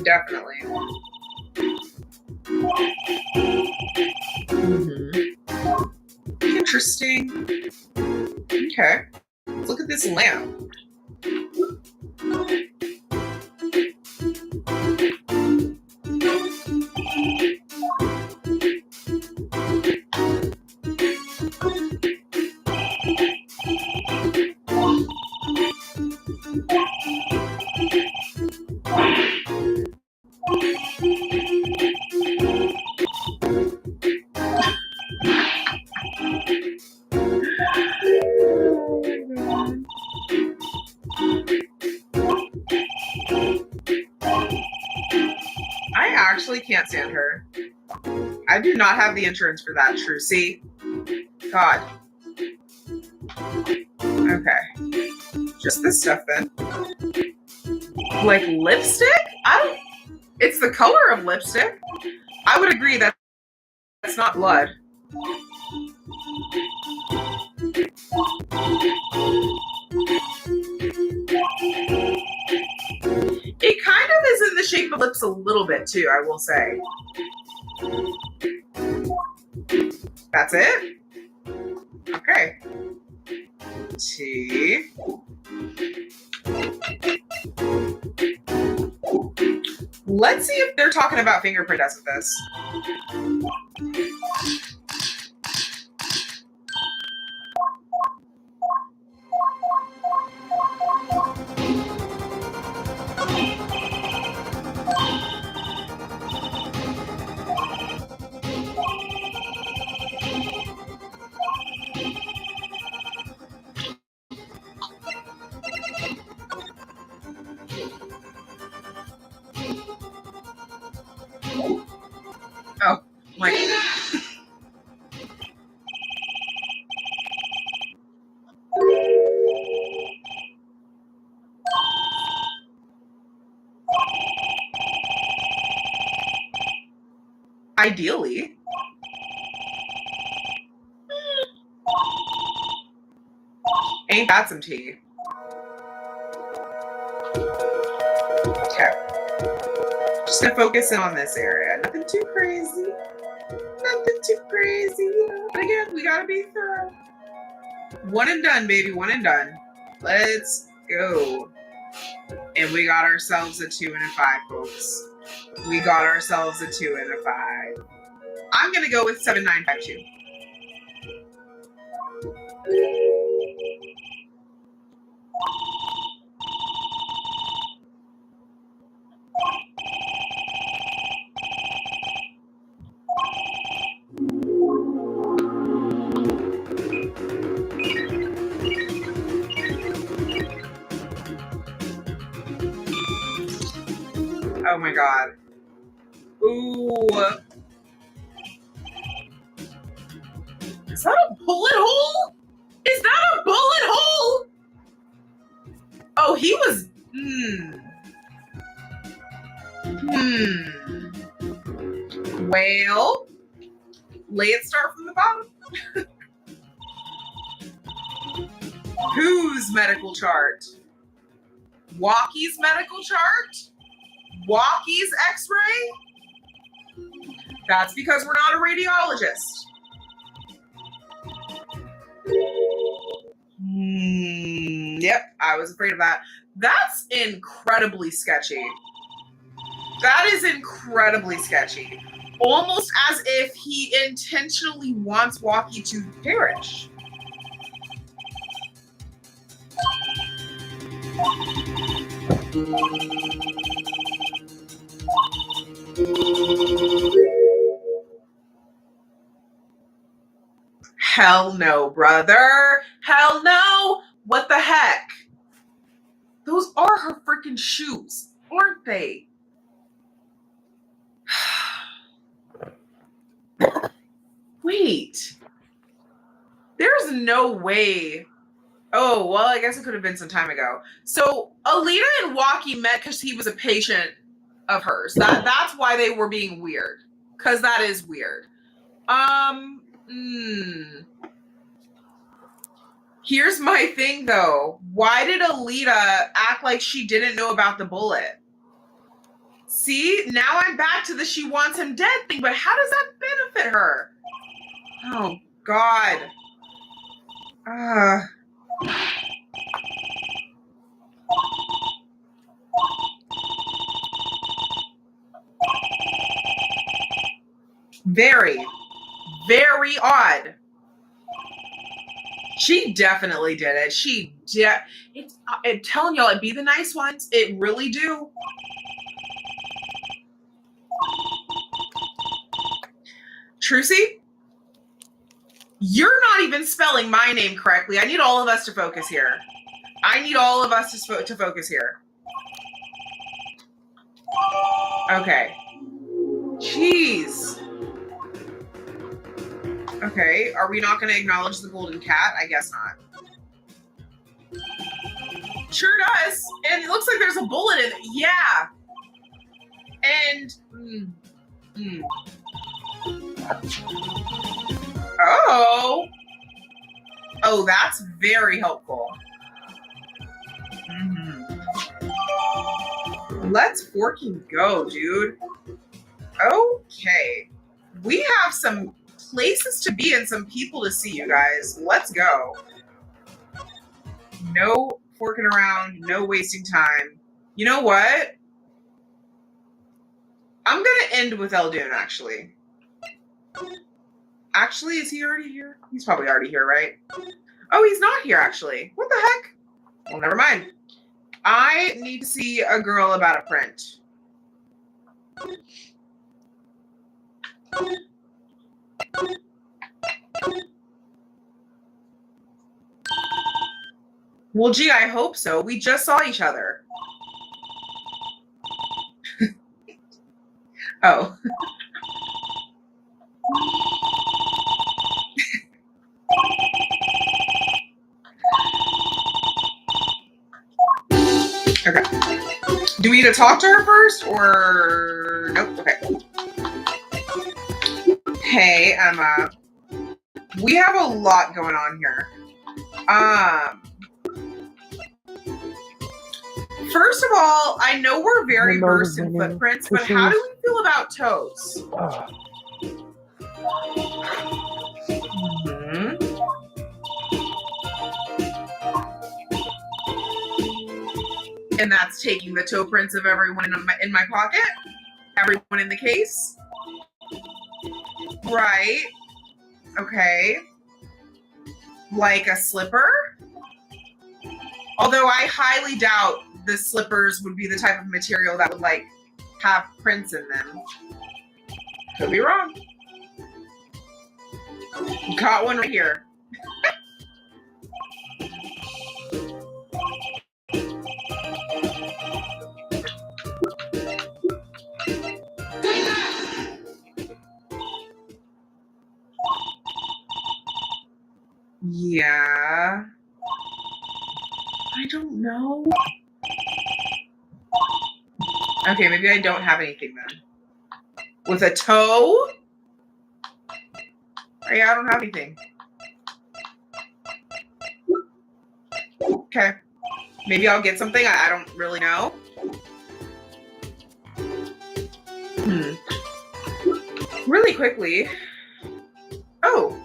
Definitely. Interesting. Okay. Let's look at this lamp. I actually can't stand her. I do not have the insurance for that, True. See? God. Okay. Just this stuff then. Like lipstick? It's the color of lipstick. I would agree that it's not blood. It kind of is in the shape of lips a little bit too, I will say. That's it? Okay. T. Let's see if they're talking about fingerprint tests with this. Oh, my God. Ideally. Ain't that some tea? Okay. Just gonna focus in on this area. Nothing too crazy. Nothing too crazy. But again, we gotta be thorough. One and done, baby. One and done. Let's go. And we got ourselves a 2 and a 5, folks. We got ourselves a 2 and a 5. I'm gonna go with 7952. Oh my God. Ooh. Is that a bullet hole? Is that a bullet hole? Oh, he was. Well, let's start from the bottom. Whose medical chart? Walkie's medical chart? Walkie's x-ray? That's because we're not a radiologist. Yep, I was afraid of that. That's incredibly sketchy. That is incredibly sketchy. Almost as if he intentionally wants Walkie to perish. Hell no, brother. Hell no. What the heck? Those are her freaking shoes, aren't they? Wait. There's no way. Oh, well, I guess it could have been some time ago. So Alita and Walkie met because he was a patient of hers. That's why they were being weird. Because that is weird. Here's my thing, though. Why did Alita act like she didn't know about the bullet? See, now I'm back to the she wants him dead thing, but how does that benefit her? Oh, God. Very, very odd. She definitely did it. I'm telling y'all, it be the nice ones. It really do. Trucy, you're not even spelling my name correctly. I need all of us to focus here. Okay. Jeez. Okay, are we not going to acknowledge the golden cat? I guess not. Sure does. And it looks like there's a bullet in it. Yeah. And... Oh. Oh, that's very helpful. Let's forking go, dude. Okay. We have some places to be and some people to see, you guys. Let's go. No forking around, no wasting time. You know what? I'm going to end with Eldoon, actually. Actually, is he already here? He's probably already here, right? Oh, he's not here, actually. What the heck? Well, never mind. I need to see a girl about a print. Well, gee, I hope so. We just saw each other. Oh. Okay. Do we need to talk to her first, or nope? Okay. Hey, Emma. We have a lot going on here. First of all, I know we're very versed in footprints, but how do we feel about toes? And that's taking the toe prints of everyone in my pocket, everyone in the case. Right. Okay. Like a slipper? Although I highly doubt the slippers would be the type of material that would, like, have prints in them. Could be wrong. Got one right here. Yeah. I don't know. Okay, maybe I don't have anything then. With a toe? Oh, yeah, I don't have anything. Okay. Maybe I'll get something. I don't really know. Really quickly. Oh,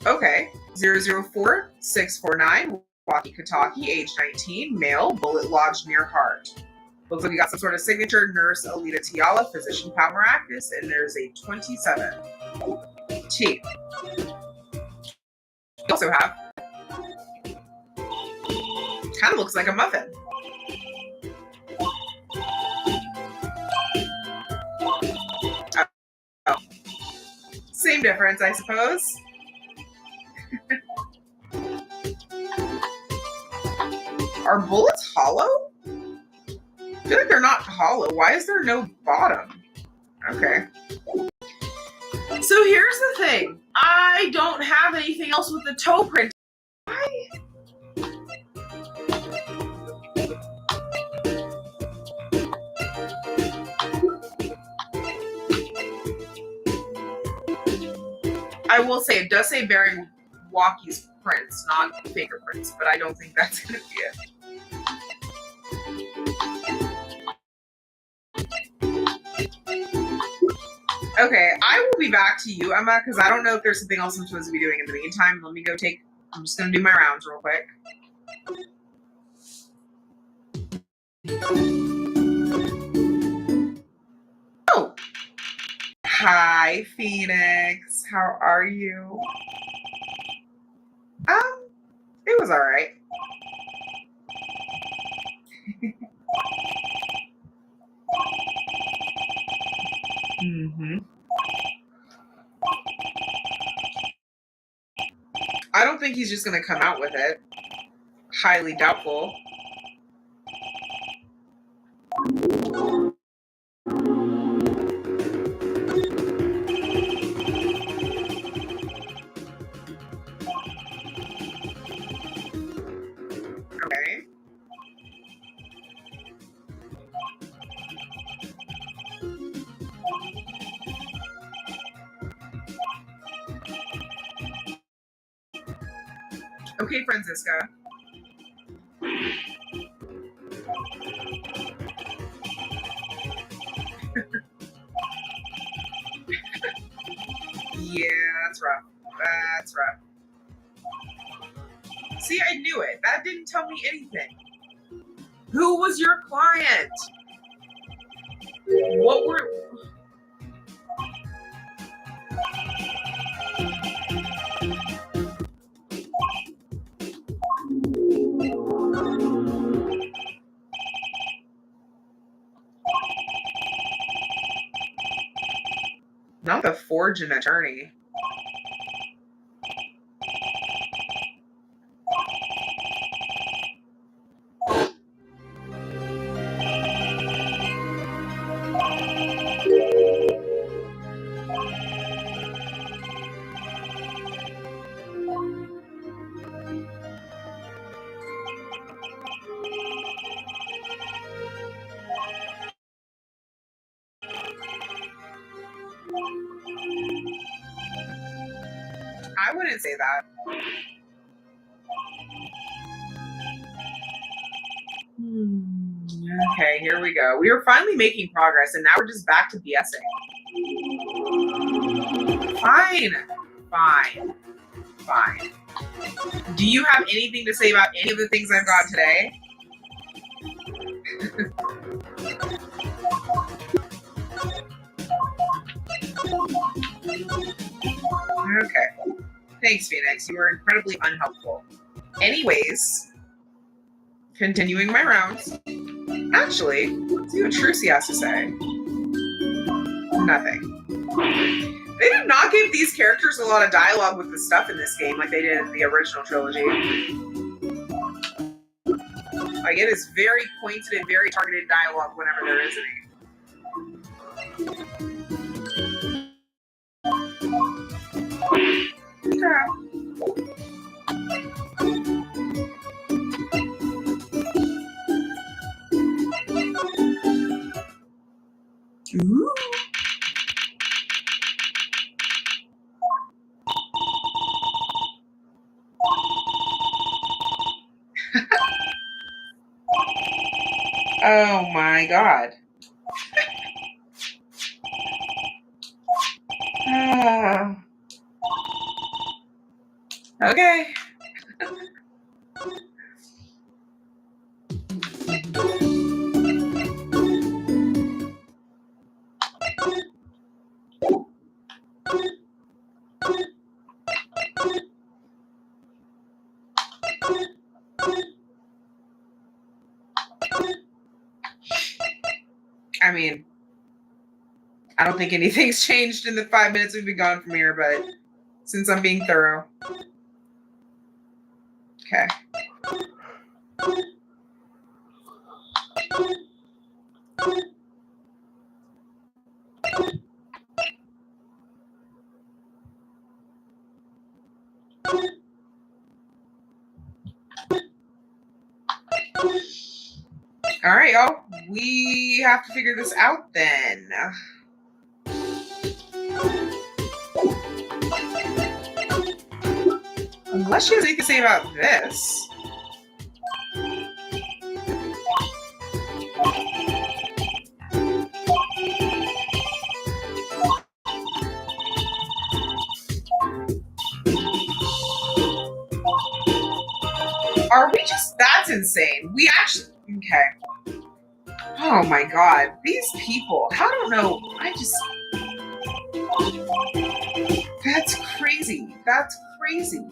okay. 004649, walkie-talkie, age 19, male, bullet lodged near heart. Looks like we got some sort of signature. Nurse Alita Tiala, physician Pat Maracus, and there's a 27. T. We also have. Kind of looks like a muffin. Oh. Same difference, I suppose. Are bullets hollow? I feel like they're not hollow. Why is there no bottom? Okay. So here's the thing. I don't have anything else with the toe print. Why? I will say, it does say Barry Walkie's prints, not fingerprints, but I don't think that's going to be it. Okay, I will be back to you, Emma, because I don't know if there's something else I'm supposed to be doing in the meantime. Let me go I'm just going to do my rounds real quick. Oh! Hi, Phoenix. How are you? It was all right. I don't think he's just going to come out with it. Highly doubtful. Okay. Okay, Francisca. Yeah, that's rough. That's rough. See, I knew it. That didn't tell me anything. Who was your client? What were... Not the forge an attorney. I wouldn't say that. Okay, here we go. We were finally making progress, and now we're just back to BSing. Fine. Fine. Fine. Do you have anything to say about any of the things I've got today? Okay. Thanks, Phoenix. You were incredibly unhelpful. Anyways, continuing my rounds. Actually, let's see what Trucy has to say. Nothing. They did not give these characters a lot of dialogue with the stuff in this game like they did in the original trilogy. Like, it is very pointed and very targeted dialogue whenever there is any. Ooh. Oh my god. Okay. I mean, I don't think anything's changed in the 5 minutes we've been gone from here, but since I'm being thorough. Okay. All right, y'all. We have to figure this out then. Unless she has anything to say about this. Are we just, that's insane. We actually, okay. Oh my God, these people, I don't know, that's crazy. That's crazy.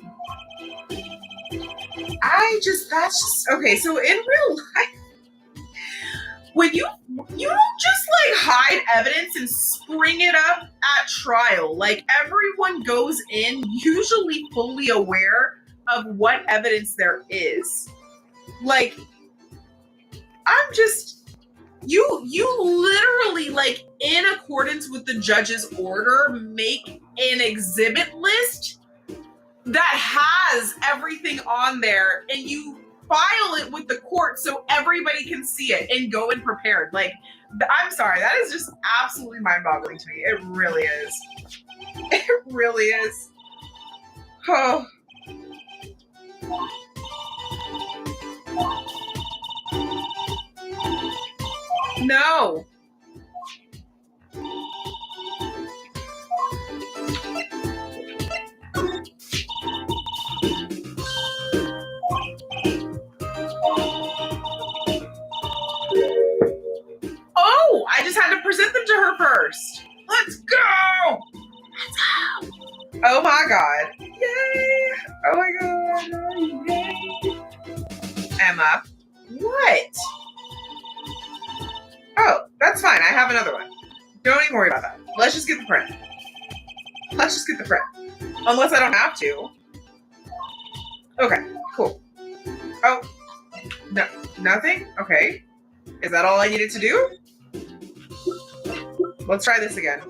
That's just, okay, so in real life, when you don't just like hide evidence and spring it up at trial. Like everyone goes in usually fully aware of what evidence there is. Like, I'm just, you literally, like, in accordance with the judge's order, make an exhibit list that has everything on there, and you file it with the court so everybody can see it and go in prepared. Like, I'm sorry, that is just absolutely mind-boggling to me. It really is. It really is. Oh. No. Oh, I just had to present them to her first. Let's go. Let's go. Oh my God. Yay. Oh my God. Yay. Emma. What? Oh, that's fine. I have another one. Don't even worry about that. Let's just get the print. Let's just get the print. Unless I don't have to. Okay, cool. Oh, no, nothing? Okay. Is that all I needed to do? Let's try this again.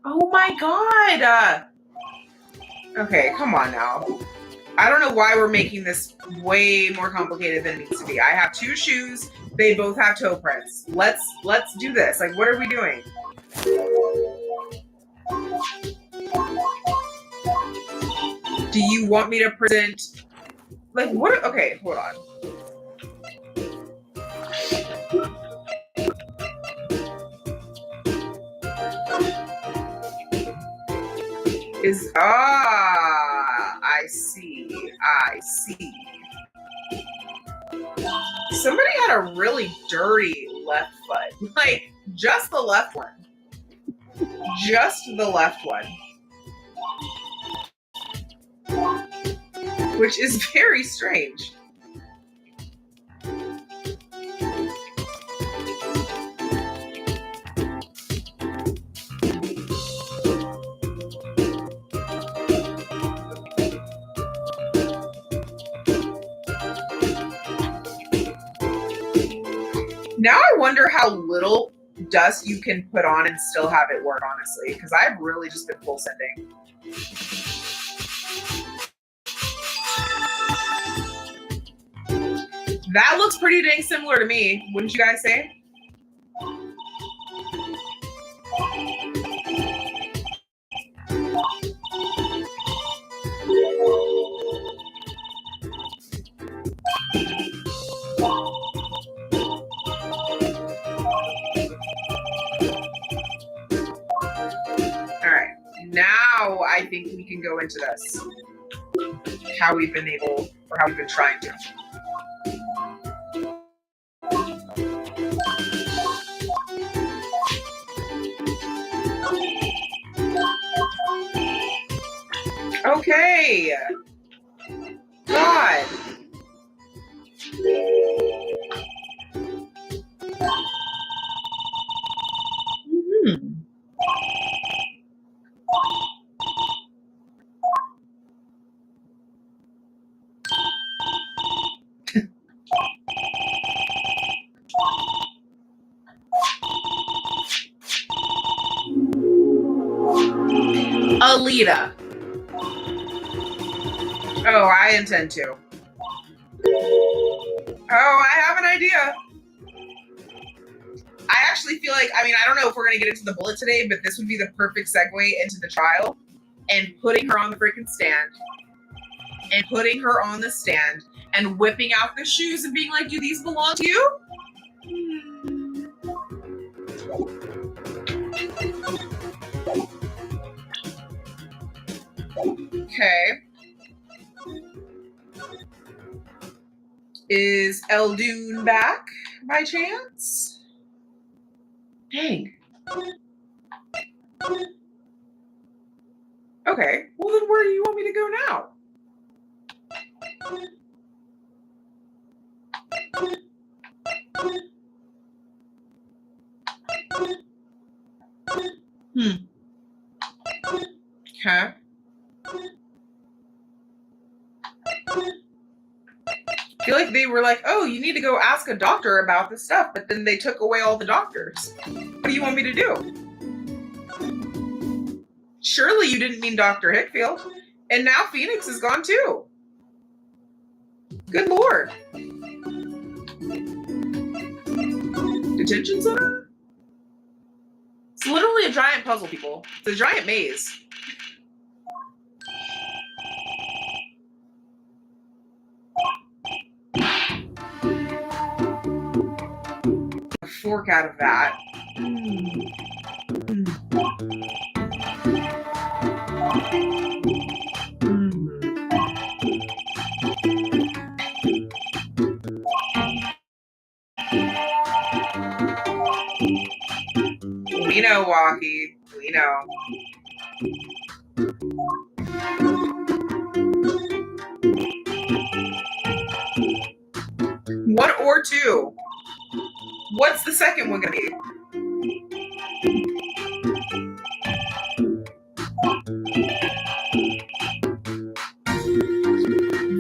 Oh my God. Okay, come on now. I don't know why we're making this way more complicated than it needs to be. I have two shoes. They both have toe prints. Let's do this. Like, what are we doing? Do you want me to present? Like, what? Okay, hold on. I see. Somebody had a really dirty left foot. Like, just the left one. Just the left one. Which is very strange. Now I wonder how little dust you can put on and still have it work, honestly, because I've really just been full sending. That looks pretty dang similar to me, wouldn't you guys say? Now I think we can go into this. How we've been able, or how we've been trying to. Okay. God. Alita. Oh, I intend to. Oh, I have an idea. I actually feel like, I mean, I don't know if we're going to get into the bullet today, but this would be the perfect segue into the trial and putting her on the freaking stand and putting her on the stand and whipping out the shoes and being like, do these belong to you? Okay. Is Eldoon back by chance? Dang. Okay. Well, then where do you want me to go now? Okay. I feel like they were like, oh, you need to go ask a doctor about this stuff, but then they took away all the doctors. What do you want me to do? Surely you didn't mean Dr. Hickfield. And now Phoenix is gone too. Good Lord. Detention center? It's literally a giant puzzle, people. It's a giant maze. A fork out of that. We know, Walkie. We know. One or two. What's the second one gonna be?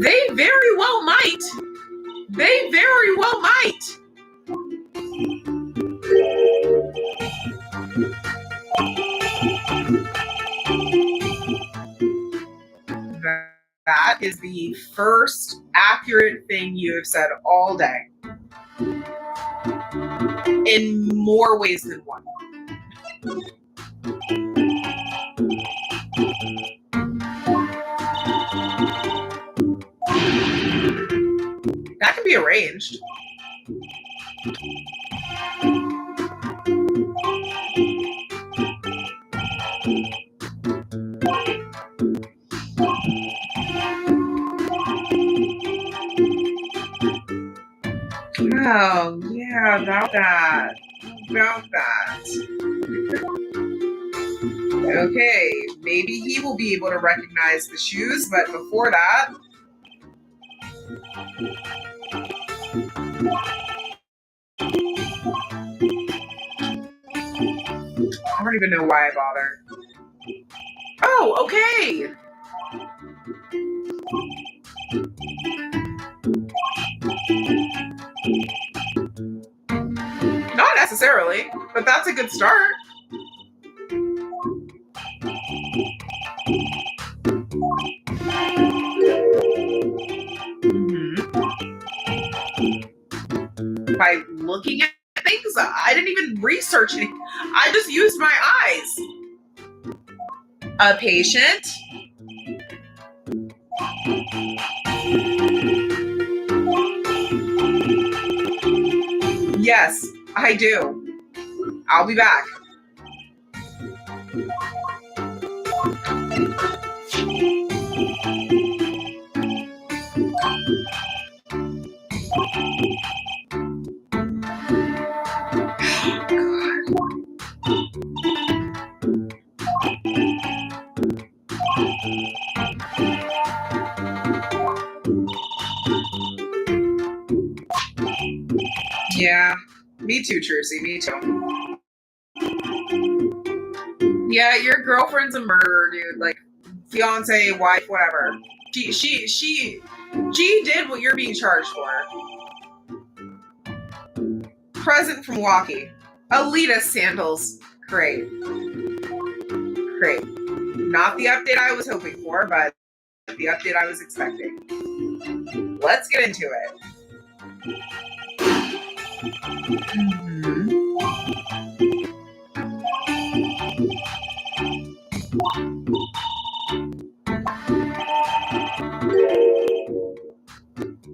They very well might. They very well might. That is the first accurate thing you have said all day. In more ways than one. That can be arranged. Oh, yeah, about that. Okay, maybe he will be able to recognize the shoes, but before that... I don't even know why I bothered. Oh, okay! Not necessarily, but that's a good start. By looking at things, I didn't even research it. I just used my eyes. A patient. Yes, I do. I'll be back. Yeah, me too, Trucy, me too. Yeah, your girlfriend's a murderer, dude. Like, fiance, wife, whatever. She did what you're being charged for. Present from Walkie. Alita sandals. Great. Great. Not the update I was hoping for, but the update I was expecting. Let's get into it.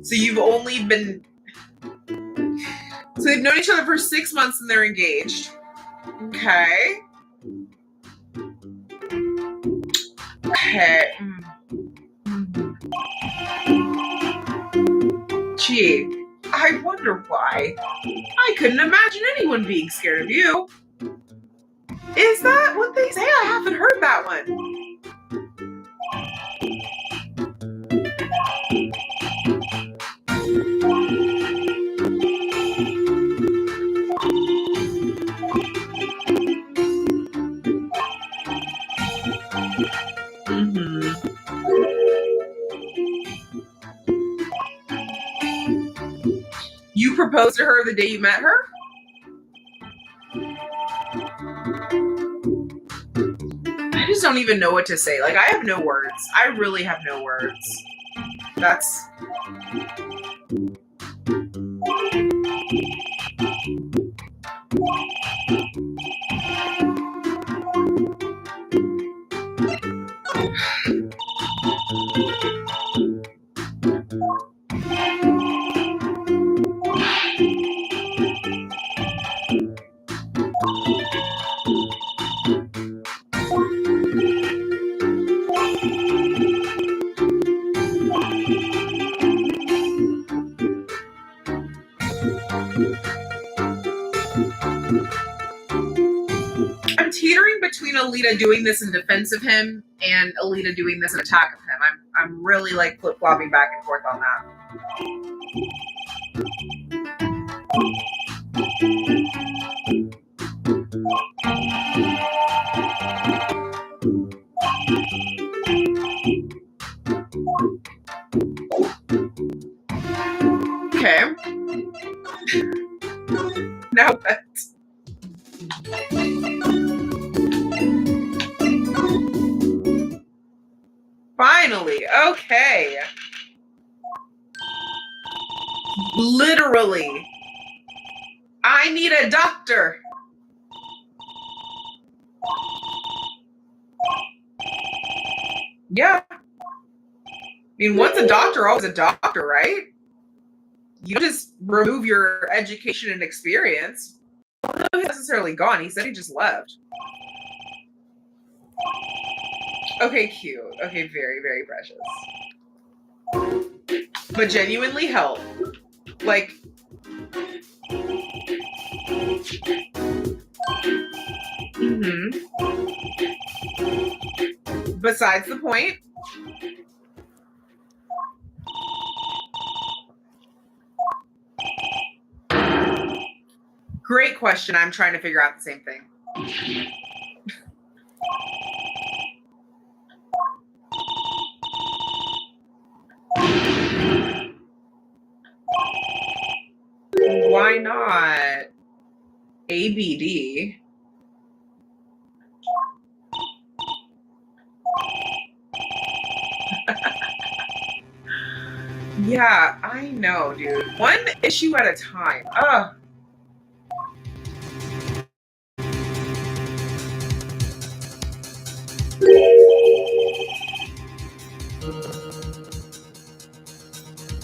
So you've only been... So they've known each other for 6 months and they're engaged. Okay. Okay. Gee, I wonder why. I couldn't imagine anyone being scared of you. Is that what they say? I haven't heard that one. You proposed to her the day you met her? I just don't even know what to say. Like, I have no words. I really have no words. That's... I'm teetering between Alita doing this in defense of him and Alita doing this in attack of him. I'm really like flip-flopping back and forth on that. Okay. Now what? Finally, okay. Literally. I need a doctor. Yeah. I mean, once a doctor, always a doctor, right? You don't just remove your education and experience. I don't know if he's necessarily gone. He said he just left. Okay, cute. Okay, very, very precious. But genuinely help. Like... Besides the point. Great question. I'm trying to figure out the same thing. Why not? ABD. Yeah, I know, dude. One issue at a time. Ugh.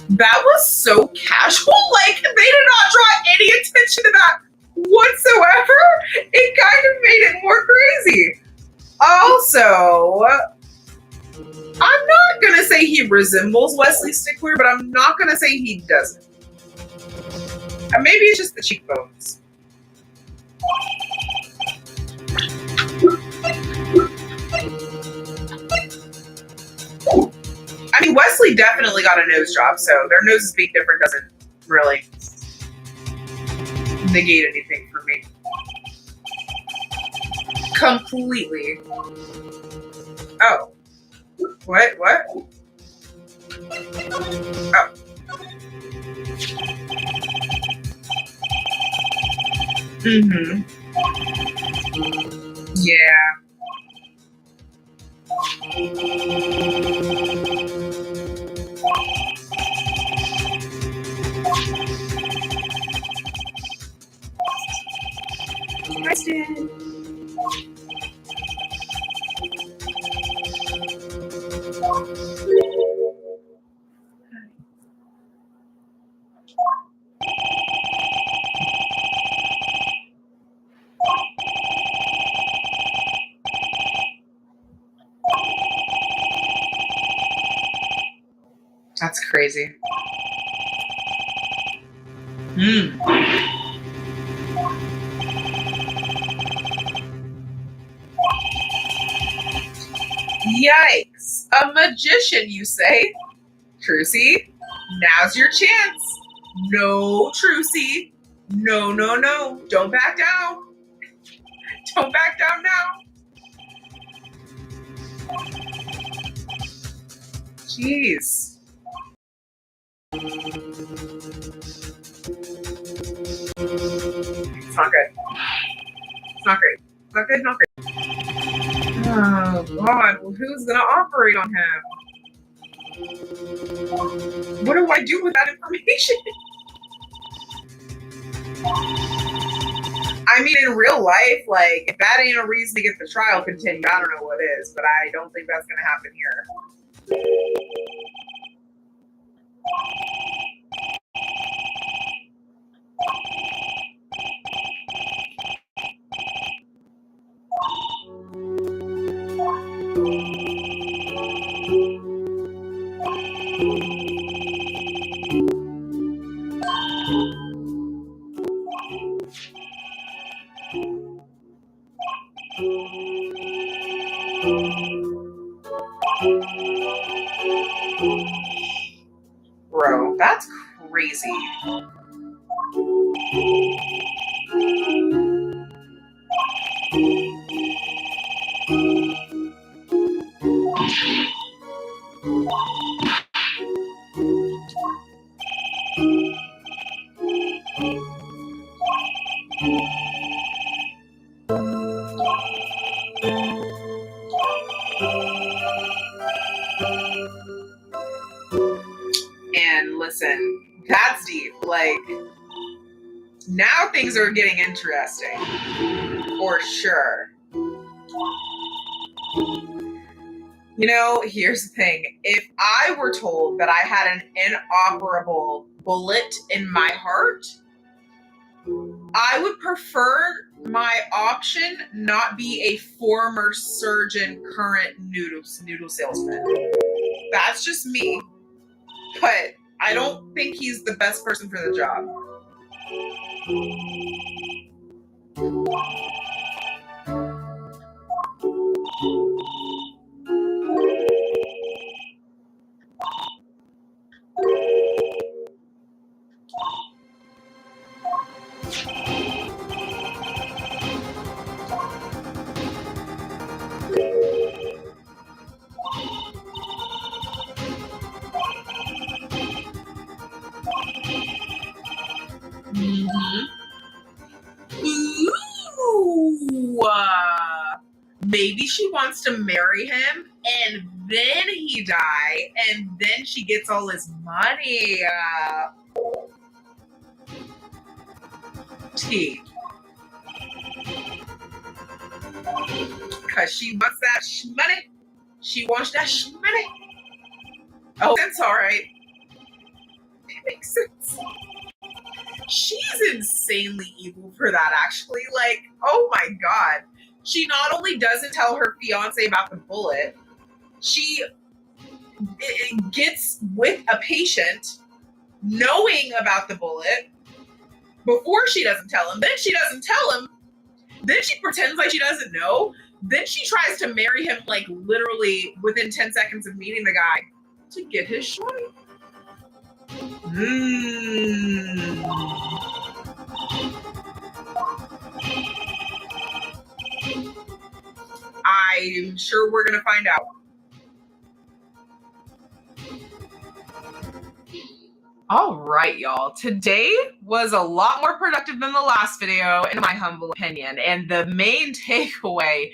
That was so casual. Like, they did not draw any attention to that whatsoever. It kind of made it more crazy. Also, I'm not going to say he resembles Wesley Stickler, but I'm not going to say he doesn't. And maybe it's just the cheekbones. I mean, Wesley definitely got a nose job, so their noses being different doesn't really negate anything for me. Completely. Oh. What? Oh. Yeah. Kristen. That's crazy. Yikes. A magician, you say? Trucy, now's your chance. No, Trucy. No, no, no. Don't back down. Don't back down now. Jeez. It's not good. It's not great. It's not good, not great. Oh, God. Well, who's going to operate on him? What do I do with that information? I mean, in real life, like, if that ain't a reason to get the trial continued, I don't know what is, but I don't think that's going to happen here. Bro, that's crazy. And listen, that's deep. Like, now things are getting interesting. For sure. You know, here's the thing. If I were told that I had an inoperable bullet in my heart, I would prefer my option not be a former surgeon, current noodle salesman. That's just me. But I don't think he's the best person for the job. Ooh, maybe she wants to marry him and then he die and then she gets all his money. Because she wants that money. She wants that money. Oh, that's all right. It makes sense. She's insanely evil for that, actually. Like, oh my God. She not only doesn't tell her fiance about the bullet, she gets with a patient knowing about the bullet before she doesn't tell him. Then she doesn't tell him. Then she pretends like she doesn't know. Then she tries to marry him, like, literally within 10 seconds of meeting the guy to get his shorty. I'm sure we're going to find out. All right, y'all. Today was a lot more productive than the last video, in my humble opinion. And the main takeaway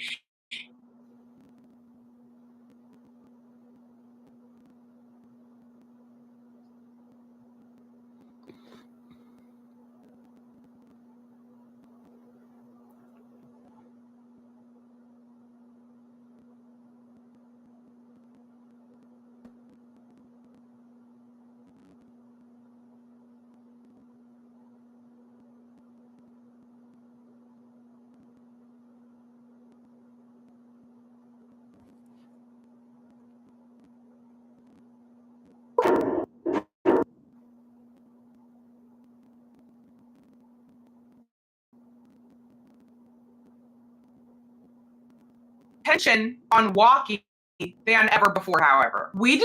attention on Walkie than ever before, however. We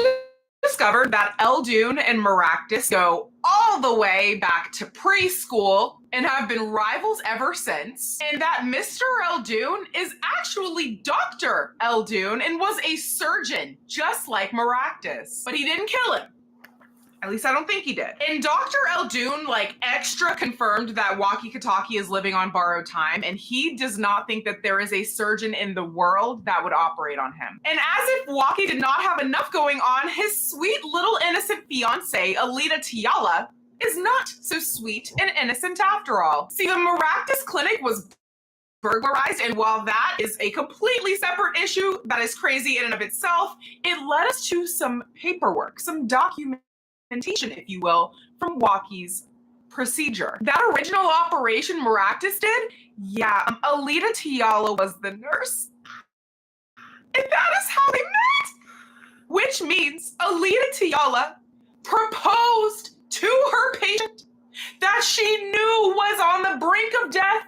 discovered that Eldune and Maractus go all the way back to preschool and have been rivals ever since, and that Mr. Eldune is actually Dr. Eldune and was a surgeon just like Maractus, but he didn't kill him. At least I don't think he did. And Dr. Eldune, like, extra confirmed that Walkie Kataki is living on borrowed time, and he does not think that there is a surgeon in the world that would operate on him. And as if Walkie did not have enough going on, his sweet little innocent fiance, Alita Tiala, is not so sweet and innocent after all. See, the Maractus clinic was burglarized, and while that is a completely separate issue that is crazy in and of itself, it led us to some paperwork, some documentation, if you will, from Walkie's procedure. That original operation Maractus did, yeah, Alita Tiala was the nurse. And that is how they met. Which means Alita Tiala proposed to her patient that she knew was on the brink of death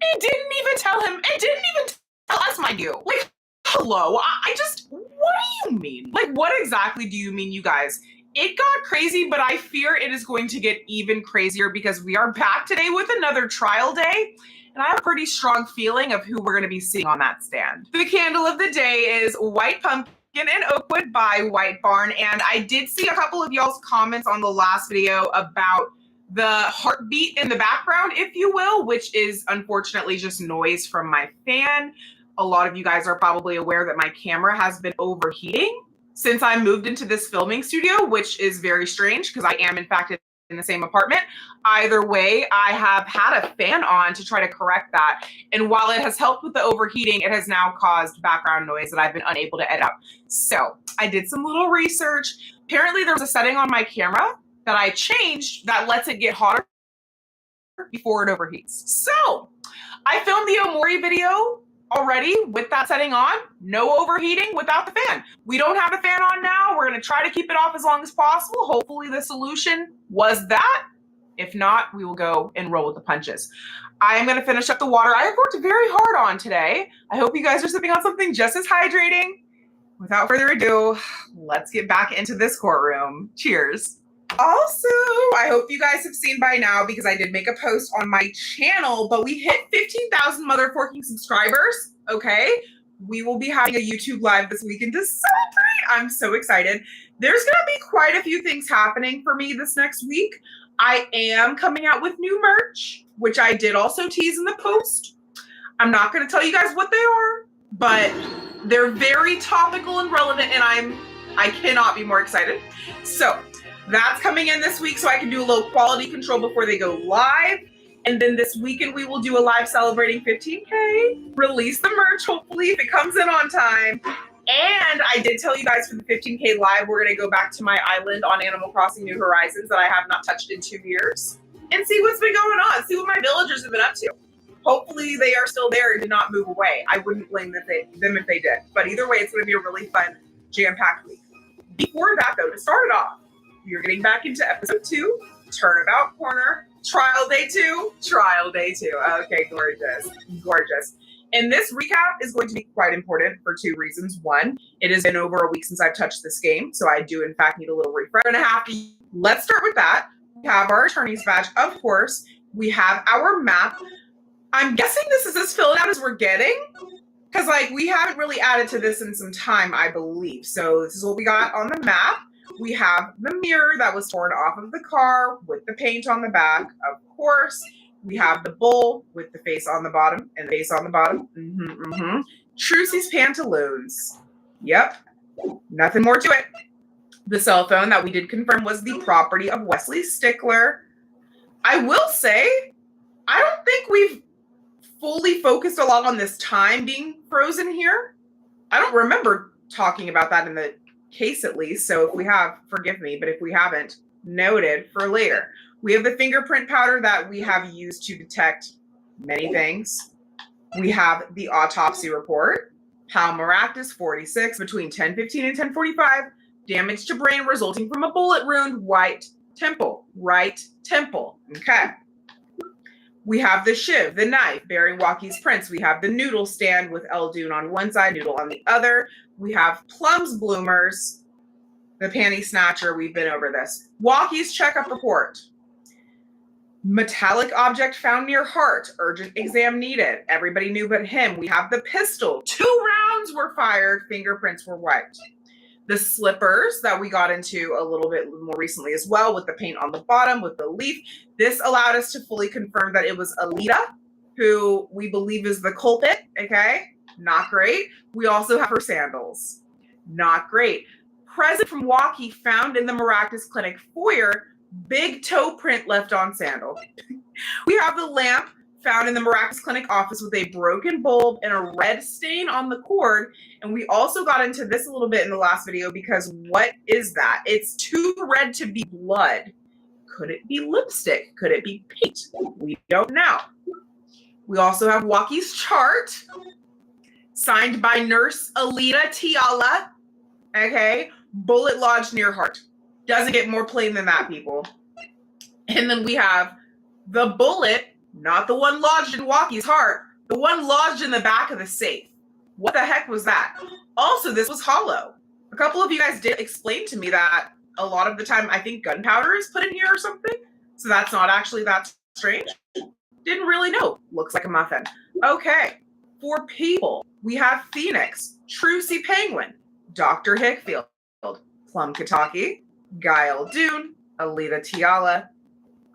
and didn't even tell him, and didn't even tell us, mind you. Like, hello, I just, what do you mean? Like, what exactly do you mean, you guys? It got crazy, but I fear it is going to get even crazier because we are back today with another trial day, and I have a pretty strong feeling of who we're going to be seeing on that stand. The candle of the day is White Pumpkin and Oakwood by White Barn, and I did see a couple of y'all's comments on the last video about the heartbeat in the background, if you will, which is unfortunately just noise from my fan. A lot of you guys are probably aware that my camera has been overheating since I moved into this filming studio, which is very strange because I am in fact in the same apartment. Either way, I have had a fan on to try to correct that. And while it has helped with the overheating, it has now caused background noise that I've been unable to edit out. So I did some little research. Apparently there was a setting on my camera that I changed that lets it get hotter before it overheats. So I filmed the Omori video already with that setting on, no overheating without the fan. We don't have the fan on now. We're going to try to keep it off as long as possible. Hopefully the solution was that. If not, we will go and roll with the punches. I am going to finish up the water I have worked very hard on today. I hope you guys are sipping on something just as hydrating. Without further ado, let's get back into this courtroom. Cheers. Also, I hope you guys have seen by now because I did make a post on my channel, but we hit 15,000 motherfucking subscribers, okay? We will be having a YouTube live this weekend to celebrate. I'm so excited. There's going to be quite a few things happening for me this next week. I am coming out with new merch, which I did also tease in the post. I'm not going to tell you guys what they are, but they're very topical and relevant, and I cannot be more excited. So that's coming in this week so I can do a little quality control before they go live. And then this weekend we will do a live celebrating 15K, release the merch, hopefully, if it comes in on time. And I did tell you guys for the 15K live, we're going to go back to my island on Animal Crossing New Horizons that I have not touched in 2 years and see what's been going on, see what my villagers have been up to. Hopefully they are still there and did not move away. I wouldn't blame them if they did. But either way, it's going to be a really fun, jam-packed week. Before that, though, to start it off, you're getting back into episode 2, Turnabout Corner, Trial Day 2, Trial Day 2. Okay, gorgeous, gorgeous. And this recap is going to be quite important for 2 reasons. One, it has been over a week since I've touched this game, so I do, in fact, need a little refresh. Let's start with that. We have our attorney's badge, of course. We have our map. I'm guessing this is as filled out as we're getting, because, like, we haven't really added to this in some time, I believe. So this is what we got on the map. We have the mirror that was torn off of the car with the paint on the back, of course. We have the bull with the face on the bottom and the face on the bottom. Trucy's pantaloons. Yep. Nothing more to it. The cell phone that we did confirm was the property of Wesley Stickler. I will say, I don't think we've fully focused a lot on this time being frozen here. I don't remember talking about that in the case at least. So if we have, forgive me, but if we haven't, noted for later. We have the fingerprint powder that we have used to detect many things. We have the autopsy report. Hal Maractus, 46, between 10:15 and 10:45. Damage to brain resulting from a bullet wound, right temple. Okay. We have the shiv, the knife, bearing Walkie's prints. We have the noodle stand with Eldoon on one side, noodle on the other. We have Plum's bloomers, the panty snatcher. We've been over this. Walkie's checkup report. Metallic object found near heart. Urgent exam needed. Everybody knew but him. We have the pistol. 2 rounds were fired. Fingerprints were wiped. The slippers that we got into a little bit more recently as well, with the paint on the bottom, with the leaf. This allowed us to fully confirm that it was Alita, who we believe is the culprit. Okay, not great. We also have her sandals. Not great. Present from Walkie found in the Maractus Clinic foyer. Big toe print left on sandal. We have the lamp found in the Maractus Clinic office with a broken bulb and a red stain on the cord. And we also got into this a little bit in the last video, because what is that? It's too red to be blood. Could it be lipstick? Could it be paint? We don't know. We also have Walkie's chart, signed by Nurse Alita Tiala. Okay, bullet lodged near heart. Doesn't get more plain than that, people. And then we have the bullet, not the one lodged in Walkie's heart, the one lodged in the back of the safe. What the heck was that? Also, this was hollow. A couple of you guys did explain to me that a lot of the time, I think gunpowder is put in here or something. So that's not actually that strange. Didn't really know. Looks like a muffin. Okay. For people, we have Phoenix, Trucy Penguin, Dr. Hickfield, Plum Kataki, Guile Dune, Alita Tiala,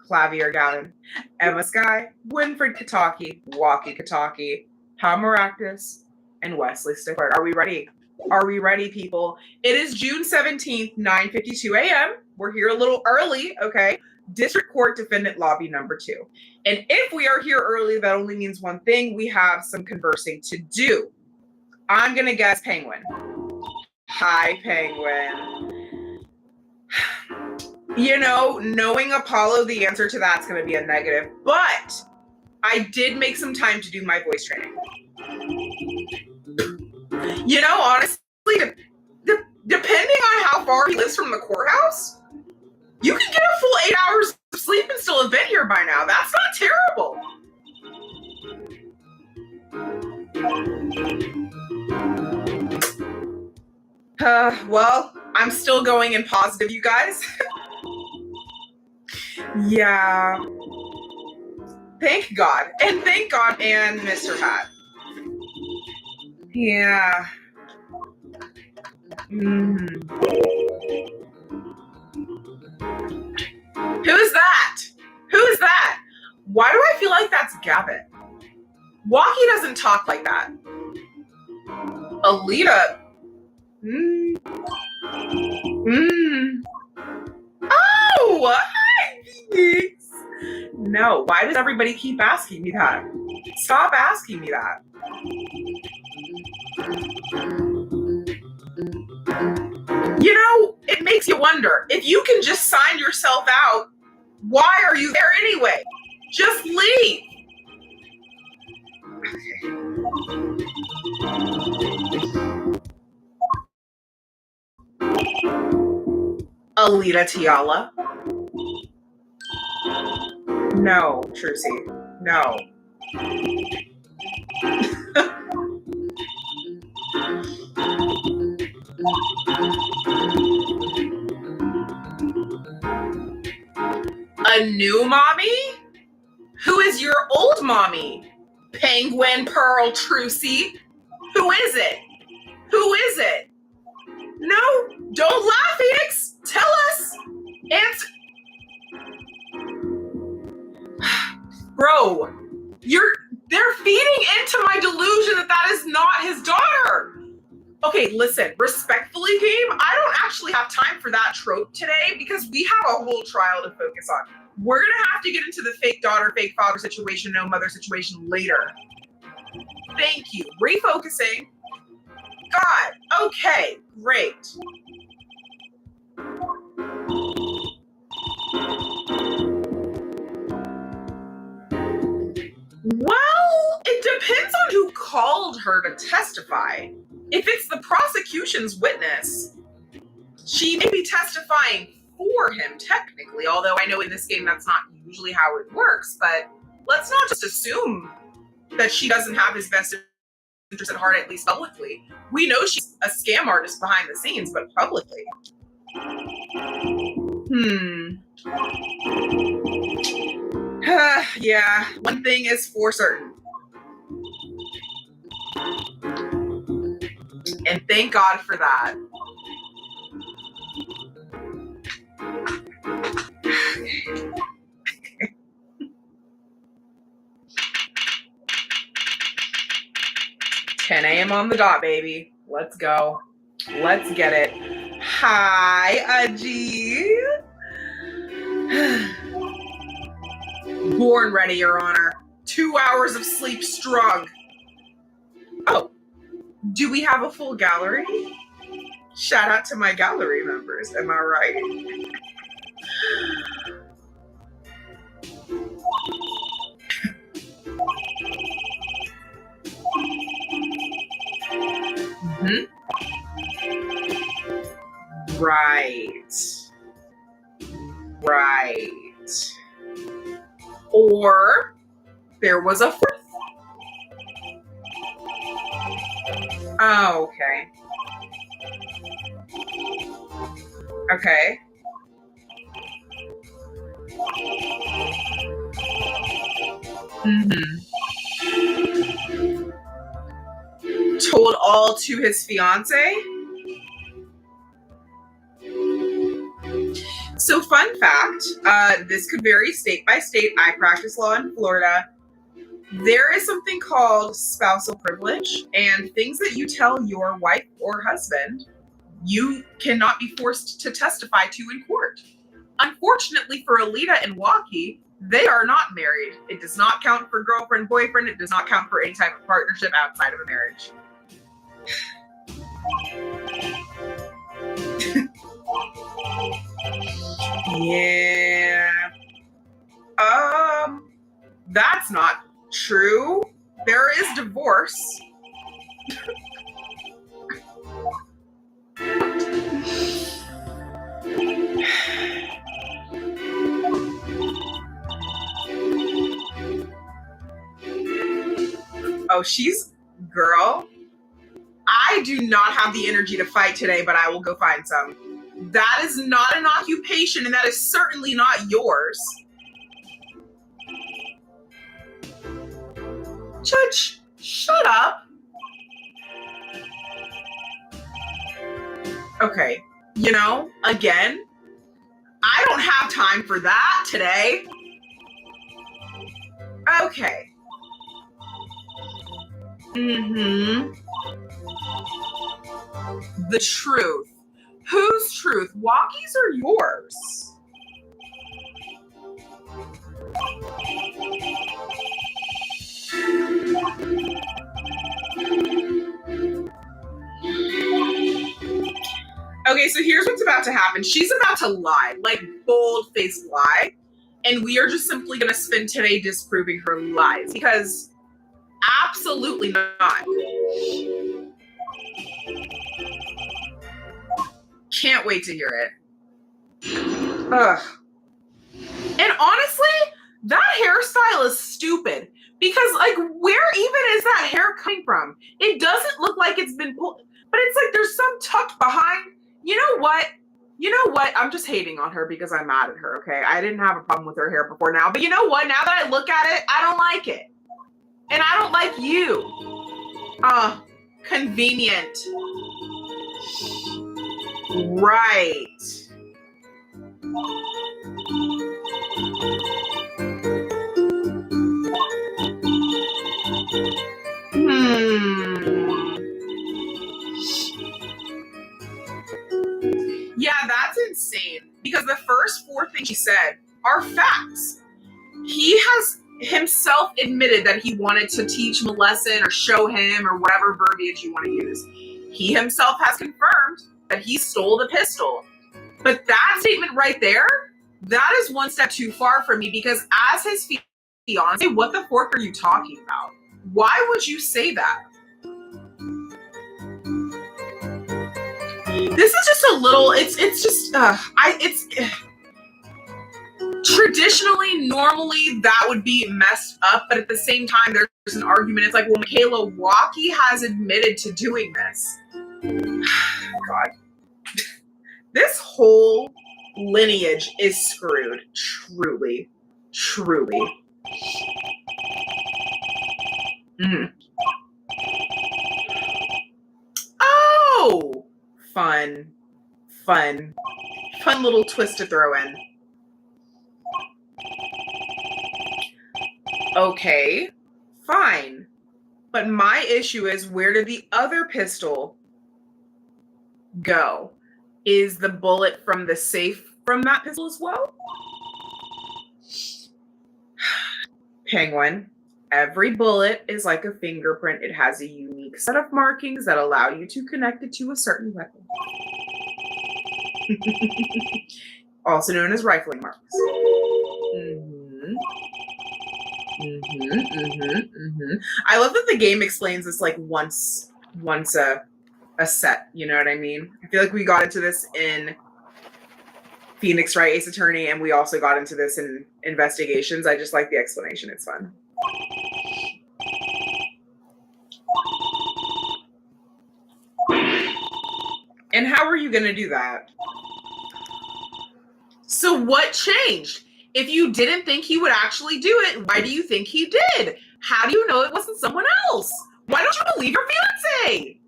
Clavier Gavin, Emma Sky, Winfred Kataki, Walkie Kataki, Tom Maractus, and Wesley Stickler. Are we ready? Are we ready, people? It is June 17th, 9:52 a.m. We're here a little early, okay? District Court Defendant Lobby number 2. And if we are here early, that only means one thing. We have some conversing to do. I'm going to guess Penguin. Hi, Penguin. You know, knowing Apollo, the answer to that's going to be a negative. But I did make some time to do my voice training. You know, honestly, depending on how far he lives from the courthouse, you can get a full 8 hours of sleep and still have been here by now. That's not terrible. Well, I'm still going in positive, you guys. Yeah. Thank God. And thank God and Mr. Hat. Yeah. Who is that? Who is that? Why do I feel like that's Gavin? Walkie doesn't talk like that. Alita. Oh, hi, Phoenix. No, why does everybody keep asking me that? Stop asking me that. You know, it makes you wonder, if you can just sign yourself out, why are you there anyway? Just leave. Alita Tiala. No, Trucy. No. A new mommy? Who is your old mommy? Penguin, Pearl, Trucy? Who is it? Who is it? No, don't laugh, Phoenix. Tell us. Answer. Bro, they're feeding into my delusion that is not his daughter. Okay, listen, respectfully, game, I don't actually have time for that trope today because we have a whole trial to focus on. We're going to have to get into the fake daughter, fake father situation, no mother situation later. Thank you. Refocusing. God, okay, great. Well, it depends on who called her to testify. If it's the prosecution's witness, she may be testifying for him technically, although I know in this game that's not usually how it works, but let's not just assume that she doesn't have his best interest at heart, at least publicly. We know she's a scam artist behind the scenes, but publicly. Yeah, one thing is for certain. And thank God for that. 10 a.m. on the dot, baby. Let's go. Let's get it. Hi, Ajit. Born ready, Your Honor. 2 hours of sleep strung. Oh, do we have a full gallery? Shout out to my gallery members. Am I right? Right. Or there was a fourth. Oh, okay. Okay. Told all to his fiance. So, fun fact, this could vary state by state. I practice law in Florida. There is something called spousal privilege, and things that you tell your wife or husband, you cannot be forced to testify to in court. Unfortunately for Alita and Waki, they are not married. It does not count for girlfriend, boyfriend. It does not count for any type of partnership outside of a marriage. Yeah. That's not true. There is divorce. Oh, girl. I do not have the energy to fight today, but I will go find some. That is not an occupation, and that is certainly not yours. Judge, shut up. Okay, again, I don't have time for that today. Okay. The truth. Whose truth? Waki's or yours? Okay, so here's what's about to happen. She's about to lie, like bold-faced lie, and we are just simply going to spend today disproving her lies, because absolutely not. Can't wait to hear it. Ugh. And honestly, that hairstyle is stupid, because where even is that hair coming from? It doesn't look like it's been pulled, but it's like there's some tucked behind. You know what? I'm just hating on her because I'm mad at her, okay? I didn't have a problem with her hair before now, but you know what? Now that I look at it, I don't like it. And I don't like you. Convenient. Right. Yeah, that's insane. Because the first 4 things she said are facts. He has himself admitted that he wanted to teach him a lesson or show him, or whatever verbiage you want to use. He himself has confirmed that he stole the pistol. But that statement right there, that is one step too far for me, because as his fiance, what the fork are you talking about? Why would you say that? This is just a little, it's just, traditionally, normally that would be messed up, but at the same time, there's an argument. It's like, well, Michaela Waukee has admitted to doing this. God. This whole lineage is screwed. Truly. Truly. Mm. Oh! Fun. Fun. Fun little twist to throw in. Okay, fine. But my issue is, where did the other pistol go? Is the bullet from the safe from that pistol as well? Penguin, every bullet is like a fingerprint. It has a unique set of markings that allow you to connect it to a certain weapon. Also known as rifling marks. I love that the game explains this like once a set, you know what I mean? I feel like we got into this in Phoenix Wright Ace Attorney, and we also got into this in Investigations. I just like the explanation. It's fun. And how are you going to do that? So what changed? If you didn't think he would actually do it, why do you think he did? How do you know it wasn't someone else? Why don't you believe your fiancé?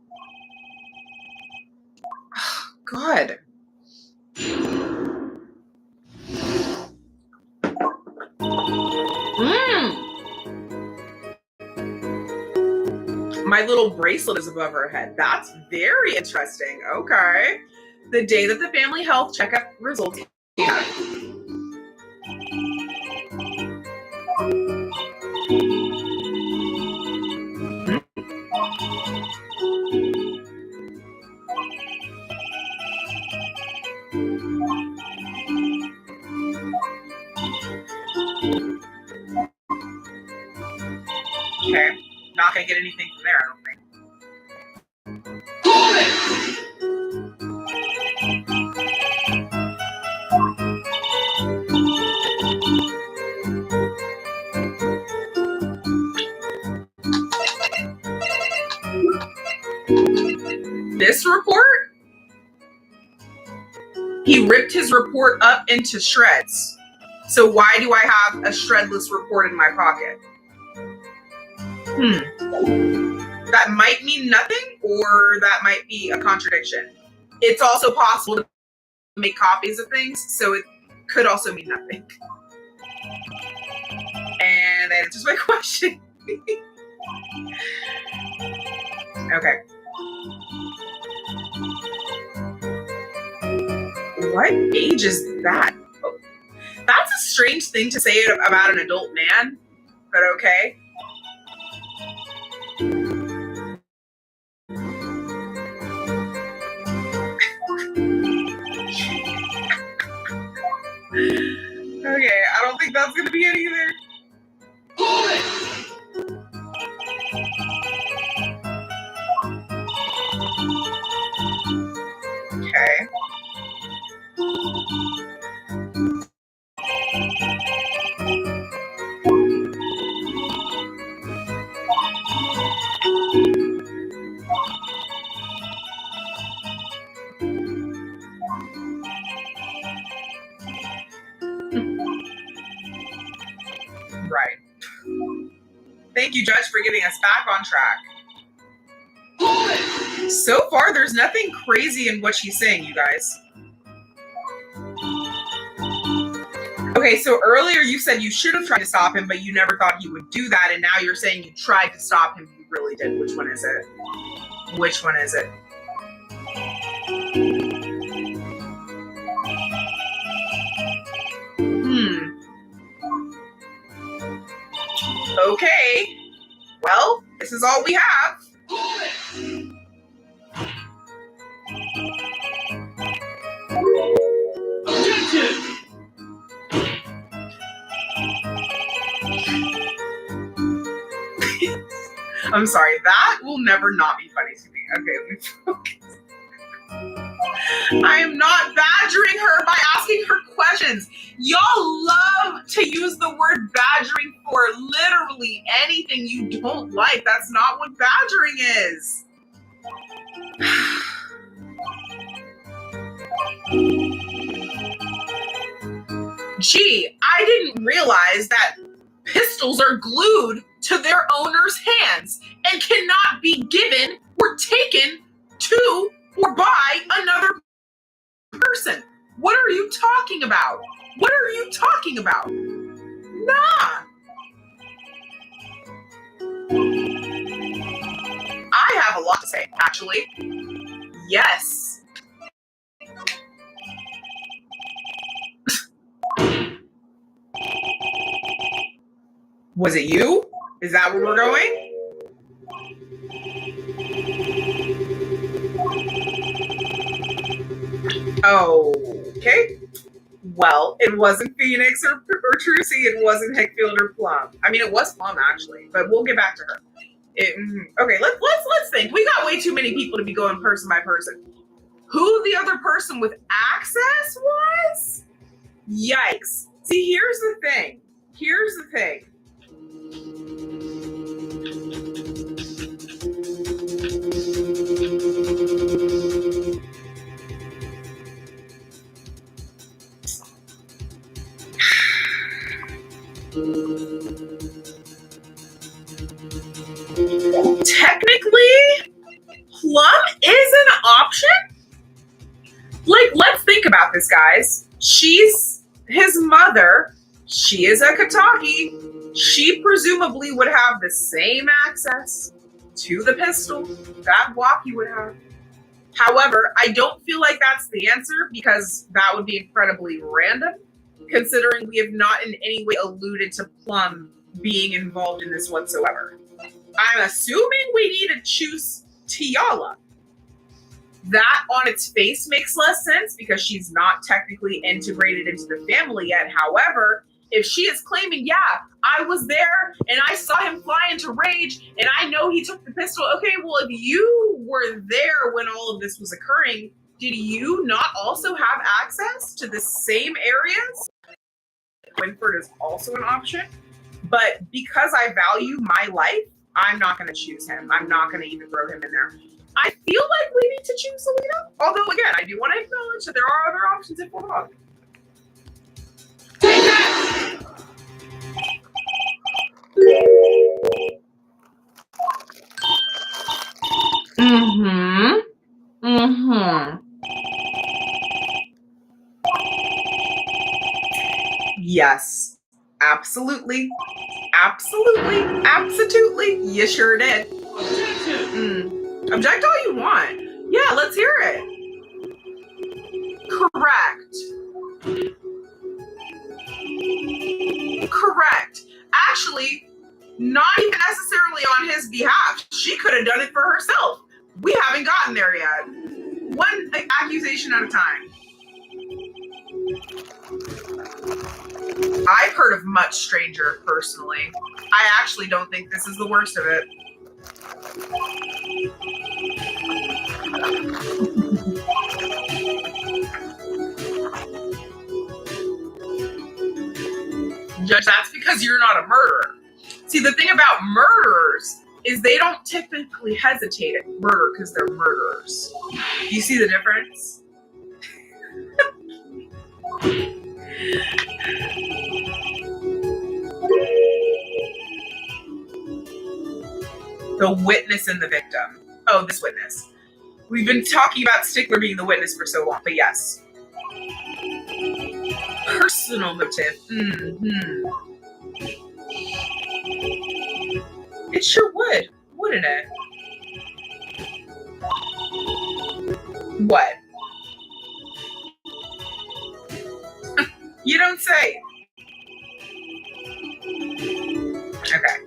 God. My little bracelet is above her head. That's very interesting. Okay. The day that the family health checkup results. Yeah. Okay. Not gonna get anything from there, I don't think. This report? He ripped his report up into shreds. So why do I have a shredless report in my pocket? That might mean nothing, or that might be a contradiction. It's also possible to make copies of things, so it could also mean nothing. And that answers my question. Okay. What age is that? Oh, that's a strange thing to say about an adult man, but okay. Okay, I don't think that's gonna be it either. Okay. Right. Thank you, Judge, for getting us back on track. So far, there's nothing crazy in what she's saying, you guys. Okay, so earlier you said you should have tried to stop him, but you never thought he would do that, and now you're saying you tried to stop him, you really did. Which one is it? Which one is it? Okay. Well, this is all we have. I'm sorry, that will never not be funny to me. Okay, let me focus. I am not bad badgering her by asking her questions. Y'all love to use the word badgering for literally anything you don't like. That's not what badgering is. Gee, I didn't realize that pistols are glued to their owner's hands and cannot be given or taken to or by another person. What are you talking about? What are you talking about? Nah. I have a lot to say, actually. Yes. Was it you? Is that where we're going? Okay. Well, it wasn't Phoenix or Trucy. It wasn't Hickfield or Plum. I mean, it was Plum actually, but we'll get back to her. Okay, let's think. We got way too many people to be going person by person. Who the other person with access was? Yikes. See, here's the thing. Technically, Plum is an option. Like, let's think about this, guys. She's his mother. She is a Kataki. She presumably would have the same access to the pistol that Waki would have. However, I don't feel like that's the answer because that would be incredibly random, considering we have not in any way alluded to Plum being involved in this whatsoever. I'm assuming we need to choose Tiala. That on its face makes less sense because she's not technically integrated into the family yet. However, if she is claiming, yeah, I was there and I saw him fly into rage and I know he took the pistol. Okay, well, if you were there when all of this was occurring, did you not also have access to the same areas? Winford is also an option. But because I value my life, I'm not going to choose him. I'm not going to even throw him in there. I feel like we need to choose Selena. Although, again, I do want to acknowledge that there are other options if we're wrong. Yes. Absolutely. You sure did. Object all you want. Yeah, let's hear it. Correct. Actually, not even necessarily on his behalf. She could have done it for herself. We haven't gotten there yet. One accusation at a time. I've heard of Much Stranger, personally. I actually don't think this is the worst of it. Judge, that's because you're not a murderer. See, the thing about murderers is they don't typically hesitate at murder because they're murderers. You see the difference? The witness and the victim. Oh, this witness. We've been talking about Stickler being the witness for so long, but yes. Personal motive. It sure would, wouldn't it? What? You don't say. Okay.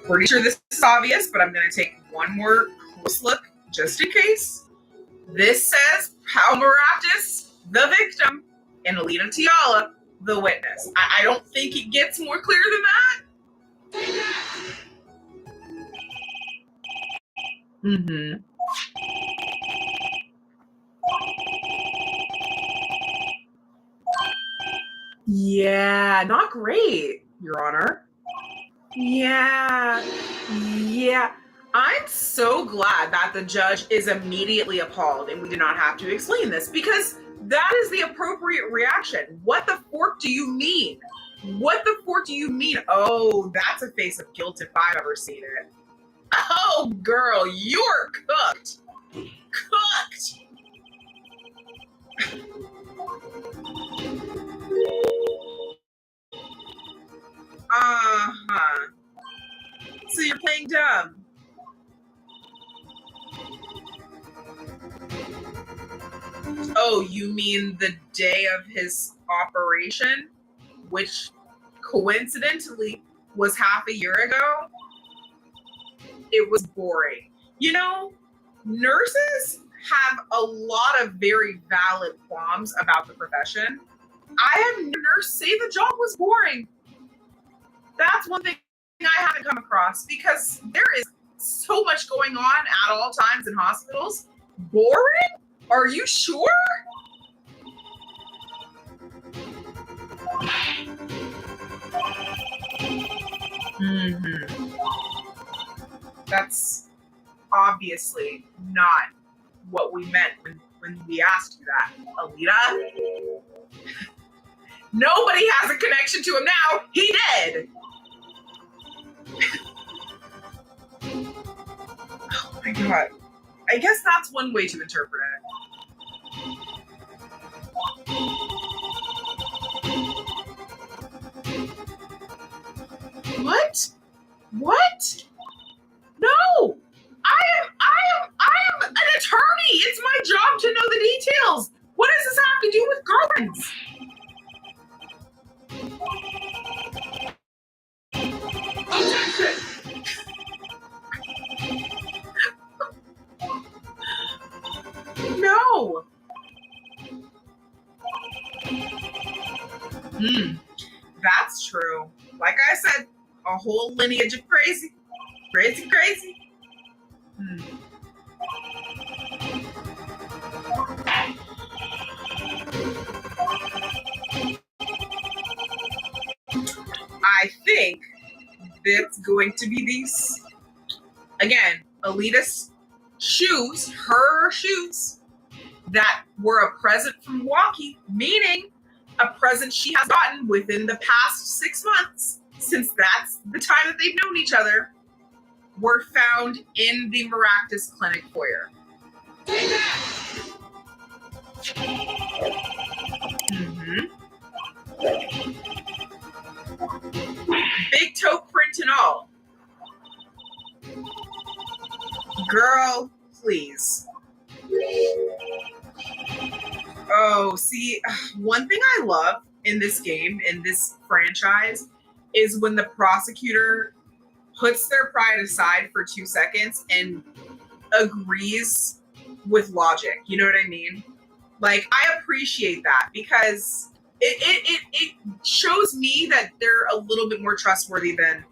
Pretty sure this is obvious, but I'm going to take one more close look just in case. This says Palmeratis, the victim, and Alina Tiala, the witness. I don't think it gets more clear than that. Yeah, not great, Your Honor. Yeah. I'm so glad that the judge is immediately appalled and we do not have to explain this, because that is the appropriate reaction. What the fork do you mean? What the fork do you mean? Oh, that's a face of guilt if I've ever seen it. Oh, girl, you're cooked. Cooked. Uh-huh. So you're playing dumb. Oh, you mean the day of his operation, which coincidentally was half a year ago? It was boring. You know, nurses have a lot of very valid qualms about the profession. I have a nurse say the job was boring. That's one thing I haven't come across, because there is so much going on at all times in hospitals. Boring? Are you sure? Mm-hmm. That's obviously not what we meant when we asked you that, Alita. Nobody has a connection to him now. He did. Oh my god. I guess that's one way to interpret it. What? What? No! I am an attorney! It's my job to know the details! What does this have to do with girlfriends? No! That's true. Like I said, a whole lineage of crazy. Crazy. I think that's going to be these. Again, Alita's shoes, her shoes, that were a present from Milwaukee, meaning a present she has gotten within the past 6 months, since that's the time that they've known each other, were found in the Maractus Clinic foyer. Mm-hmm. Big toe print and all. Girl, please. Oh, see, one thing I love in this game, in this franchise, is when the prosecutor puts their pride aside for 2 seconds and agrees with logic. You know what I mean? Like, I appreciate that, because it shows me that they're a little bit more trustworthy than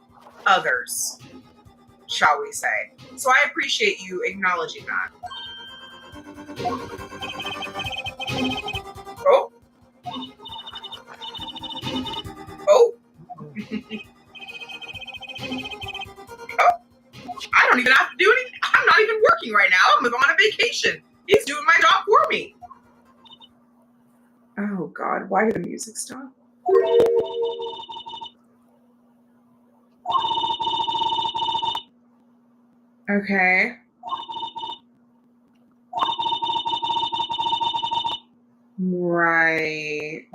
others, shall we say. So I appreciate you acknowledging that. Oh. Oh. Oh. I don't even have to do anything. I'm not even working right now. I'm on a vacation. He's doing my job for me. Oh, God. Why did the music stop? Okay. Right.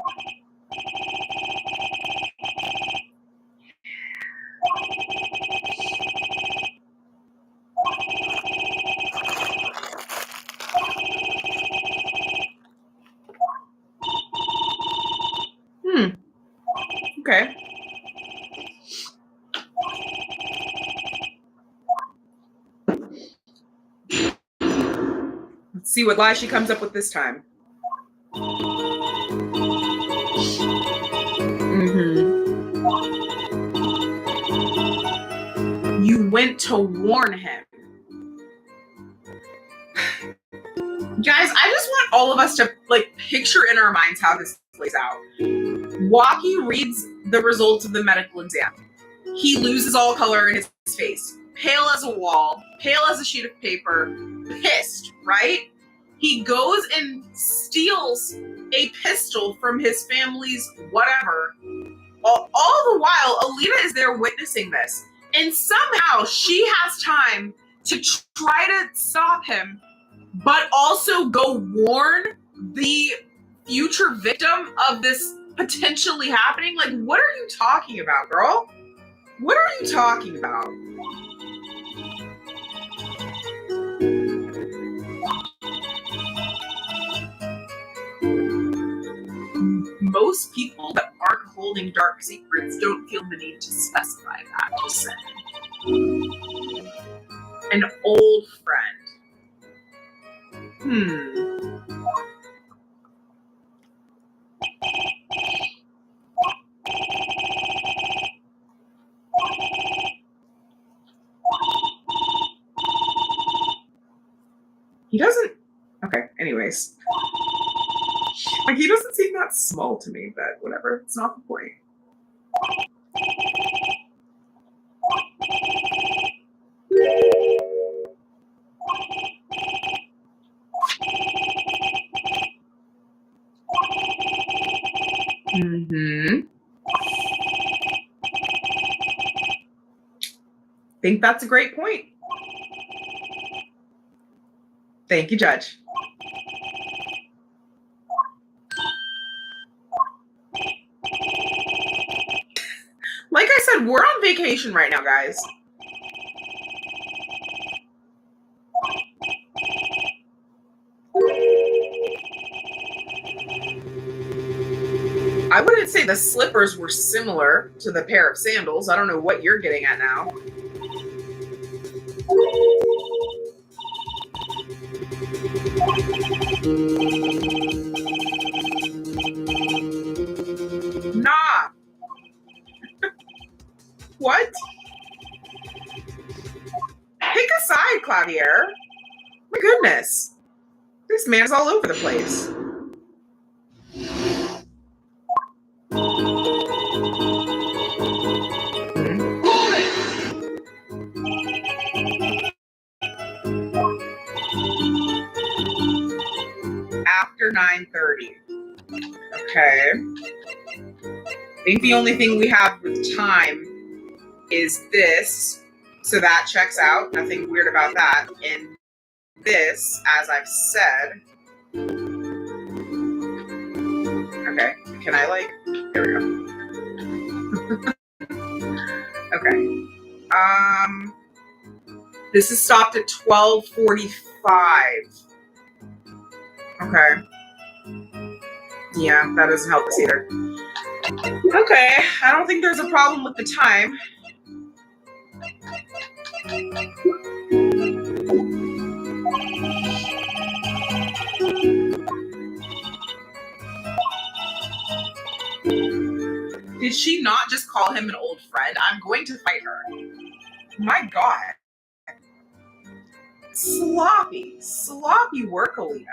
Okay. Let's see what lie she comes up with this time. You went to warn him. Guys, I just want all of us to, like, picture in our minds how this plays out. While he reads the results of the medical exam, he loses all color in his face. Pale as a wall, pale as a sheet of paper, pissed, right? He goes and steals a pistol from his family's whatever. All the while, Alita is there witnessing this. And somehow she has time to try to stop him, but also go warn the future victim of this potentially happening. Like, what are you talking about, girl? What are you talking about? Most people that aren't holding dark secrets don't feel the need to specify that. Just saying. An old friend. He doesn't. Okay, anyways. Like, he doesn't seem that small to me, but whatever. It's not the point. Think that's a great point. Thank you, Judge. Like I said, we're on vacation right now, guys. I wouldn't say the slippers were similar to the pair of sandals. I don't know what you're getting at now. Nah. What? Pick a side, Clavier. My goodness. This man's all over the place. After 9:30. Okay. I think the only thing we have with time is this. So that checks out. Nothing weird about that. And this, as I've said. Okay. Can I, like, there we go. Okay. This is stopped at 12:45. Okay. Yeah, that doesn't help us either. Okay, I don't think there's a problem with the time. Did she not just call him an old friend? I'm going to fight her. My God. Sloppy work, Alita.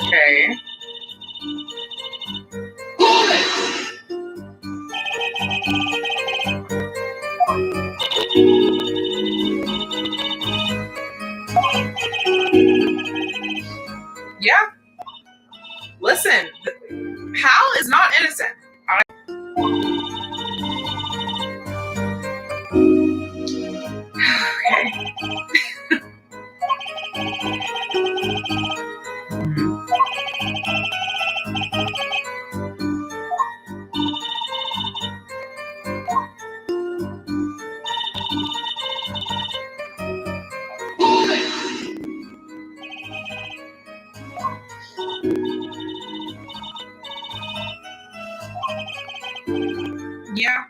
Okay. Yeah. Listen, Hal is not innocent. Okay. Yeah.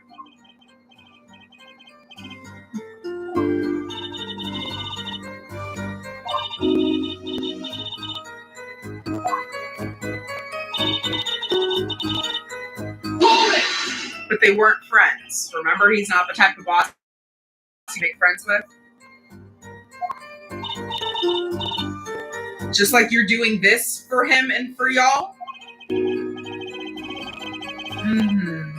But they weren't friends. Remember, he's not the type of boss you make friends with. Just like you're doing this for him and for y'all. Mm-hmm.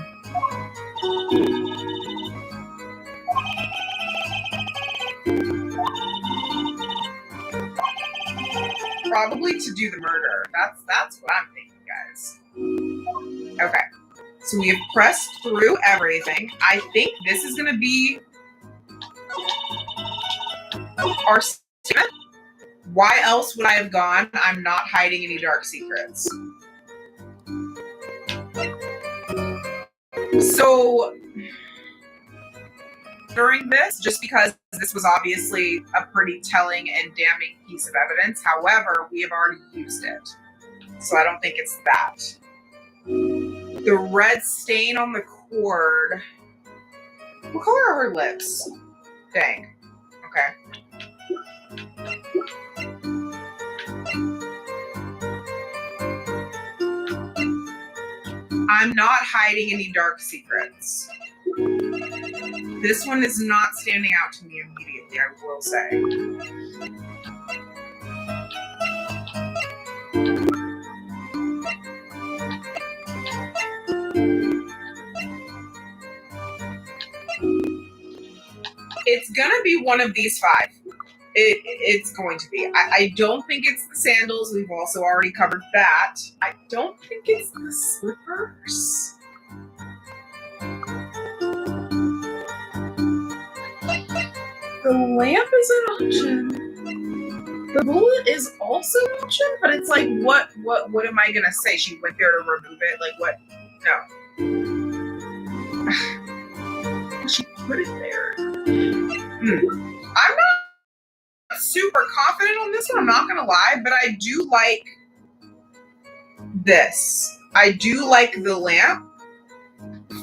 Probably to do the murder. That's what I'm thinking, guys. Okay. So we have pressed through everything. I think this is going to be our statement. Why else would I have gone? I'm not hiding any dark secrets. So during this, just because this was obviously a pretty telling and damning piece of evidence, however, we have already used it. So I don't think it's that. The red stain on the cord. What color are her lips? Dang. Okay. I'm not hiding any dark secrets. This one is not standing out to me immediately, I will say. It's gonna be one of these five. It's going to be. I don't think it's the sandals. We've also already covered that. I don't think it's the slippers. The lamp is an option. The bullet is also an option, but it's like, what am I gonna say? She went there to remove it? Like, what? No. She put it there. I'm not super confident on this one, I'm not gonna lie, but I do like this. I do like the lamp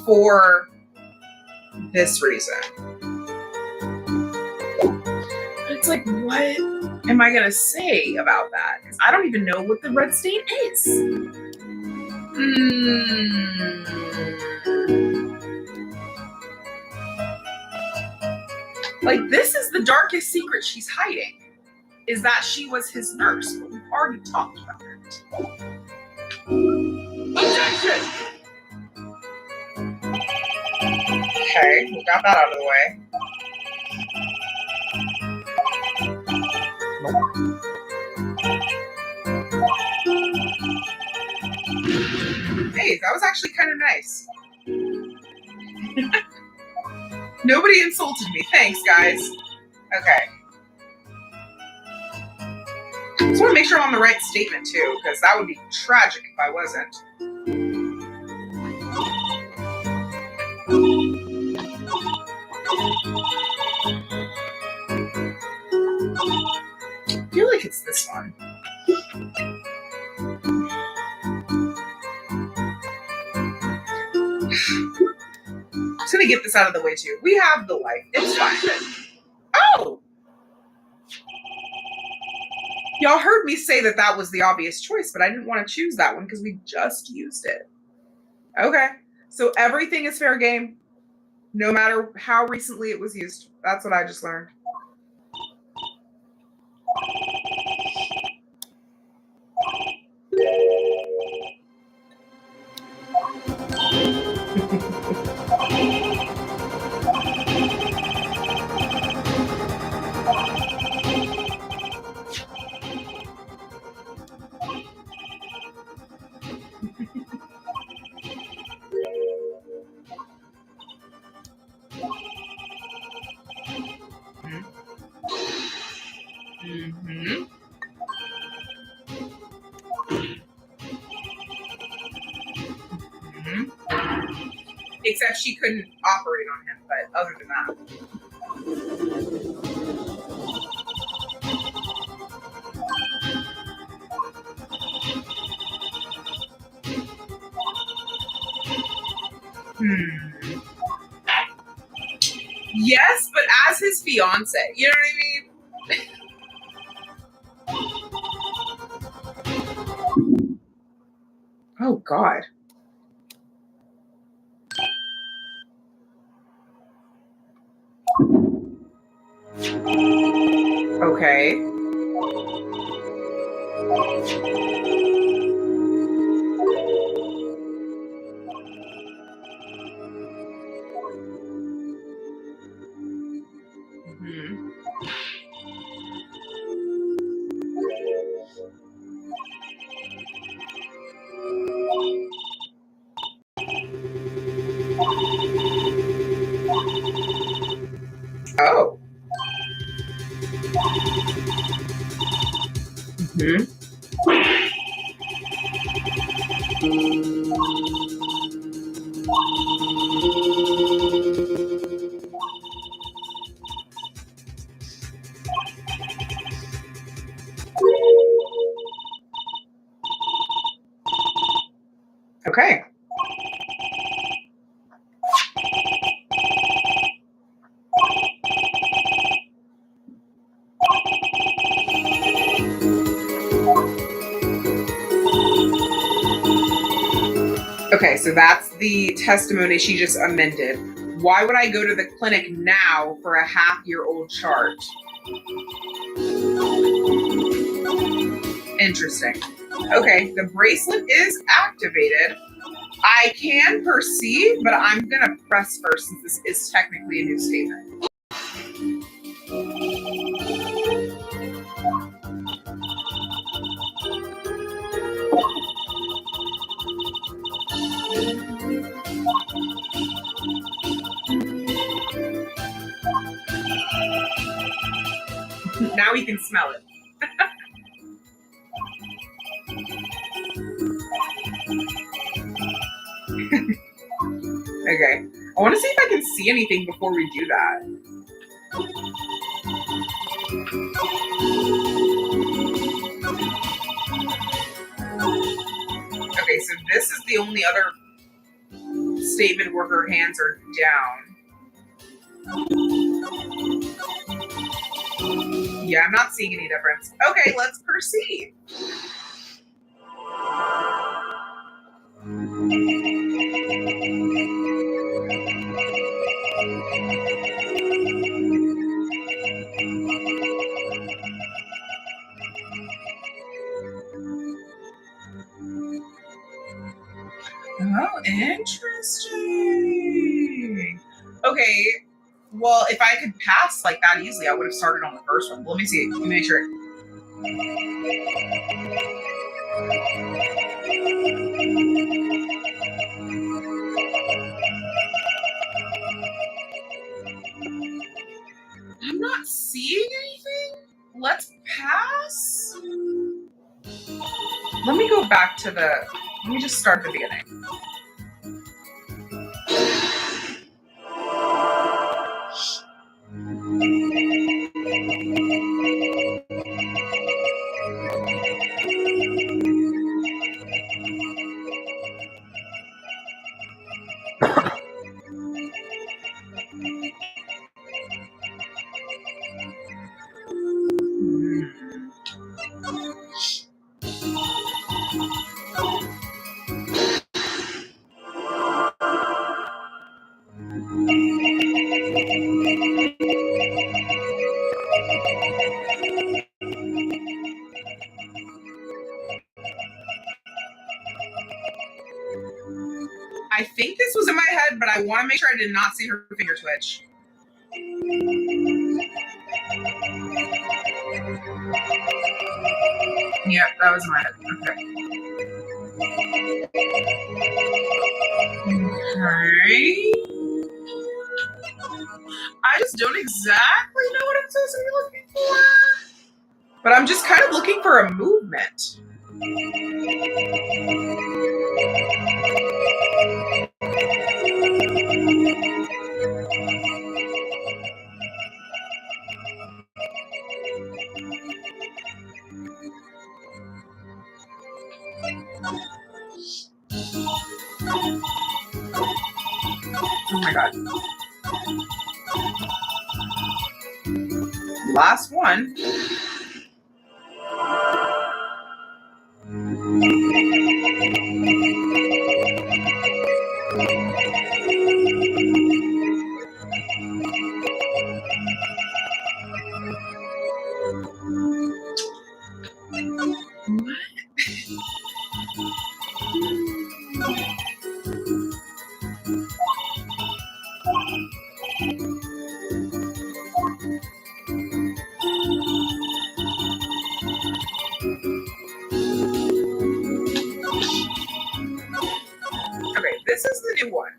for this reason. But it's like, what am I gonna say about that? Because I don't even know what the red stain is. Like, this is the darkest secret she's hiding, is that she was his nurse, but we've already talked about it. Objection! Okay, we got that out of the way. Hey, that was actually kind of nice. Nobody insulted me. Thanks, guys. Okay. Just want to make sure I'm on the right statement, too, because that would be tragic if I wasn't. I feel like it's this one. I'm just going to get this out of the way, too. We have the light. It's fine. Oh! Y'all heard me say that that was the obvious choice, but I didn't want to choose that one because we just used it. Okay. So everything is fair game, no matter how recently it was used. That's what I just learned. Mm-hmm. Mm-hmm. Except she couldn't operate on him, but other than that. Yes, but as his fiance, you know what I mean? Oh, God. Okay. Oh. Okay. Okay, so that's the testimony she just amended. Why would I go to the clinic now for a half-year-old chart? Interesting. Okay, the bracelet is activated. I can perceive, but I'm going to press first since this is technically a new statement. Now we can smell it. Okay. I want to see if I can see anything before we do that. Okay, so this is the only other statement where her hands are down. Yeah, I'm not seeing any difference. Okay, let's proceed. Oh, interesting. Okay, well, if I could pass like that easily, I would have started on the first one. Let me see. Let me make sure. I'm not seeing anything. Let's pass. Let me go back to let me just start the beginning. I think this was in my head, but I want to make sure I did not see her finger twitch. Yeah, that was in my head. Okay. Okay. I just don't exactly know what I'm supposed to be looking for. But I'm just kind of looking for a movement. Oh my god. Last one. Okay, this is the new one.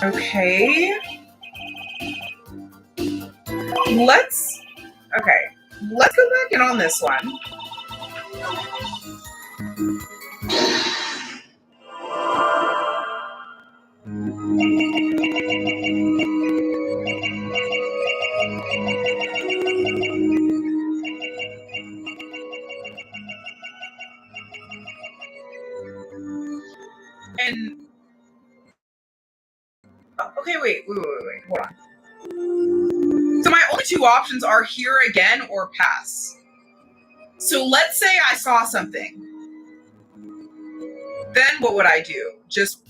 Okay. Let's go back in on this one. And okay, wait, hold on. So my only two options are here again or pass. So let's say I saw something. Then what would I do? Just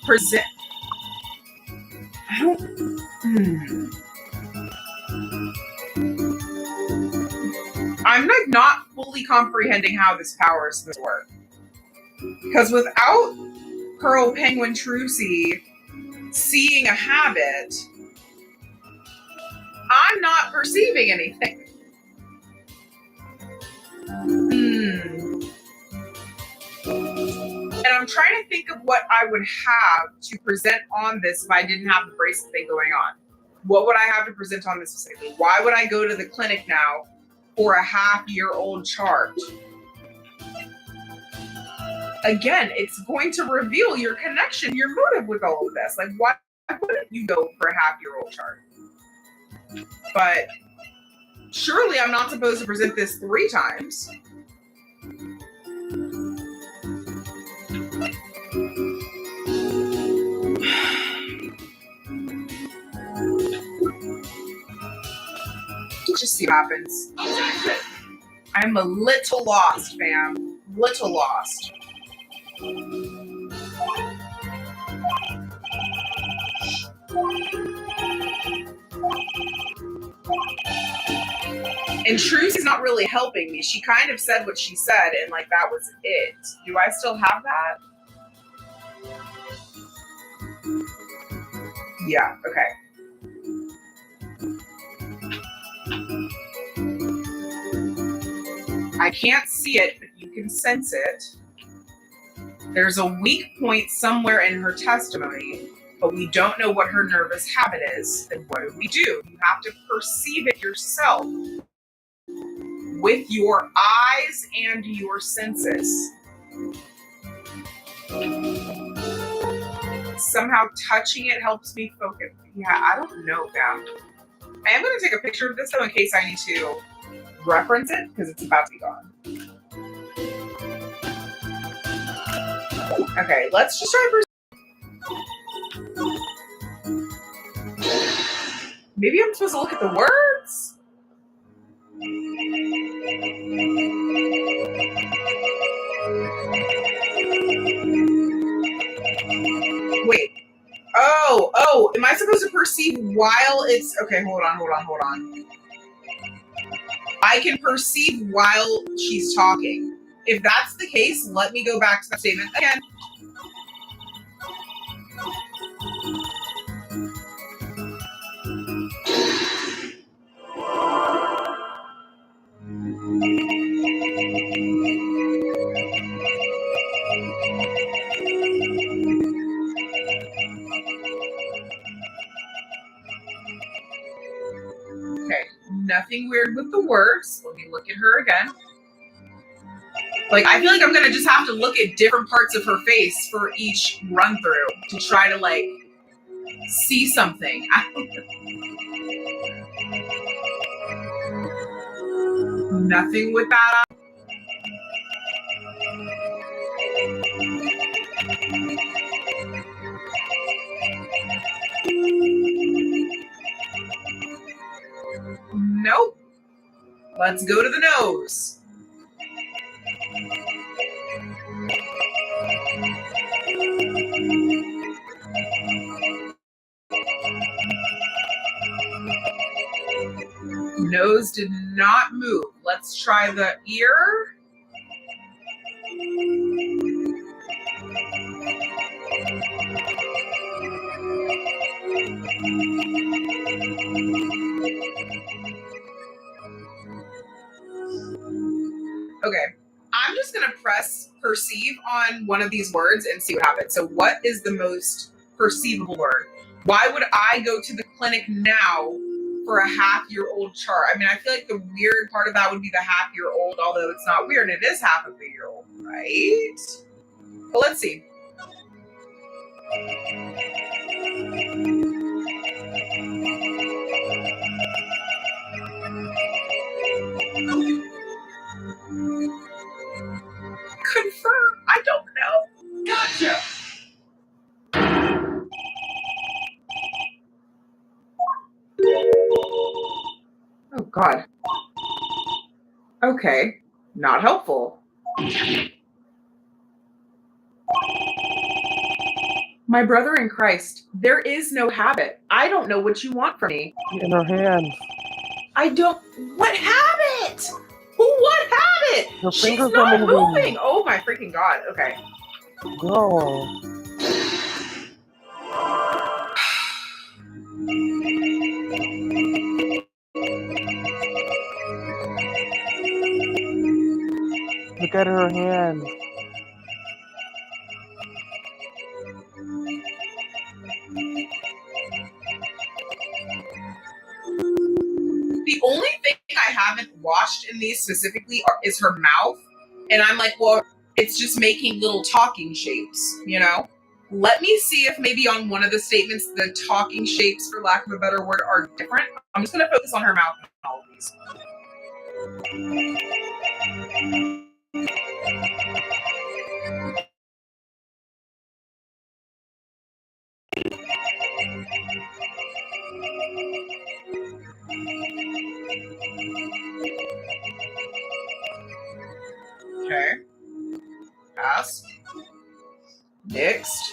present. I don't. I'm like not fully comprehending how this power is supposed to work. Because without Pearl Penguin Trucy seeing a habit, I'm not perceiving anything. And I'm trying to think of what I would have to present on this if I didn't have the bracelet thing going on. What would I have to present on this specifically? Why would I go to the clinic now for a half-year-old chart? Again, it's going to reveal your connection, your motive with all of this. Like, why wouldn't you go for a half-year-old chart? But surely I'm not supposed to present this 3 times. Just see what happens. I'm a little lost, fam. Little lost. And Trucy's not really helping me. She kind of said what she said, and like that was it. Do I still have that? Yeah, okay. I can't see it, but you can sense it. There's a weak point somewhere in her testimony, but we don't know what her nervous habit is. Then what do? You have to perceive it yourself with your eyes and your senses. Somehow touching it helps me focus. Yeah, I don't know, fam. I am going to take a picture of this, though, in case I need to reference it, because it's about to be gone. Okay, let's just try maybe I'm supposed to look at the words? Wait. Oh, am I supposed to perceive while it's... Okay, hold on. I can perceive while she's talking. If that's the case, let me go back to that statement again. Okay, nothing weird with the words. Let me look at her again. Like, I feel like I'm gonna just have to look at different parts of her face for each run through to try to like see something. Nothing with that. Nope. Let's go to the nose. Nose did not move. Let's try the ear. Okay, I'm just gonna press perceive on one of these words and see what happens. So what is the most perceivable word? Why would I go to the clinic now for a half-year-old chart? I mean, I feel like the weird part of that would be the half-year-old, although it's not weird. It is half of a year old, right? But let's see. Confirm. I don't know. Gotcha. Oh, God. Okay. Not helpful. My brother in Christ, there is no habit. I don't know what you want from me. In her hands. I don't. What habit? What habit? Her She's fingers not are moving. moving. Oh, my freaking God. Okay. Girl. Look at her hands. The only thing I haven't watched in these specifically is her mouth. And I'm like, well, it's just making little talking shapes, you know? Let me see if maybe on one of the statements, the talking shapes, for lack of a better word, are different. I'm just going to focus on her mouth and all of these. Okay. Pass. Next.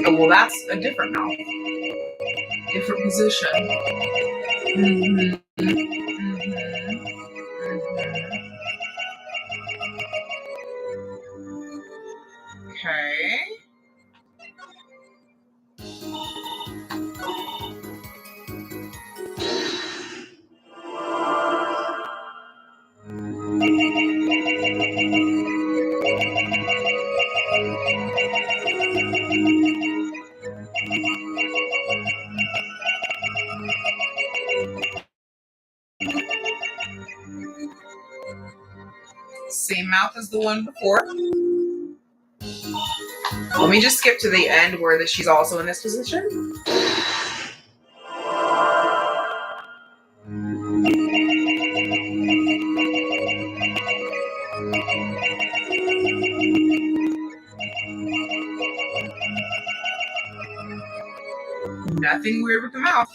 Oh, well, that's a different mouth. Different position. Mm-hmm. Okay. Same mouth as the one before. Let me just skip to the end where she's also in this position. Nothing weird with the mouth.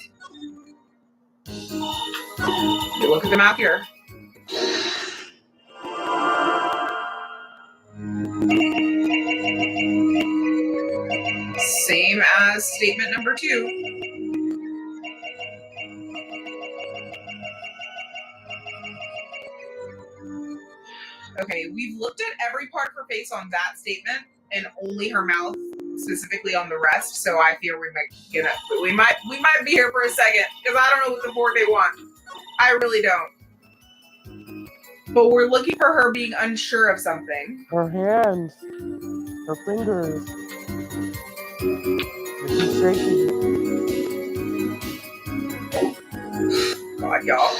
You look at the mouth here. Same as statement number 2. Okay, we've looked at every part of her face on that statement and only her mouth specifically on the rest. So I fear we might be here for a second because I don't know what the board they want. I really don't. But we're looking for her being unsure of something. Her hands. Her fingers. She's shaking. God, y'all.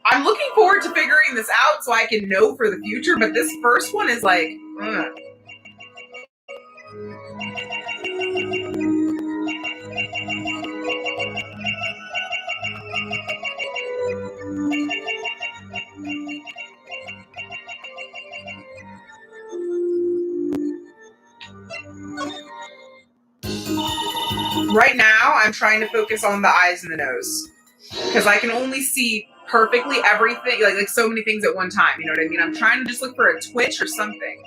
I'm looking forward to figuring this out so I can know for the future, but this first one is like, Right now, I'm trying to focus on the eyes and the nose because I can only see perfectly everything, like so many things at one time. You know what I mean? I'm trying to just look for a twitch or something.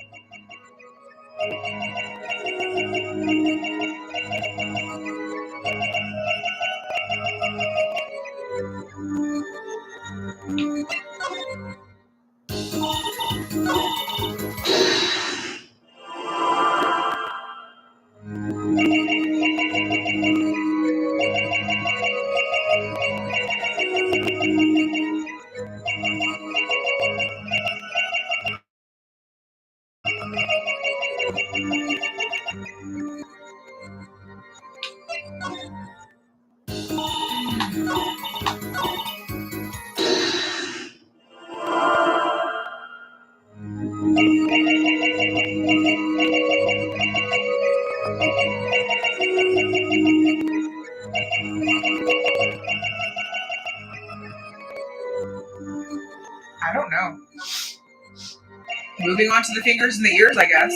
I don't know. Moving on to the fingers and the ears, I guess.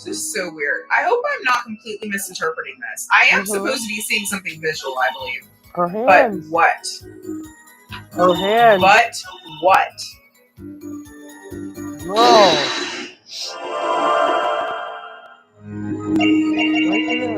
This is so weird. I hope I'm not completely misinterpreting this. I am supposed to be seeing something visual, I believe. Her hands. But what? Her hands. But what? No. Right there.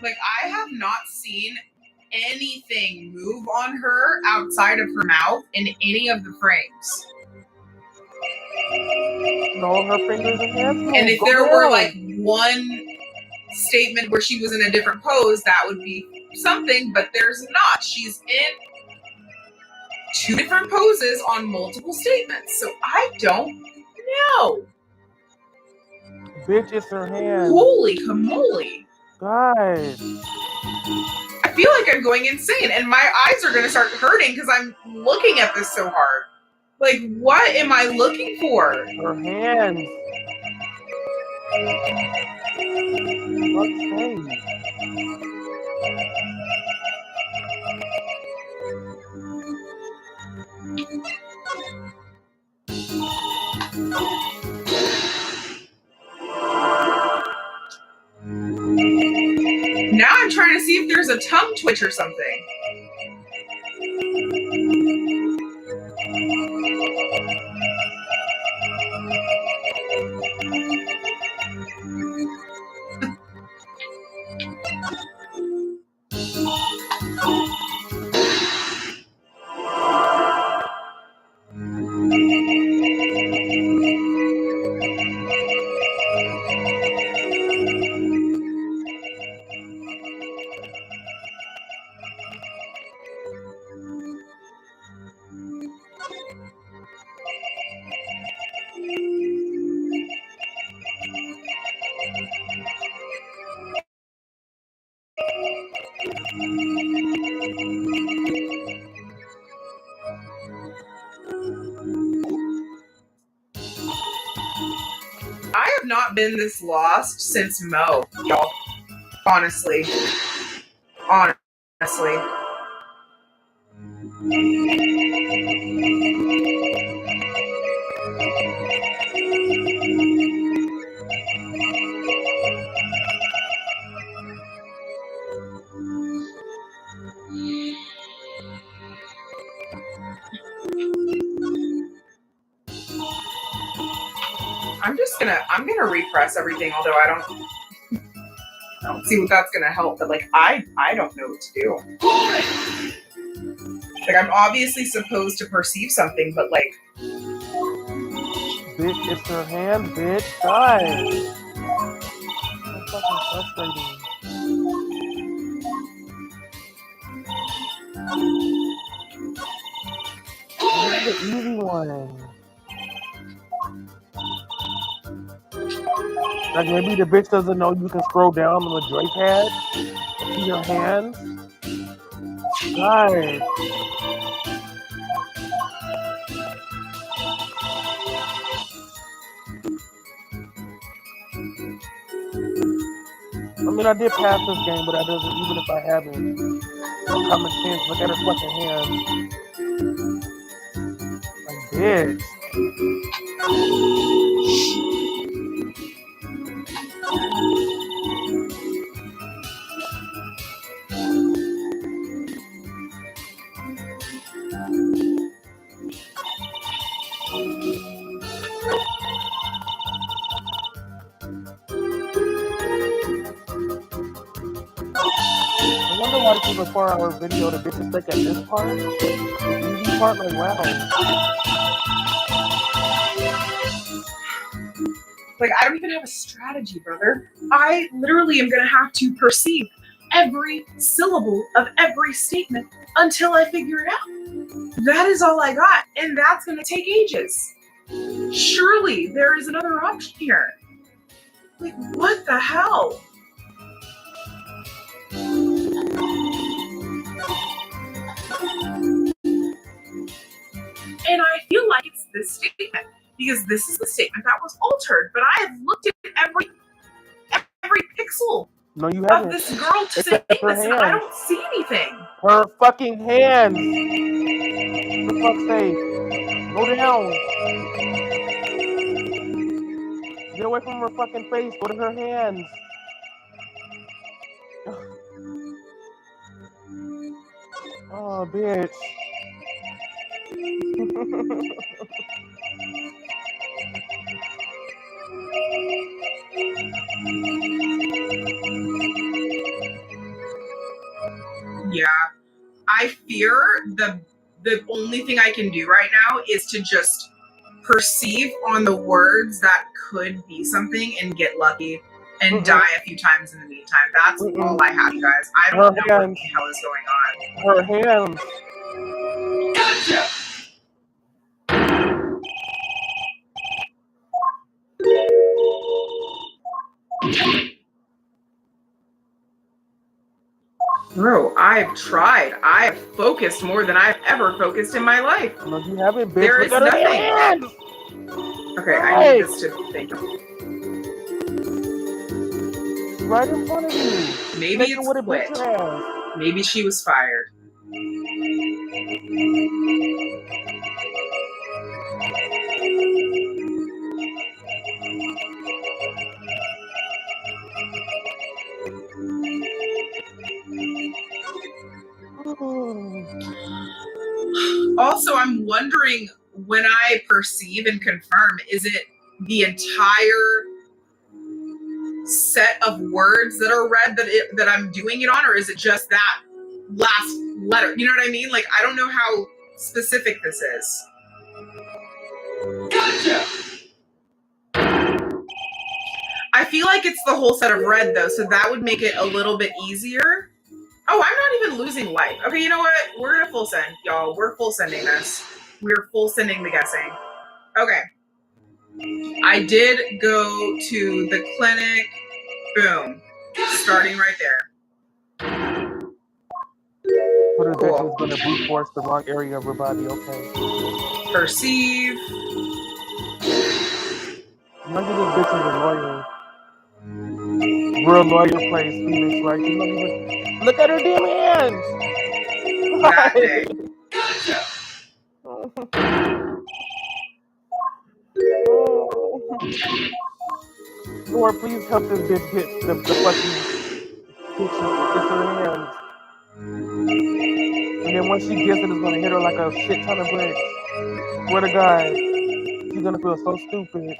Like, I have not seen anything move on her outside of her mouth in any of the frames. No, her fingers and hands. And if there were like one statement where she was in a different pose, that would be something, but there's not. She's in two different poses on multiple statements. So I don't know. Bitch, it's her hands. Holy camoly. Guys. I feel like I'm going insane and my eyes are going to start hurting because I'm looking at this so hard. Like, what am I looking for? Her hands. Okay. Now I'm trying to see if there's a tongue twitch or something. I have not been this lost since Mo, y'all. Honestly. Honestly. I'm gonna repress everything, although I don't see what that's gonna help, but like I don't know what to do. Like I'm obviously supposed to perceive something, but like Bitch, it's her hand, bitch. God. That's fucking frustrating. This is the easy one. Like maybe the bitch doesn't know you can scroll down on the joypad and see your hands. God. I mean, I did pass this game, but that doesn't, even if I haven't. No common sense, look at her fucking hands. Like, bitch. I wonder why people for our video, the bitches stuck at this part. The easy part, like, wow. Like, I don't even have a strategy, brother. I literally am going to have to perceive every syllable of every statement until I figure it out. That is all I got, and that's going to take ages. Surely there is another option here. Like, what the hell? And I feel like it's this statement, because this is the statement that was altered, but I have looked at every pixel of this girl to say this, and I don't see anything. Her fucking hands. For fuck's sake. Go down. Get away from her fucking face. Go to her hands. Oh, bitch. Yeah, I fear the only thing I can do right now is to just perceive on the words that could be something and get lucky and die a few times in the meantime. That's all I have, you guys. I don't know what the hell is going on. Her hands. Gotcha! Bro, I've tried. I've focused more than I've ever focused in my life. No, you haven't, bitch. There is nothing. Okay, I need this to think. Right in front of you. Maybe it's quit. Maybe she was fired. Also, I'm wondering, when I perceive and confirm, is it the entire set of words that are read that I'm doing it on, or is it just that last letter. You know what I mean? Like, I don't know how specific this is. Gotcha. I feel like it's the whole set of red, though, so that would make it a little bit easier. Oh, I'm not even losing life. Okay, you know what? We're going to full send, y'all. We're full sending this. We're full sending the guessing. Okay. I did go to the clinic. Boom. Starting right there. What is Cool. that? Is going to brute force the wrong area of her body. Okay. Perceive. None of this bitch is a lawyer. Real lawyer plays Phoenix, right? She's not even... Look at her damn hands! That day. Gotcha. Lord, please help this bitch get the fucking picture. It's her hands. And then once she gets it, it's gonna hit her like a shit ton of bricks. Swear to God, she's gonna feel so stupid.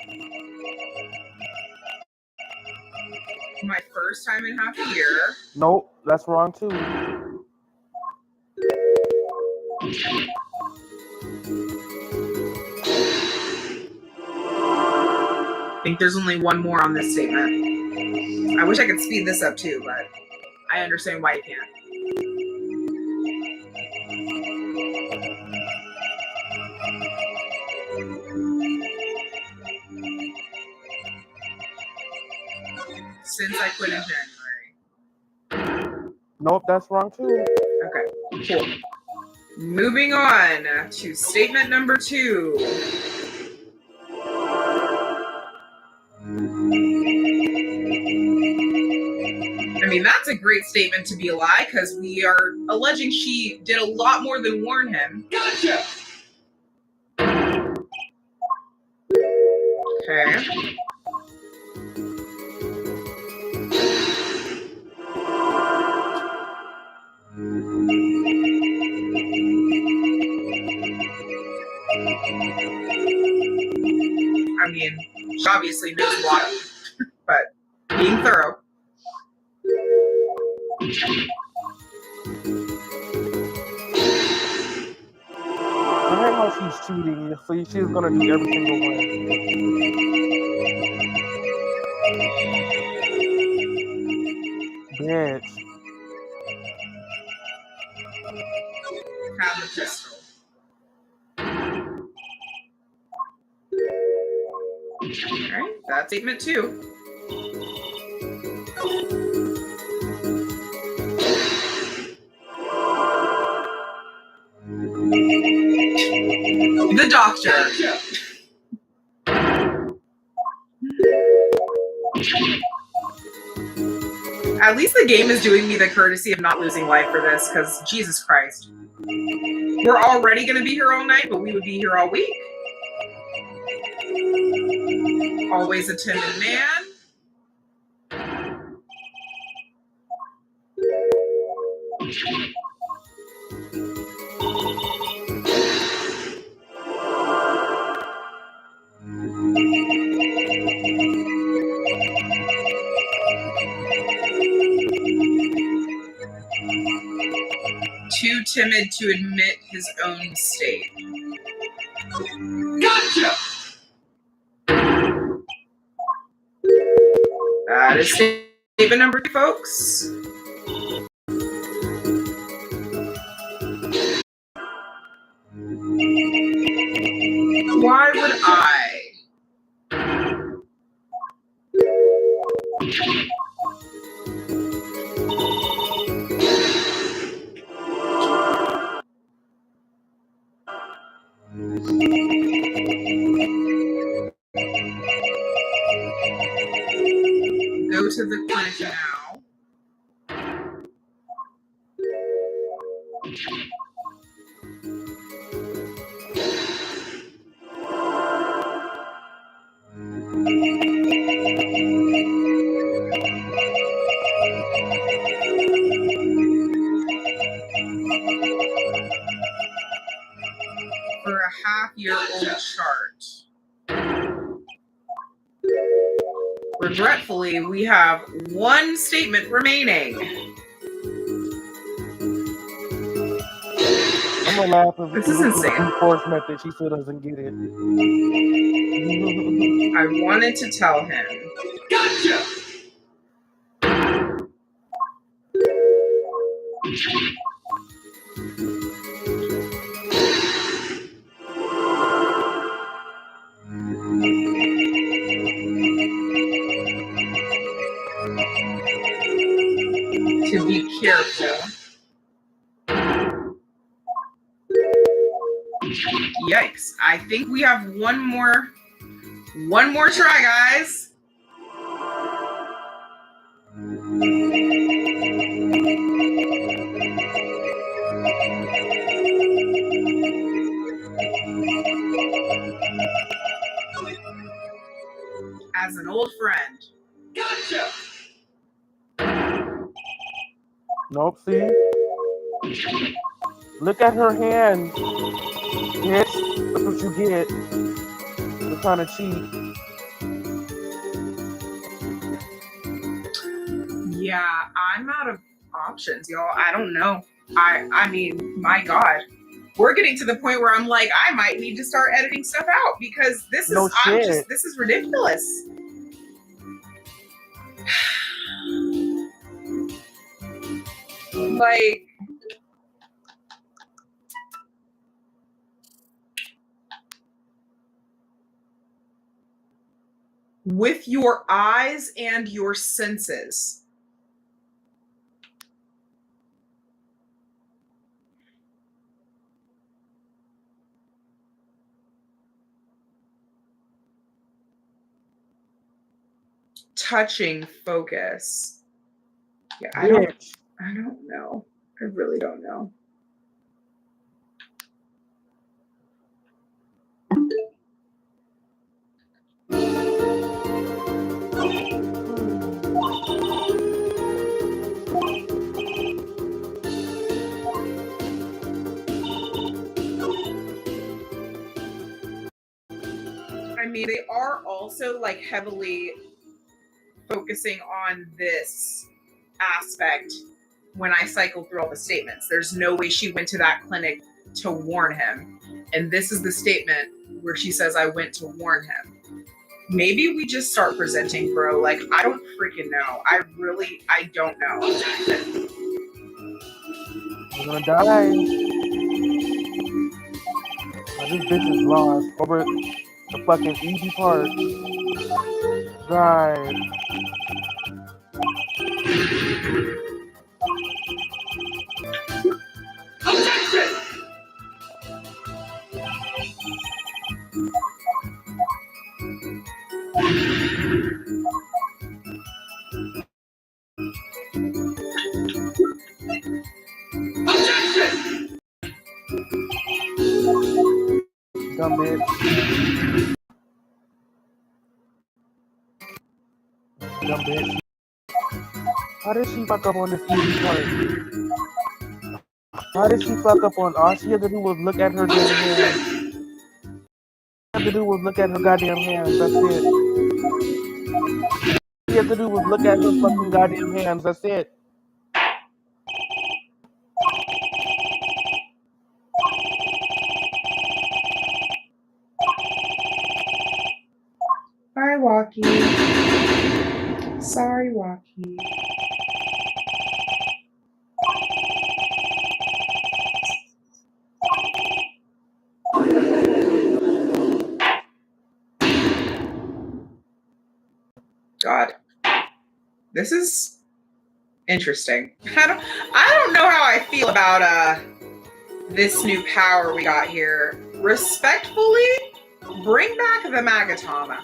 My first time in half a year. Nope, that's wrong too. I think there's only one more on this statement. I wish I could speed this up too, but I understand why you can't. Since I quit in January. Nope, that's wrong too. Okay, cool. Moving on to statement number 2. I mean, that's a great statement to be a lie because we are alleging she did a lot more than warn him. Gotcha. Okay. I mean, she obviously knows water, but being thorough. I heard how she's cheating, so she's gonna do every single one. Bitch. Have the pistol. Alright, that's statement 2. The doctor. At least the game is doing me the courtesy of not losing life for this, because Jesus Christ. We're already going to be here all night, but we would be here all week. Always a timid man. Too timid to admit his own mistake. Gotcha. That is statement number 2, folks. Why would I? Go to the clinic now. For a half-year-old chart. Regretfully, we have one statement remaining. gonna laugh if This we is look at the insane. brute force method. She still doesn't get it. I wanted to tell him. Gotcha! To be careful. Yikes. I think we have one more try, guys. As an old friend. Gotcha! Nope, see? Look at her hand. Bitch, that's what you get. You're trying to cheat. Yeah, I'm out of options, y'all. I don't know. I mean, my God. We're getting to the point where I'm like, I might need to start editing stuff out because this is this is ridiculous. Like, with your eyes and your senses. Touching focus. Yeah, I don't know. I really don't know. I mean, they are also like heavily focusing on this aspect when I cycle through all the statements. There's no way she went to that clinic to warn him. And this is the statement where she says, I went to warn him. Maybe we just start presenting, bro. Like, I don't freaking know. I don't know. You're gonna die. Now, this bitch is lost over the fucking easy part. Drive. Dumb bitch. Dumb bitch. How did she fuck up on this easy part? How did she fuck up on all she had to do was look at her damn hands? All she had to do was look at her goddamn hands. That's it. All she had to do was look at her fucking goddamn hands. That's it. Bye, Walkie. Sorry, Walkie. God, this is interesting. I don't know how I feel about this new power we got here. Respectfully, bring back the Magatama.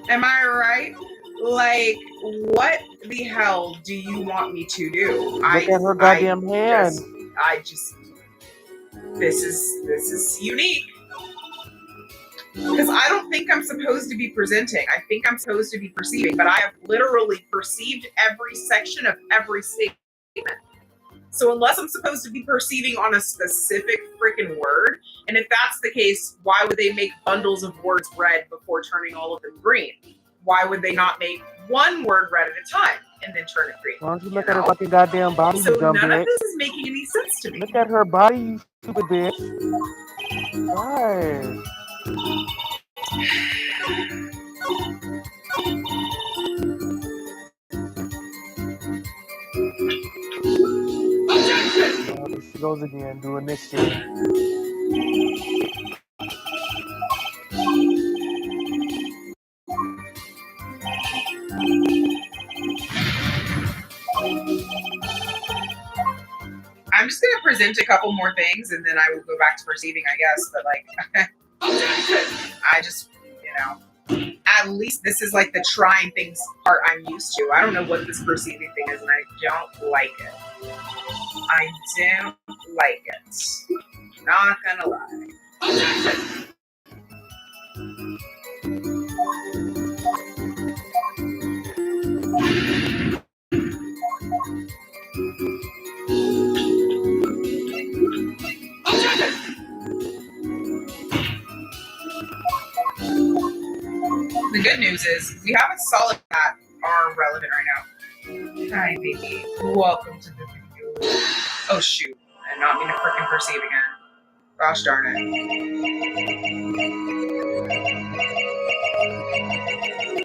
Am I right? Like, what the hell do you want me to do? Look at her goddamn hand. This is unique. Because I don't think I'm supposed to be presenting. I think I'm supposed to be perceiving, but I have literally perceived every section of every statement. So unless I'm supposed to be perceiving on a specific freaking word, and if that's the case, why would they make bundles of words red before turning all of them green? Why would they not make one word red at a time and then turn it green? Why don't you look at her fucking goddamn body, So you dumb none bitch? of this is making any sense to me. Look at her body, you stupid bitch. Right. There she goes again, doing this shit. I'm just gonna present a couple more things and then I will go back to perceiving, I guess. But like, I just, at least this is like the trying things part I'm used to. I don't know what this perceiving thing is, and I don't like it. I don't like it. Not gonna lie. The good news is we have a solid that are relevant right now. Hi, baby. Welcome to the video. Oh, shoot. I did not mean to freaking perceive again. Gosh darn it.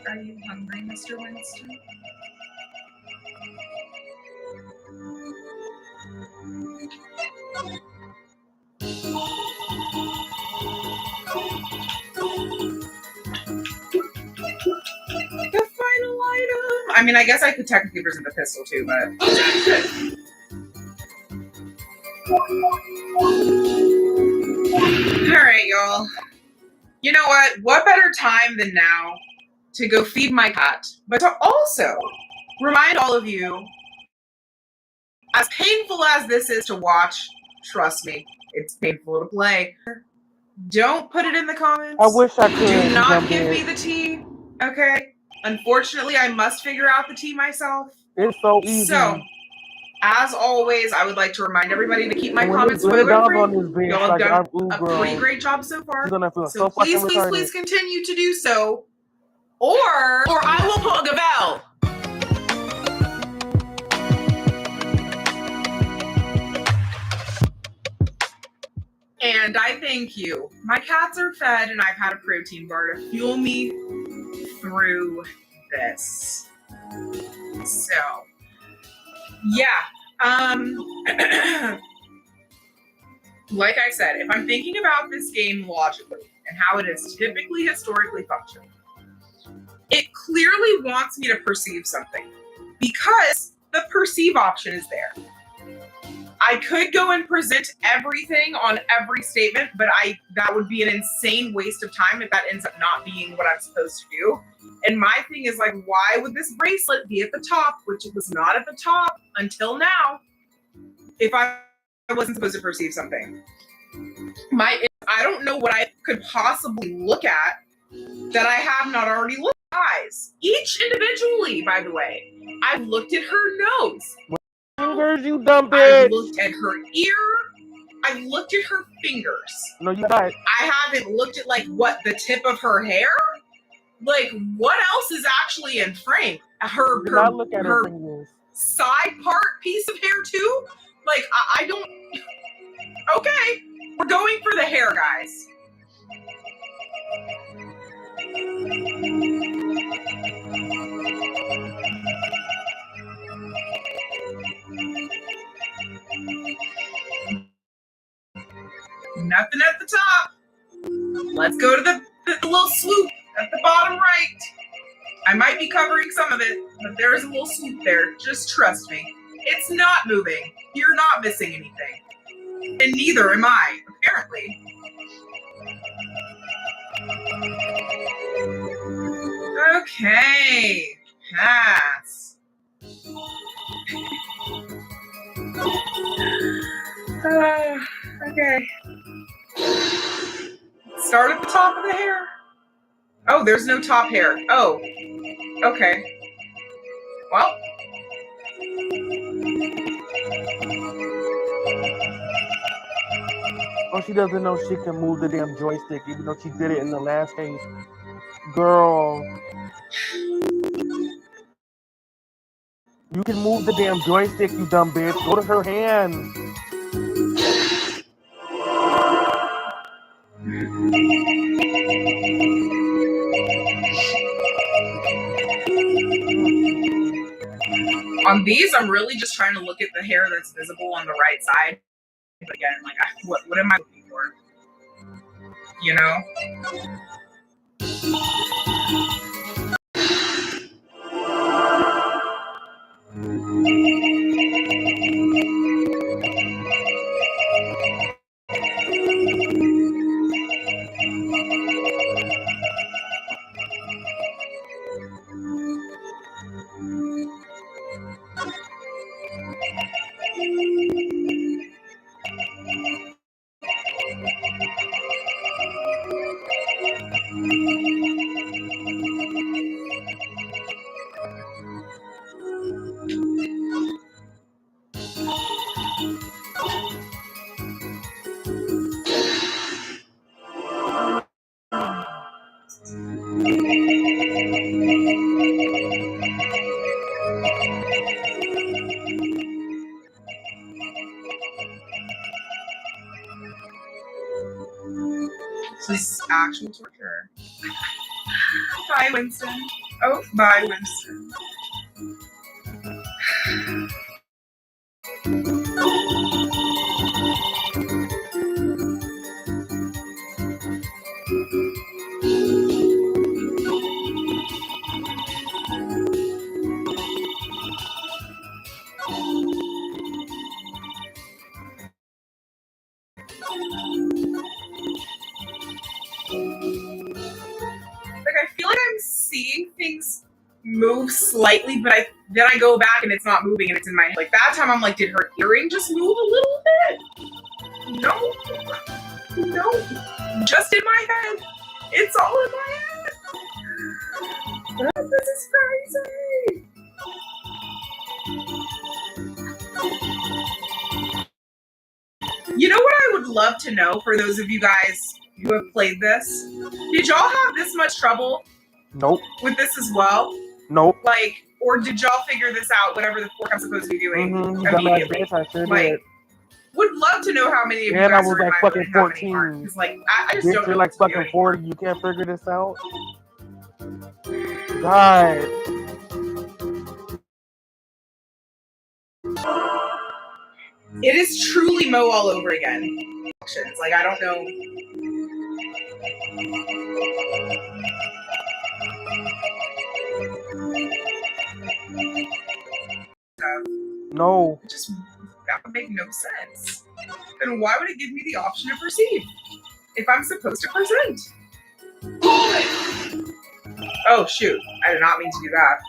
Are you hungry, Mr. Winston? The final item. I mean, I guess I could technically present the pistol too, but. Alright, y'all. You know what? What better time than now to go feed my cat, but to also remind all of you, as painful as this is to watch, trust me, it's painful to play. Don't put it in the comments. I wish I could. Do not give me the tea, okay? Unfortunately, I must figure out the tea myself. It's so easy. So, as always, I would like to remind everybody to keep my comments spoiler-free. Y'all have done a pretty great job so far. So please continue to do so. Or I will pull a gavel. And I thank you. My cats are fed and I've had a protein bar to fuel me through this. So, yeah. Like I said, if I'm thinking about this game logically and how it is typically historically functioned, it clearly wants me to perceive something because the perceive option is there. I could go and present everything on every statement, but that would be an insane waste of time if that ends up not being what I'm supposed to do. And my thing is like, why would this bracelet be at the top, which it was not at the top until now, if I wasn't supposed to perceive something? I don't know what I could possibly look at that I have not already looked at. Eyes, each individually, by the way. I've looked at her nose. Fingers, you dumb bitch. I've looked at her ear. I've looked at her fingers. No, you not. I haven't looked at like what the tip of her hair. Like what else is actually in frame? Her side part piece of hair too. Like I don't. Okay, we're going for the hair, guys. Nothing at the top. Let's go to the little swoop at the bottom right. I might be covering some of it, but there is a little swoop there. Just trust me. It's not moving. You're not missing anything. And neither am I, apparently. Okay. Pass. Okay. Start at the top of the hair. Oh, there's no top hair. Oh. Okay. Well. Oh, she doesn't know she can move the damn joystick, even though she did it in the last case. Girl. You can move the damn joystick, you dumb bitch. Go to her hand. On these, I'm really just trying to look at the hair that's visible on the right side. But again, like, what am I looking for? You know? This is actual torture. Bye, Winston. Oh, bye, Winston. Like, I feel like I'm seeing things move slightly, but then I go back and it's not moving and it's in my head. Like, that time I'm like, did her earring just move a little bit? No. No. Just in my head. It's all in my head. This is crazy. You know what I would love to know for those of you guys who have played this? Did y'all have this much trouble? Nope. With this as well? Nope. Like, or did y'all figure this out, whatever the fork I'm supposed to be doing? Bitch, I sure did. Would love to know how many of you guys I was are in like my fucking and how many 14. aren't. Because, like, I just Bitch, don't know. you're like what to fucking do 40. You can't figure this out? God. It is truly Mo all over again. Like, I don't know. No. That would make no sense. Then why would it give me the option to proceed if I'm supposed to present? Oh shoot, I did not mean to do that.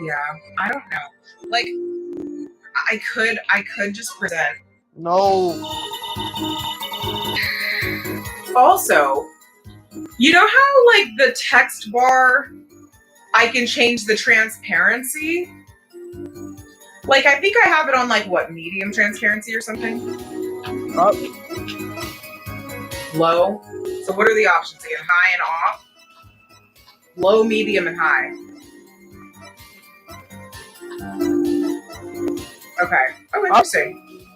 Yeah, I don't know. Like, I could just present. No. Also, you know how, like, the text bar, I can change the transparency? Like, I think I have it on, like, what, medium transparency or something? Up. Low. So what are the options again? High and off? Low, medium, and high. Okay. Oh, interesting.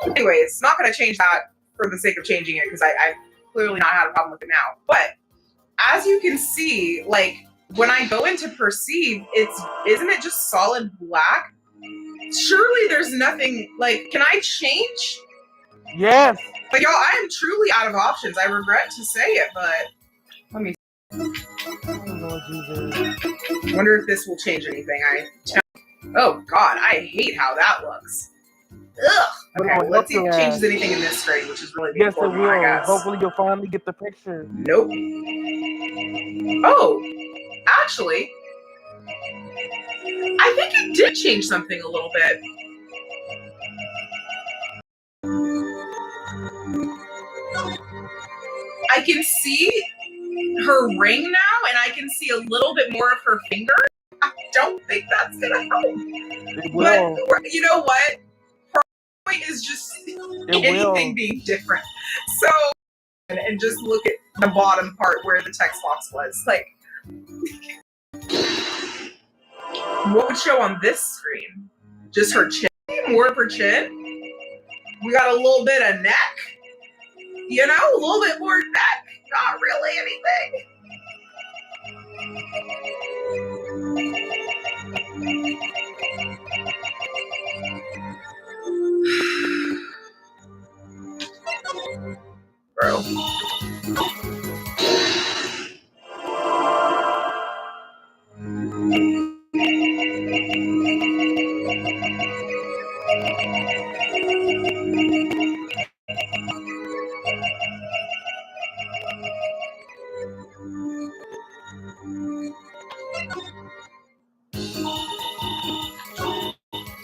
Anyways, not going to change that for the sake of changing it because I clearly not had a problem with it now. But as you can see, like, when I go into perceive, isn't it just solid black? Surely there's nothing, like, can I change? Yes. But y'all, I am truly out of options. I regret to say it, but let me. Oh, Lord Jesus. Wonder if this will change anything. Oh God, I hate how that looks. Ugh. Okay, well, let's see if it changes anything in this screen, which is really the Yes, it important one, I will. guess. Hopefully, you'll finally get the picture. Nope. Oh, actually, I think it did change something a little bit. I can see her ring now, and I can see a little bit more of her finger. I don't think that's gonna help. It will. But you know what? Her point is just anything being different. So, and just look at the bottom part where the text box was. Like, what would show on this screen? Just her chin? More of her chin? We got a little bit of neck? You know, a little bit more neck. Not really anything. Bro.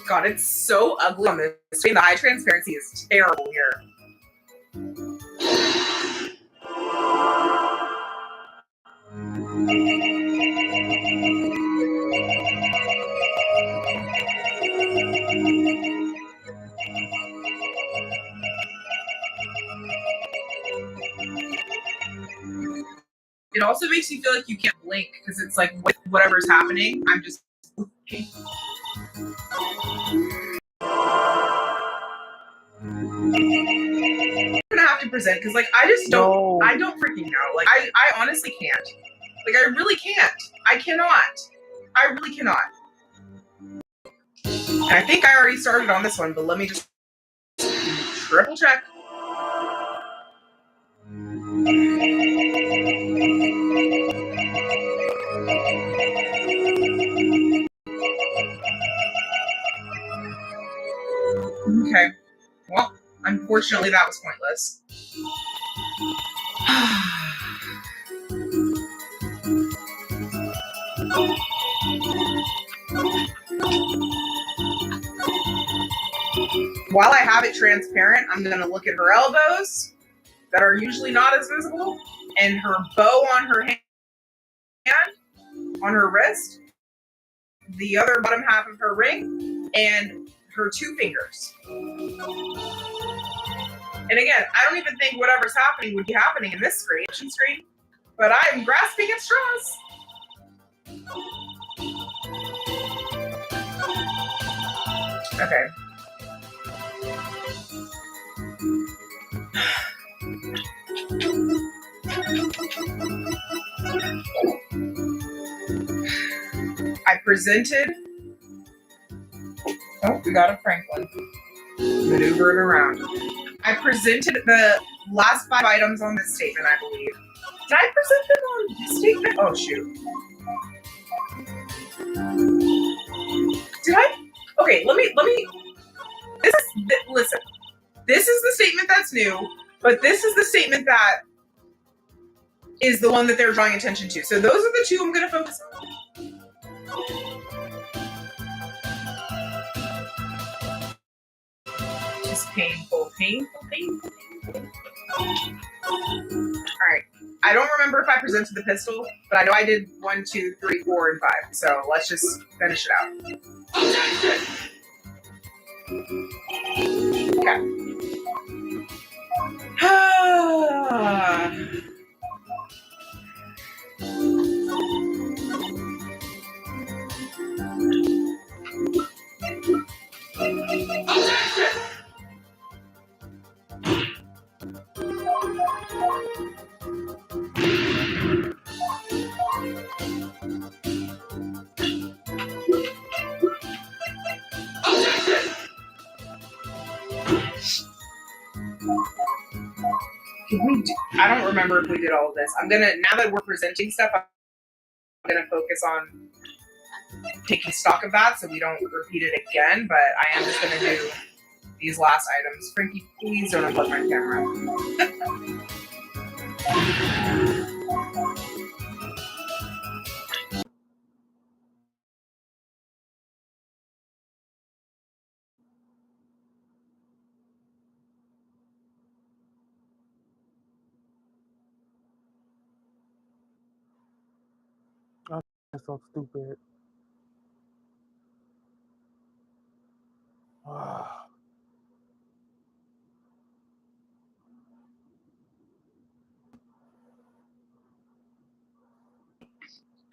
God, it's so ugly on this screen. The high transparency is terrible here. It also makes you feel like you can't blink because it's like whatever's happening, I'm just blinking. I'm gonna have to present because, like, I just don't. I don't freaking know. Like, I honestly can't. Like, I really can't. I cannot. I really cannot. And I think I already started on this one, but let me just triple check. Okay. Well, unfortunately, that was pointless. While I have it transparent, I'm going to look at her elbows that are usually not as visible, and her bow on her hand, on her wrist, the other bottom half of her ring, and her two fingers. And again, I don't even think whatever's happening would be happening in this screen, but I'm grasping at straws. Okay. I presented. Oh, we got a Franklin. Maneuvering around. I presented the last 5 items on this statement, I believe. Did I present them on this statement? Oh, shoot. Did I? Okay, let me. Listen. This is the statement that's new, but this is the statement that is the one that they're drawing attention to. So those are the 2 I'm going to focus on. Just painful. All right. I don't remember if I presented the pistol, but I know I did 1, 2, 3, 4, and 5. So let's just finish it out. Okay. I don't remember if we did all of this. I'm gonna, now that we're presenting stuff, I'm gonna focus on taking stock of that so we don't repeat it again, but I am just gonna do these last items. Frankie, please don't unplug my camera. Oh, that's so stupid.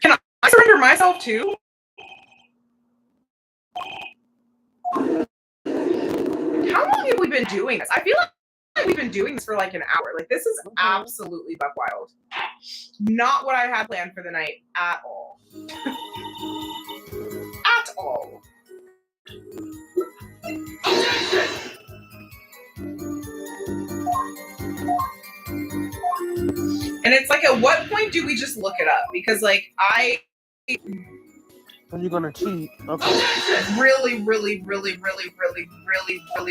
Can I surrender myself too? How long have we been doing this? I feel like we've been doing this for like an hour. Like, this is absolutely buck wild. Not what I had planned for the night at all. At all. And it's like, at what point do we just look it up? Because like, So you're gonna cheat? Okay. really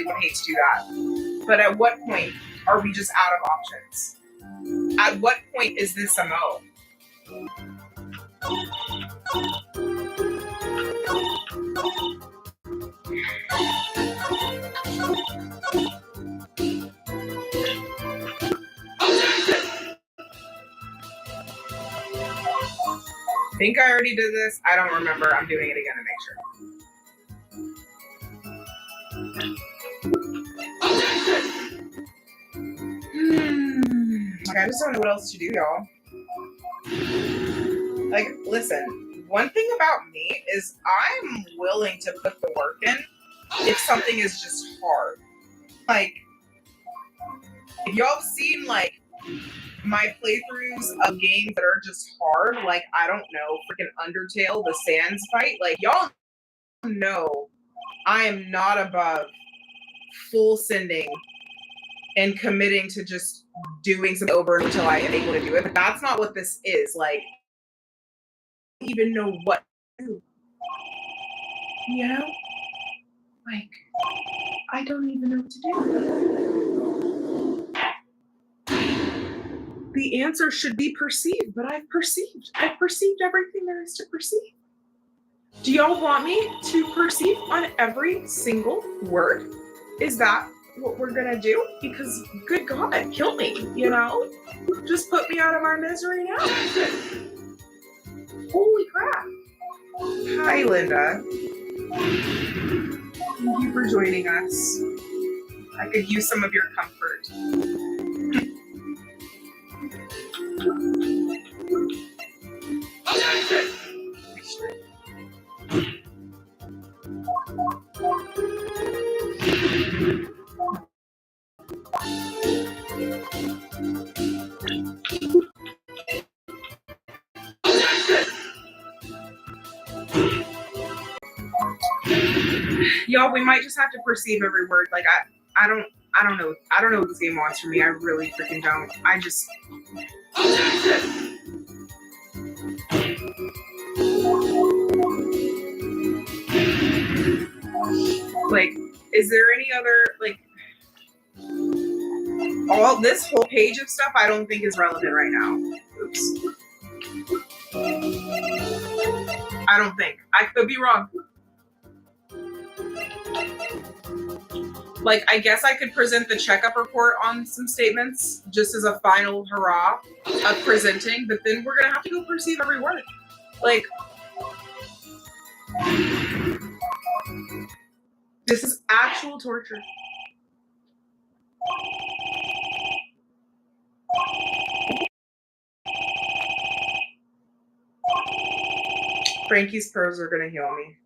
would hate to do that. But at what point are we just out of options? At what point is this a mo? I think I already did this. I don't remember. I'm doing it again to make sure. Like, I just don't know what else to do, y'all. Like, listen, one thing about me is I'm willing to put the work in if something is just hard. Like, if y'all have seen, like, my playthroughs of games that are just hard, like, I don't know, freaking Undertale, the Sands fight, like, y'all know I am not above full sending and committing to just doing something over until I am able to do it. But that's not what this is. Like, I don't even know what to do. You know? Like, I don't even know what to do. The answer should be perceived, but I've perceived everything there is to perceive. Do y'all want me to perceive on every single word? Is that what we're gonna do? Because good God, kill me, you know? Just put me out of my misery now. Holy crap. Hi, Linda. Thank you for joining us. I could use some of your comfort. Y'all, we might just have to perceive every word. Like, I don't know. I don't know what this game wants from me. I really freaking don't. I just... Like, is there any other, like... All this whole page of stuff I don't think is relevant right now. Oops. I don't think. I could be wrong. Like, I guess I could present the checkup report on some statements just as a final hurrah of presenting, but then we're gonna have to go perceive every word. Like, this is actual torture. Frankie's pearls are gonna heal me.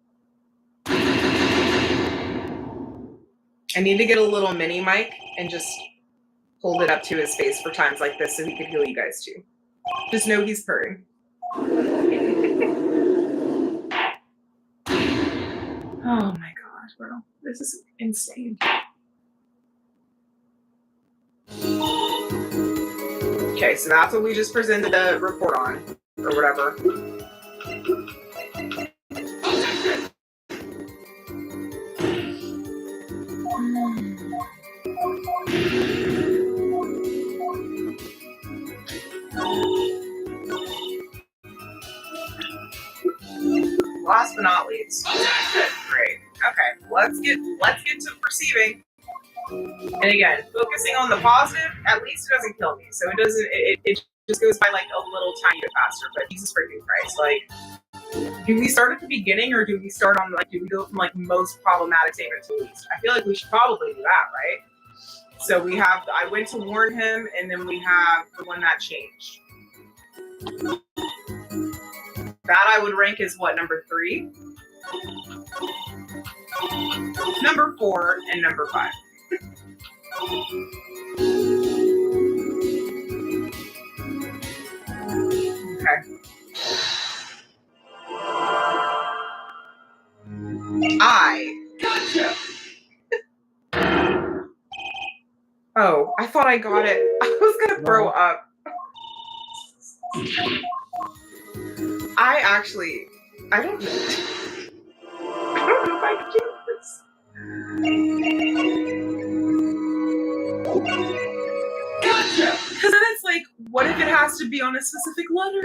I need to get a little mini mic and just hold it up to his face for times like this so he could heal you guys too. Just know he's purring. Oh my gosh, bro. This is insane. Okay, so that's what we just presented a report on, or whatever. Last but not least. Great. Okay, let's get to perceiving. And again, focusing on the positive, at least it doesn't kill me. So it just goes by like a little tiny bit faster. But Jesus freaking Christ, like, do we start at the beginning or do we start on do we go from like most problematic statement to least? I feel like we should probably do that, right? So we have I went to warn him, and then we have the one that changed. That I would rank as what, number 3? Number 4 and number 5. Okay. Gotcha. Oh, I thought I got it. I was gonna throw up. I don't know if I can do this. Gotcha! Because then it's like, what if it has to be on a specific letter?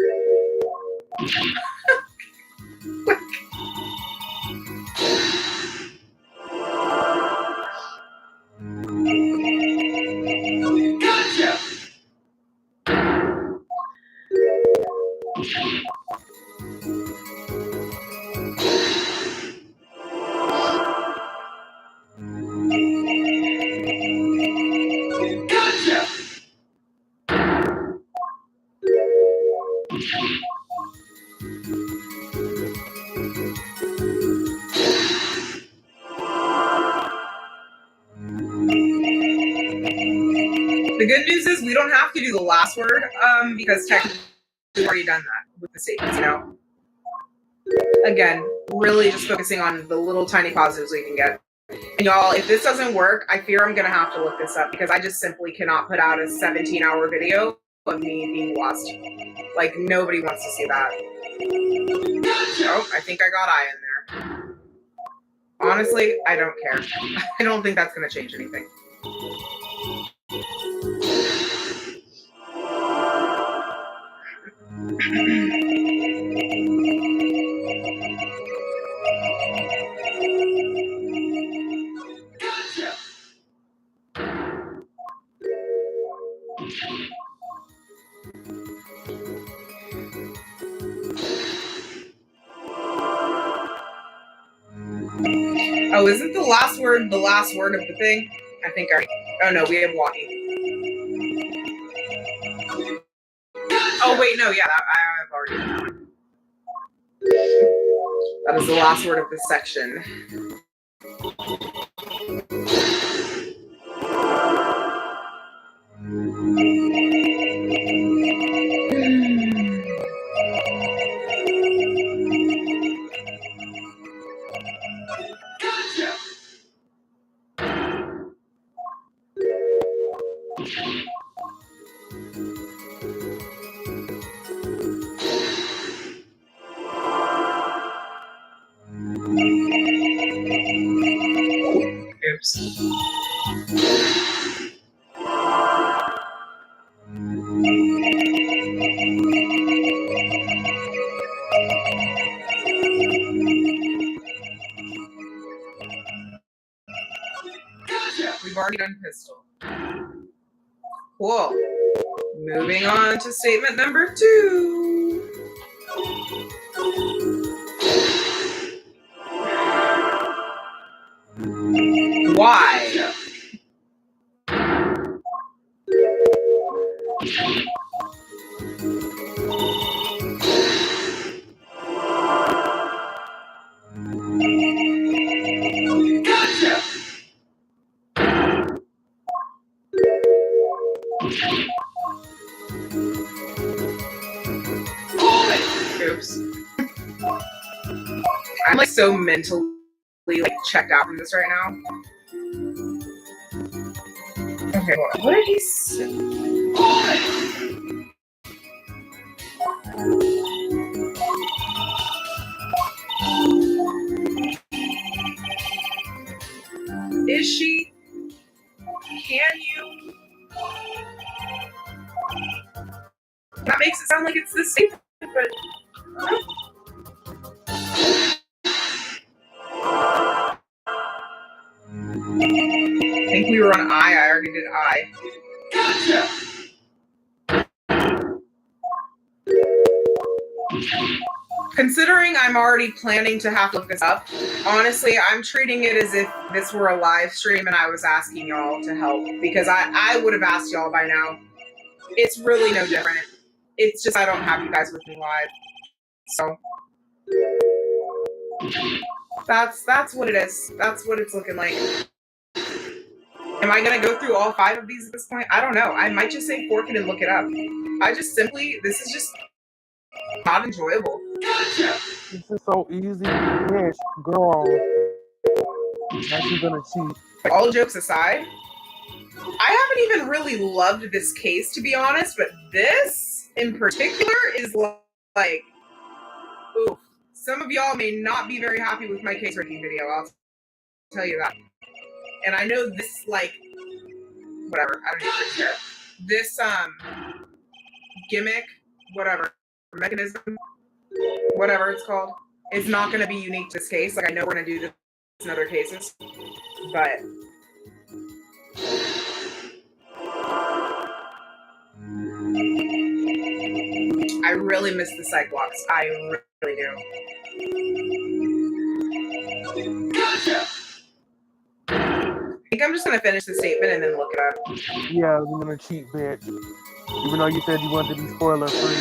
Gotcha! Gotcha! The good news is we don't have to do the last word, because technically we've already done that with the statements, you know? Again, really just focusing on the little tiny positives we can get. And y'all, if this doesn't work, I fear I'm gonna have to look this up because I just simply cannot put out a 17-hour video of me being lost. Like, nobody wants to see that. Nope, I think I got I in there. Honestly, I don't care. I don't think that's gonna change anything. Gotcha. Oh, isn't the last word of the thing? I think oh no, we have walking. Oh wait, no, yeah, I've already done that. That is the last word of this section. Gotcha. Oops. Gotcha. pistol. Cool. Moving on to statement number 2. Why? Gotcha. Oops. I'm like so mentally like checked out from this right now. Okay, hold on. What did he say? Is she? Can you? That makes it sound like it's the same, but I think we were on I. I already did I. Gotcha. Considering I'm already planning to have to look this up, honestly, I'm treating it as if this were a live stream and I was asking y'all to help, because I would have asked y'all by now. It's really no different. It's just I don't have you guys with me live. So that's what it is. That's what it's looking like. Am I gonna go through all 5 of these at this point? I don't know. I might just say fork it and look it up. This is just not enjoyable. Gotcha. This is so easy. Bitch, girl. Now she's gonna cheat. All jokes aside, I haven't even really loved this case, to be honest, but this in particular is like, oof. Some of y'all may not be very happy with my case ranking video, I'll tell you that. And I know this, like, whatever, I don't even care. This, gimmick, whatever, mechanism, whatever it's called, is not going to be unique to this case. Like, I know we're going to do this in other cases, but I really miss the Cyclops. I really do. Gotcha. I think I'm just going to finish the statement and then look it up. Yeah, I'm gonna cheat, bitch. Even though you said you wanted to be spoiler free.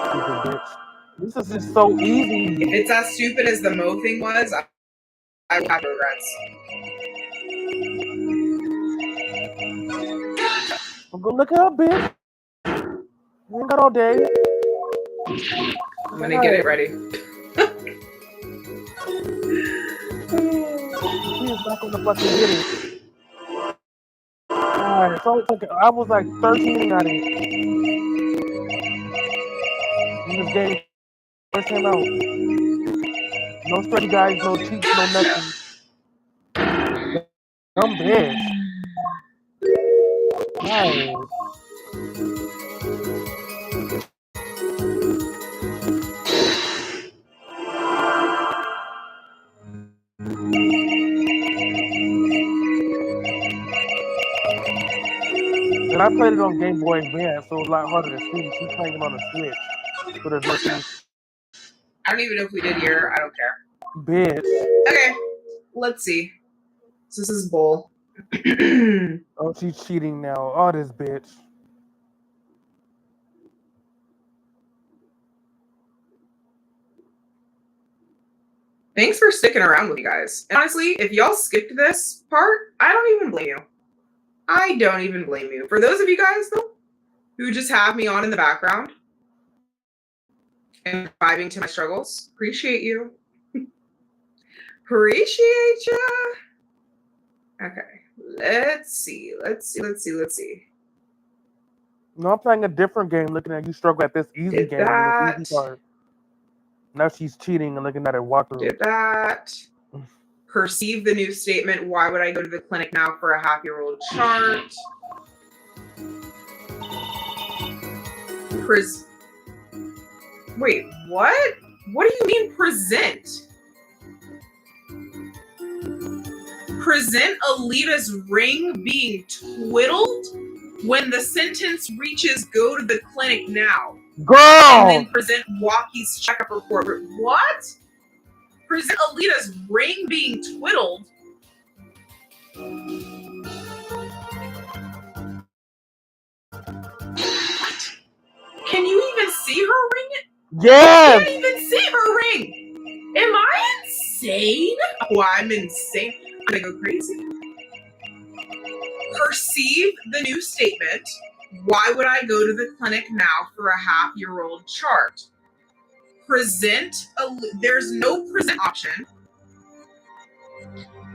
Stupid bitch. This is just so easy. If it's as stupid as the Mo thing was, I would have regrets. Well, go look it up, bitch. You ain't got all day. I'm gonna get it ready. He's not gonna fucking get it. Alright, so I was like 13 at it. When this game first came out. No study guys, no cheats, no nothing. Dumb bitch. Right. And I played it on Game Boy Advance, so it was a lot harder to see. She's playing it on the Switch. So there's no cheats. I don't even know if we did here. I don't care. Bitch. Okay, let's see. So this is Bull. Oh, she's cheating now. Oh, this bitch. Thanks for sticking around with me, guys. And honestly, if y'all skipped this part, I don't even blame you. I don't even blame you. For those of you guys, though, who just have me on in the background and vibing to my struggles, appreciate you. Appreciate ya. Okay, let's see. No, I'm playing a different game looking at you struggle at this easy Did game. that. This easy part. Now she's cheating and looking at her walkthrough. Did that. Perceive the new statement. Why would I go to the clinic now for a half-year-old chart? Wait, what? What do you mean present? Present Alita's ring being twiddled when the sentence reaches go to the clinic now. Girl! And then present Walkie's checkup report. What? Present Alita's ring being twiddled. Can you even see her ring? Yes! I can't even see her ring. Am I insane? Oh, I'm insane. I'm gonna go crazy. Perceive the new statement. Why would I go to the clinic now for a half-year-old chart? Present. There's no present option.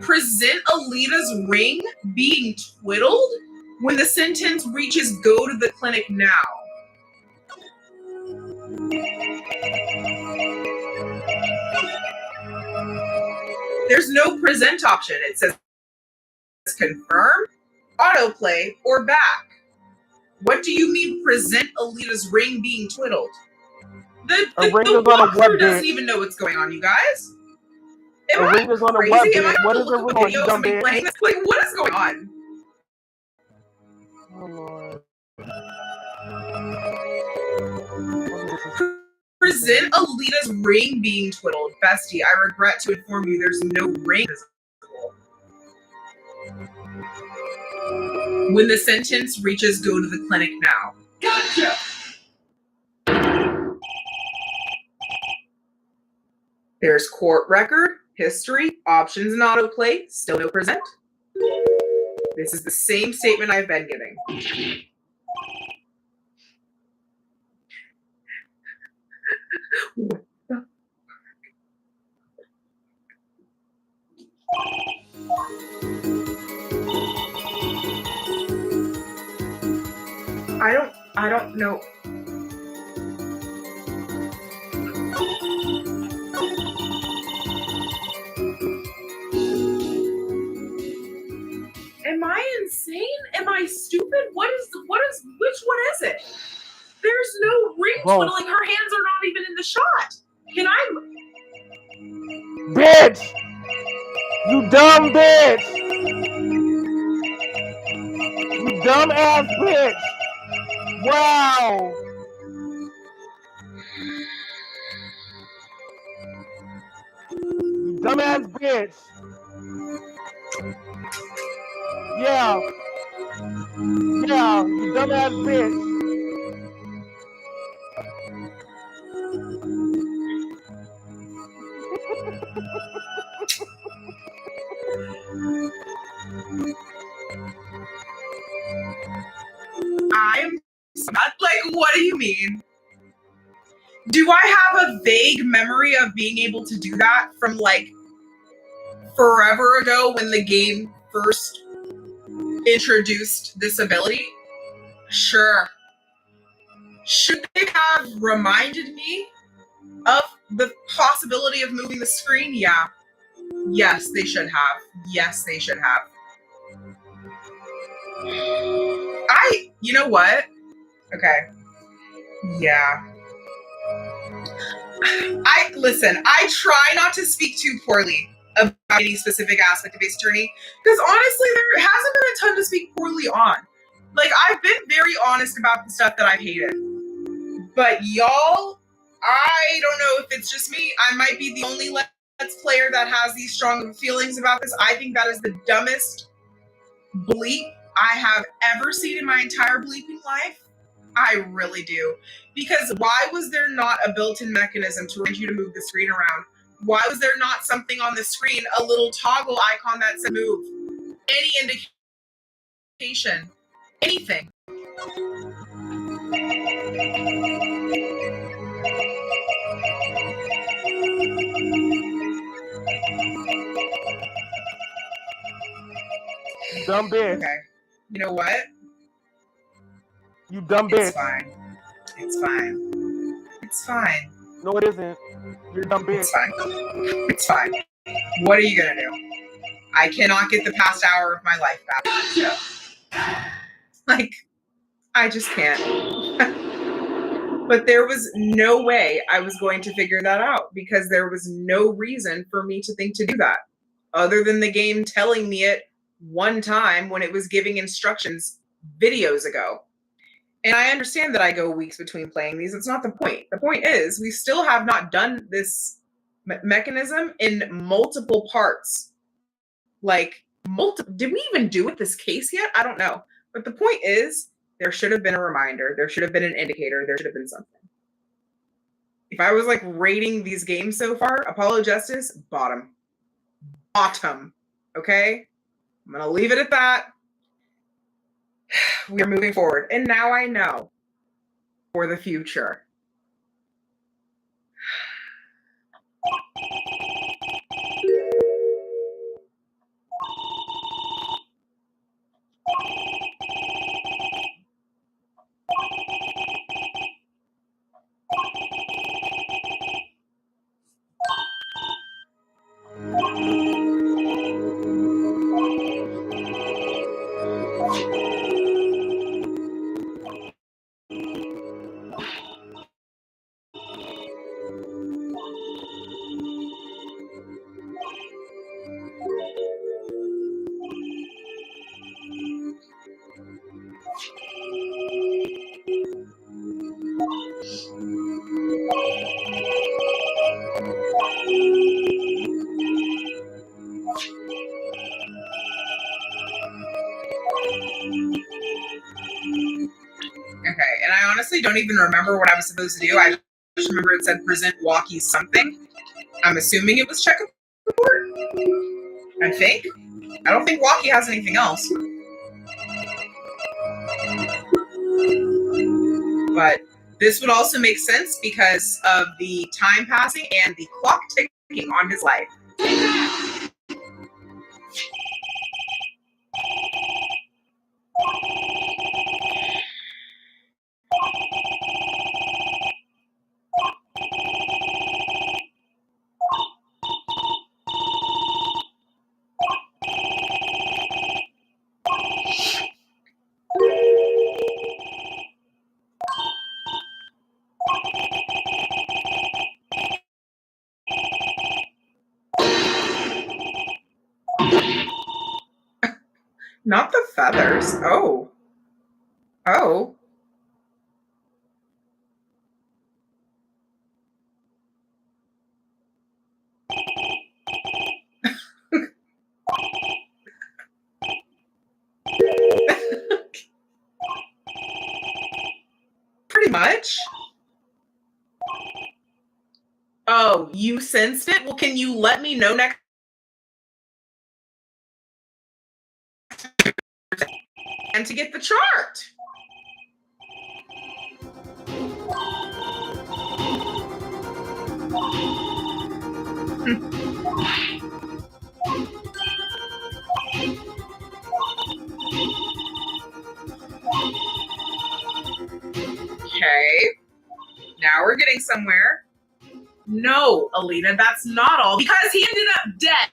Present Alita's ring being twiddled when the sentence reaches go to the clinic now. There's no present option. It says confirm, autoplay, or back. What do you mean present Alita's ring being twiddled? The walkthrough doesn't even know what's going on, you guys. Am I crazy? Am I what is gonna look up videos and be playing this? Like, what is going on? Oh, Lord. Present Alita's ring being twiddled. Bestie, I regret to inform you there's no ring visible. When the sentence reaches go to the clinic now. Gotcha! There's court record, history, options and autoplay, still no present. This is the same statement I've been giving. What the? I don't know. Am I insane? Am I stupid? Which one is it? There's no ring twiddling. Her hands are not even in the shot. Can I? Bitch! You dumb bitch! You dumb ass bitch! Wow! You dumb ass bitch! Yeah! Yeah, you dumb ass bitch! I'm not like, what do you mean? Do I have a vague memory of being able to do that from like forever ago when the game first introduced this ability? Sure. Should they have reminded me of the possibility of moving the screen? Yeah. Yes, they should have. Yes, they should have. You know what? Okay. Yeah. Listen, I try not to speak too poorly about any specific aspect of Ace Attorney, because honestly, there hasn't been a ton to speak poorly on. Like, I've been very honest about the stuff that I've hated. But y'all, I don't know if it's just me. I might be the only Let's Player that has these strong feelings about this. I think that is the dumbest bleep I have ever seen in my entire bleeping life. I really do. Because why was there not a built-in mechanism to remind you to move the screen around? Why was there not something on the screen, a little toggle icon that said move? Any indication? Anything? Dumb bitch. Okay. You know what? You dumb bitch. It's fine. It's fine. It's fine. No, it isn't. You're dumb bitch. It's fine. It's fine. What are you gonna do? I cannot get the past hour of my life back. Gotcha. Like, I just can't. But there was no way I was going to figure that out because there was no reason for me to think to do that. other than the game telling me it one time when it was giving instructions videos ago. And I understand that I go weeks between playing these. It's not the point. The point is we still have not done this mechanism in multiple parts. Like, did we even do it this case yet? I don't know. But the point is, there should have been a reminder. There should have been an indicator. There should have been something. If I was like rating these games so far, Apollo Justice, bottom. Bottom. Okay? I'm going to leave it at that. We're moving forward. And now I know for the future. Okay, and I honestly don't even remember what I was supposed to do. I just remember it said present walkie something. I'm assuming it was check a report. I think. I don't think walkie has anything else. But this would also make sense because of the time passing and the clock ticking on his life. Not the feathers. Oh. Oh. Pretty much. Oh, you sensed it? Well, can you let me know next and to get the chart? Okay. Now we're getting somewhere. No, Alina, that's not all. Because he ended up dead.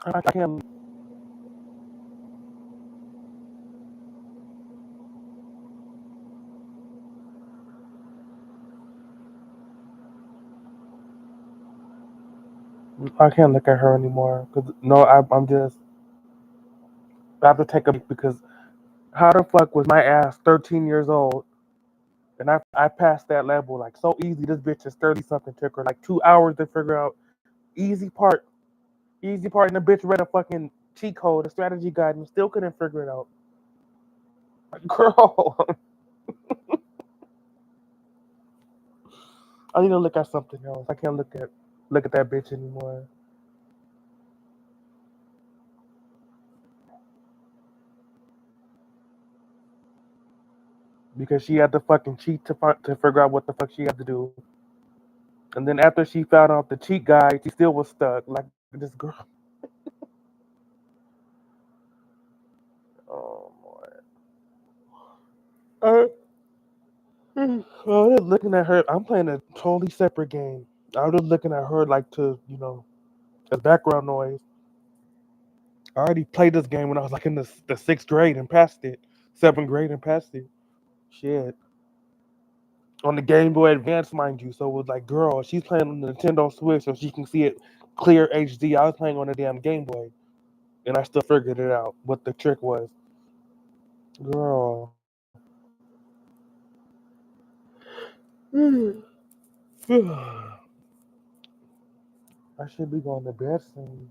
I can't. I can't look at her anymore. Cause no, I'm just. I have to take a break because how the fuck was my ass 13 years old and I passed that level like so easy. This bitch is 30 something. Took her like 2 hours to figure out easy part, and the bitch read a fucking cheat code, a strategy guide, and still couldn't figure it out. Like, girl, I need to look at something else. I can't look at that bitch anymore. Because she had to fucking cheat to figure out what the fuck she had to do. And then after she found out the cheat guide, she still was stuck. Like this girl. Oh boy. Well, just looking at her, I'm playing a totally separate game. I was just looking at her like to, as background noise. I already played this game when I was like in the sixth grade and passed it. Seventh grade and passed it. Shit. On the Game Boy Advance, mind you. So it was like, girl, she's playing on the Nintendo Switch so she can see it clear HD. I was playing on the damn Game Boy. And I still figured it out, what the trick was. Girl. I should be going to bed soon.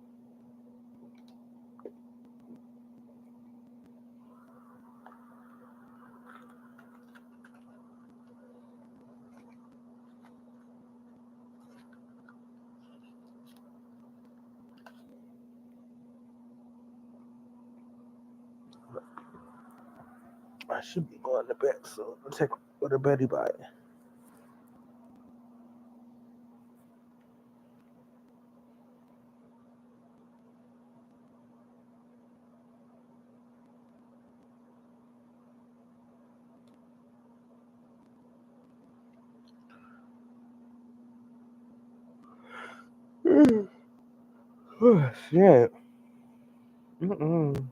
I should be going to bed soon. Take go to Betty by. Oh, shit. Mm-mm.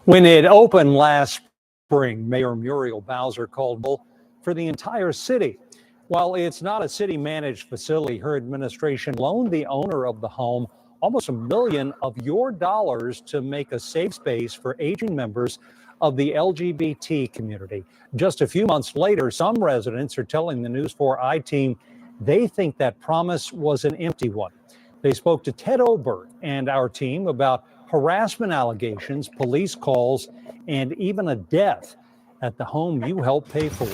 When it opened last spring, Mayor Muriel Bowser called for the entire city. While it's not a city-managed facility, her administration loaned the owner of the home almost $1 million of your dollars to make a safe space for aging members of the LGBT community. Just a few months later, some residents are telling the News 4 I-Team they think that promise was an empty one. They spoke to Ted Oberg and our team about harassment allegations, police calls, and even a death at the home you helped pay for.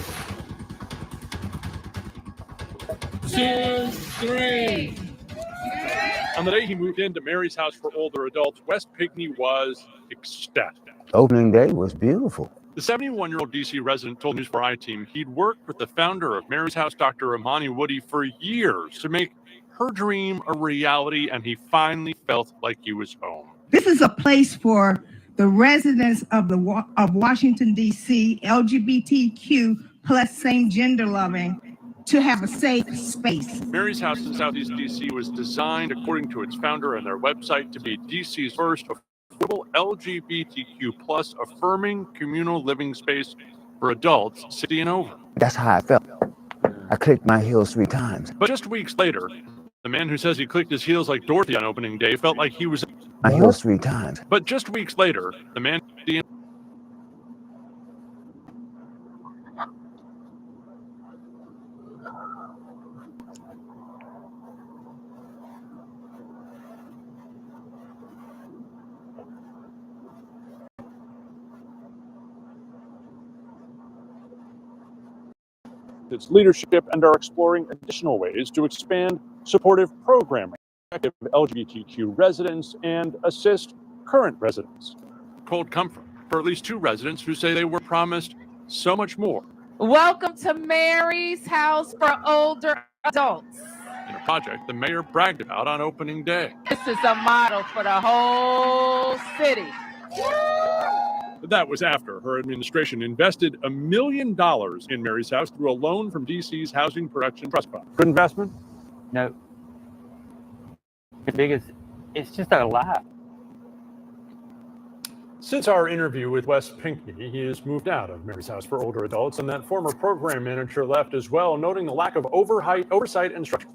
2, 3. On the day he moved into Mary's house for older adults, West Pinckney was ecstatic. Opening day was beautiful. The 71-year-old D.C. resident told News 4 I-Team he'd worked with the founder of Mary's House, Dr. Imani Woody, for years to make her dream a reality, and he finally felt like he was home. This is a place for the residents of Washington, D.C., LGBTQ plus same gender loving, to have a safe space. Mary's House in Southeast D.C. was designed, according to its founder and their website, to be D.C.'s first affordable LGBTQ plus affirming communal living space for adults 60 and over. That's how I felt. I clicked my heels 3 times. But just weeks later, the man who says he clicked his heels like Dorothy on opening day felt like he was... My heels 3 times. But just weeks later, the man... its leadership and are exploring additional ways to expand supportive programming for LGBTQ residents and assist current residents. Cold comfort for at least 2 residents who say they were promised so much more. Welcome to Mary's House for Older Adults. In a project the mayor bragged about on opening day. This is a model for the whole city. But that was after her administration invested $1 million in Mary's House through a loan from DC's Housing Production Trust Fund. Good investment? No. The biggest, it's just a lie. Since our interview with Wes Pinckney, he has moved out of Mary's House for Older Adults, and that former program manager left as well, noting the lack of oversight and structure.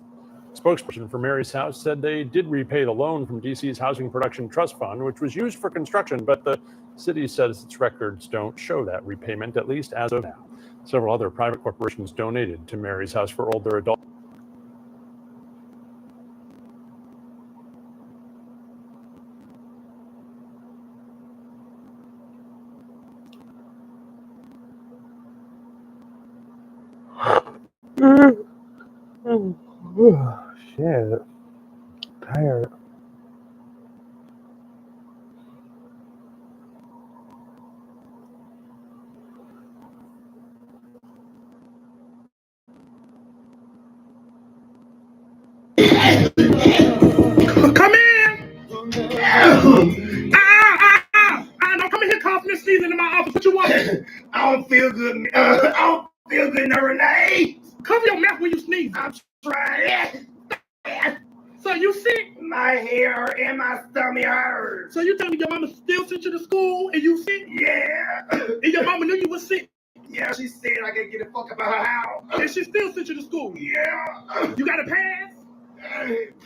Spokesperson for Mary's House said they did repay the loan from DC's Housing Production Trust Fund, which was used for construction, but the city says its records don't show that repayment, at least as of now. Several other private corporations donated to Mary's House for Older Adults. Oh, shit. Tired. Come in! Don't come in here coughing and sneezing in my office. What you want? I don't feel good. I don't feel good, no, Renee. Cover your mouth when you sneeze. I'm trying. So you sick? My hair and my stomach hurt. So you telling me your mama still sent you to school and you sick? Yeah. And your mama knew you was sick? Yeah, she said I could get the fuck up out her house. And she still sent you to school? Yeah. You got a pass?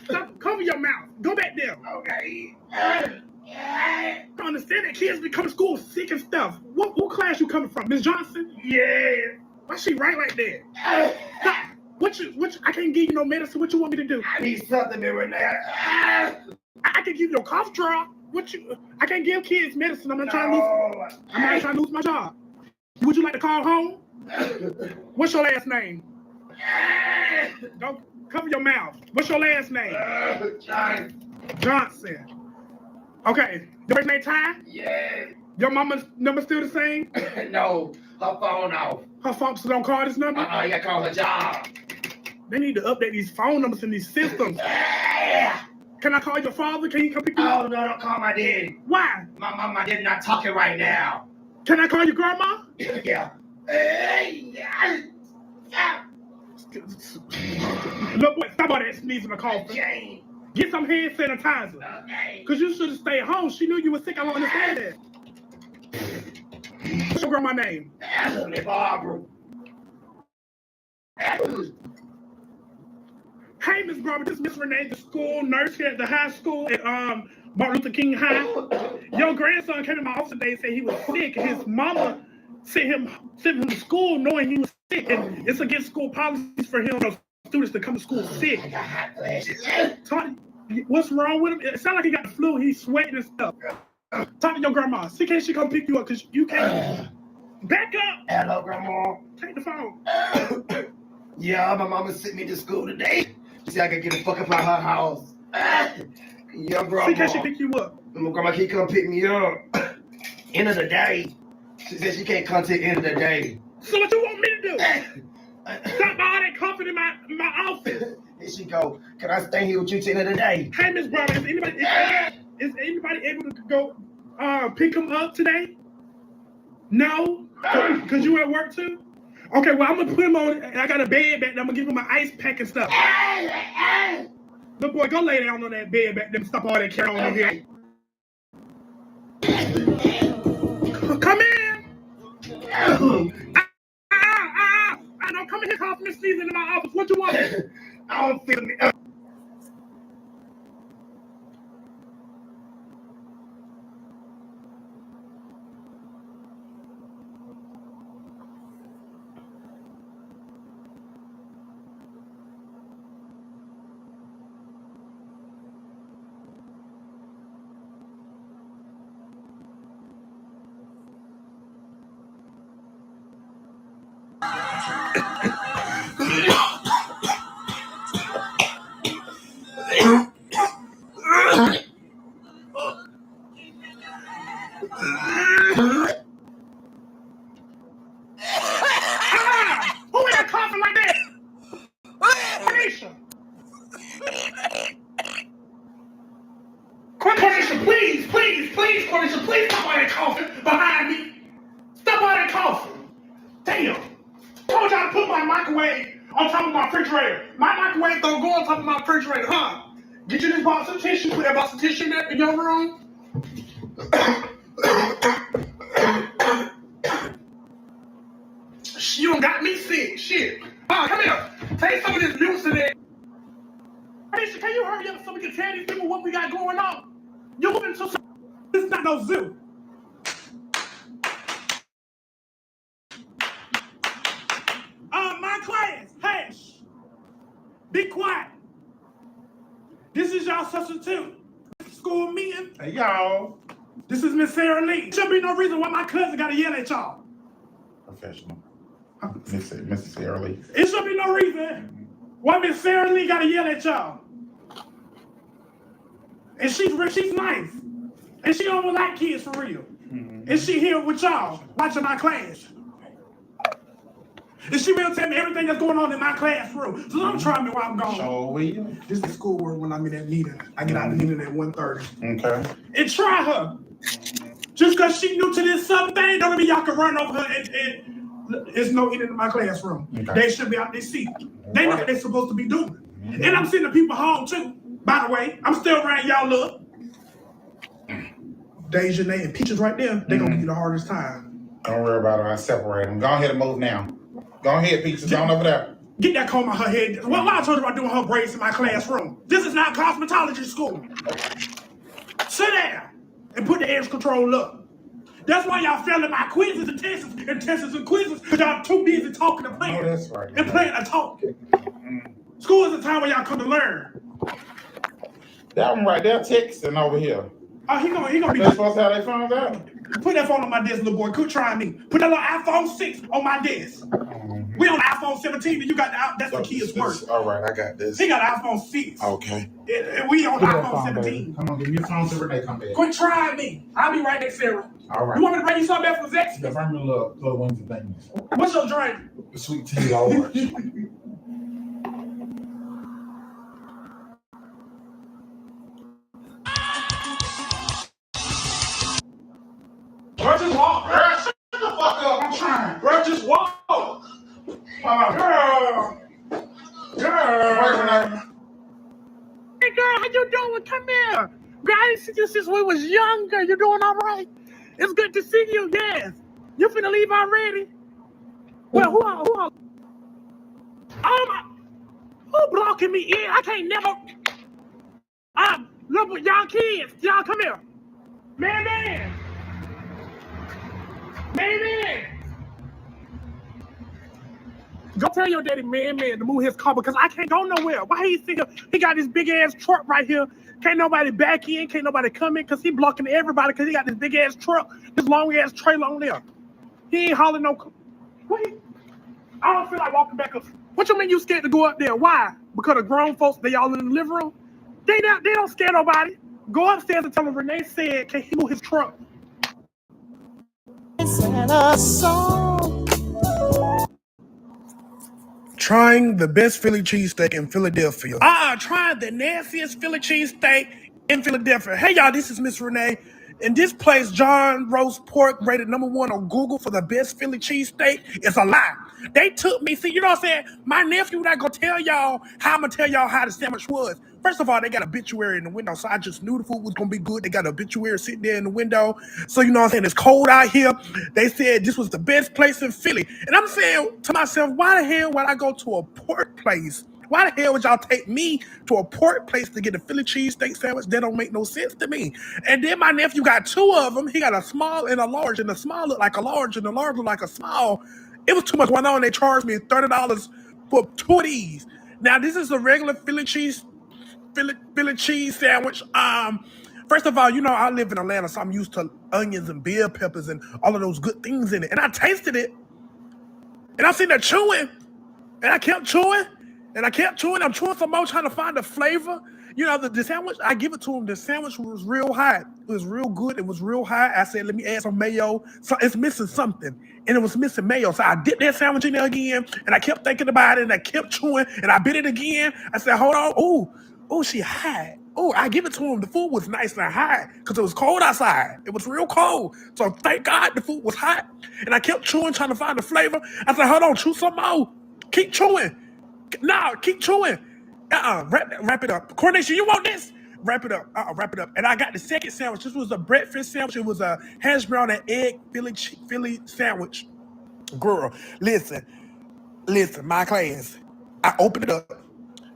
Stop, cover your mouth. Go back there. Okay. I don't understand that kids be coming to school sick and stuff. What class you coming from? Miss Johnson? Yeah. Why she right like that? I can't give you no medicine. What you want me to do? I need something in there. I can give you a cough drop. I can't give kids medicine. I'm not trying to lose my job. Would you like to call home? What's your last name? Don't cover your mouth. What's your last name? Johnson. Okay. Your first name Ty? Yeah. Your mama's number still the same? No. Her phone off. Her phone, so don't call this number? You gotta call her job. They need to update these phone numbers in these systems. Can I call your father? Can you come pick you up? Oh, no, don't call my daddy. Why? My daddy not talking right now. Can I call your grandma? Yeah. Look, boy, stop all that sneezing and coughing. Get some hand sanitizer. Okay. Because you should have stayed home. She knew you were sick. I don't understand that. grandma's name? Barbara. Hey, Miss Barbara, this is Miss Renee, the school nurse here at the high school at Martin Luther King High. Your grandson came to my office today and said he was sick, and his mama sent him to school knowing he was sick, and it's against school policies for him, students to come to school sick. Tony, what's wrong with him? It sounds like he got the flu. He's sweating and stuff. Talk to your grandma. See, can she come pick you up? Because you can't. Back up. Hello, Grandma. Take the phone. Yeah, my mama sent me to school today. She said I could get the fuck up out her house. Yeah, Grandma. See, can she pick you up? My grandma can't come pick me up. End of the day. She said she can't come till the end of the day. So what you want me to do? Stop by all that comfort in my office. Here she go. Can I stay here with you till the end of the day? Hey, Miss Barbara, is anybody able to go pick him up today? No? Because you at work too? Okay, well, I'm going to put him on. I got a bed back there. I'm going to give him an ice pack and stuff. Little boy, go lay down on that bed back there and stop all that carrying on here. Come in. I don't come in here coughing and sneezing in my office. What you want? I don't feel me. Who is that coughing like that? Cornisha, please, Cornisha, please stop all that coughing behind me. Stop all that coughing. Damn. I told y'all to put my microwave on top of my refrigerator. My microwave don't go on top of my refrigerator, huh? Get you this box of tissue, put that box of tissue in your room. You done got me sick, shit. Come here. Take some of this Mucinex. Cornisha, can you hurry up so we can tell these people what we got going on? You're moving to this is not no zoo. My class, hush. Be quiet. This is y'all substitute. School meeting. Hey, y'all. This is Miss Sarah Lee. There should be no reason why my cousin got to yell at y'all. Professional. Mrs. Sarah Lee. It should be no reason why Miss Sarah Lee got to yell at y'all. And she's nice. And she don't like kids for real. And she here with y'all, watching my class. And she will tell me everything that's going on in my classroom. So don't try me while I'm gone. Sure will. This is schoolwork when I'm in that meeting. I get out of the meeting at 1:30. Okay. And try her. Just because she new to this something thing, don't mean y'all can run over her and there's no eating in my classroom. Okay. They should be out their seat. They know what they're supposed to be doing. And I'm sending people home too. By the way, I'm still around y'all up. Deja and Peaches right there, they're gonna give you the hardest time. Don't worry about it. I separate them. Go ahead and move now. Go ahead, Peaches. Go on over there. Get that comb out her head. Well, I told her about doing her braids in my classroom. This is not cosmetology school. Sit down and put the edge control up. That's why y'all failing my quizzes and tests and quizzes, because y'all too busy talking and playing. Oh, that's right. And playing and talking. School is a time where y'all come to learn. That one right there texting over here. Oh, he gonna be. They're supposed to have their phones out. Put that phone on my desk, little boy. Quit trying me. Put that little iPhone 6 on my desk. We on iPhone 17, and you got that's the kid's work. All right, I got this. He got iPhone 6. Okay. And we on iPhone 17. Come on, give me your phone so Renee come back. Quit trying me. I'll be right next to Sarah. All right. You want me to bring you something back from Zex? Yeah, bring me a little ones and things. What's your drink? The sweet tea large. Bro, just walk. Bro, shut the fuck up. I'm trying. Bro, just walk. Girl. Hey, girl, how you doing? Come here. Girl, I didn't see you since we was younger. You doing all right? It's good to see you, yes. You finna leave already? Well, who who blocking me in? I can't never. Look, y'all kids, y'all come here. Man. Go tell your daddy, man, to move his car because I can't go nowhere. Why he think he got this big ass truck right here? Can't nobody back in, can't nobody come in because he blocking everybody because he got this big ass truck, this long ass trailer on there. He ain't hauling no. Wait, I don't feel like walking back up. What you mean you scared to go up there? Why? Because the grown folks, they all in the living room? They don't scare nobody. Go upstairs and tell them Renee said, can he move his truck? Trying the best Philly cheesesteak in Philadelphia. Trying the nastiest Philly cheesesteak in Philadelphia. Hey, y'all, this is Miss Renee. And this place, John Roast Pork, rated #1 on Google for the best Philly cheesesteak, is a lie. They took me, see, you know what I'm saying? My nephew not gonna tell y'all how I'm gonna tell y'all how the sandwich was. First of all, they got an obituary in the window, so I just knew the food was gonna be good. They got an obituary sitting there in the window. So, you know what I'm saying? It's cold out here. They said this was the best place in Philly. And I'm saying to myself, why the hell would I go to a pork place? Why the hell would y'all take me to a pork place to get a Philly cheesesteak sandwich? That don't make no sense to me. And then my nephew got two of them. He got a small and a large, and the small looked like a large, and the large looked like a small. It was too much going on. They charged me $30 for 2 of these. Now, this is a regular Philly cheese sandwich. First of all, you know, I live in Atlanta, so I'm used to onions and bell peppers and all of those good things in it. And I tasted it, and I'm sitting there chewing, and I kept chewing, and I kept chewing. I'm chewing some more, trying to find the flavor. You know, the sandwich, I give it to him. The sandwich was real hot. It was real good. It was real hot. I said, let me add some mayo. So it's missing something. And it was missing mayo. So I dipped that sandwich in there again, and I kept thinking about it, and I kept chewing, and I bit it again. I said, hold on. Oh, she hot. Oh, I give it to him. The food was nice and hot because it was cold outside. It was real cold. So thank God the food was hot. And I kept chewing, trying to find the flavor. I said, hold on, chew some more. Keep chewing. No, keep chewing. Wrap it up. Coronation, you want this? Wrap it up. Wrap it up. And I got the second sandwich. This was a breakfast sandwich. It was a hash brown and egg Philly sandwich. Girl, listen, my class. I opened it up.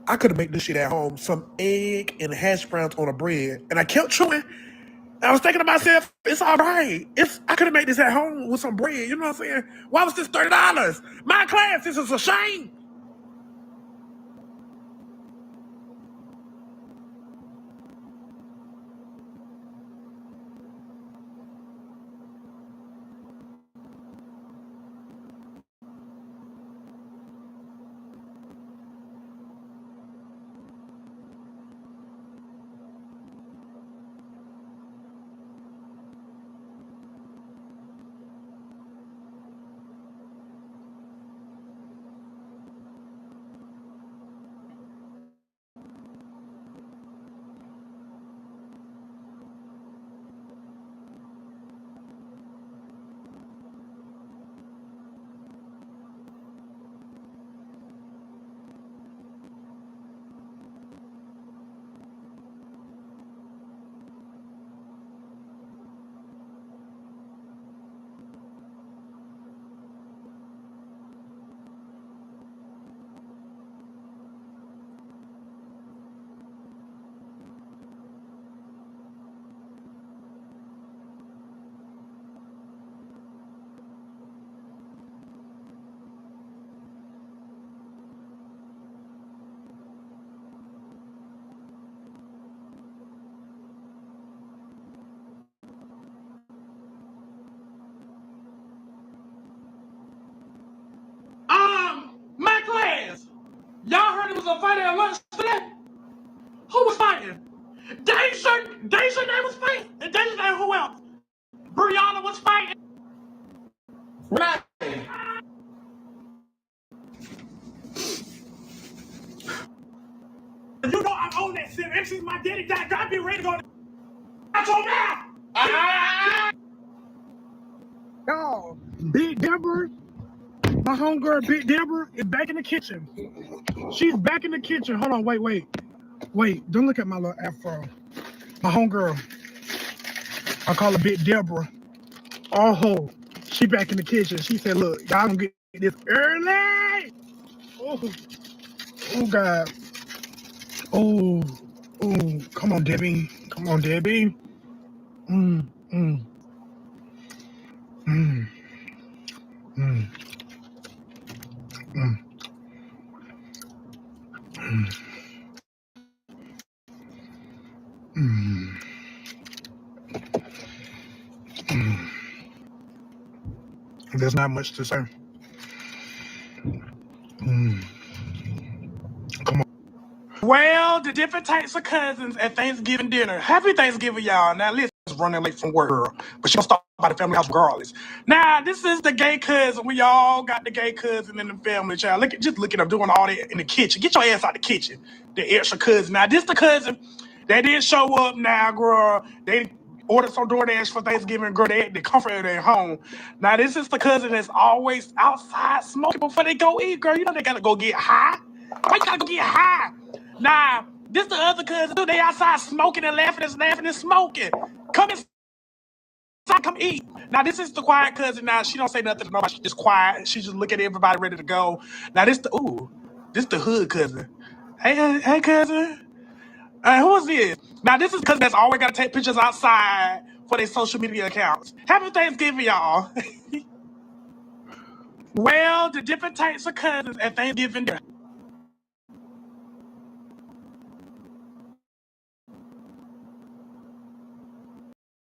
I could have made this shit at home. Some egg and hash browns on a bread. And I kept chewing. I was thinking to myself, it's all right. I could have made this at home with some bread. You know what I'm saying? Why was this $30? My class, this is a shame. My class. Y'all heard it was a fight at lunch today? Who was fighting? Deja name was fighting. And Deja name who else? Brianna was fighting. Right. You know I'm on that shit. Ever since my daddy died, God be ready to go. I told now. No, Big Deborah, my homegirl Big Deborah is back in the kitchen. She's back in the kitchen. Hold on, wait. Don't look at my little afro. My homegirl. I call her Big Deborah. Oh, she She back in the kitchen. She said, look, y'all gonna get this early. Oh God. Oh, come on, Debbie. Come on, Debbie. Mm, mm, mm, mm, mm, mm, mm, mm. There's not much to say. Mm. Come on. Well, the different types of cousins at Thanksgiving dinner. Happy Thanksgiving, y'all. Now, listen, running late from work, but she gonna stop by the family house regardless. Now, this is the gay cousin. We all got the gay cousin in the family, child. Just look at them doing all that in the kitchen. Get your ass out the kitchen. The extra cousin. Now, this the cousin that didn't show up now, girl. They ordered some DoorDash for Thanksgiving, girl. They had the comfort of their home. Now, this is the cousin that's always outside smoking before they go eat, girl. You know they gotta go get high. Why you gotta go get high? Nah, this the other cousin, dude. They outside smoking and laughing and smoking. Come inside, come eat. Now, this is the quiet cousin. Now, she don't say nothing to nobody. She just quiet. She just look at everybody ready to go. Now, this the hood cousin. Hey, cousin. Who is this? Now, this is cousin that's always got to take pictures outside for their social media accounts. Happy Thanksgiving, y'all. Well, the different types of cousins at Thanksgiving dinner.